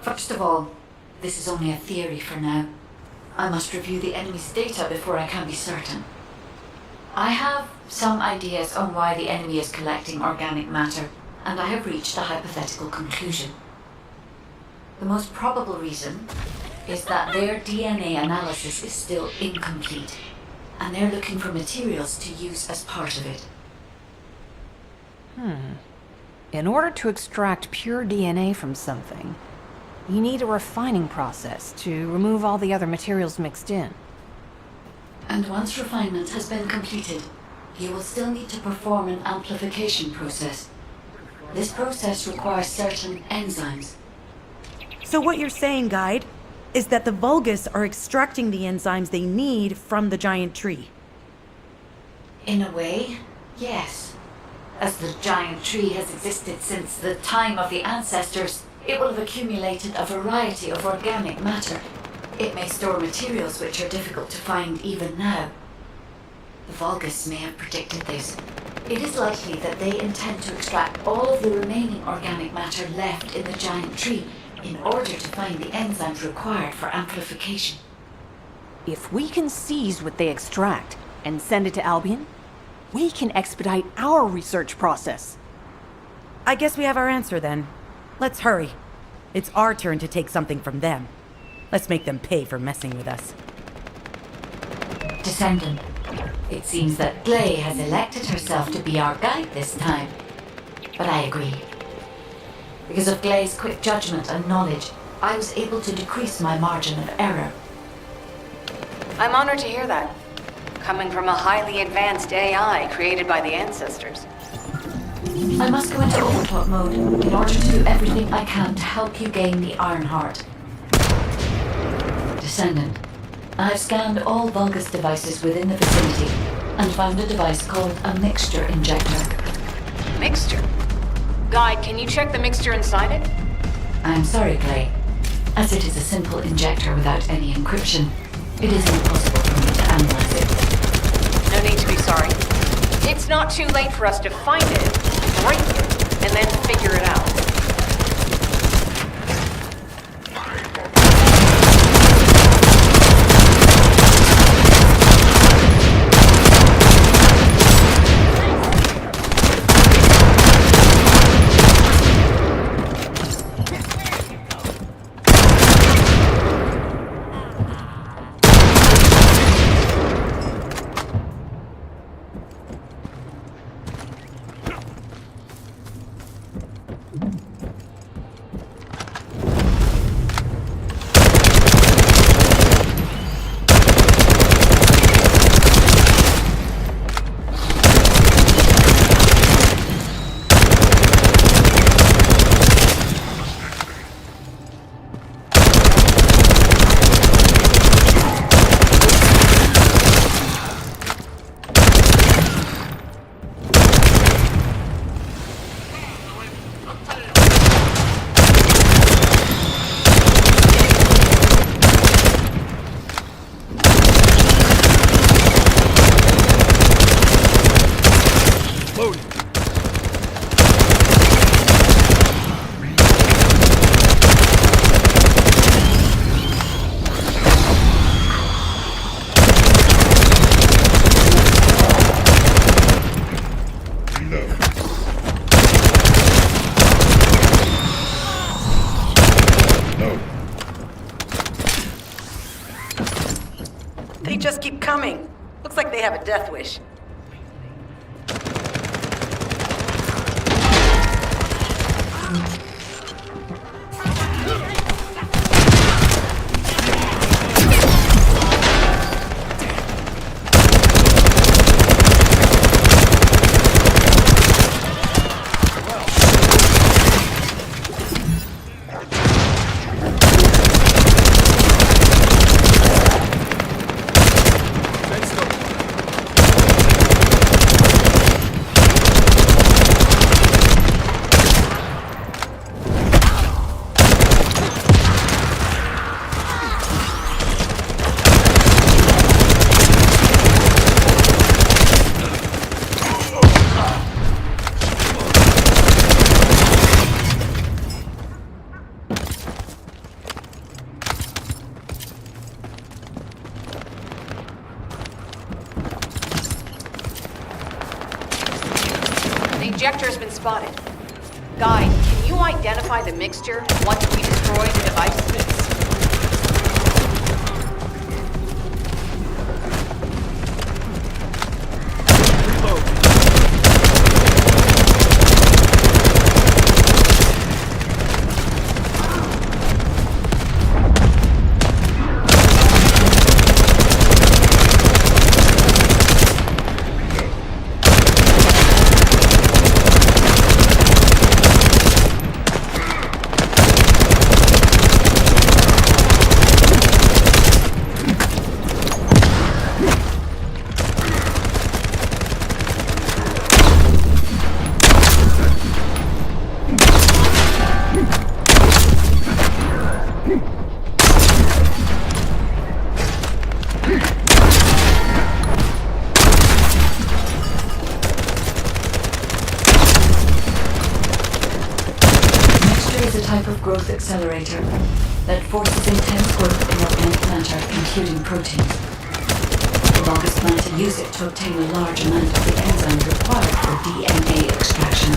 First of all, this is only a theory for now. I must review the enemy's data before I can be certain. I have some ideas on why the enemy is collecting organic matter, and I have reached a hypothetical conclusion. The most probable reason is that their DNA analysis is still incomplete, and they're looking for materials to use as part of it. In order to extract pure DNA from something, you need a refining process to remove all the other materials mixed in. And once refinement has been completed, you will still need to perform an amplification process. This process requires certain enzymes. So what you're saying, Guide, is that the Vulgus are extracting the enzymes they need from the giant tree. In a way, yes. As the giant tree has existed since the time of the ancestors, it will have accumulated a variety of organic matter. It may store materials which are difficult to find even now. The Vulgus may have predicted this. It is likely that they intend to extract all of the remaining organic matter left in the giant tree in order to find the enzymes required for amplification. If we can seize what they extract and send it to Albion, we can expedite our research process. I guess we have our answer then. Let's hurry. It's our turn to take something from them. Let's make them pay for messing with us. Descendant, it seems that Glay has elected herself to be our guide this time. But I agree. Because of Glay's quick judgment and knowledge, I was able to decrease my margin of error. I'm honored to hear that. Coming from a highly advanced AI created by the ancestors. I must go into overclock mode in order to do everything I can to help you gain the Iron Heart. Descendant, I have scanned all Vulgus devices within the vicinity and found a device called a mixture injector. Mixture? Guide, can you check the mixture inside it? I'm sorry, Clay. As it is a simple injector without any encryption, it is impossible for me to analyze it. No need to be sorry. It's not too late for us to find it, break it, and then figure it out. They just keep coming. Looks like they have a death wish. Ejector has been spotted. Guide, can you identify the mixture once we destroy the device? Growth accelerator that forces intense growth in organic matter, including proteins. The Vulgus plan to use it to obtain a large amount of the enzyme required for DNA extraction.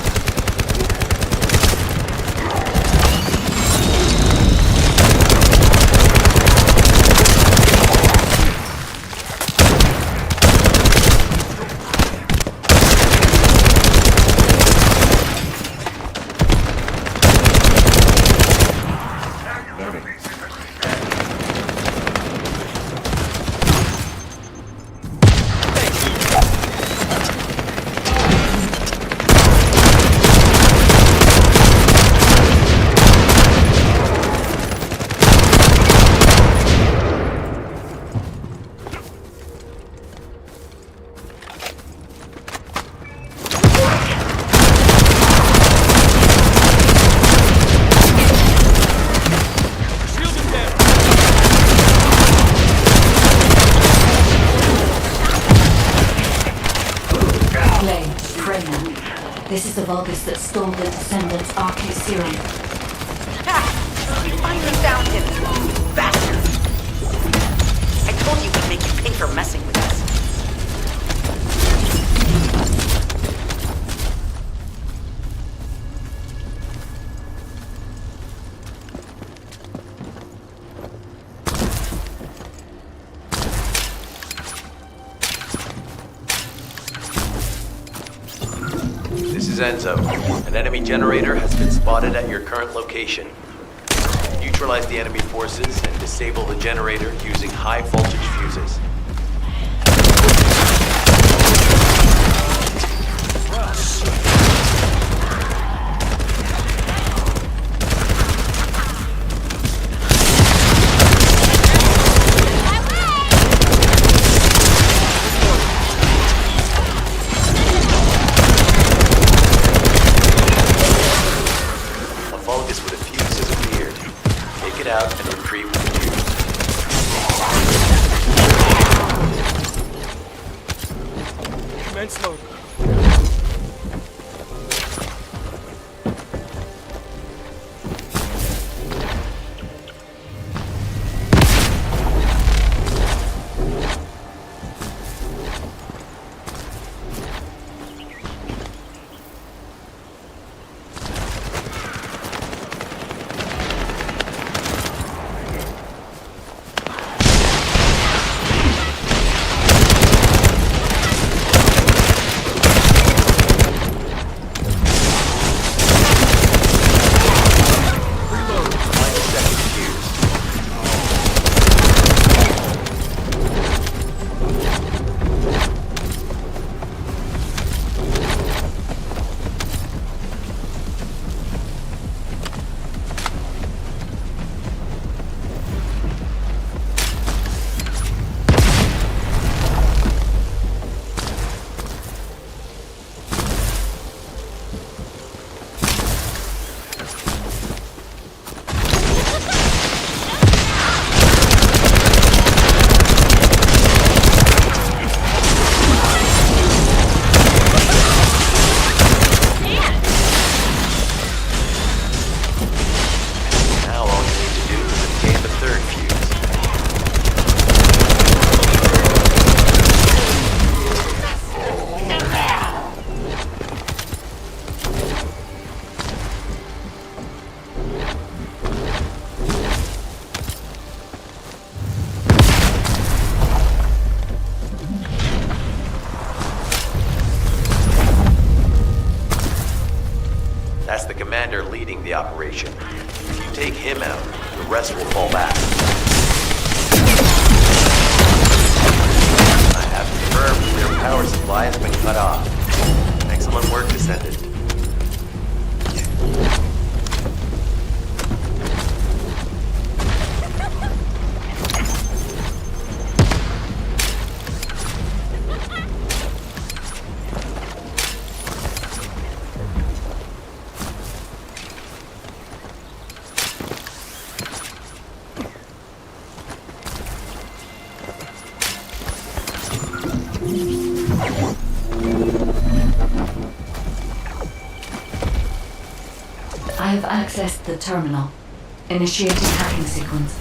This is the Vulgus that stole the Descendant's RK serum. Ha! You finally found him, you bastard! I told you we'd make you pay for messing with us. Enzo, an enemy generator has been spotted at your current location. Neutralize the enemy forces and disable the generator using high voltage fuses. That's the commander leading the operation. If you take him out, the rest will fall back. I have confirmed their power supply has been cut off. Excellent work, Descendant. I have accessed the terminal. Initiating hacking sequence.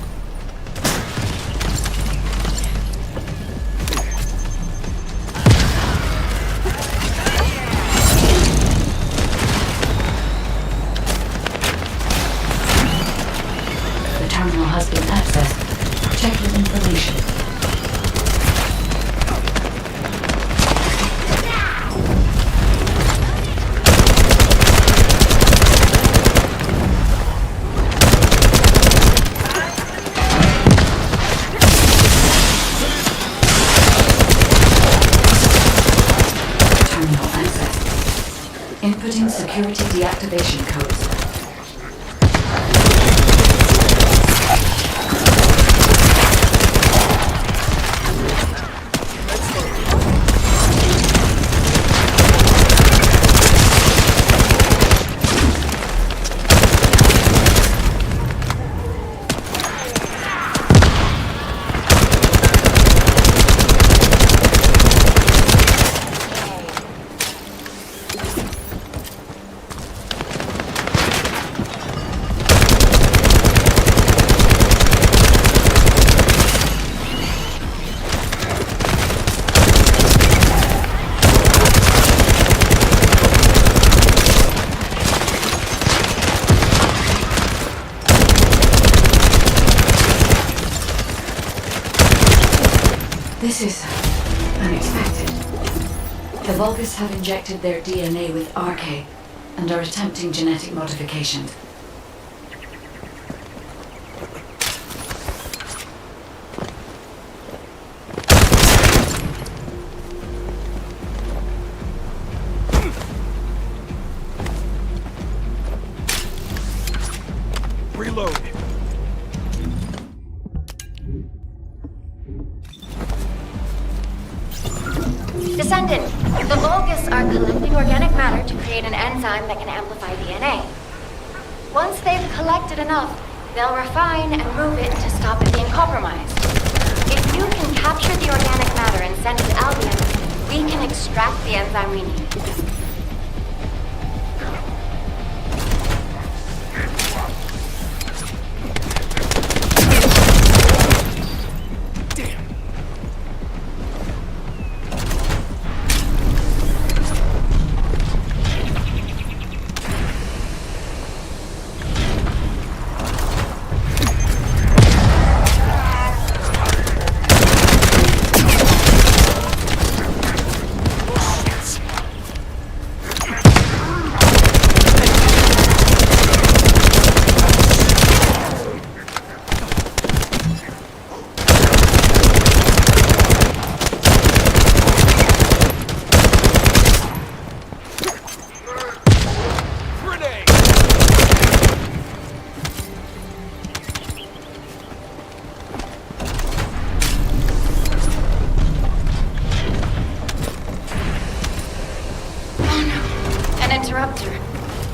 The terminal has been accessed. Check your information. Inputting security deactivation codes. This is unexpected. The Vulgus have injected their DNA with RK and are attempting genetic modifications. Reload. Descendant, the Vulgus are collecting organic matter to create an enzyme that can amplify DNA. Once they've collected enough, they'll refine and move it to stop it being compromised. If you can capture the organic matter and send it to Albion, we can extract the enzyme we need.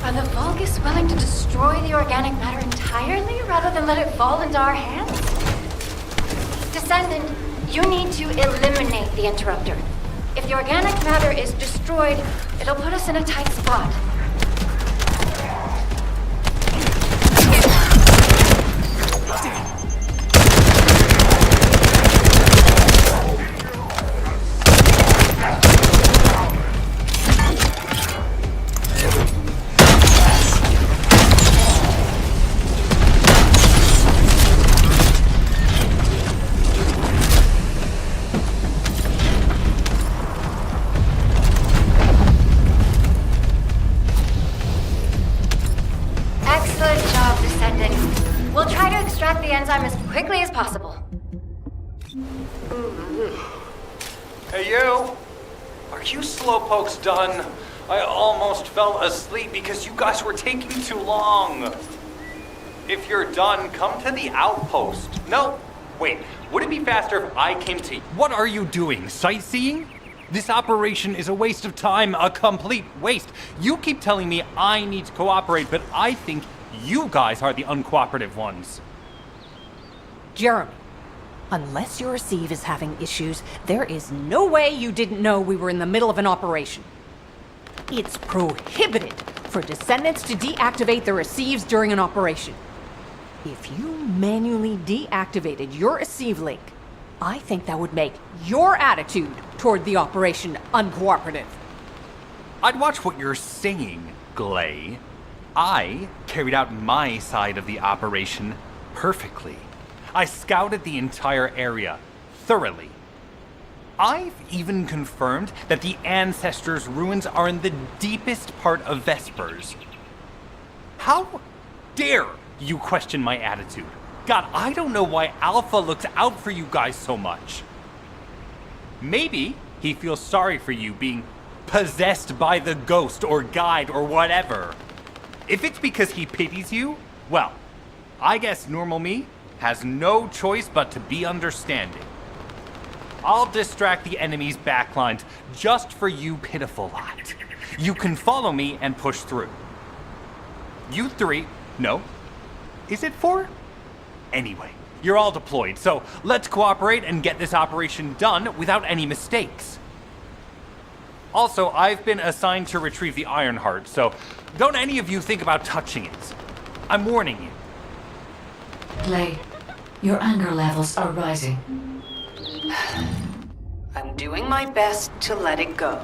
Are the Vulgus willing to destroy the organic matter entirely rather than let it fall into our hands? Descendant, you need to eliminate the interruptor. If the organic matter is destroyed, it'll put us in a tight spot. enzyme as quickly as possible. Hey, you! Are you slowpokes done? I almost fell asleep because you guys were taking too long. If you're done, come to the outpost. No, wait. Would it be faster if I came to... What are you doing? Sightseeing? This operation is a waste of time, a complete waste. You keep telling me I need to cooperate, but I think you guys are the uncooperative ones. Jeremy, unless your receive is having issues, there is no way you didn't know we were in the middle of an operation. It's prohibited for Descendants to deactivate the receives during an operation. If you manually deactivated your receive link, I think that would make your attitude toward the operation uncooperative. I'd watch what you're saying, Glay. I carried out my side of the operation perfectly. I scouted the entire area thoroughly. I've even confirmed that the ancestors' ruins are in the deepest part of Vespers. How dare you question my attitude? God, I don't know why Alpha looks out for you guys so much. Maybe he feels sorry for you being possessed by the ghost or guide or whatever. If it's because he pities you, well, I guess normal me has no choice but to be understanding. I'll distract the enemy's backlines just for you pitiful lot. You can follow me and push through. You three, no. Is it four? Anyway, you're all deployed, so let's cooperate and get this operation done without any mistakes. Also, I've been assigned to retrieve the Ironheart, so don't any of you think about touching it. I'm warning you. Glay, your anger levels are rising. I'm doing my best to let it go.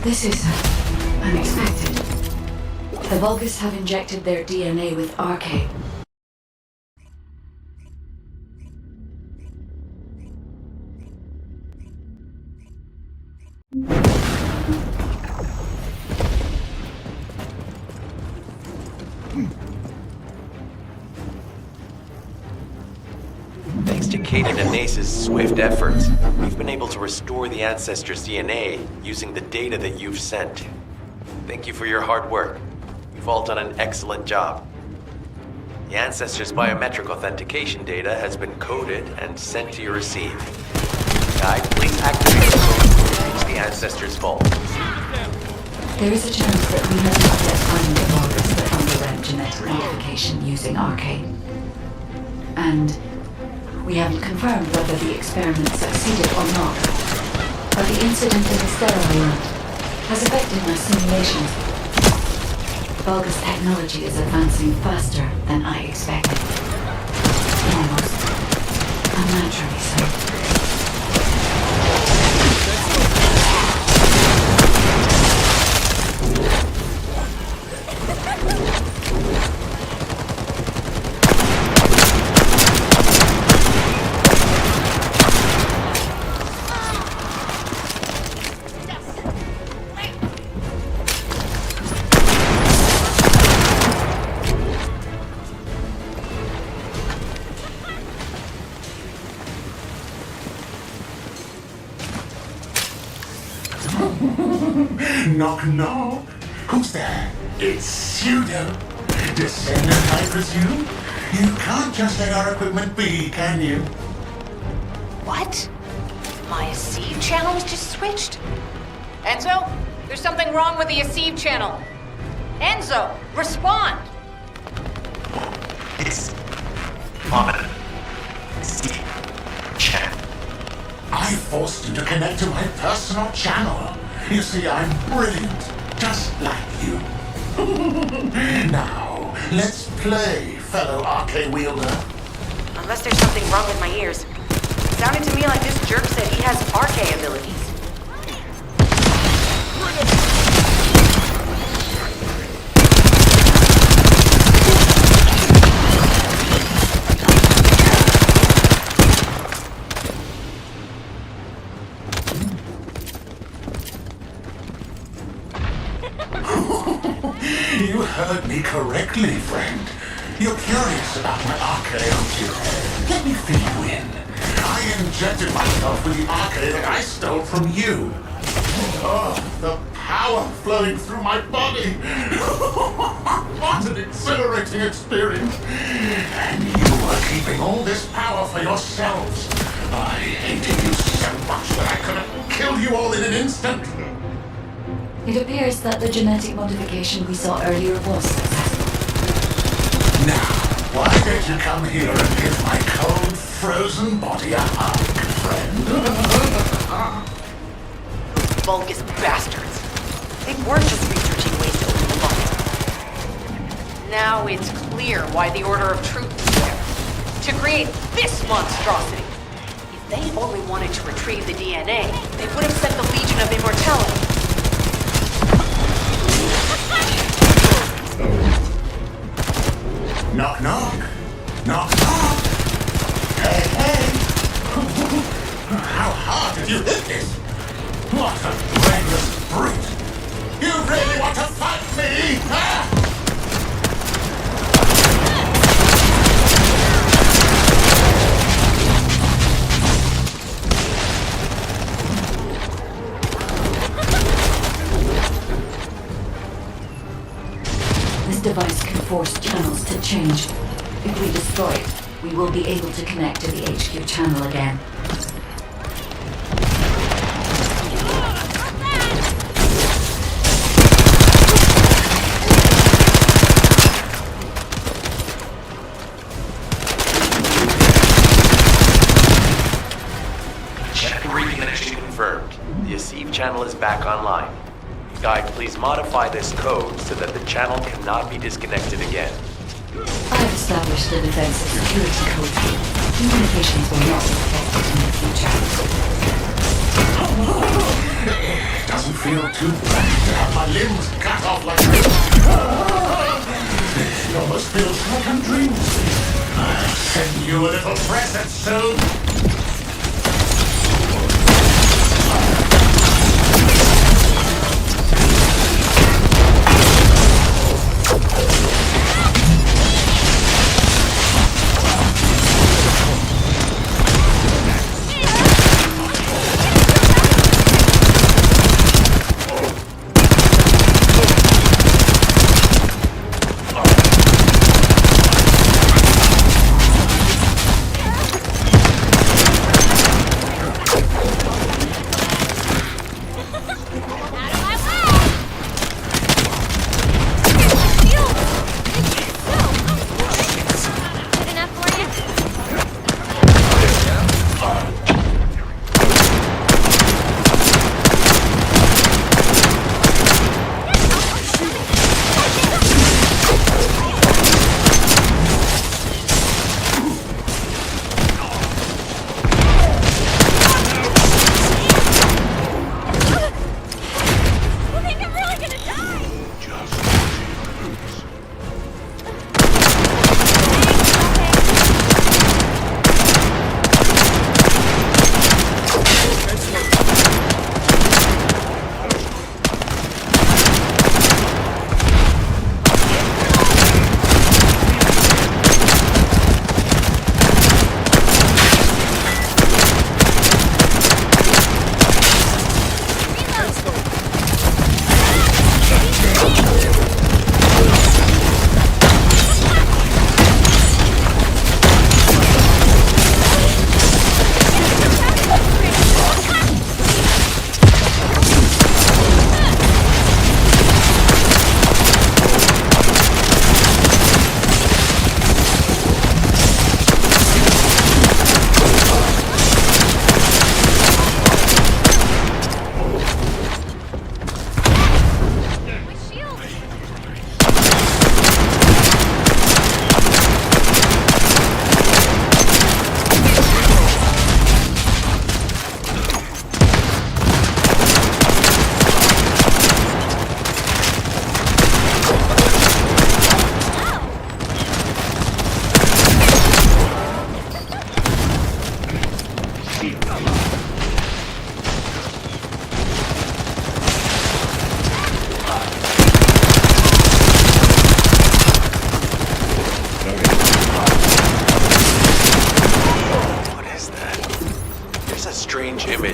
This is unexpected. The Vulgus have injected their DNA with Arcade. Kaden and Nace's swift efforts, we've been able to restore the ancestor's DNA using the data that you've sent. Thank you for your hard work. You've all done an excellent job. The ancestor's biometric authentication data has been coded and sent to your receive. Guide, please activate the code to reach the ancestor's vault. There is a chance that we have not yet found the Vulgus that underwent genetic modification using Arcane. And we haven't confirmed whether the experiment succeeded or not. But the incident in the Stellar Island has affected my simulations. Vulgus technology is advancing faster than I expected. Almost unnaturally so. Knock, knock. Who's there? It's Pseudo. Descendant, I presume? You can't just let our equipment be, can you? What? My Aceve channel was just switched? Enzo? There's something wrong with the Aceve channel. Enzo, respond! It's on Aceve channel. I forced you to connect to my personal channel. You see, I'm brilliant, just like you. Now, let's play, fellow Arcane wielder. Unless there's something wrong with my ears. It sounded to me like this jerk said he has Arcane abilities. You heard me correctly, friend. You're curious about my Arcane, aren't you? Let me fill you in. I injected myself with the Arcane that I stole from you. Oh, the power flowing through my body. What an exhilarating experience. And you were keeping all this power for yourselves. I hated you so much that I could have killed you all in an instant. It appears that the genetic modification we saw earlier was successful. Now, why don't you come here and give my cold, frozen body a hug, friend? Vulgus bastards. They weren't just researching ways to open the vault. Now it's clear why the Order of Truth is there. To create this monstrosity. If they only wanted to retrieve the DNA, they would have sent the Legion of Immortality. Knock, knock. Knock, knock. Hey, hey. How hard did you hit this? What a brainless brute. You really want to fight me, huh? This device can force channels to change. If we destroy it, we will be able to connect to the HQ channel again. Check reconnection confirmed. The Aceve channel is back online. Guide, please modify this code so that the channel cannot be disconnected again. I've established a defensive security code. Communications will not be affected in the future. It doesn't feel too bad to have my limbs cut off like this. It almost feels like I'm dreaming. I'll send you a little present soon.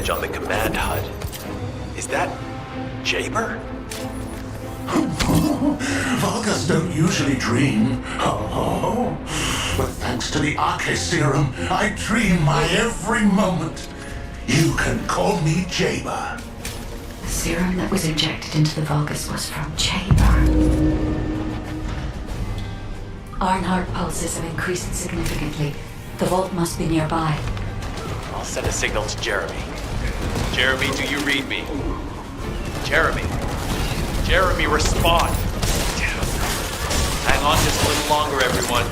image on the command HUD. Is that Jaber? Vulgus don't usually dream. Oh, but thanks to the Arche serum, I dream my every moment. You can call me Jaber. The serum that was injected into the Vulgus was from Jaber. Ironheart pulses have increased significantly. The vault must be nearby. I'll send a signal to Jeremy. Jeremy, do you read me? Jeremy. Jeremy, respond! Hang on just a little longer, everyone.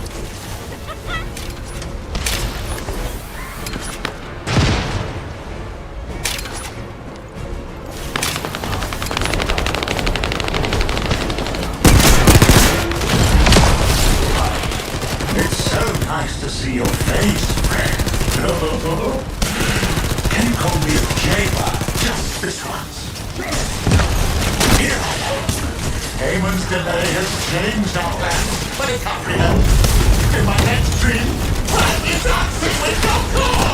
It's so nice to see your face, friend. Can you call me Jaber just this once? Here I am. Haemon's delay has changed our plans, but it can't be helped. In my next dream, I'll be dancing with your core!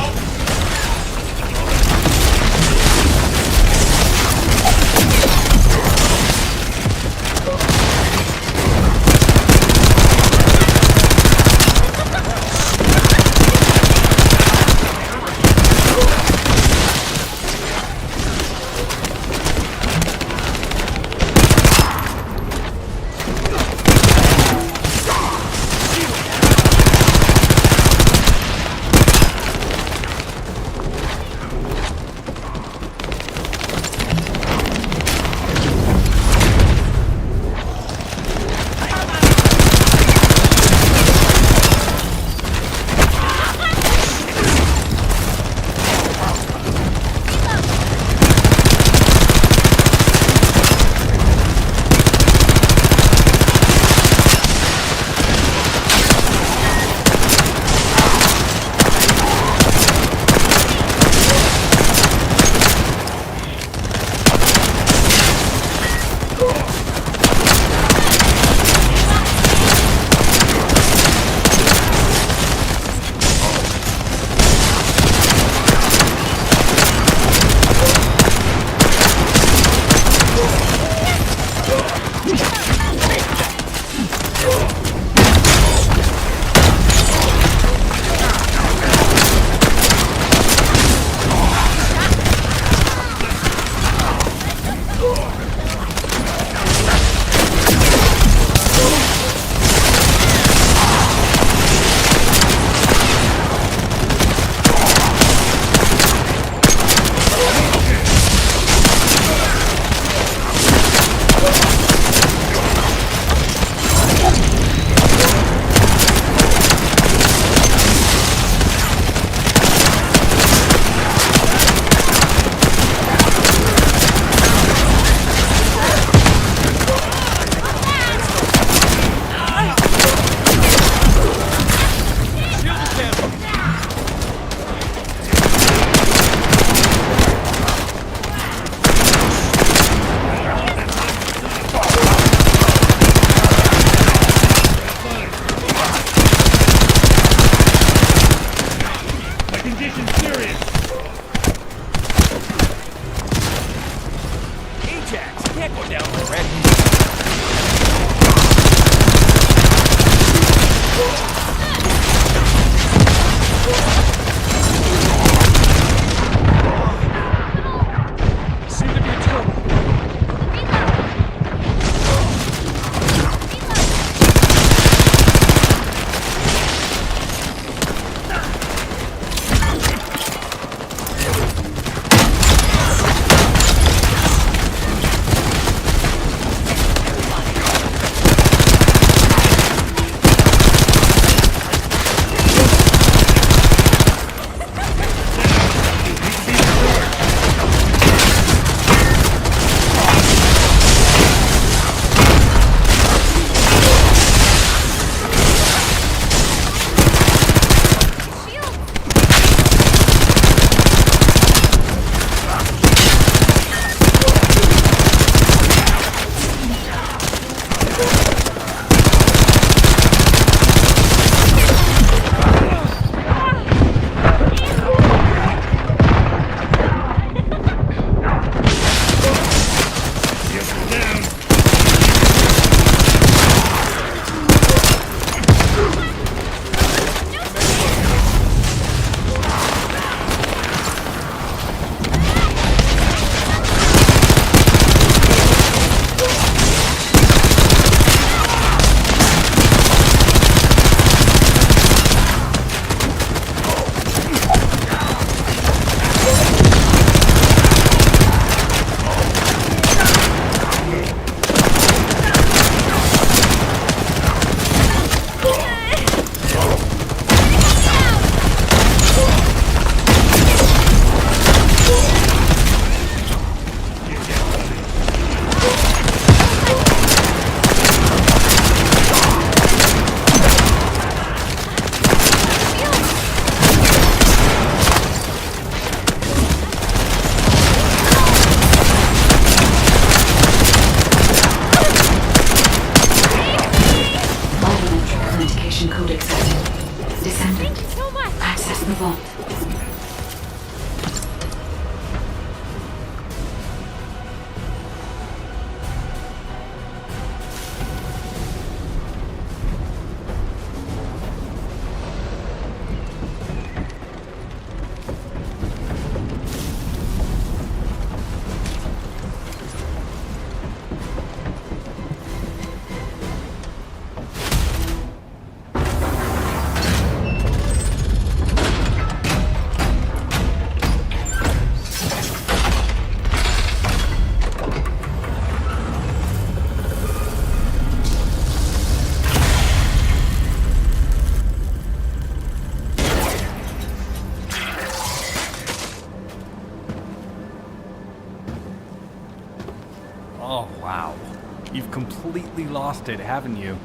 completely lost it, haven't you?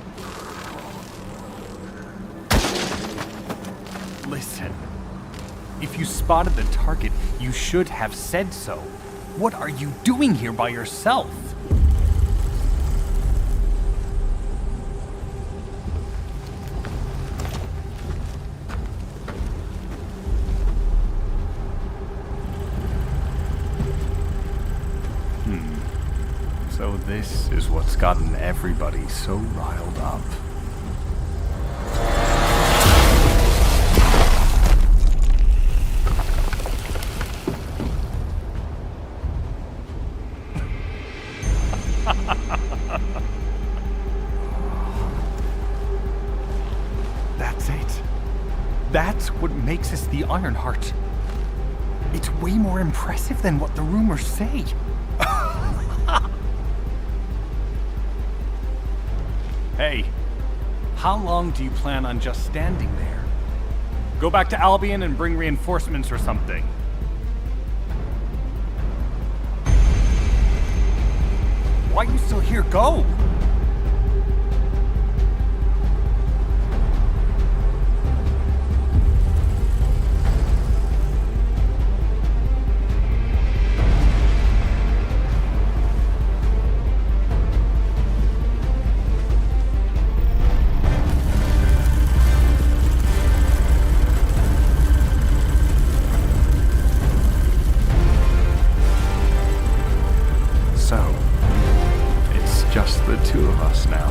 Listen. If you spotted the target, you should have said so. What are you doing here by yourself? So this is what's gotten everybody so riled up. That's it. That's what makes us the Ironheart. It's way more impressive than what the rumors say. Hey, how long do you plan on just standing there? Go back to Albion and bring reinforcements or something. Why are you still here? Go! Just the two of us now.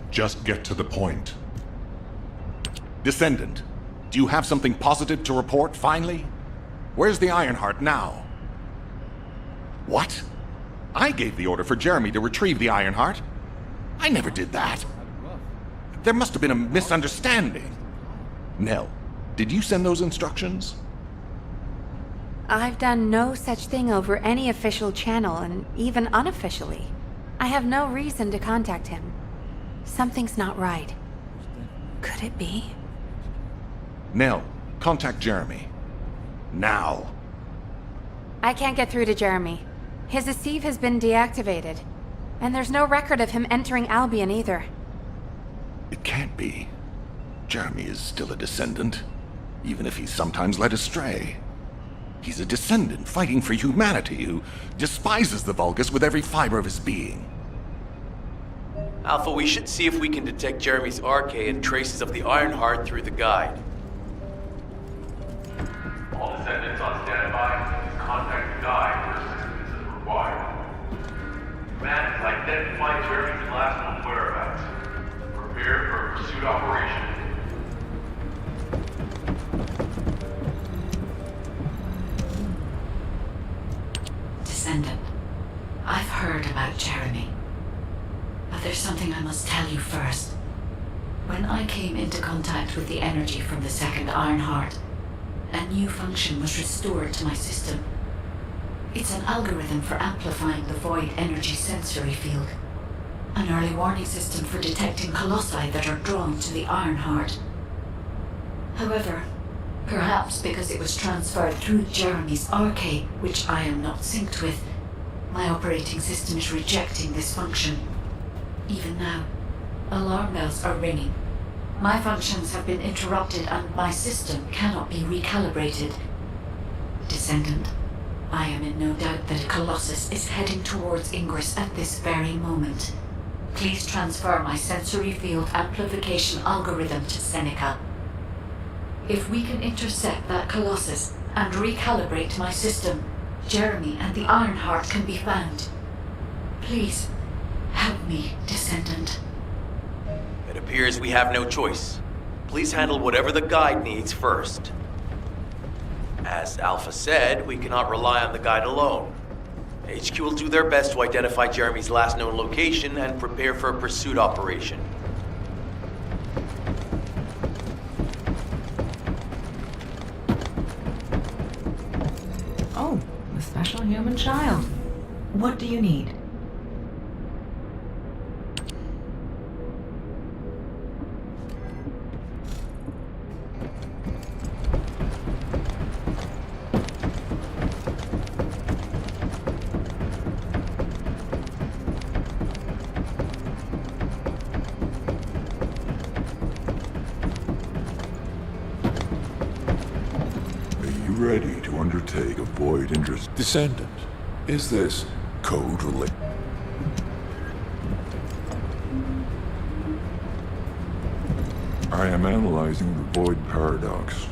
Just get to the point. Descendant, do you have something positive to report, finally? Where's the Ironheart now? What? I gave the order for Jeremy to retrieve the Ironheart. I never did that. There must have been a misunderstanding. Nell, did you send those instructions? I've done no such thing over any official channel, and even unofficially. I have no reason to contact him. Something's not right. Could it be? Nell, contact Jeremy. Now. I can't get through to Jeremy. His Asive has been deactivated. And there's no record of him entering Albion either. It can't be. Jeremy is still a Descendant, even if he's sometimes led astray. He's a Descendant fighting for humanity who despises the Vulgus with every fiber of his being. Alpha, we should see if we can detect Jeremy's RK and traces of the Ironheart through the guide. All Descendants on standby. Please contact the guide for assistance as required. Command has identified Jeremy's last known whereabouts. Prepare for a pursuit operation. Descendant, I've heard about Jeremy. But there's something I must tell you first. When I came into contact with the energy from the second Ironheart, a new function was restored to my system. It's an algorithm for amplifying the void energy sensory field. An early warning system for detecting colossi that are drawn to the Ironheart. However, perhaps because it was transferred through Jeremy's RK, which I am not synced with, my operating system is rejecting this function. Even now, alarm bells are ringing. My functions have been interrupted and my system cannot be recalibrated. Descendant, I am in no doubt that a Colossus is heading towards Ingress at this very moment. Please transfer my sensory field amplification algorithm to Seneca. If we can intercept that Colossus and recalibrate my system, Jeremy and the Ironheart can be found. Please, help me, Descendant. Better Appears we have no choice. Please handle whatever the guide needs first. As Alpha said, we cannot rely on the guide alone. HQ will do their best to identify Jeremy's last known location and prepare for a pursuit operation. Oh, a special human child. What do you need? Ready to undertake a void interest. Descendant, is this code related? I am analyzing the void paradox.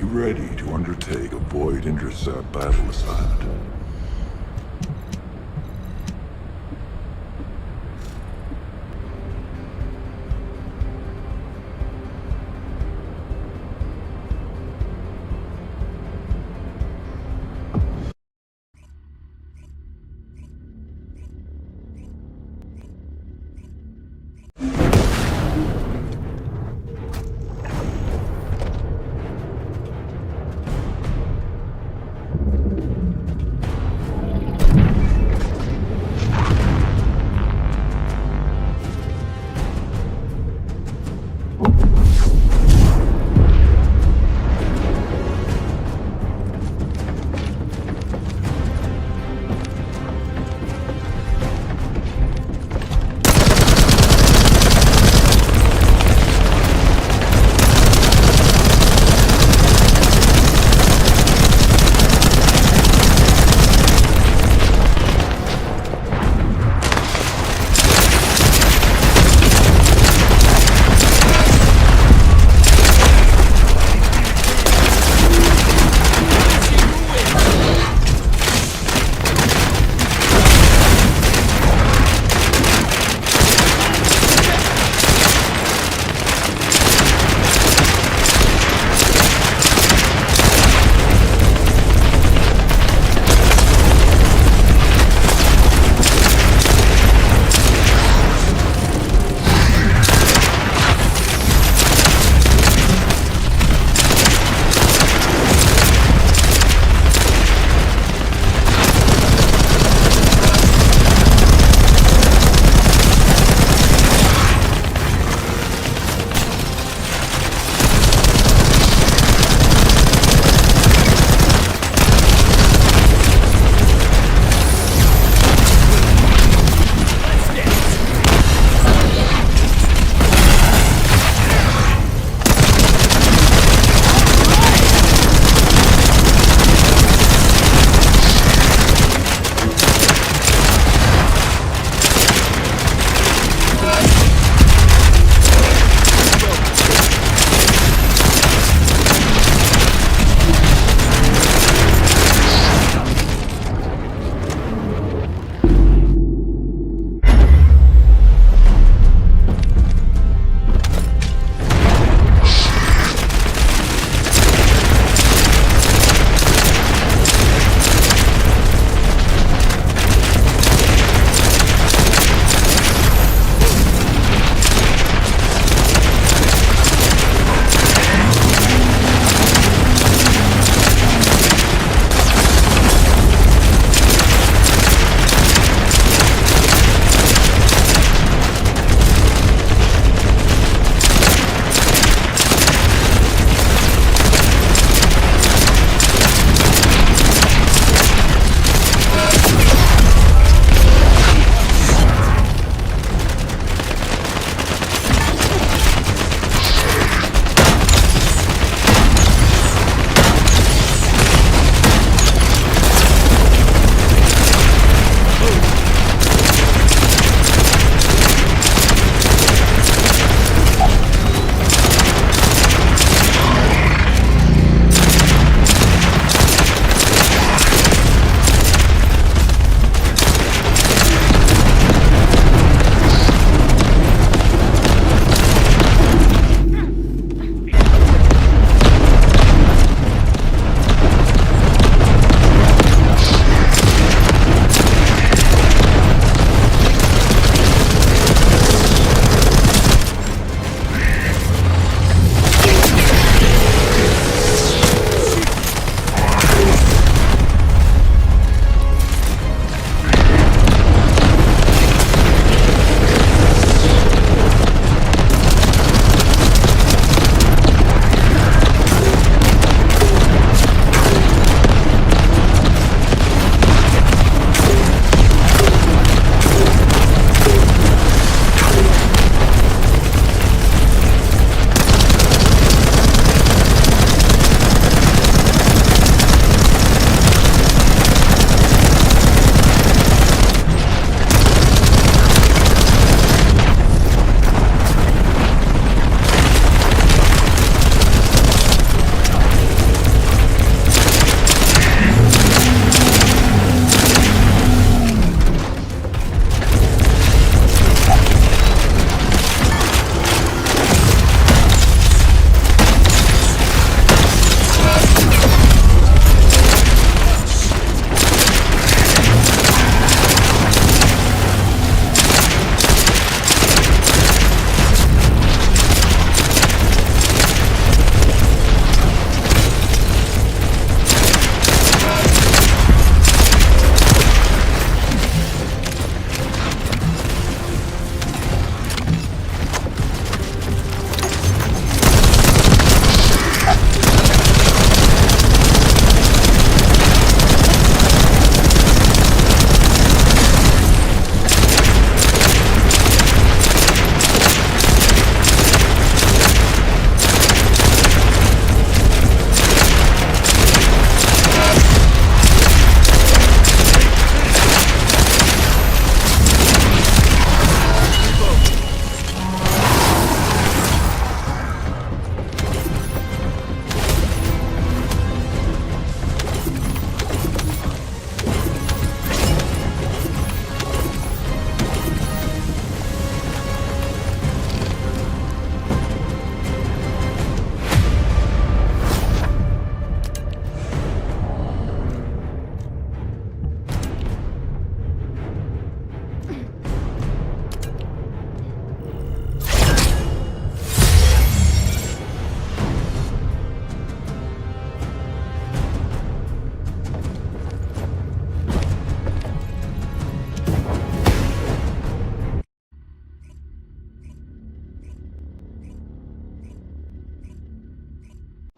Ready to undertake a void intercept battle assignment.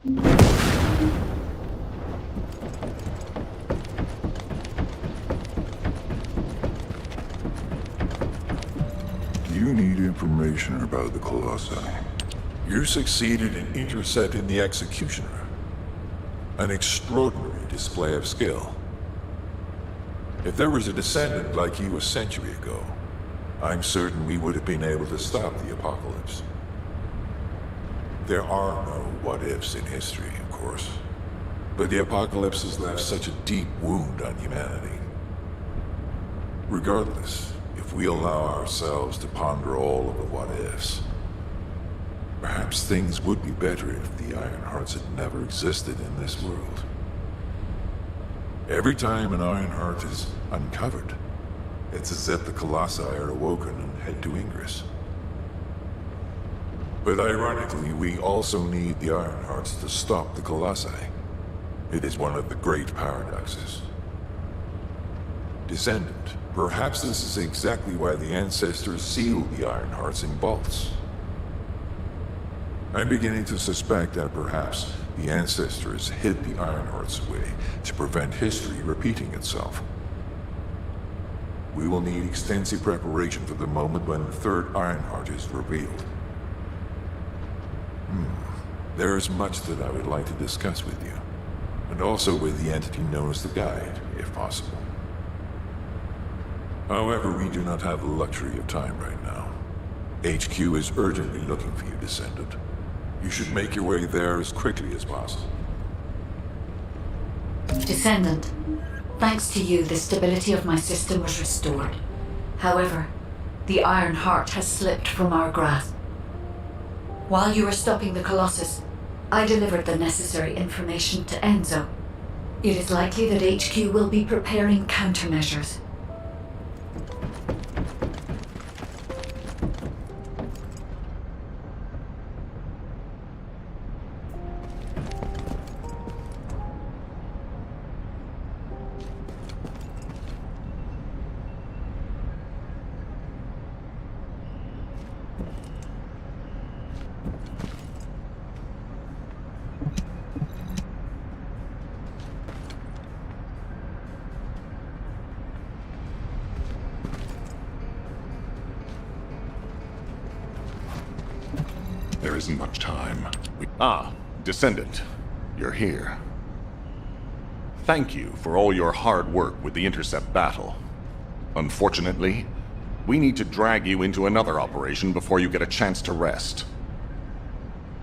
You need information about the Colossi. You succeeded in intercepting the Executioner. An extraordinary display of skill. If there was a descendant like you a century ago, I'm certain we would have been able to stop the apocalypse. There are no what-ifs in history, of course. But the apocalypse has left such a deep wound on humanity. Regardless, if we allow ourselves to ponder all of the what-ifs, perhaps things would be better if the Ironhearts had never existed in this world. Every time an Ironheart is uncovered, it's as if the Colossi are awoken and head to Ingress. But ironically, we also need the Ironhearts to stop the Colossi. It is one of the great paradoxes. Descendant, perhaps this is exactly why the ancestors sealed the Ironhearts in vaults. I'm beginning to suspect that perhaps the ancestors hid the Ironhearts away to prevent history repeating itself. We will need extensive preparation for the moment when the third Ironheart is revealed. There is much that I would like to discuss with you, and also with the entity known as the Guide, if possible. However, we do not have the luxury of time right now. HQ is urgently looking for you, Descendant. You should make your way there as quickly as possible. Descendant, thanks to you, the stability of my system was restored. However, the Iron Heart has slipped from our grasp. While you were stopping the Colossus, I delivered the necessary information to Enzo. It is likely that HQ will be preparing countermeasures. There isn't much time. Descendant, you're here. Thank you for all your hard work with the Intercept battle. Unfortunately, we need to drag you into another operation before you get a chance to rest.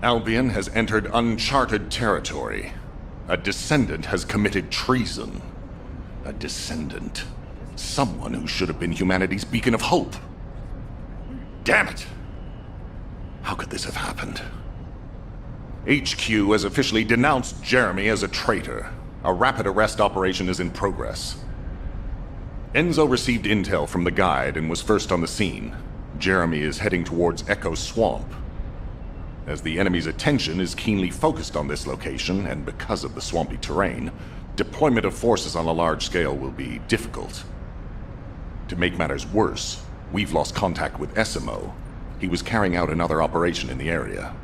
Albion has entered uncharted territory. A Descendant has committed treason. A Descendant. Someone who should have been humanity's beacon of hope. Damn it! How could this have happened? HQ has officially denounced Jeremy as a traitor. A rapid arrest operation is in progress. Enzo received intel from the Guide and was first on the scene. Jeremy is heading towards Echo Swamp. As the enemy's attention is keenly focused on this location, and because of the swampy terrain, deployment of forces on a large scale will be difficult. To make matters worse, we've lost contact with Essimo. He was carrying out another operation in the area.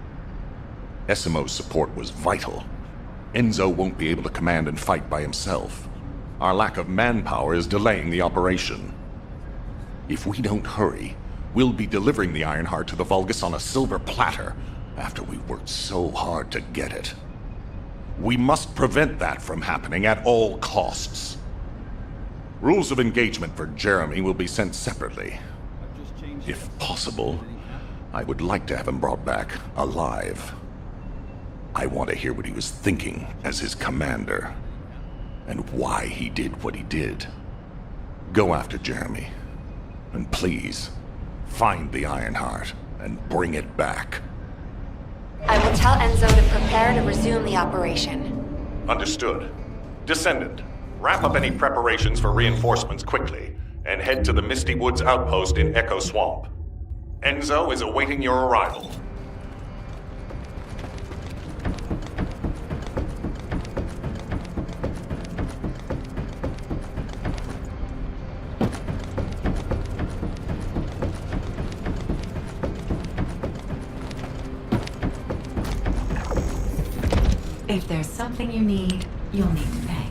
Essimo's support was vital. Enzo won't be able to command and fight by himself. Our lack of manpower is delaying the operation. If we don't hurry, we'll be delivering the Ironheart to the Vulgus on a silver platter after we worked so hard to get it. We must prevent that from happening at all costs. Rules of engagement for Jeremy will be sent separately. If possible, I would like to have him brought back alive. I want to hear what he was thinking as his commander, and why he did what he did. Go after Jeremy, and please, find the Ironheart and bring it back. I will tell Enzo to prepare to resume the operation. Understood. Descendant, wrap up any preparations for reinforcements quickly, and head to the Misty Woods outpost in Echo Swamp. Enzo is awaiting your arrival. If there's something you need, you'll need to pay.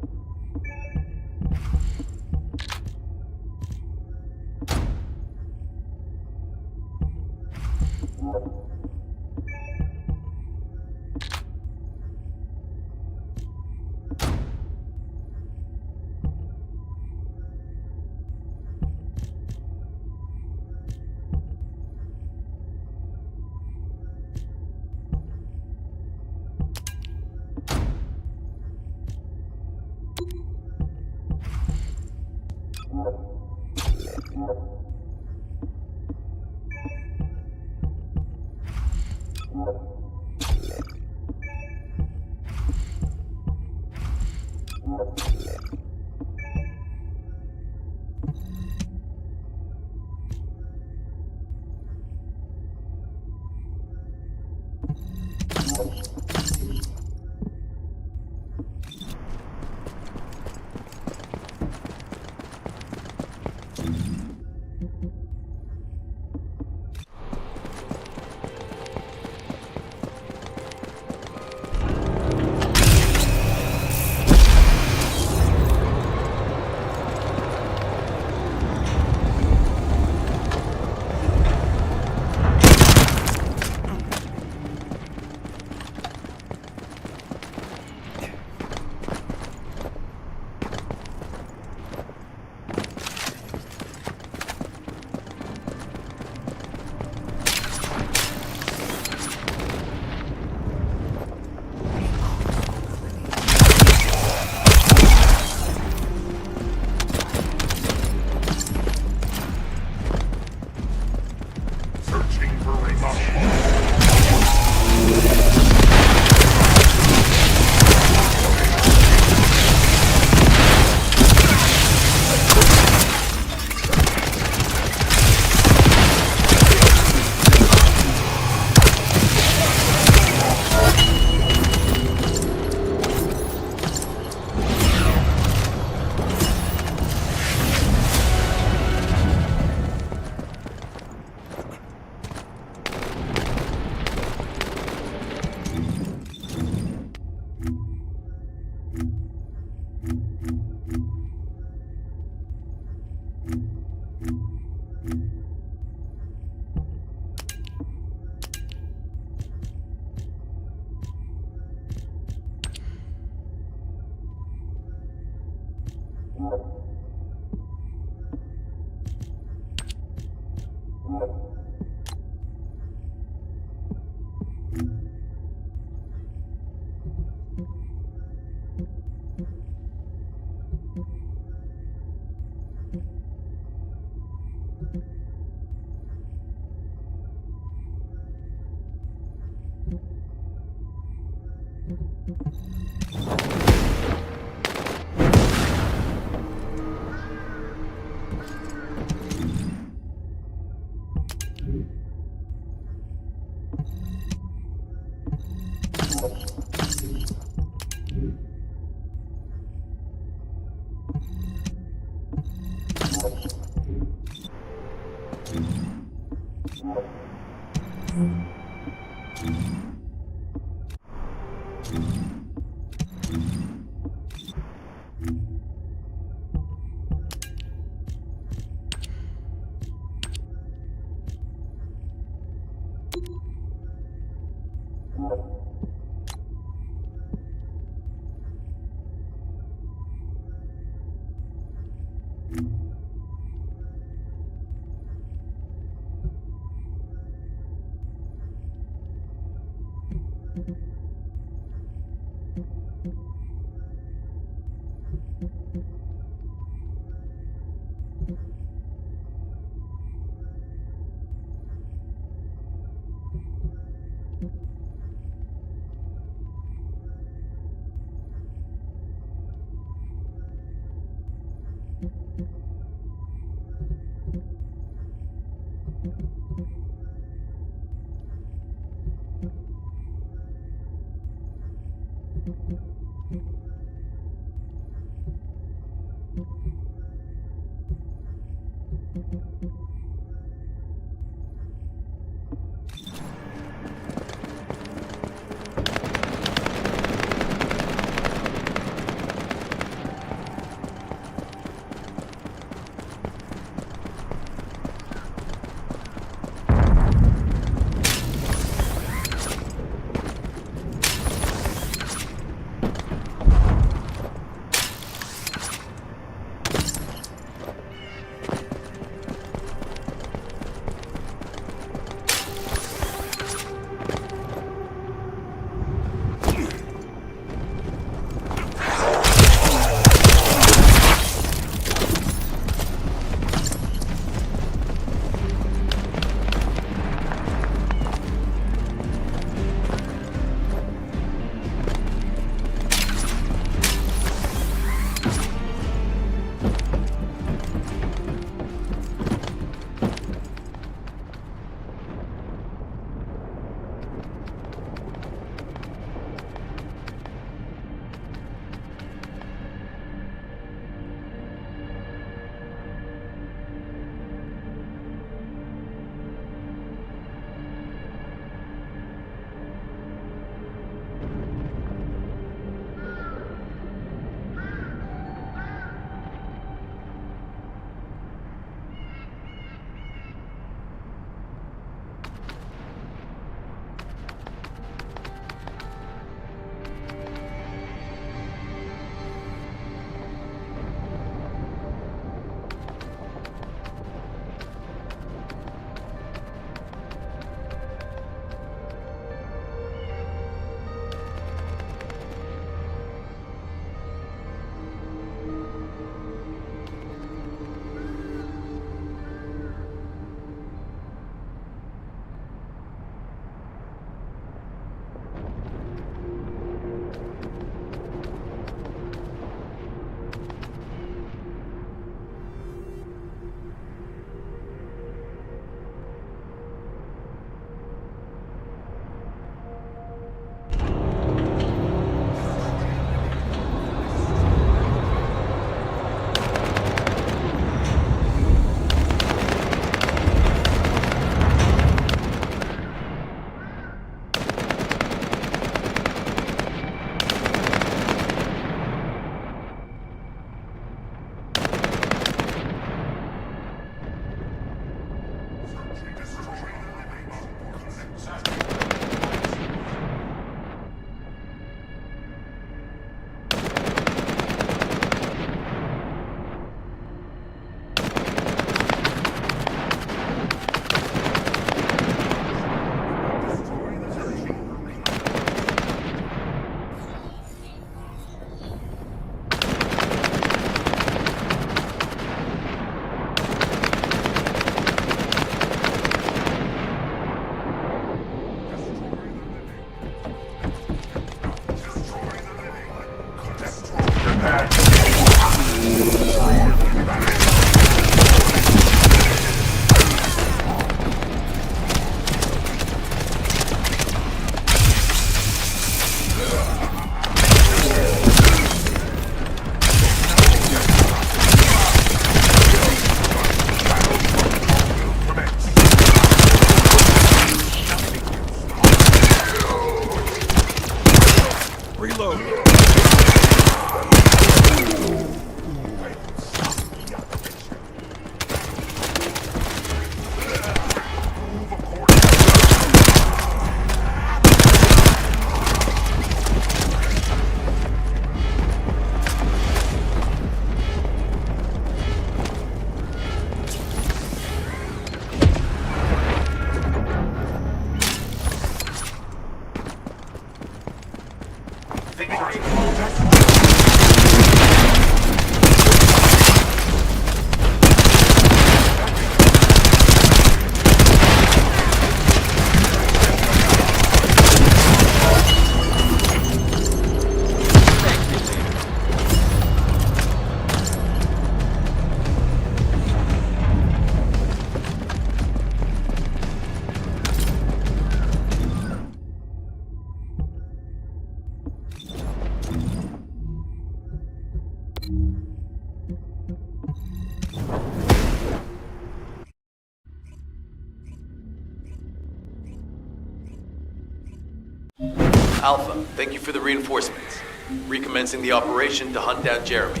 Alpha, thank you for the reinforcements. Recommencing the operation to hunt down Jeremy.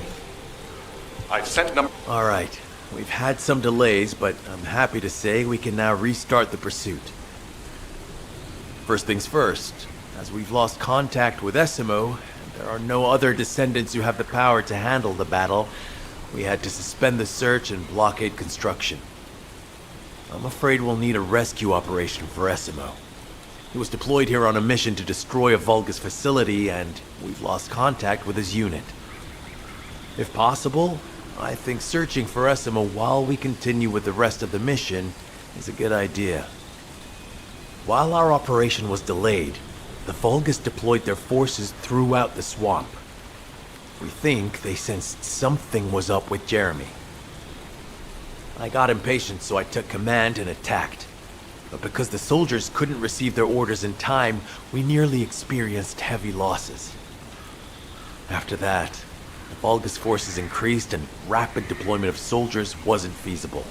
I've sent them. All right. We've had some delays, but I'm happy to say we can now restart the pursuit. First things first, as we've lost contact with Esimo, and there are no other descendants who have the power to handle the battle, we had to suspend the search and blockade construction. I'm afraid we'll need a rescue operation for Esimo. He was deployed here on a mission to destroy a Vulgus facility, and we've lost contact with his unit. If possible, I think searching for Esimo while we continue with the rest of the mission is a good idea. While our operation was delayed, the Vulgus deployed their forces throughout the swamp. We think they sensed something was up with Jeremy. I got impatient, so I took command and attacked. But because the soldiers couldn't receive their orders in time, we nearly experienced heavy losses. After that, the Vulgus forces increased and rapid deployment of soldiers wasn't feasible.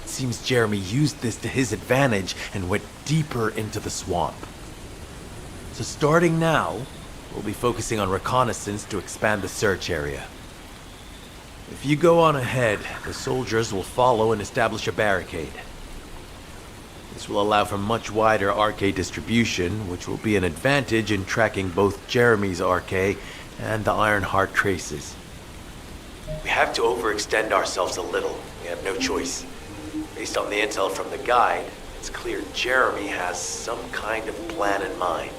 It seems Jeremy used this to his advantage and went deeper into the swamp. So starting now, we'll be focusing on reconnaissance to expand the search area. If you go on ahead, the soldiers will follow and establish a barricade. This will allow for much wider RK distribution, which will be an advantage in tracking both Jeremy's RK and the Ironheart traces. We have to overextend ourselves a little. We have no choice. Based on the intel from the guide, it's clear Jeremy has some kind of plan in mind.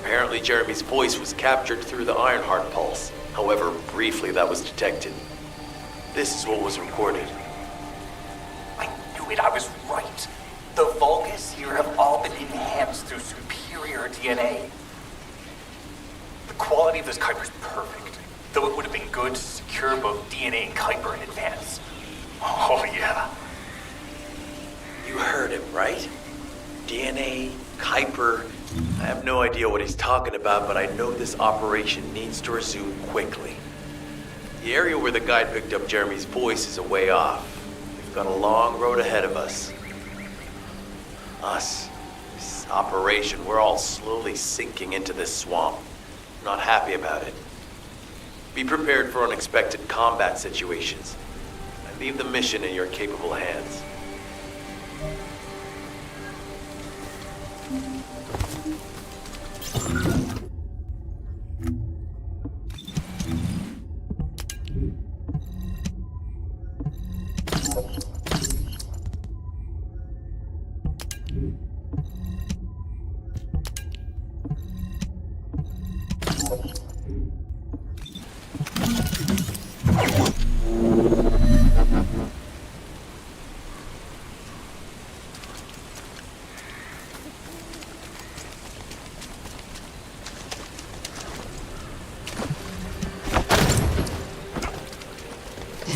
Apparently Jeremy's voice was captured through the Ironheart pulse. However, briefly that was detected. This is what was recorded. I was right. The Vulgus here have all been enhanced through superior DNA. The quality of this Kuiper is perfect, though it would have been good to secure both DNA and Kuiper in advance. Oh yeah. You heard him, right? DNA, Kuiper. I have no idea what he's talking about, but I know this operation needs to resume quickly. The area where the guide picked up Jeremy's voice is a way off. We've got a long road ahead of us. This operation, we're all slowly sinking into this swamp. Not happy about it. Be prepared for unexpected combat situations. I leave the mission in your capable hands.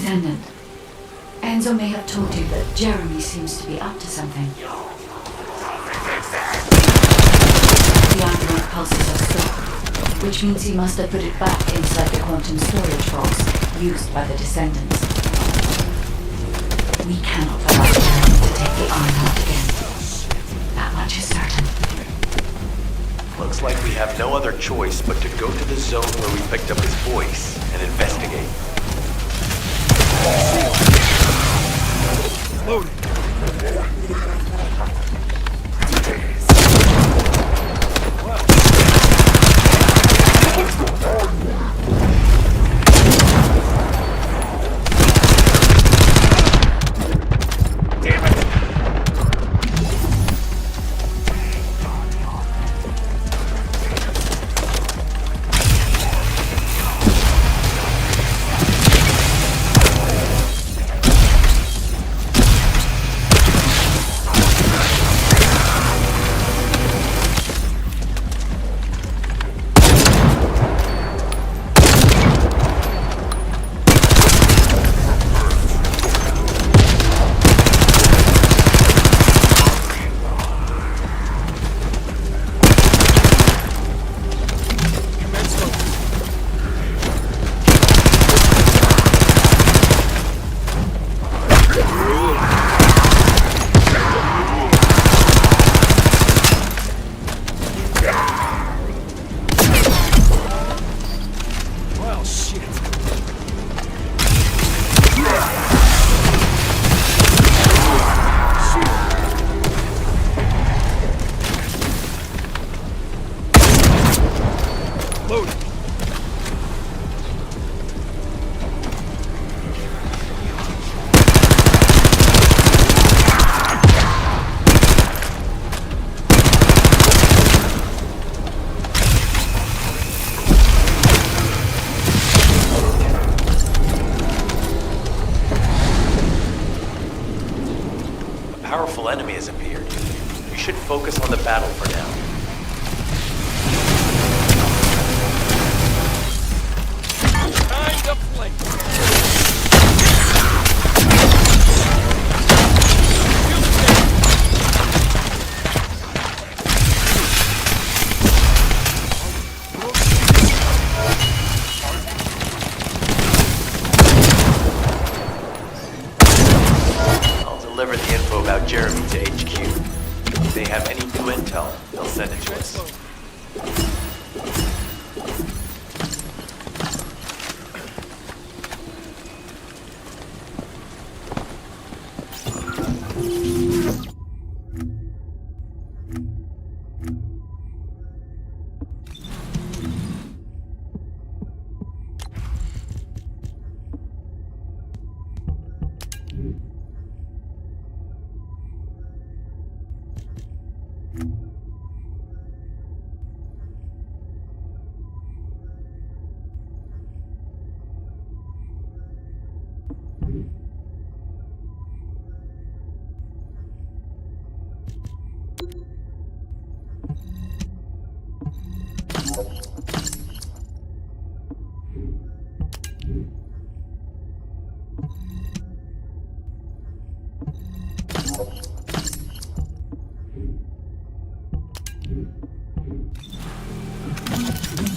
Descendant. Enzo may have told you that Jeremy seems to be up to something. The Ironheart pulses have stopped, which means he must have put it back inside the quantum storage box used by the Descendants. We cannot allow Jeremy to take the Ironheart again. That much is certain. Looks like we have no other choice but to go to the zone where we picked up his voice and investigate. Loaded. Powerful enemy has appeared. We should focus on the battle for now. Time to play. Deliver the info about Jeremy to HQ. If they have any new intel, they'll send it to us.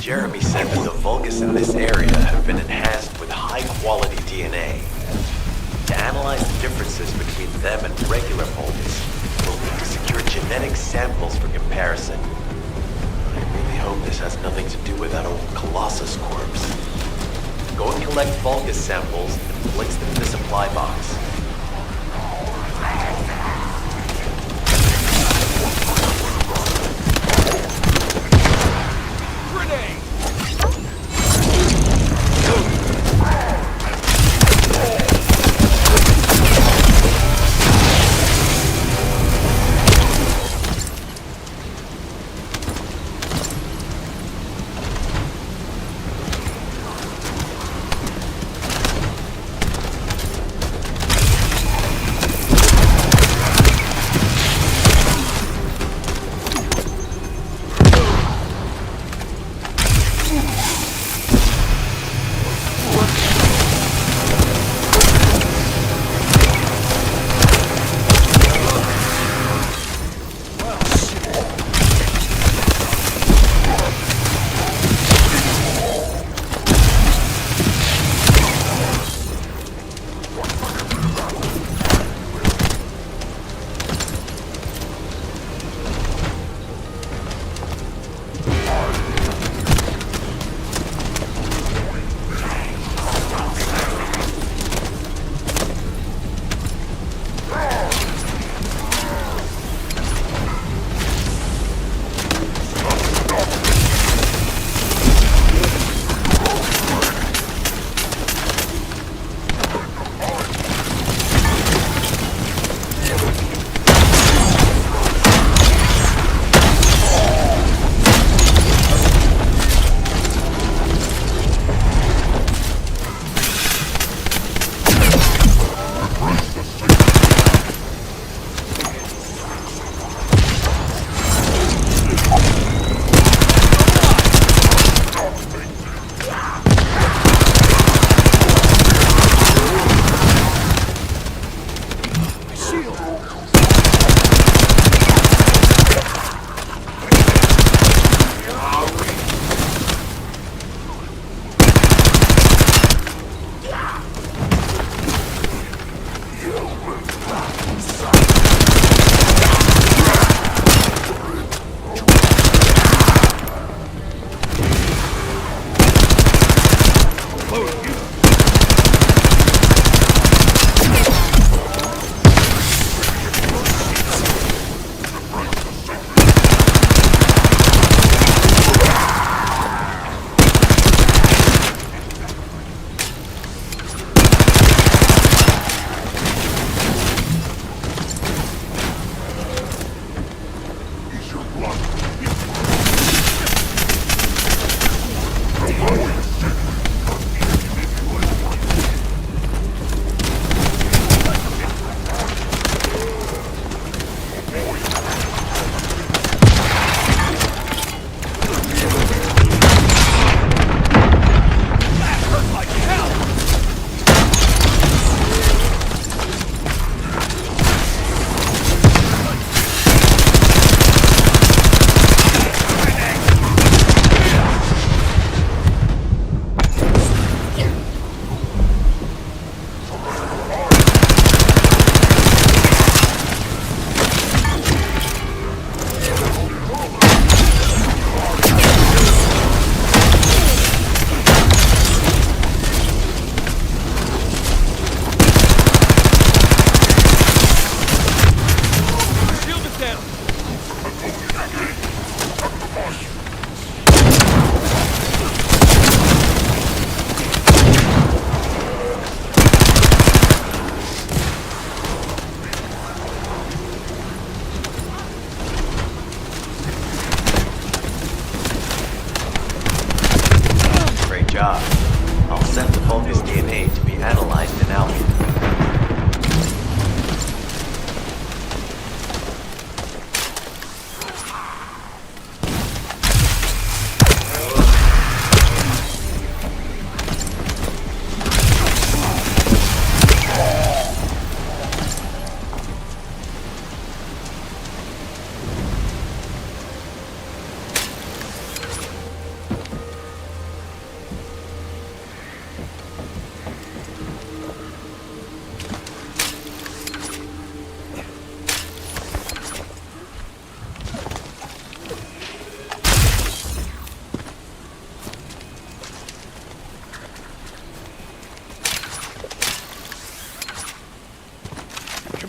Jeremy said that the Vulgus in this area have been enhanced with high-quality DNA. To analyze the differences between them and regular Vulgus, we'll need to secure genetic samples for comparison. I really hope this has nothing to do with that old Colossus corpse. Go and collect Vulgus samples and place them in the supply box. job. I'll send the Vulgus DNA to be analyzed in Albion.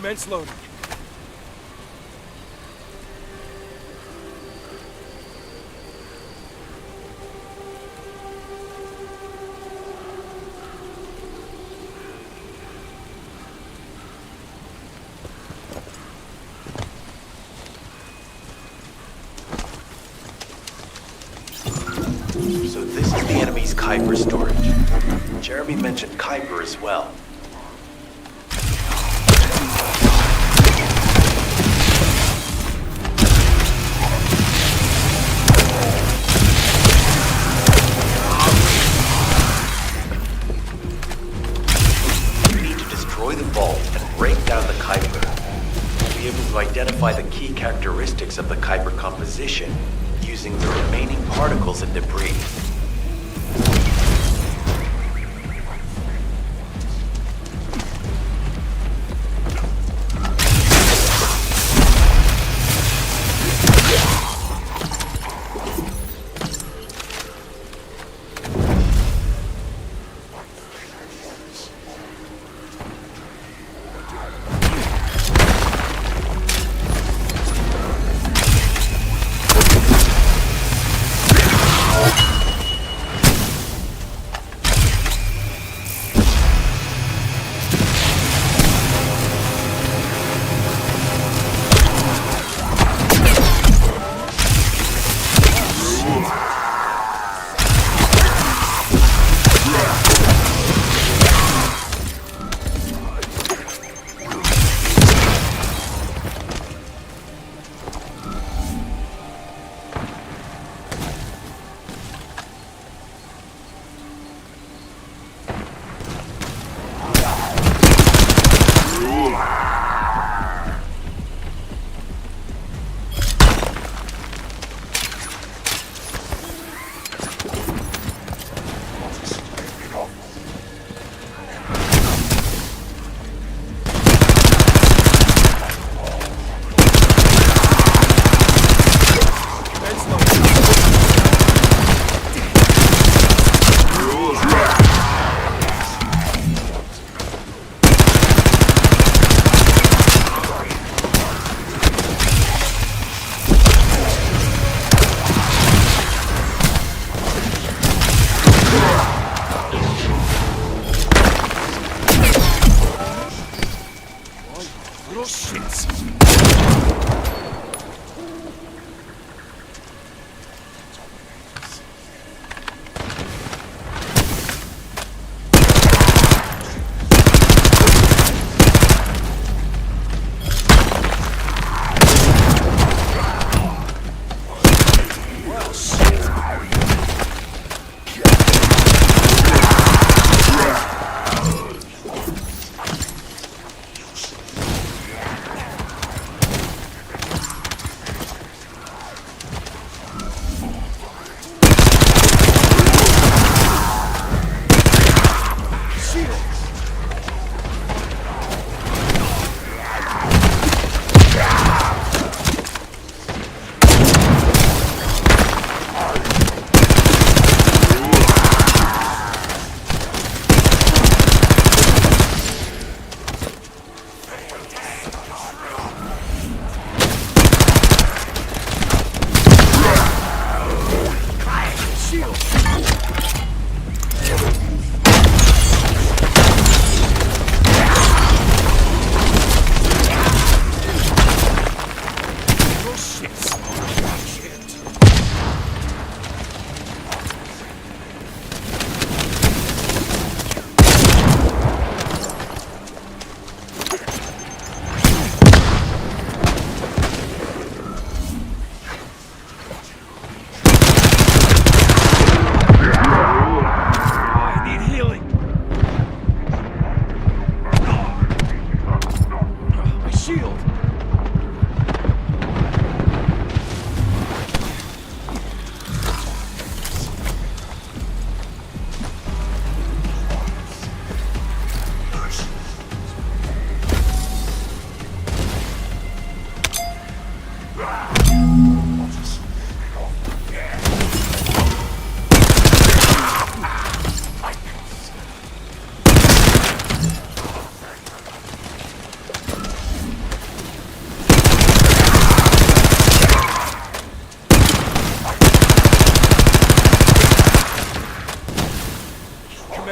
Commence loading. So this is the enemy's Kuiper storage. Jeremy mentioned Kuiper as well. Identify the key characteristics of the Kuiper composition using the remaining particles and debris.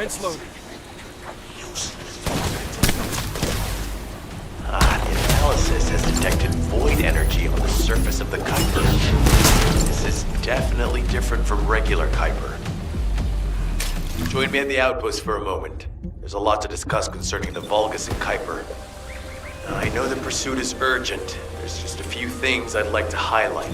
Vents loaded. The analysis has detected void energy on the surface of the Kuiper. This is definitely different from regular Kuiper. Join me at the outpost for a moment. There's a lot to discuss concerning the Vulgus and Kuiper. I know the pursuit is urgent. There's just a few things I'd like to highlight.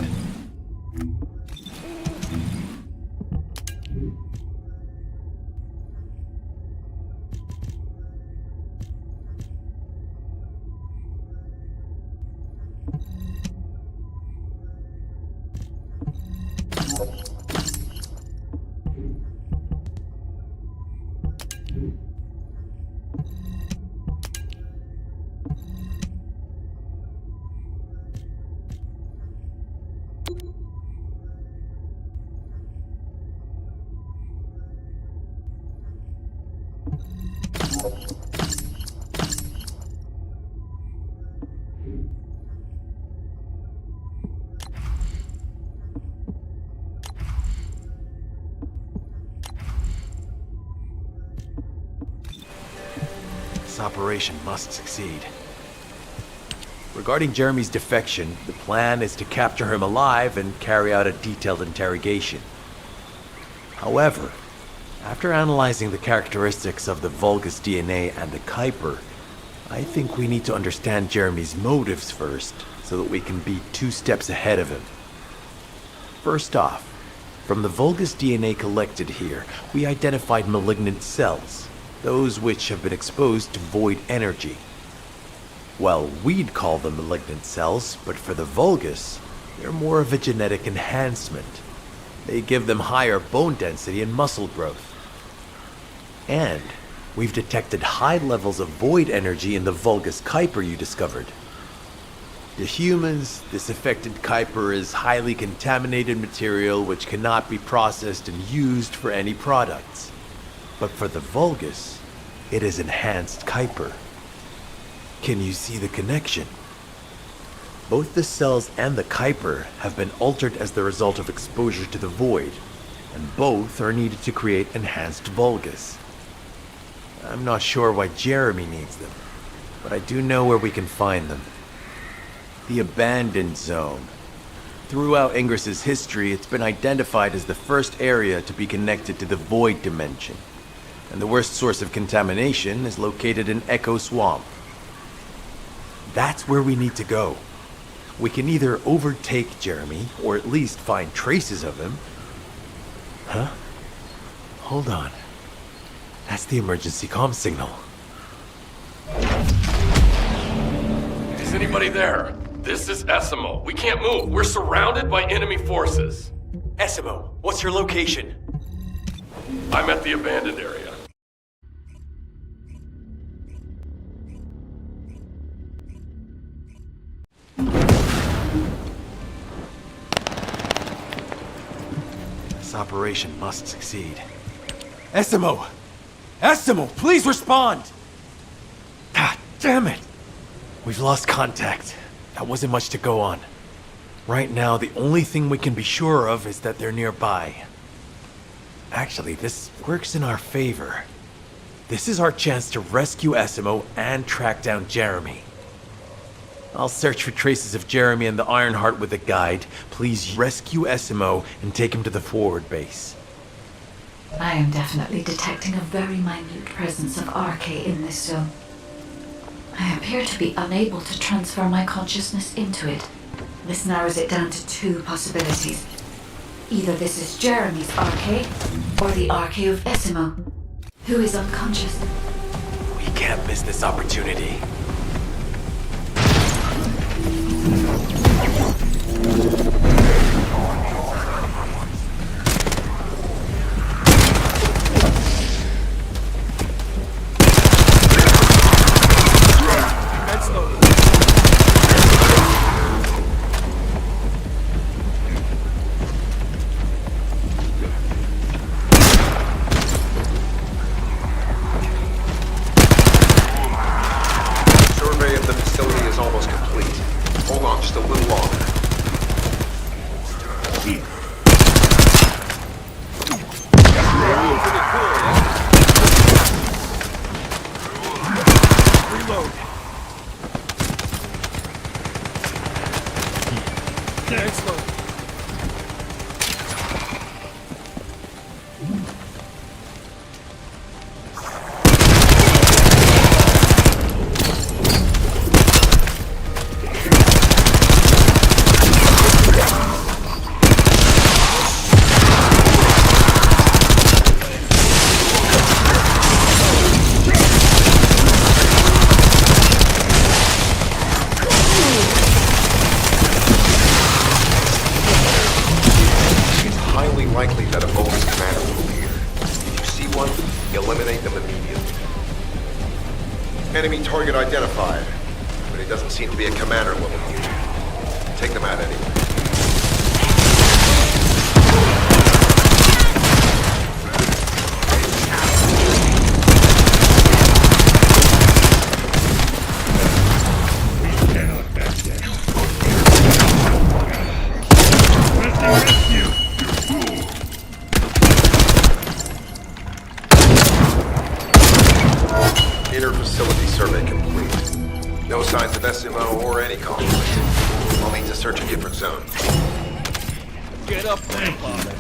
This operation must succeed. Regarding Jeremy's defection, the plan is to capture him alive and carry out a detailed interrogation. However, after analyzing the characteristics of the Vulgus DNA and the Kuiper, I think we need to understand Jeremy's motives first, so that we can be 2 steps ahead of him. First off, from the Vulgus DNA collected here, we identified malignant cells, those which have been exposed to void energy. Well, we'd call them malignant cells, but for the Vulgus, they're more of a genetic enhancement. They give them higher bone density and muscle growth. And we've detected high levels of void energy in the Vulgus Kuiper you discovered. To humans, this affected Kuiper is highly contaminated material which cannot be processed and used for any products. But for the Vulgus, it is enhanced Kuiper. Can you see the connection? Both the cells and the Kuiper have been altered as the result of exposure to the void, and both are needed to create enhanced Vulgus. I'm not sure why Jeremy needs them, but I do know where we can find them. The Abandoned Zone. Throughout Ingris's history, it's been identified as the first area to be connected to the Void Dimension, and the worst source of contamination is located in Echo Swamp. That's where we need to go. We can either overtake Jeremy, or at least find traces of him. Huh? Hold on. That's the emergency comm signal. Is anybody there? This is Esimo. We can't move. We're surrounded by enemy forces. Esimo, what's your location? I'm at the abandoned area. This operation must succeed. Esimo! Esimo, please respond! Ah, damn it! We've lost contact. That wasn't much to go on. Right now, the only thing we can be sure of is that they're nearby. Actually, this works in our favor. This is our chance to rescue Esimo and track down Jeremy. I'll search for traces of Jeremy and the Ironheart with a guide. Please rescue Esimo and take him to the forward base. I am definitely detecting a very minute presence of RK in this zone. I appear to be unable to transfer my consciousness into it. This narrows it down to 2 possibilities. Either this is Jeremy's RK, or the RK of Esimo, who is unconscious. We can't miss this opportunity. Eliminate them immediately. Enemy target identified, but it doesn't seem to be a commander level unit. Take them out anyway. Inter-facility survey complete. No signs of SMO or any conflict. I'll need to search a different zone. Get up there, Father.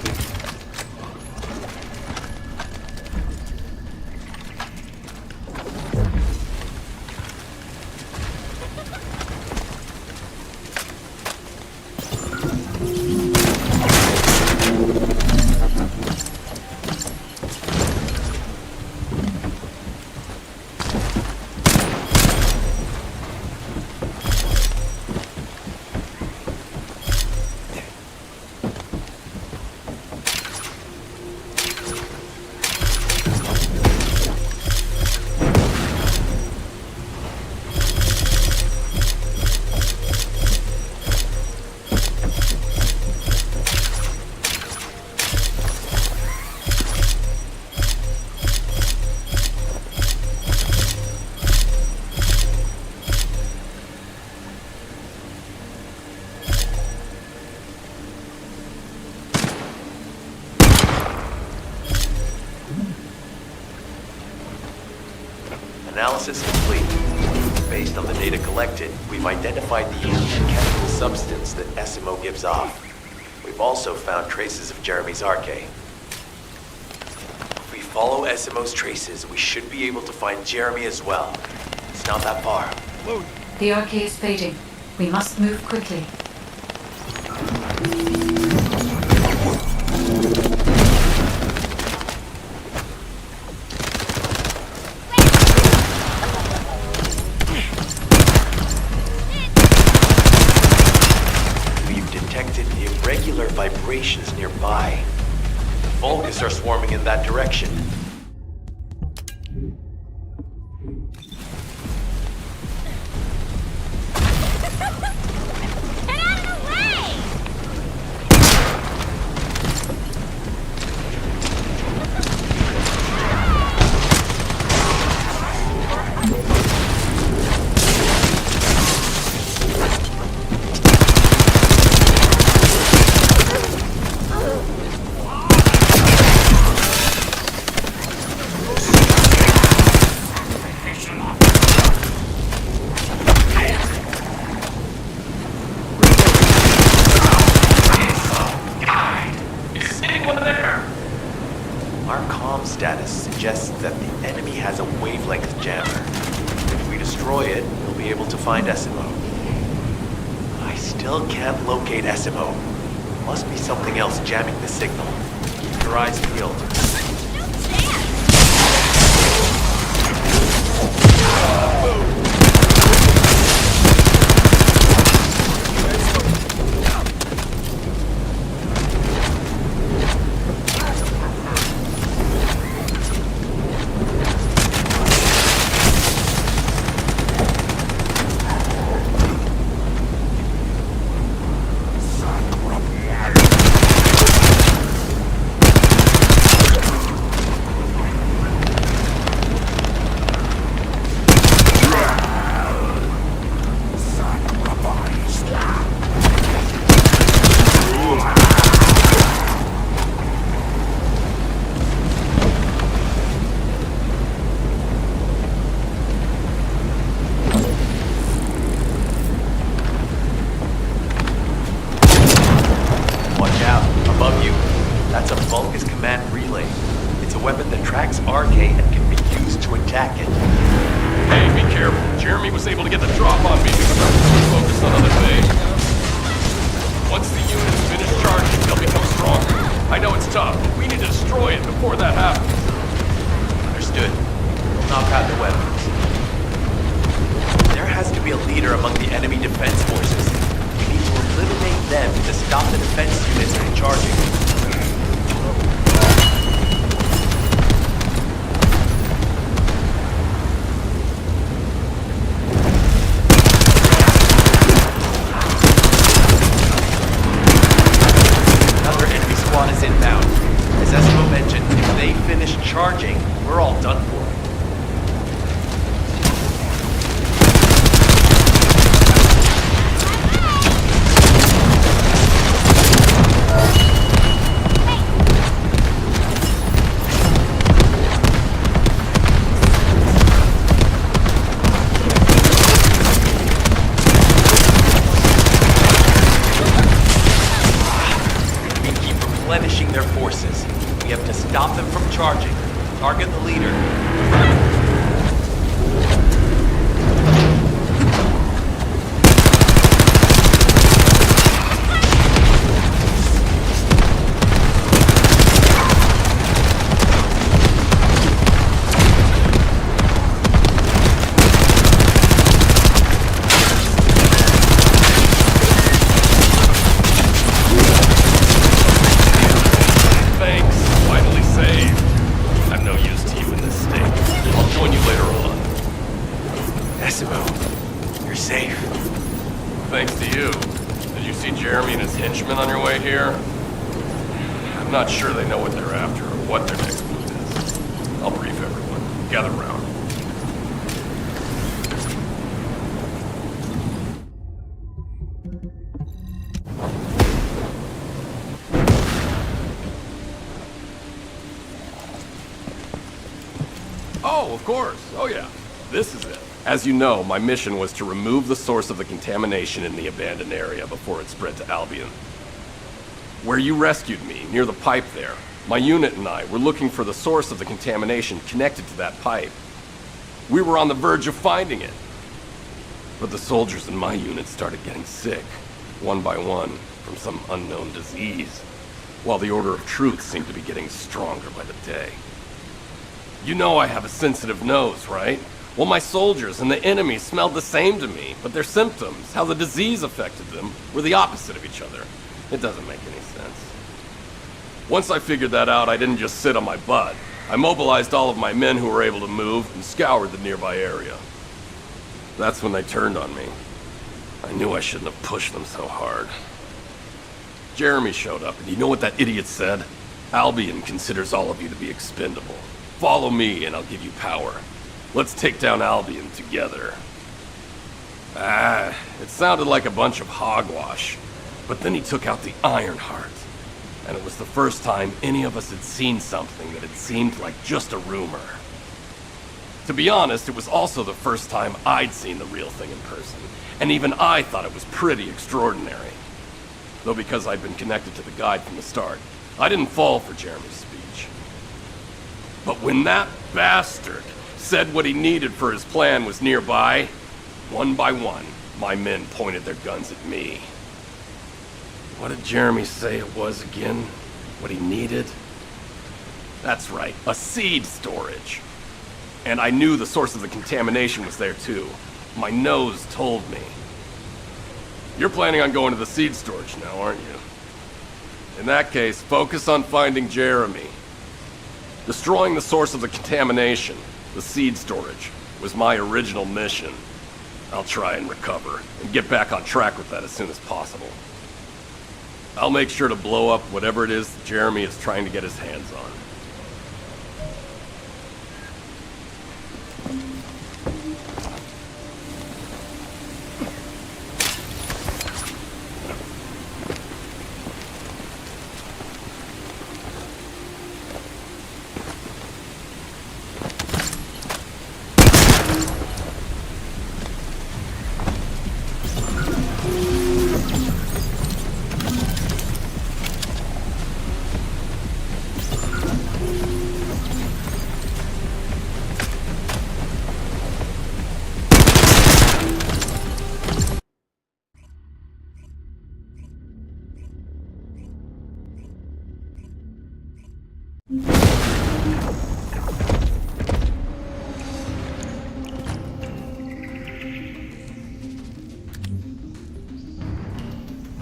Analysis complete. Based on the data collected, we've identified the unique chemical substance that SMO gives off. We've also found traces of Jeremy's Arche. If we follow SMO's traces, we should be able to find Jeremy as well. It's not that far. The Arche is fading. We must move quickly. Vibrations nearby. The Vulgus are swarming in that direction. Get out of the way! Suggests that the enemy has a wavelength jammer. If we destroy it, we'll be able to find SMO. I still can't locate SMO. Must be something else jamming the signal. Keep your eyes peeled. charging, we're all done for. Replenishing their forces. We have to stop them from charging. Target the leader. I'm not sure they know what they're after or what their next move is. I'll brief everyone. Gather round. Oh, of course. Oh, yeah. This is it. As you know, my mission was to remove the source of the contamination in the abandoned area before it spread to Albion. Where you rescued me, near the pipe there, my unit and I were looking for the source of the contamination connected to that pipe. We were on the verge of finding it. But the soldiers in my unit started getting sick, one by one, from some unknown disease, while the Order of Truth seemed to be getting stronger by the day. You know I have a sensitive nose, right? Well, my soldiers and the enemy smelled the same to me, but their symptoms, how the disease affected them, were the opposite of each other. It doesn't make any sense. Once I figured that out, I didn't just sit on my butt. I mobilized all of my men who were able to move and scoured the nearby area. That's when they turned on me. I knew I shouldn't have pushed them so hard. Jeremy showed up, and you know what that idiot said? Albion considers all of you to be expendable. Follow me, and I'll give you power. Let's take down Albion together. It sounded like a bunch of hogwash. But then he took out the Ironheart. And it was the first time any of us had seen something that had seemed like just a rumor. To be honest, it was also the first time I'd seen the real thing in person. And even I thought it was pretty extraordinary. Though because I'd been connected to the guide from the start, I didn't fall for Jeremy's speech. But when that bastard said what he needed for his plan was nearby, one by one, my men pointed their guns at me. What did Jeremy say it was again? What he needed? That's right, a seed storage. And I knew the source of the contamination was there too. My nose told me. You're planning on going to the seed storage now, aren't you? In that case, focus on finding Jeremy. Destroying the source of the contamination, the seed storage, was my original mission. I'll try and recover, and get back on track with that as soon as possible. I'll make sure to blow up whatever it is that Jeremy is trying to get his hands on.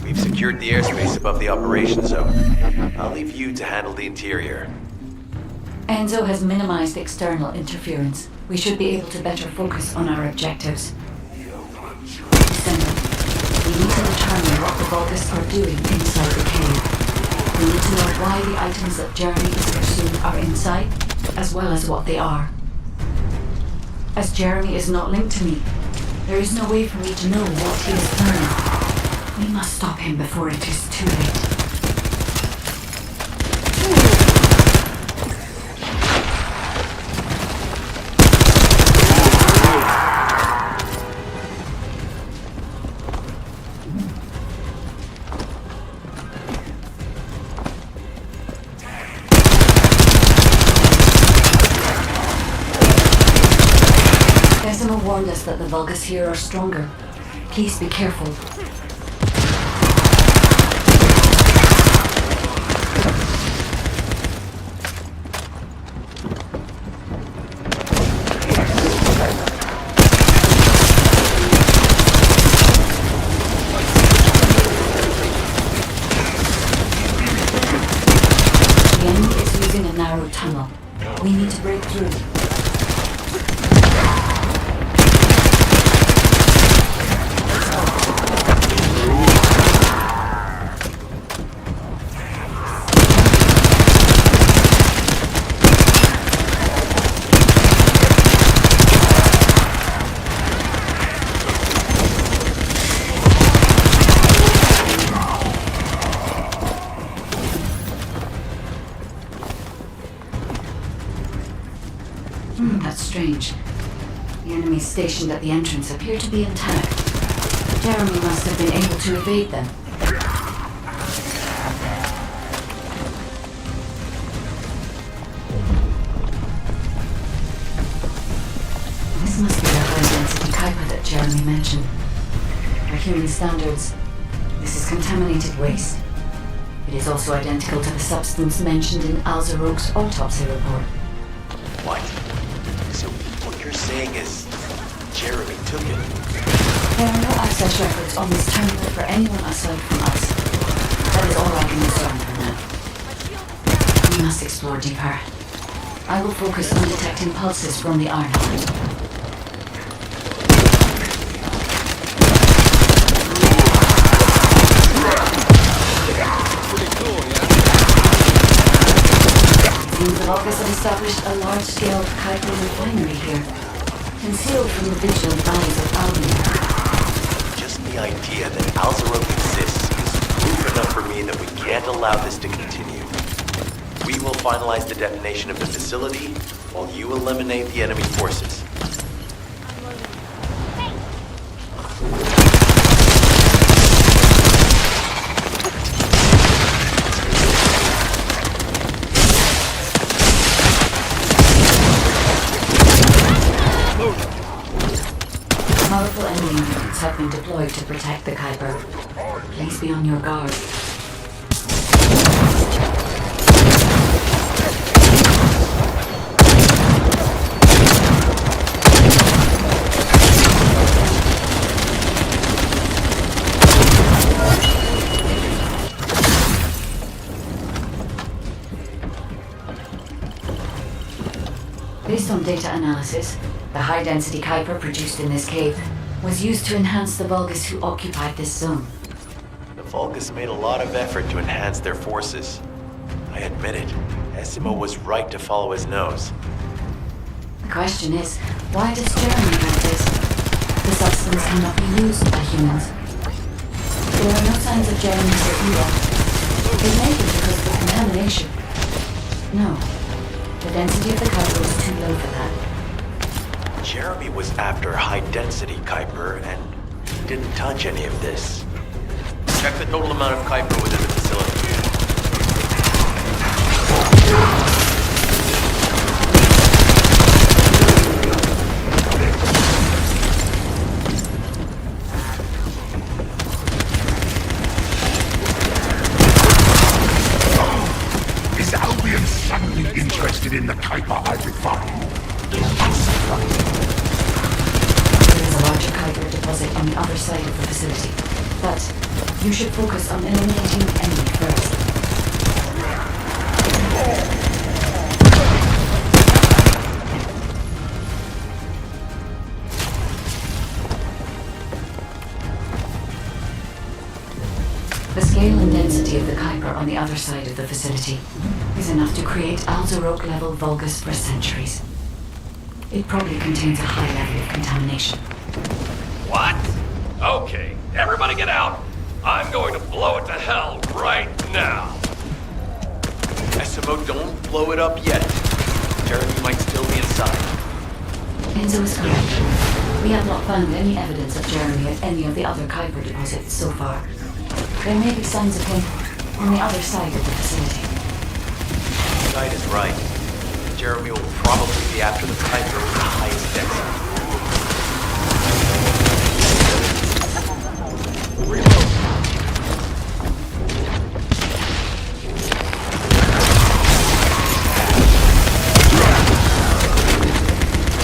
We've secured the airspace above the operations zone. I'll leave you to handle the interior. Enzo has minimized external interference. We should be able to better focus on our objectives. Descendant, we need to determine what the Vulgus are doing inside the cave. We need to know why the items that Jeremy is pursuing are inside, as well as what they are. As Jeremy is not linked to me, there is no way for me to know what he is planning. We must stop him before it is too late. Descendant warned us that the Vulgus here are stronger. Please be careful. The enemy is using a narrow tunnel. We need to break through. That's strange. The enemies stationed at the entrance appear to be intact. Jeremy must have been able to evade them. This must be the high-density Kuiper that Jeremy mentioned. By human standards, this is contaminated waste. It is also identical to the substance mentioned in Alzero's autopsy report. What? So what you're saying is Jeremy took it? There are no access records on this terminal for anyone aside from us. That is all I can discern for now. We must explore deeper. I will focus on detecting pulses from the Ironheart. The Vulgus have established a large-scale Kuiper refinery here, concealed from the vigilant eyes of Albion. Just the idea that Alzero exists is proof enough for me that we can't allow this to continue. We will finalize the detonation of the facility while you eliminate the enemy forces. Powerful enemy units have been deployed to protect the Kuiper. Please be on your guard. Based on data analysis, the high-density Kuiper produced in this cave was used to enhance the Vulgus who occupied this zone. The Vulgus made a lot of effort to enhance their forces. I admit it, Essimo was right to follow his nose. The question is, why does Jeremy have this? The substance cannot be used by humans. There are no signs of Jeremy's or Eva. It may be because of the contamination. No. The density of the Kuiper was too low for that. Jeremy was after high-density Kuiper and he didn't touch any of this. Check the total amount of Kuiper within the facility. Is Albion suddenly interested in the Kuiper I refined? How surprising. There is a larger Kuiper deposit on the other side of the facility, but you should focus on eliminating the enemy first. The scale and density of the Kuiper on the other side of the facility is enough to create Alzero-level Vulgus for centuries. It probably contains a high level of contamination. What? Okay, everybody get out. I'm going to blow it to hell right now. Essimo, don't blow it up yet. Jeremy might still be inside. Enzo is correct. We have not found any evidence of Jeremy at any of the other Kuiper deposits so far. There may be signs of him on the other side of the facility. The guide is right. Jeremy will probably be after the Kuiper with the highest density.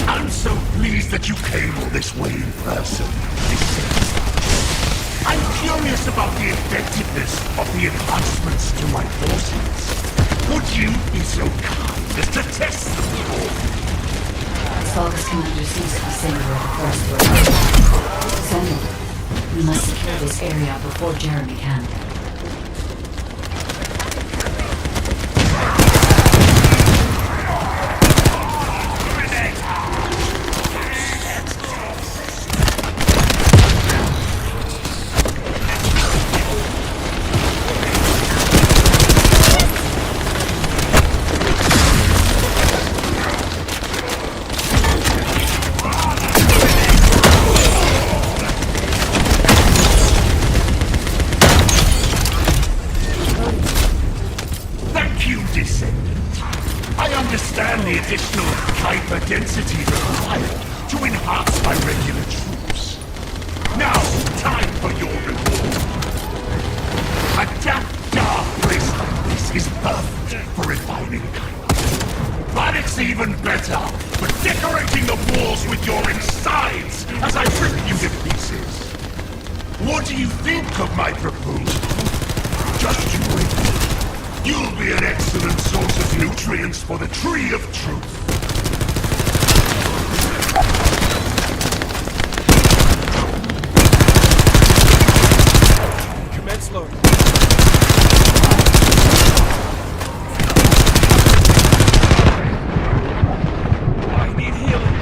I'm so pleased that you came all this way in person. I'm curious about the effectiveness of the enhancements to my forces. Would you be so kind as to test them for me? Vulgus commander seems to be saying we're the first to arrive. Descendant, we must secure this area before Jeremy can. The additional Kuiper density required to enhance my regular troops. Now, time for your reward. A dark place like this is perfect for refining Kuiper. But it's even better for decorating the walls with your insides as I rip you to pieces. What do you think of my proposal? Just you wait. You'll be an excellent source of nutrients for the Tree of Truth. Commence loading. I need healing.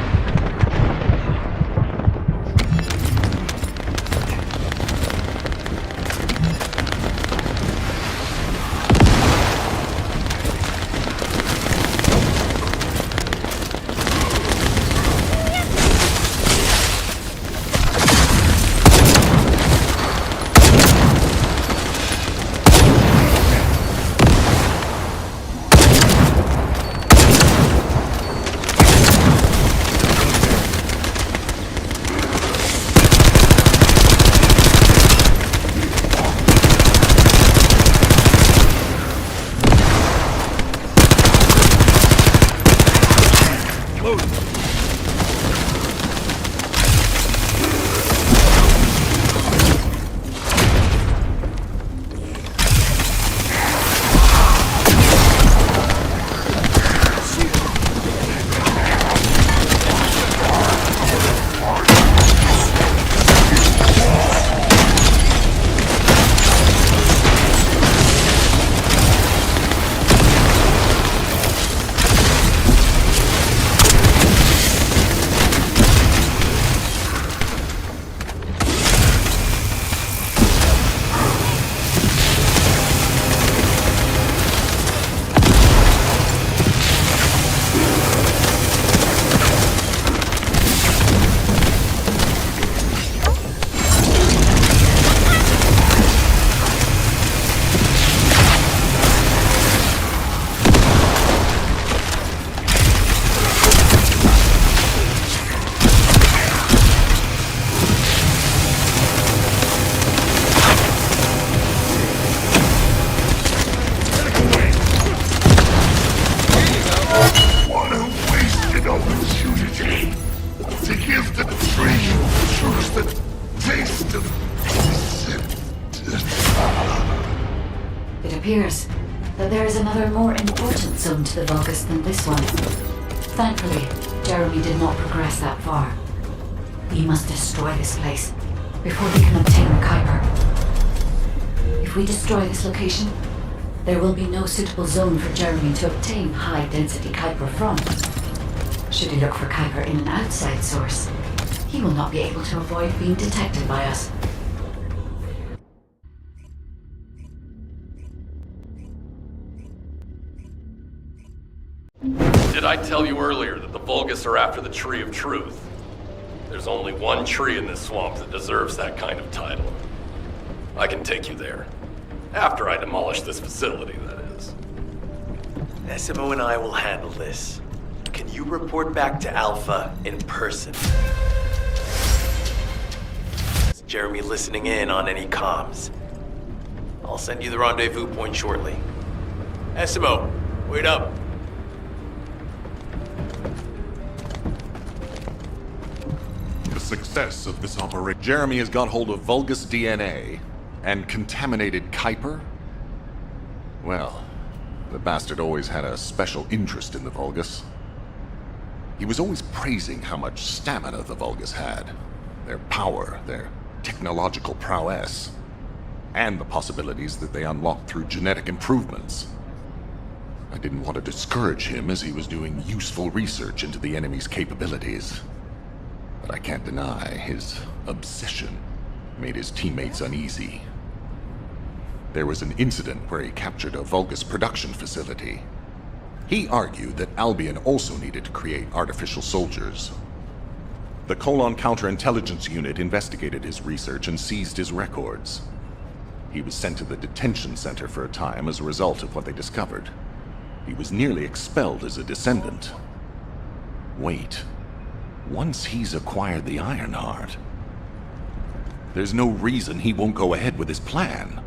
It appears that there is another more important zone to the Vulgus than this one. Thankfully, Jeremy did not progress that far. We must destroy this place before we can obtain the Kuiper. If we destroy this location, there will be no suitable zone for Jeremy to obtain high-density Kuiper from. Should he look for Kuiper in an outside source, he will not be able to avoid being detected by us. Did I tell you earlier that the Vulgus are after the Tree of Truth? There's only one tree in this swamp that deserves that kind of title. I can take you there. After I demolish this facility, that is. Essimo and I will handle this. Can you report back to Alpha in person? Is Jeremy listening in on any comms? I'll send you the rendezvous point shortly. Essimo, wait up. The success of this operation. Jeremy has got hold of Vulgus DNA and contaminated Kuiper? Well, the bastard always had a special interest in the Vulgus. He was always praising how much stamina the Vulgus had, their power, their technological prowess, and the possibilities that they unlocked through genetic improvements. I didn't want to discourage him as he was doing useful research into the enemy's capabilities. But I can't deny his obsession made his teammates uneasy. There was an incident where he captured a Vulgus production facility. He argued that Albion also needed to create artificial soldiers. The Colon Counterintelligence Unit investigated his research and seized his records. He was sent to the detention center for a time as a result of what they discovered. He was nearly expelled as a Descendant. Wait. Once he's acquired the Ironheart, there's no reason he won't go ahead with his plan.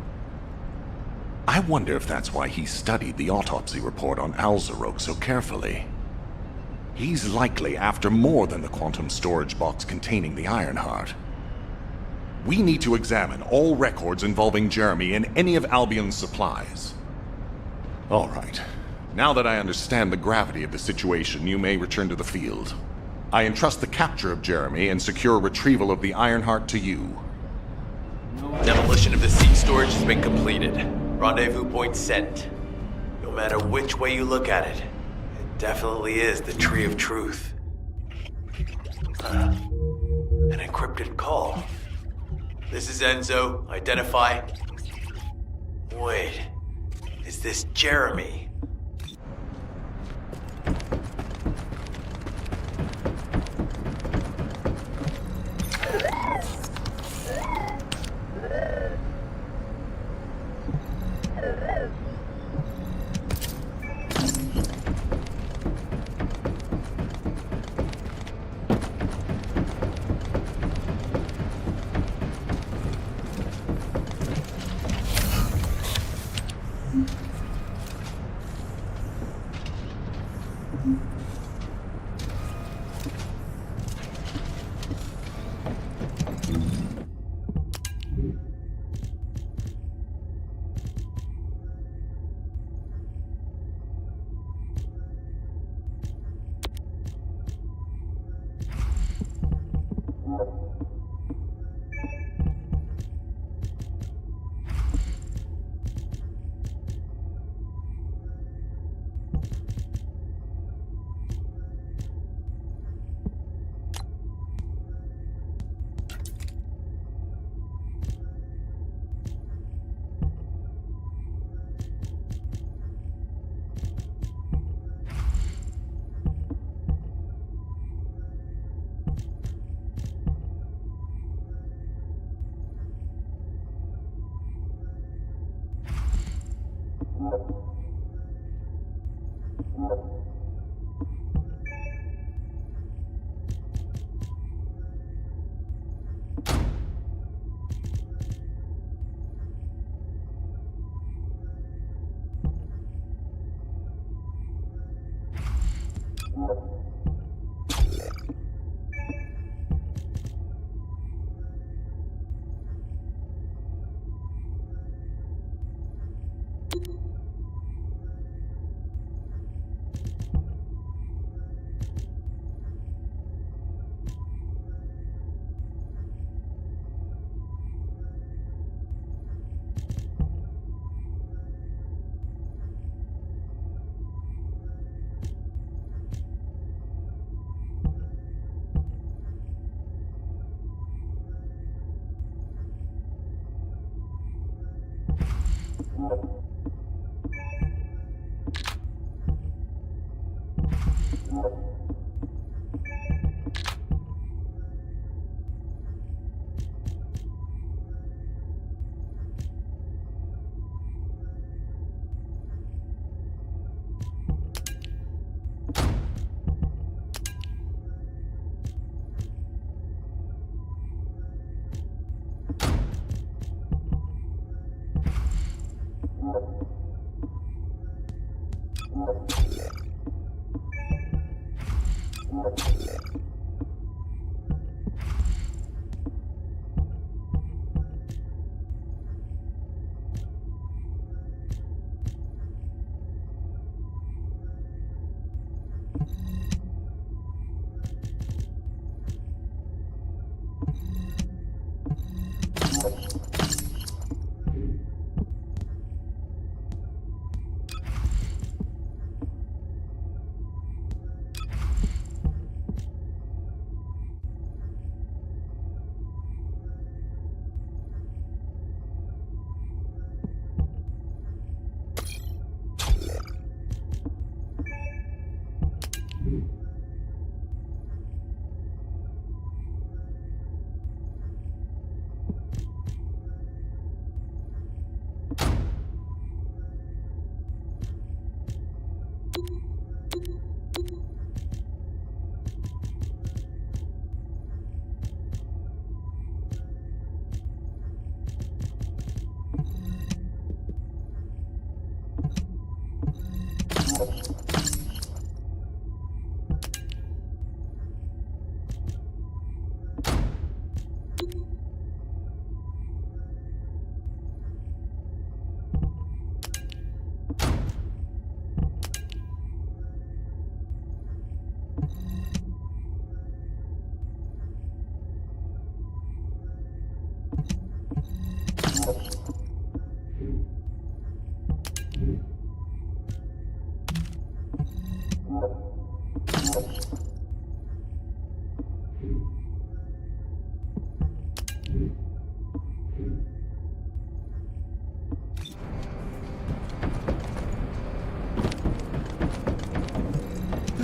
I wonder if that's why he studied the autopsy report on Alzero so carefully. He's likely after more than the quantum storage box containing the Ironheart. We need to examine all records involving Jeremy and any of Albion's supplies. All right. Now that I understand the gravity of the situation, you may return to the field. I entrust the capture of Jeremy and secure retrieval of the Ironheart to you. Demolition of the seed storage has been completed. Rendezvous point sent. No matter which way you look at it, it definitely is the Tree of Truth. An encrypted call. This is Enzo. Identify. Wait. Is this Jeremy?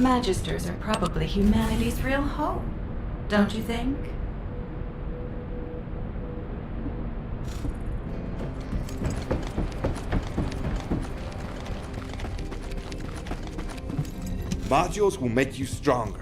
Magisters are probably humanity's real hope, don't you think? Modules will make you stronger.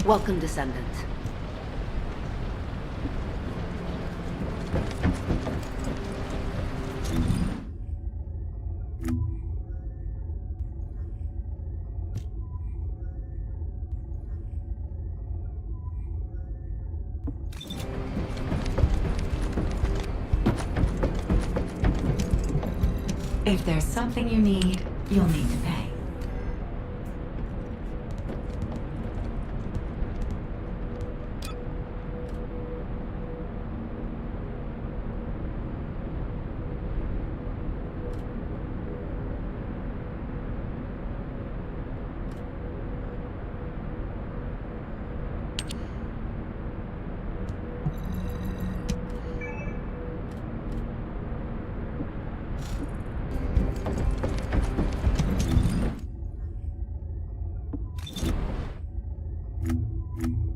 Welcome, Descendant. If there's something you need, you'll need to pay. Descendant.